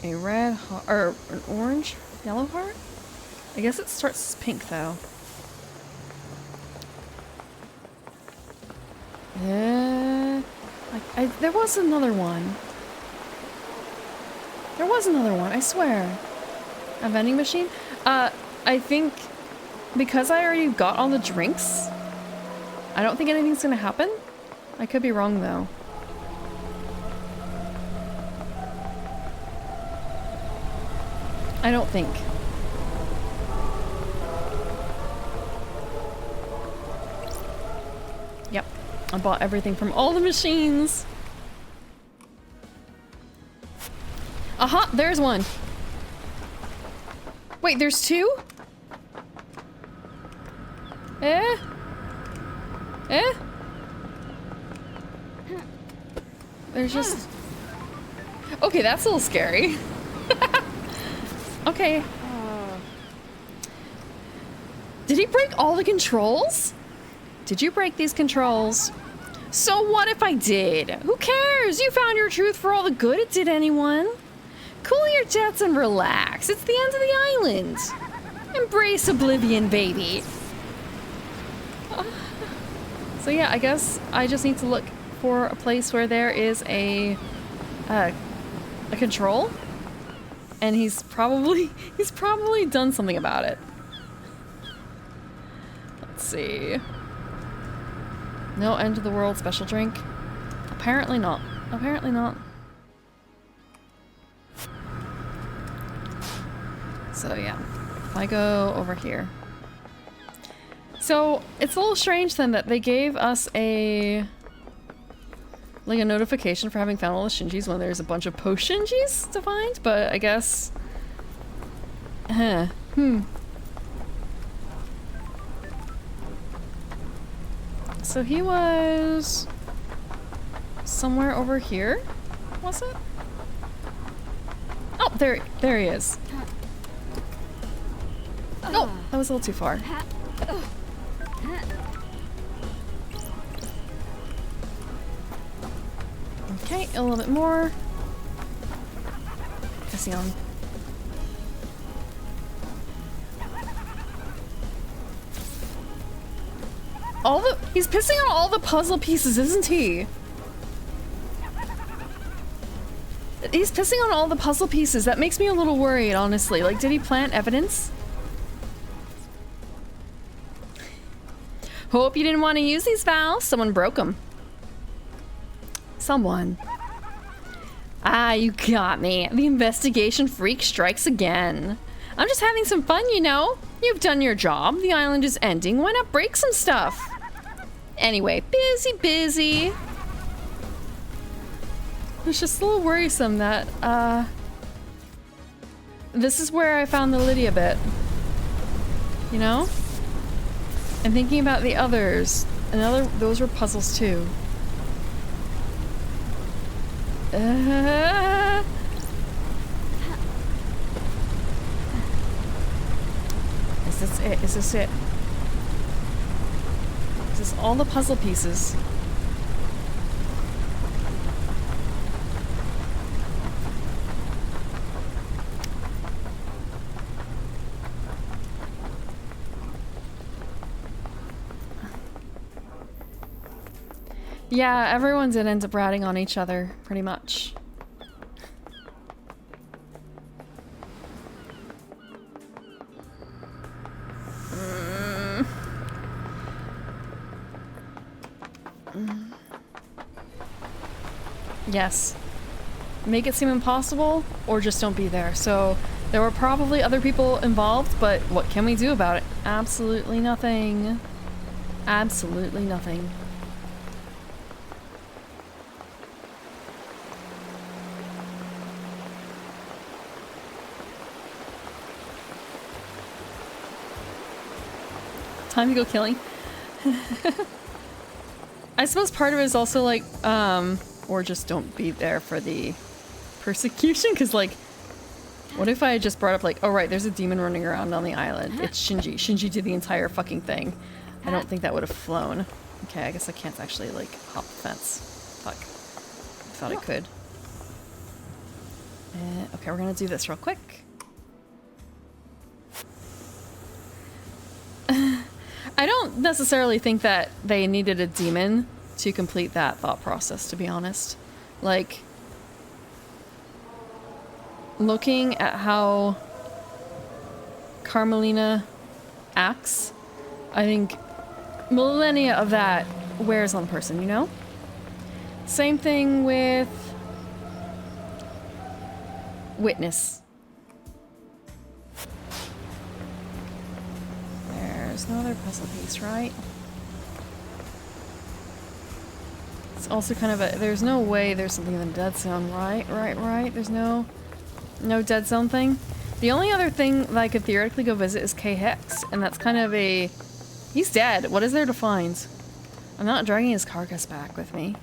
a red heart, or an orange, yellow heart? I guess it starts pink though. There was another one. There was another one, I swear. A vending machine? I think because I already got all the drinks, I don't think anything's gonna happen. I could be wrong though. I don't think. Yep. I bought everything from all the machines. Aha, there's one. Wait, there's two? There's just... Okay, that's a little scary. Okay. Did he break all the controls? Did you break these controls? So what if I did? Who cares? You found your truth for all the good it did anyone. Cool your jets and relax. It's the end of the island. Embrace oblivion, baby. So yeah, I guess I just need to look for a place where there is a control. And he's probably done something about it. Let's see. No end of the world special drink? Apparently not. Apparently not. So yeah, if I go over here. So it's a little strange then that they gave us a notification for having found all the Shinjis when there's a bunch of post Shinjis to find, but I guess So he was somewhere over here, was it? Oh, there he is. Oh, that was a little too far. Okay, a little bit more. Pissing on. He's pissing on all the puzzle pieces, isn't he? He's pissing on all the puzzle pieces. That makes me a little worried, honestly. Like, did he plant evidence? Hope you didn't want to use these valves. Someone broke them. Someone. Ah, you got me. The investigation freak strikes again. I'm just having some fun, you know? You've done your job. The island is ending. Why not break some stuff? Anyway, busy. It's just a little worrisome that, this is where I found the Lydia bit. You know? And thinking about the others. Those were puzzles too. Is this it? Is this it? Is this all the puzzle pieces? Yeah, everyone did end up ratting on each other, pretty much. Yes. Make it seem impossible, or just don't be there. So, there were probably other people involved, but what can we do about it? Absolutely nothing. Absolutely nothing. Time to go killing. I suppose part of it is also like, or just don't be there for the persecution, because like, what if I had just brought up like, oh right, there's a demon running around on the island. It's Shinji. Shinji did the entire fucking thing. I don't think that would have flown. Okay, I guess I can't actually like hop the fence. Fuck. I thought I could. Okay, we're gonna do this real quick. I don't necessarily think that they needed a demon to complete that thought process, to be honest. Like, looking at how Carmelina acts, I think millennia of that wears on the person, you know? Same thing with Witness. There's no other puzzle piece, right? It's also kind of a... There's no way there's something in the dead zone, right? Right. There's no dead zone thing. The only other thing that I could theoretically go visit is K-Hex, and that's kind of a... He's dead. What is there to find? I'm not dragging his carcass back with me.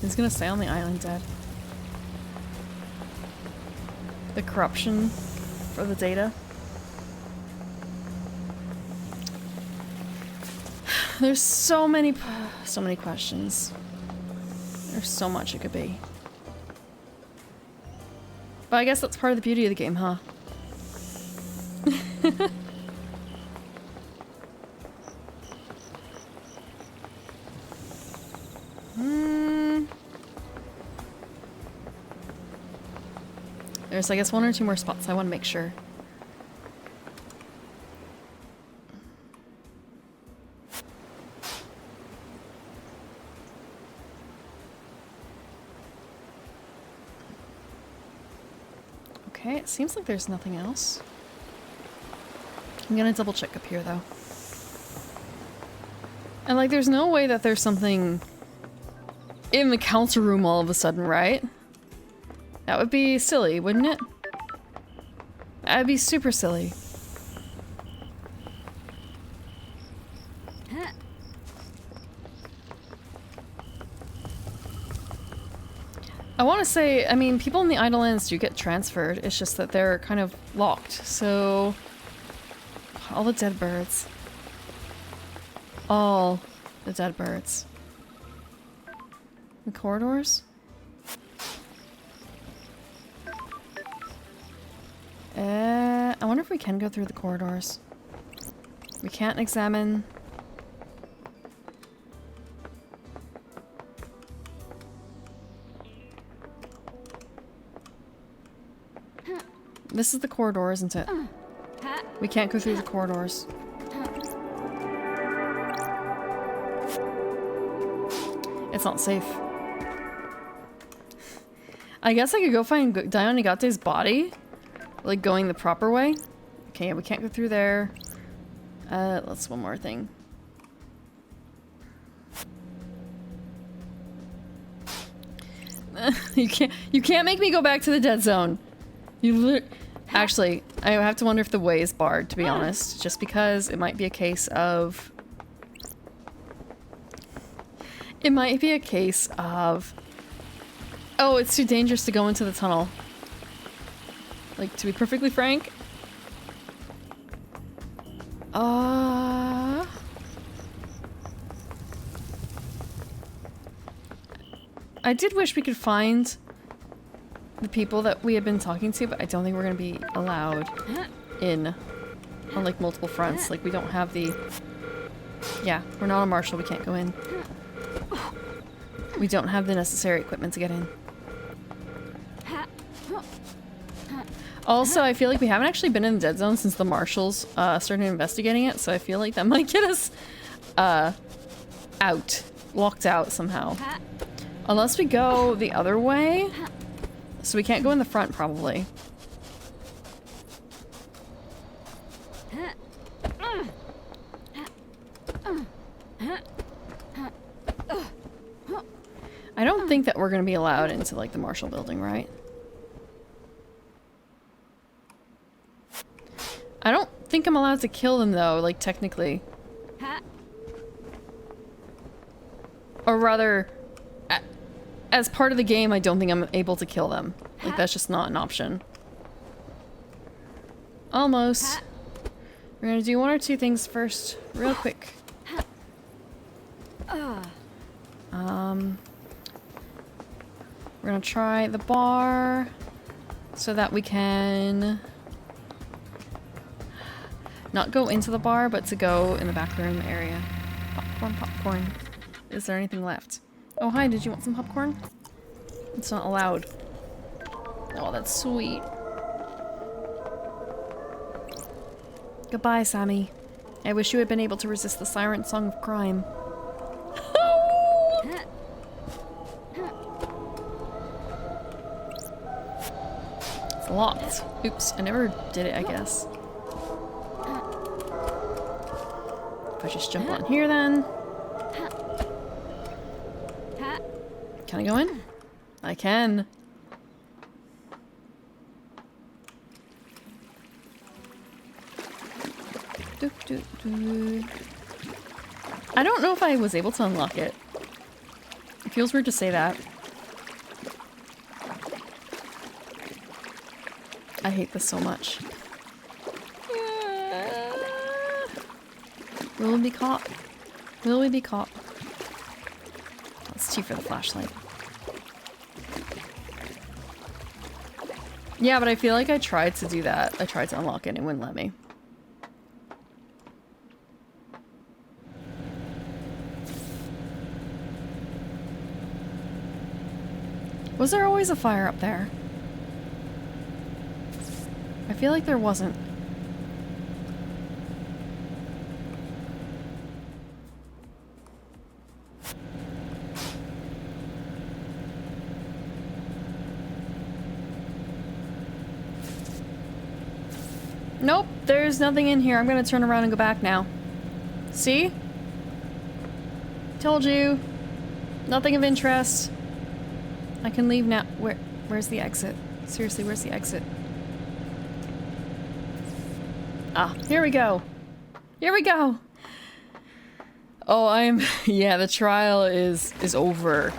He's gonna stay on the island dead. The corruption for the data. There's so many questions. There's so much it could be. But I guess that's part of the beauty of the game, huh? There's, I guess, 1 or 2 more spots. I want to make sure. Okay, it seems like there's nothing else. I'm gonna double check up here, though. And, like, there's no way that there's something in the council room all of a sudden, right? That would be silly, wouldn't it? That'd be super silly. I want to say, I mean, people in the Idlelands do get transferred. It's just that they're kind of locked. So, all the dead birds. All the dead birds. The corridors? I wonder if we can go through the corridors. We can't examine... This is the corridor, isn't it? We can't go through the corridors. It's not safe. I guess I could go find Dionigate's body. Like, going the proper way. Okay, yeah, we can't go through there. Let's one more thing. You can't make me go back to the dead zone. Actually, I have to wonder if the way is barred, to be honest. Just because it might be a case of... It might be a case of... Oh, it's too dangerous to go into the tunnel. Like, to be perfectly frank. I did wish we could find the people that we had been talking to, but I don't think we're gonna be allowed in on like multiple fronts. Like, we don't have the... Yeah, we're not a marshal, we can't go in. We don't have the necessary equipment to get in. Also, I feel like we haven't actually been in the dead zone since the marshals started investigating it, so I feel like that might get us out. Locked out somehow. Unless we go the other way. So we can't go in the front, probably. I don't think that we're gonna be allowed into, like, the Marshall building, right? I don't think I'm allowed to kill them, though, like, technically. Or rather, as part of the game, I don't think I'm able to kill them. Like, that's just not an option. Almost. We're gonna do one or two things first, real quick. We're gonna try the bar so that we can not go into the bar, but to go in the back room area. Popcorn, popcorn. Is there anything left? Oh, hi, did you want some popcorn? It's not allowed. Oh, that's sweet. Goodbye, Sammy. I wish you had been able to resist the siren song of crime. It's locked. Oops, I never did it, I guess. If I just jump on here, then. Can I go in? I can. I don't know if I was able to unlock it. It feels weird to say that. I hate this so much. Will we be caught? Will we be caught? Let's T for the flashlight. Yeah, but I feel like I tried to do that. I tried to unlock it and it wouldn't let me. Was there always a fire up there? I feel like there wasn't. Nope, there's nothing in here. I'm gonna turn around and go back now. See? Told you. Nothing of interest. I can leave now. Where's the exit? Seriously, where's the exit? Ah, here we go. Here we go. Oh, yeah, the trial is over.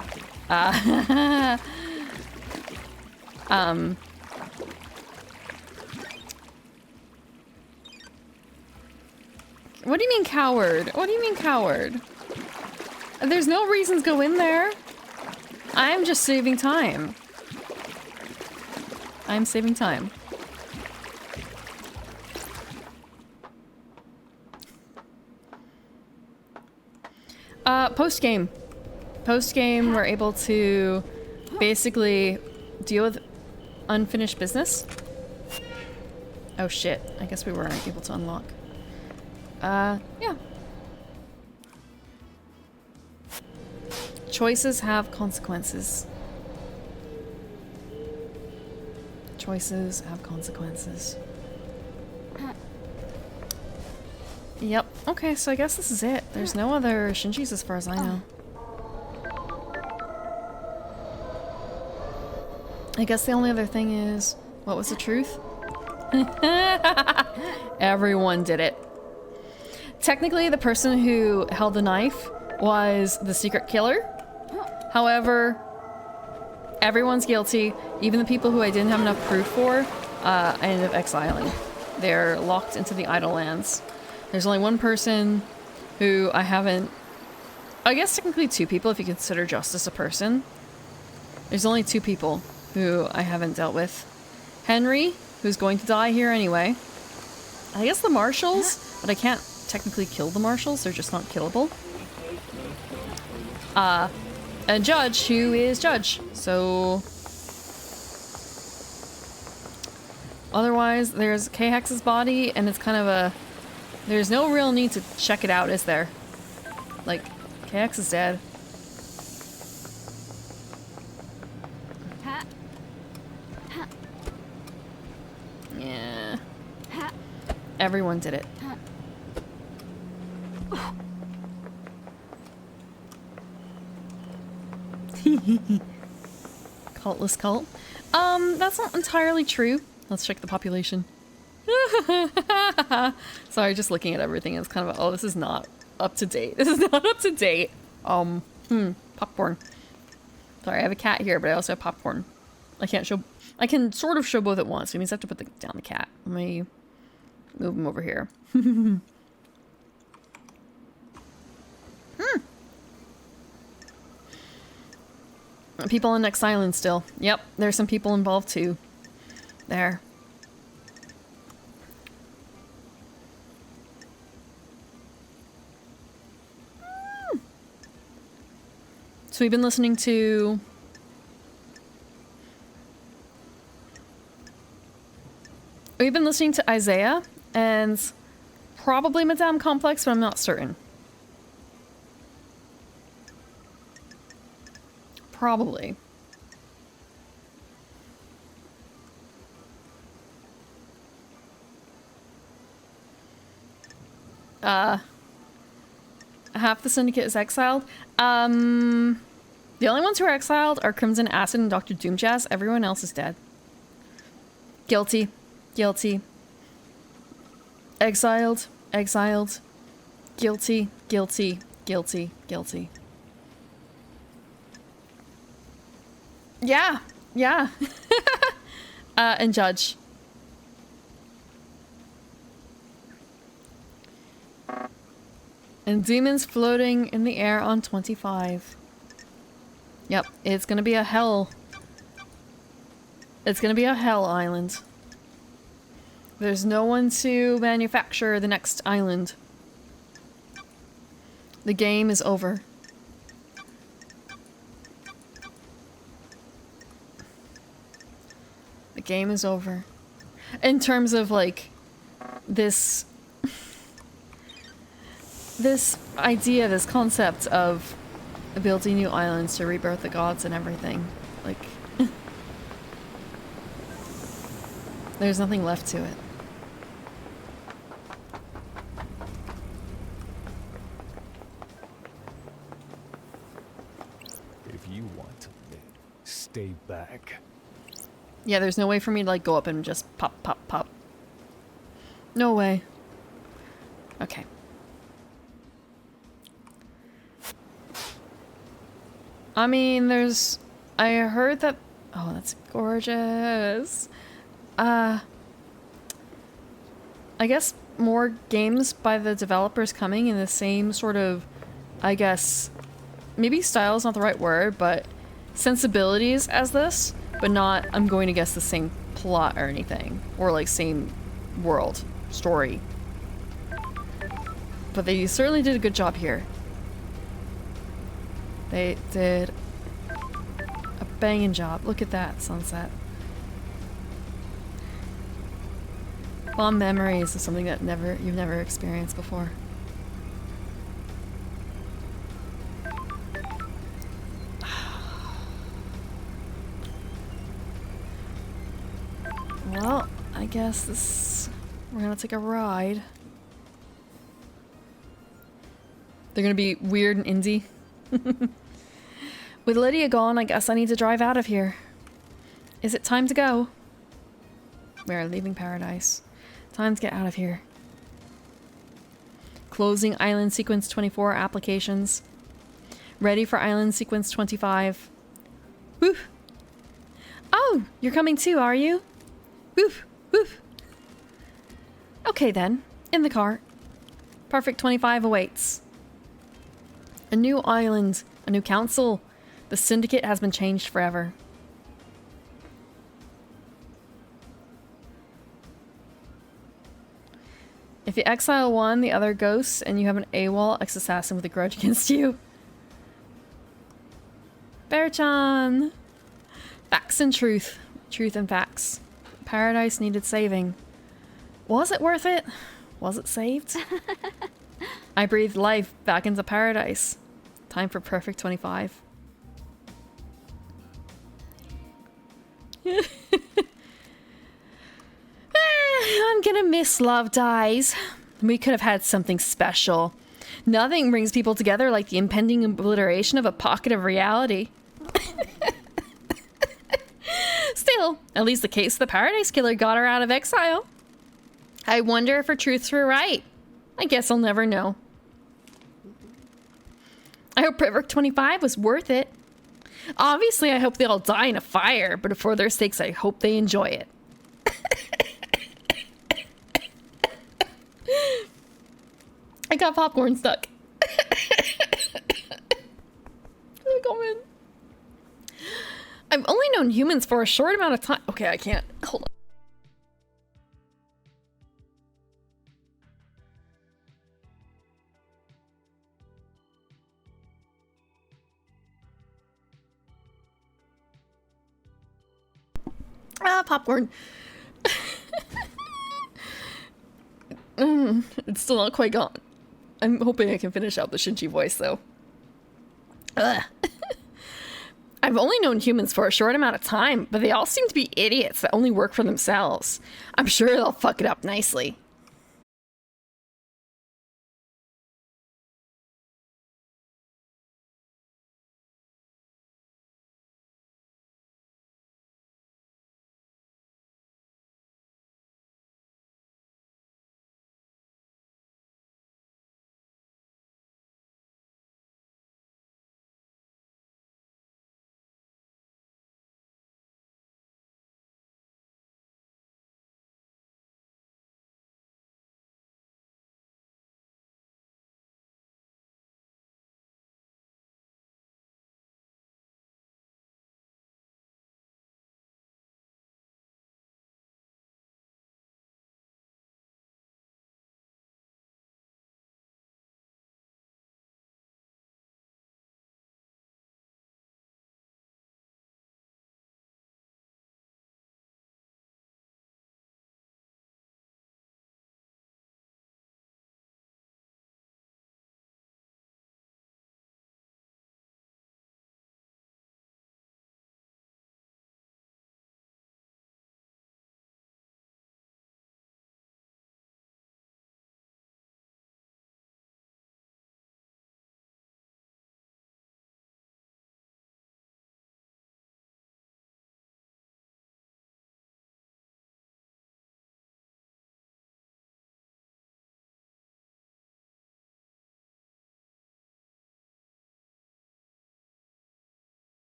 What do you mean coward? What do you mean coward? There's no reasons to go in there. I'm just saving time. I'm saving time. Post-game. Post-game, we're able to basically deal with unfinished business. Oh shit, I guess we weren't able to unlock. Yeah. Choices have consequences. Choices have consequences. Yep. Okay, so I guess this is it. There's no other Shinjis as far as I know. I guess the only other thing is, what was the truth? Everyone did it. Technically, the person who held the knife was the secret killer. However, everyone's guilty. Even the people who I didn't have enough proof for, I ended up exiling. They're locked into the Idle Lands. There's only one person who I haven't... I guess technically two people if you consider Justice a person. There's only two people who I haven't dealt with. Henry, who's going to die here anyway. I guess the Marshals, but I can't technically kill the Marshals. They're just not killable. And Judge, who is Judge. So... Otherwise, there's K-Hex's body, and it's kind of a... There's no real need to check it out, is there? Like, K-Hex is dead. Yeah. Everyone did it. Cultless cult. That's not entirely true. Let's check the population. Sorry, just looking at everything, it's kind of a, oh, this is not up to date. This is not up to date. Popcorn. Sorry, I have a cat here, but I also have popcorn. I can't show, I can sort of show both at once. It means I have to put down the cat. Let me move him over here. People on Next Island still. Yep, there's some people involved too. There. So we've been listening to... We've been listening to Isaiah and probably Madame Complex, but I'm not certain. Probably. Half the Syndicate is exiled. The only ones who are exiled are Crimson Acid and Dr. Doomjazz. Everyone else is dead. Guilty. Guilty. Exiled. Exiled. Guilty. Guilty. Guilty. Guilty. Yeah. Yeah. And Judge. And demons floating in the air on 25. Yep, it's gonna be a hell. It's gonna be a hell island. There's no one to manufacture the next island. The game is over. The game is over. In terms of, like, this... this idea, this concept of building new islands to rebirth the gods and everything. Like... there's nothing left to it. If you want to live, stay back. Yeah, there's no way for me to, like, go up and just pop, pop, pop. No way. Okay. I mean, there's... I heard that... Oh, that's gorgeous. I guess more games by the developers coming in the same sort of... I guess... Maybe style is not the right word, but sensibilities as this, but not, I'm going to guess, the same plot or anything. Or like same world, story. But they certainly did a good job here. They did a banging job. Look at that sunset. Fond memories of something that you've never experienced before. Well, I guess we're gonna take a ride. They're gonna be weird and indie. With Lydia gone, I guess I need to drive out of here. Is it time to go? We're leaving paradise. Time to get out of here. Closing Island Sequence 24 applications. Ready for Island Sequence 25. Woof! Oh, you're coming too, are you? Woof! Woof! Okay then, in the car. Perfect 25 awaits. A new island, a new council. The syndicate has been changed forever. If you exile one, the other ghosts, and you have an AWOL ex-assassin with a grudge against you. Bear-chan! Facts and truth. Truth and facts. Paradise needed saving. Was it worth it? Was it saved? I breathed life back into paradise. Time for perfect 25. I'm gonna miss Love Dies. We could have had something special. Nothing brings people together like the impending obliteration of a pocket of reality. Still, at least the case of the Paradise Killer got her out of exile. I wonder if her truths were right. I guess I'll never know. I hope Perfect 25 was worth it. Obviously, I hope they all die in a fire, but for their sakes, I hope they enjoy it. I got popcorn stuck. Come in. I've only known humans for a short amount of time. Okay, I can't. Hold on. Ah, popcorn. It's still not quite gone. I'm hoping I can finish out the Shinji voice, though. Ugh. I've only known humans for a short amount of time, but they all seem to be idiots that only work for themselves. I'm sure they'll fuck it up nicely.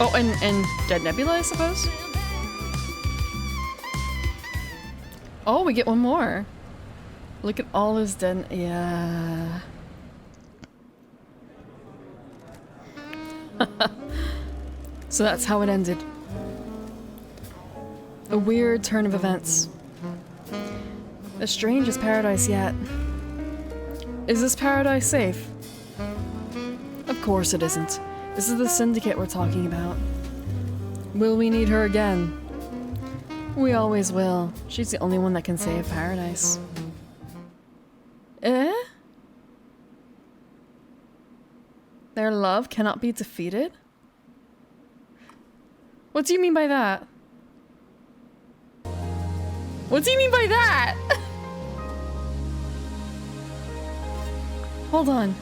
Oh, and Dead Nebula, I suppose? Oh, we get one more. Look at all his dead... Yeah. So that's how it ended. A weird turn of events. The strangest paradise yet. Is this paradise safe? Of course it isn't. This is the Syndicate we're talking about. Will we need her again? We always will. She's the only one that can save paradise. Eh? Their love cannot be defeated? What do you mean by that? What do you mean by that? Hold on.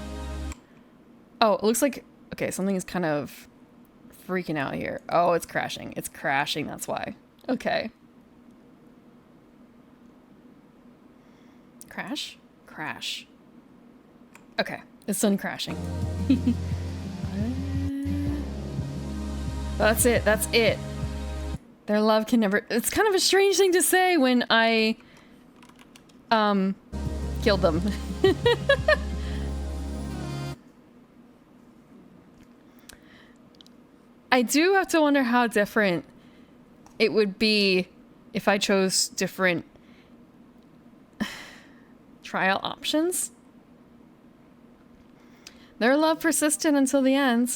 Oh, it looks like... Okay, something is kind of freaking out here. Oh, it's crashing. It's crashing, that's why. Okay. Crash? Crash. Okay, it's done crashing. That's it, that's it. Their love can never... It's kind of a strange thing to say when I... killed them. I do have to wonder how different it would be if I chose different trial options. Their love persisted until the end.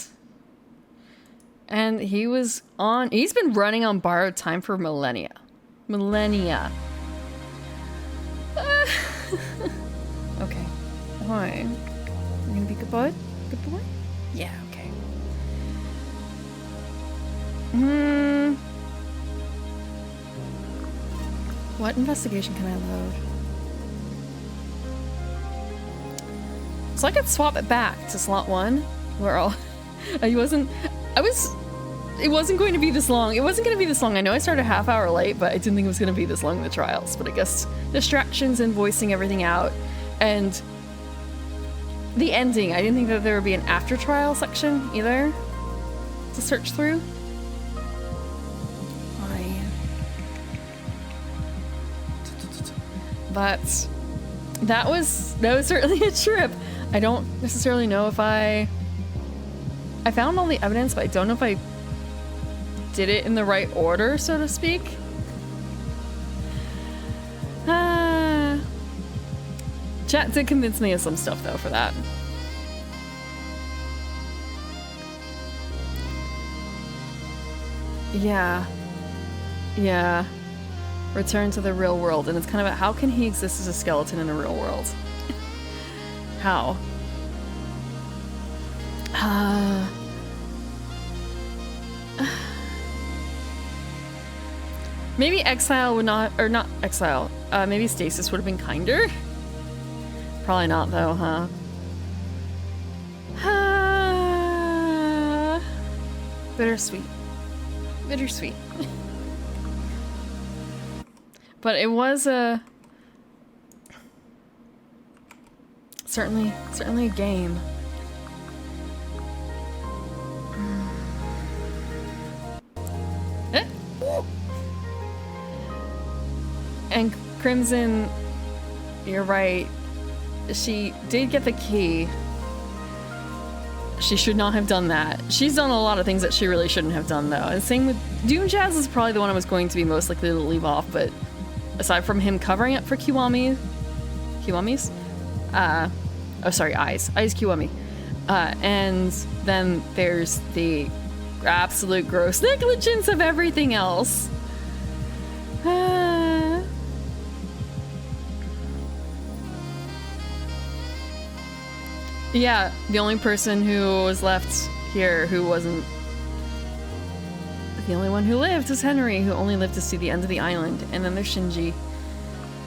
And he's been running on borrowed time for millennia. Millennia. Okay. Why? You're gonna be good boy? Good boy? Yeah, okay. What investigation can I load? So I could swap it back to slot 1, where all... It wasn't going to be this long. It wasn't going to be this long. I know I started a half hour late, but I didn't think it was going to be this long in the trials. But I guess distractions and voicing everything out, and the ending. I didn't think that there would be an after trial section either to search through. But that was certainly a trip. I don't necessarily know if I found all the evidence, but I don't know if I did it in the right order, so to speak. Chat did convince me of some stuff though for that. Yeah. Return to the real world, and it's kind of about how can he exist as a skeleton in a real world? How? Maybe exile would not, or not exile, maybe stasis would have been kinder? Probably not though, huh? Bittersweet. Bittersweet. But it was a... Certainly a game. And Crimson, you're right. She did get the key. She should not have done that. She's done a lot of things that she really shouldn't have done, though. And same with Doom Jazz is probably the one I was going to be most likely to leave off, but aside from him covering it for Kiwami's? Oh, sorry, Eyes Kiwami. And then there's the absolute gross negligence of everything else. Yeah, the only person who was left here who wasn't... The only one who lived was Henry, who only lived to see the end of the island. And then there's Shinji.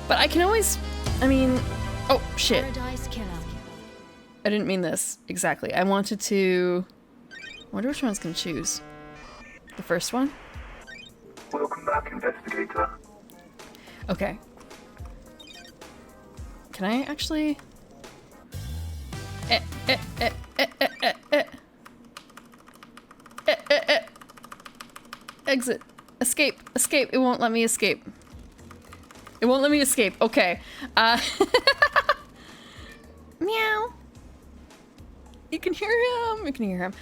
But I can always... I mean... Oh, shit. Paradise Killer. I didn't mean this exactly. I wanted to... I wonder which one I was going to choose. The first one? Welcome back, investigator. Okay. Can I actually... escape. It won't let me escape. It won't let me escape. Okay. Meow. You can hear him. You can hear him.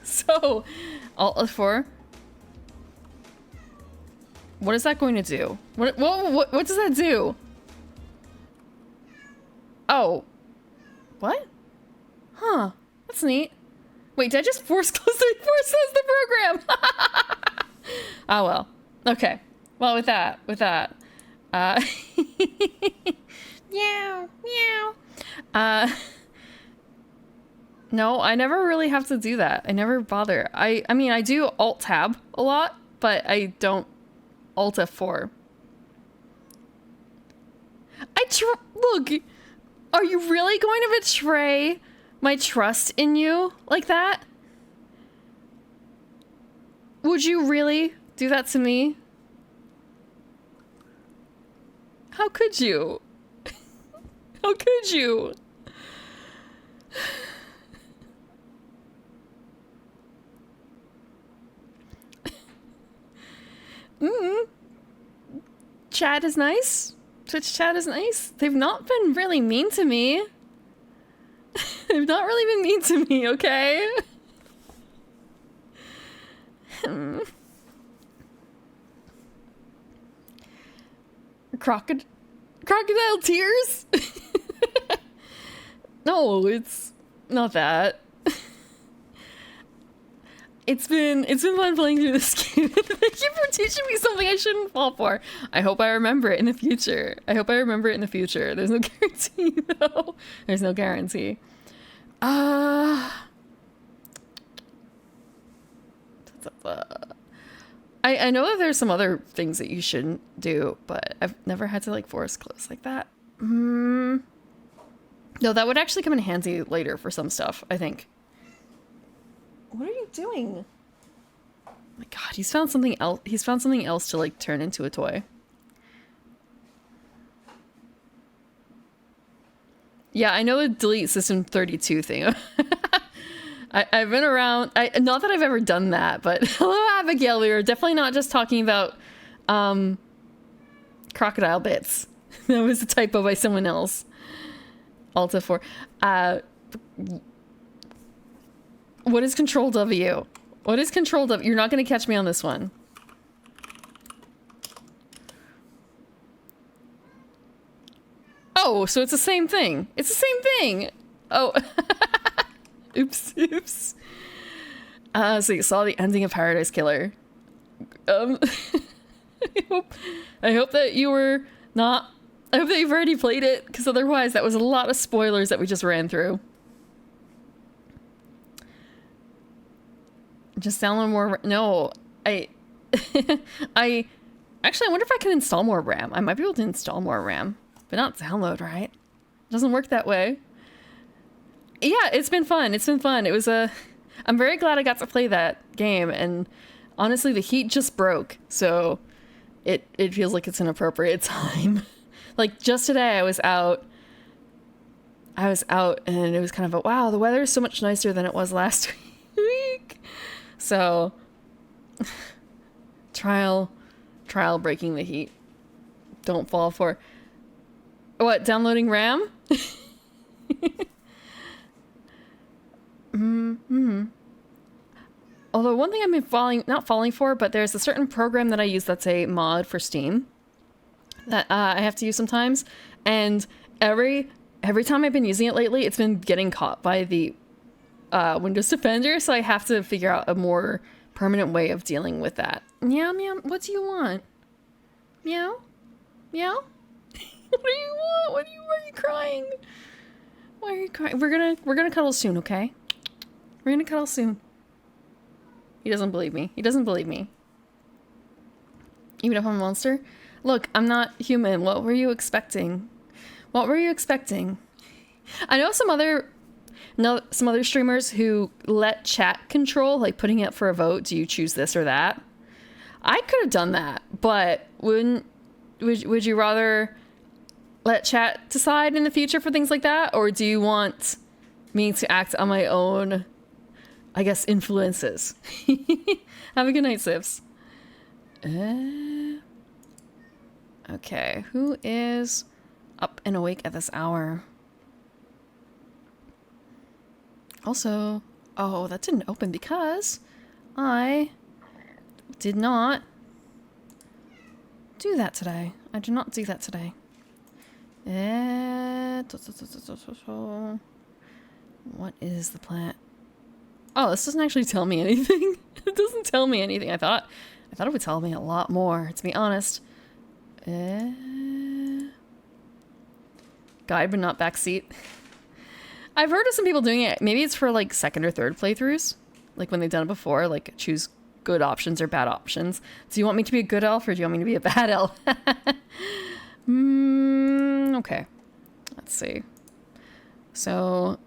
So, Alt F4. What is that going to do? What does that do? Oh. What? Huh. That's neat. Wait, did I just force close the program? Oh well. Okay. Well, with that. Meow, meow. No, I never really have to do that. I never bother. I mean, I do Alt Tab a lot, but I don't Alt F4. Look, are you really going to betray my trust in you like that? Would you really do that to me? How could you? How could you? Chat is nice. Twitch chat is nice. They've not been really mean to me. They've not really been mean to me, okay? Crocodile tears? No, it's not that. It's been fun playing through this game. Thank you for teaching me something I shouldn't fall for. I hope I remember it in the future. There's no guarantee though. There's no guarantee. I know that there's some other things that you shouldn't do, but I've never had to like force close like that. No, that would actually come in handy later for some stuff, I think. What are you doing? Oh my god, he's found something else. He's found something else to like turn into a toy. Yeah, I know the delete system 32 thing. I've been around. Not that I've ever done that, but hello, Abigail. We were definitely not just talking about crocodile bits. That was a typo by someone else. Alt F4. What is Control W? What is Control W? You're not going to catch me on this one. Oh, so it's the same thing. It's the same thing. Oh. Oops. So you saw the ending of Paradise Killer. I hope that you were not... I hope that you've already played it, because otherwise that was a lot of spoilers that we just ran through. Just download more... No, actually, I wonder if I can install more RAM. I might be able to install more RAM, but not download, right? It doesn't work that way. Yeah, it's been fun. It was I'm very glad I got to play that game, and honestly, the heat just broke, so it feels like it's an appropriate time. Like, just today I was out, and it was kind of a, wow, the weather is so much nicer than it was last week. So, trial breaking the heat. Don't fall for... What, downloading RAM? Although one thing I've been not falling for, but there's a certain program that I use that's a mod for Steam that I have to use sometimes, and every time I've been using it lately, it's been getting caught by the Windows Defender, so I have to figure out a more permanent way of dealing with that. Meow, meow. What do you want? Meow? Meow? What do you want? Why are you crying? Why are you crying? We're gonna cuddle soon, okay? We're gonna cuddle soon. He doesn't believe me. Even if I'm a monster? Look, I'm not human. What were you expecting? I know some other streamers who let chat control, like putting it for a vote. Do you choose this or that? I could have done that, but would you rather let chat decide in the future for things like that, or do you want me to act on my own, I guess, influences? Have a good night, Sifs. Okay, who is up and awake at this hour? Also, oh, that didn't open because I did not do that today. I did not do that today. What is the plant? Oh, this doesn't actually tell me anything. It doesn't tell me anything. I thought it would tell me a lot more, to be honest. Guide but not backseat. I've heard of some people doing it. Maybe it's for like second or third playthroughs. Like when they've done it before, like choose good options or bad options. Do you want me to be a good elf or do you want me to be a bad elf? Okay. Let's see. So...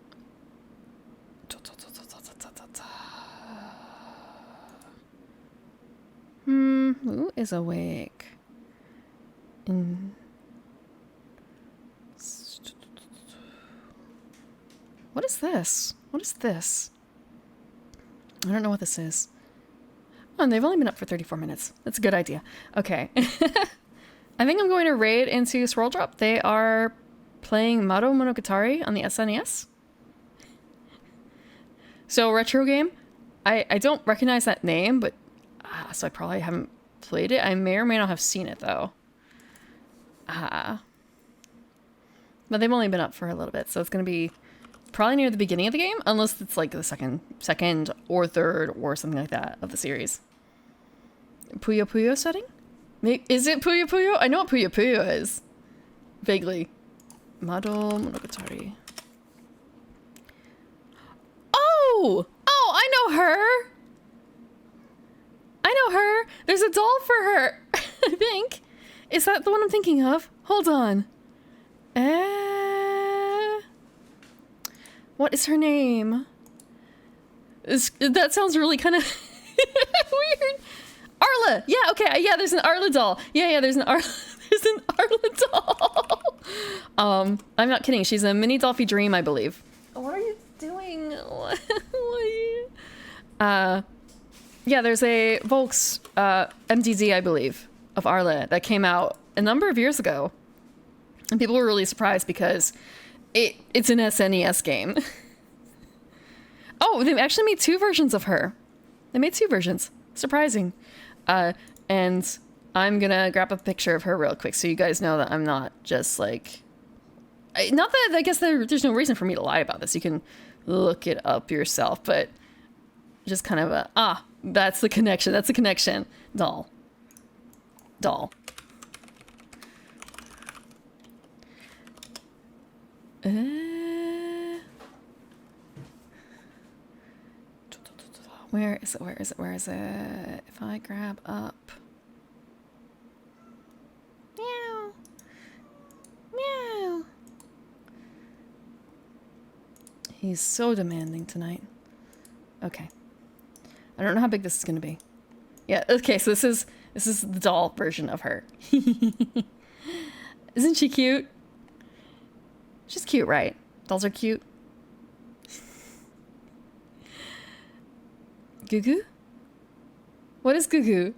who is awake? What is this? What is this? I don't know what this is. Oh, and they've only been up for 34 minutes. That's a good idea. Okay. I think I'm going to raid into Swirl Drop. They are playing Mado Monogatari on the SNES. So, retro game. I don't recognize that name, but... so I probably haven't played it. I may or may not have seen it, though. But they've only been up for a little bit, so it's going to be probably near the beginning of the game, unless it's like the second or third or something like that of the series. Puyo Puyo setting? Is it Puyo Puyo? I know what Puyo Puyo is. Vaguely. Mado Monogatari. Oh! Oh, I know her! I know her! There's a doll for her! I think. Is that the one I'm thinking of? Hold on. What is her name? That sounds really kind of weird. Arla! Yeah, okay, yeah, there's an Arla doll. Yeah, there's an Arla doll. I'm not kidding. She's a mini Dolphy Dream, I believe. What are you doing? What are you... yeah, there's a Volks MDZ, I believe, of Arla that came out a number of years ago. And people were really surprised because it's an SNES game. Oh, they actually made 2 versions of her. They made 2 versions. Surprising. And I'm gonna grab a picture of her real quick so you guys know that I'm not just like... Not that, I guess there's no reason for me to lie about this. You can look it up yourself, but just kind of a... that's the connection. That's the connection. Doll. Where is it? If I grab up... Meow. Meow. He's so demanding tonight. Okay. I don't know how big this is going to be. Yeah, okay, so this is the doll version of her. Isn't she cute? She's cute, right? Dolls are cute. Gugu? What is Gugu?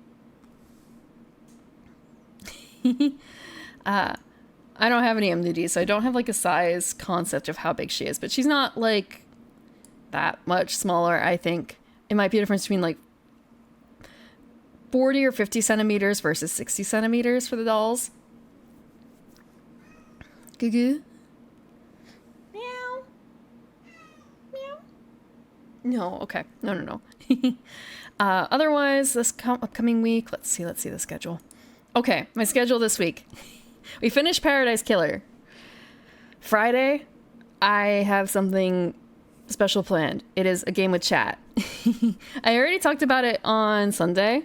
I don't have any MDD, so I don't have like a size concept of how big she is, but she's not like that much smaller, I think. It might be a difference between like 40 or 50 centimeters versus 60 centimeters for the dolls. Gugu? Meow. Meow. No, okay. No. Otherwise, this upcoming week, let's see the schedule. Okay, my schedule this week. We finished Paradise Killer. Friday, I have something special planned. It is a game with chat. I already talked about it on Sunday,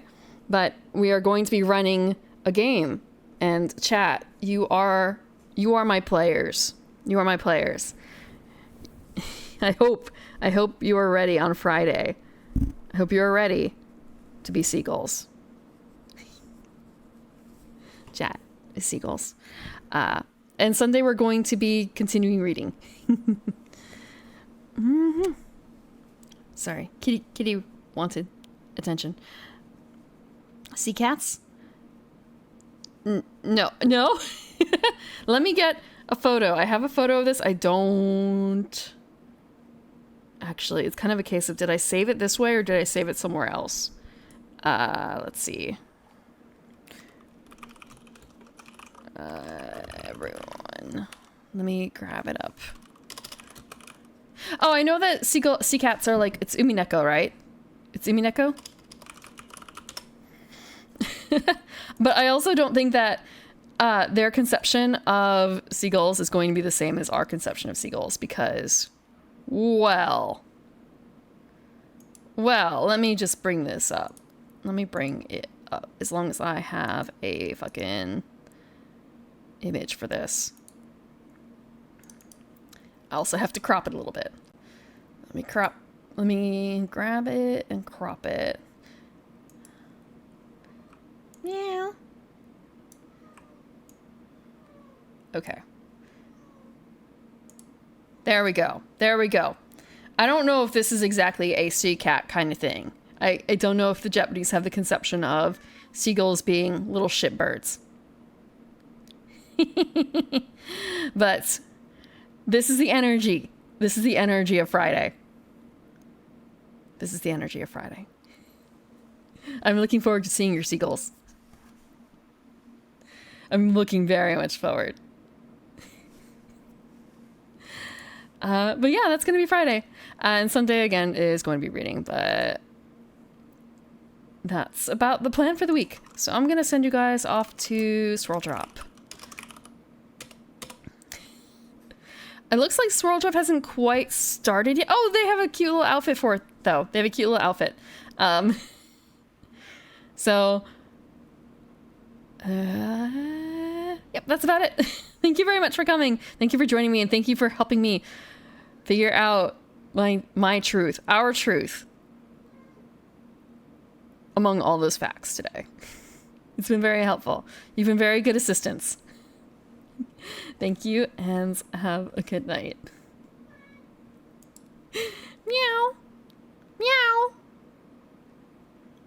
but we are going to be running a game. And chat, you are my players. You are my players. I hope you are ready on Friday. I hope you are ready to be seagulls. Chat is seagulls. And Sunday we're going to be continuing reading. Mm-hmm. Sorry, kitty wanted attention. Sea cats? No. Let me get a photo. I have a photo of this. I don't... Actually, it's kind of a case of, did I save it this way or did I save it somewhere else? Let's see. Everyone. Let me grab it up. Oh, I know that sea cats are like, it's Umineko, right? It's Umineko? But I also don't think that their conception of seagulls is going to be the same as our conception of seagulls because, well, let me just bring this up. Let me bring it up as long as I have a fucking image for this. I also have to crop it a little bit. Let me grab it and crop it. Meow. Okay. There we go. I don't know if this is exactly a sea cat kind of thing. I don't know if the Japanese have the conception of seagulls being little shitbirds. But this is the energy. This is the energy of Friday. I'm looking forward to seeing your seagulls. I'm looking very much forward. But yeah, that's going to be Friday. And Sunday again is going to be reading, but that's about the plan for the week. So I'm going to send you guys off to Swirl Drop. It looks like Swirl Drop hasn't quite started yet. Oh, they have a cute little outfit for it, though. They have a cute little outfit. So, yep, that's about it. Thank you very much for coming. Thank you for joining me, and thank you for helping me figure out my truth, our truth, among all those facts today. It's been very helpful. You've been very good assistants. Thank you, and have a good night.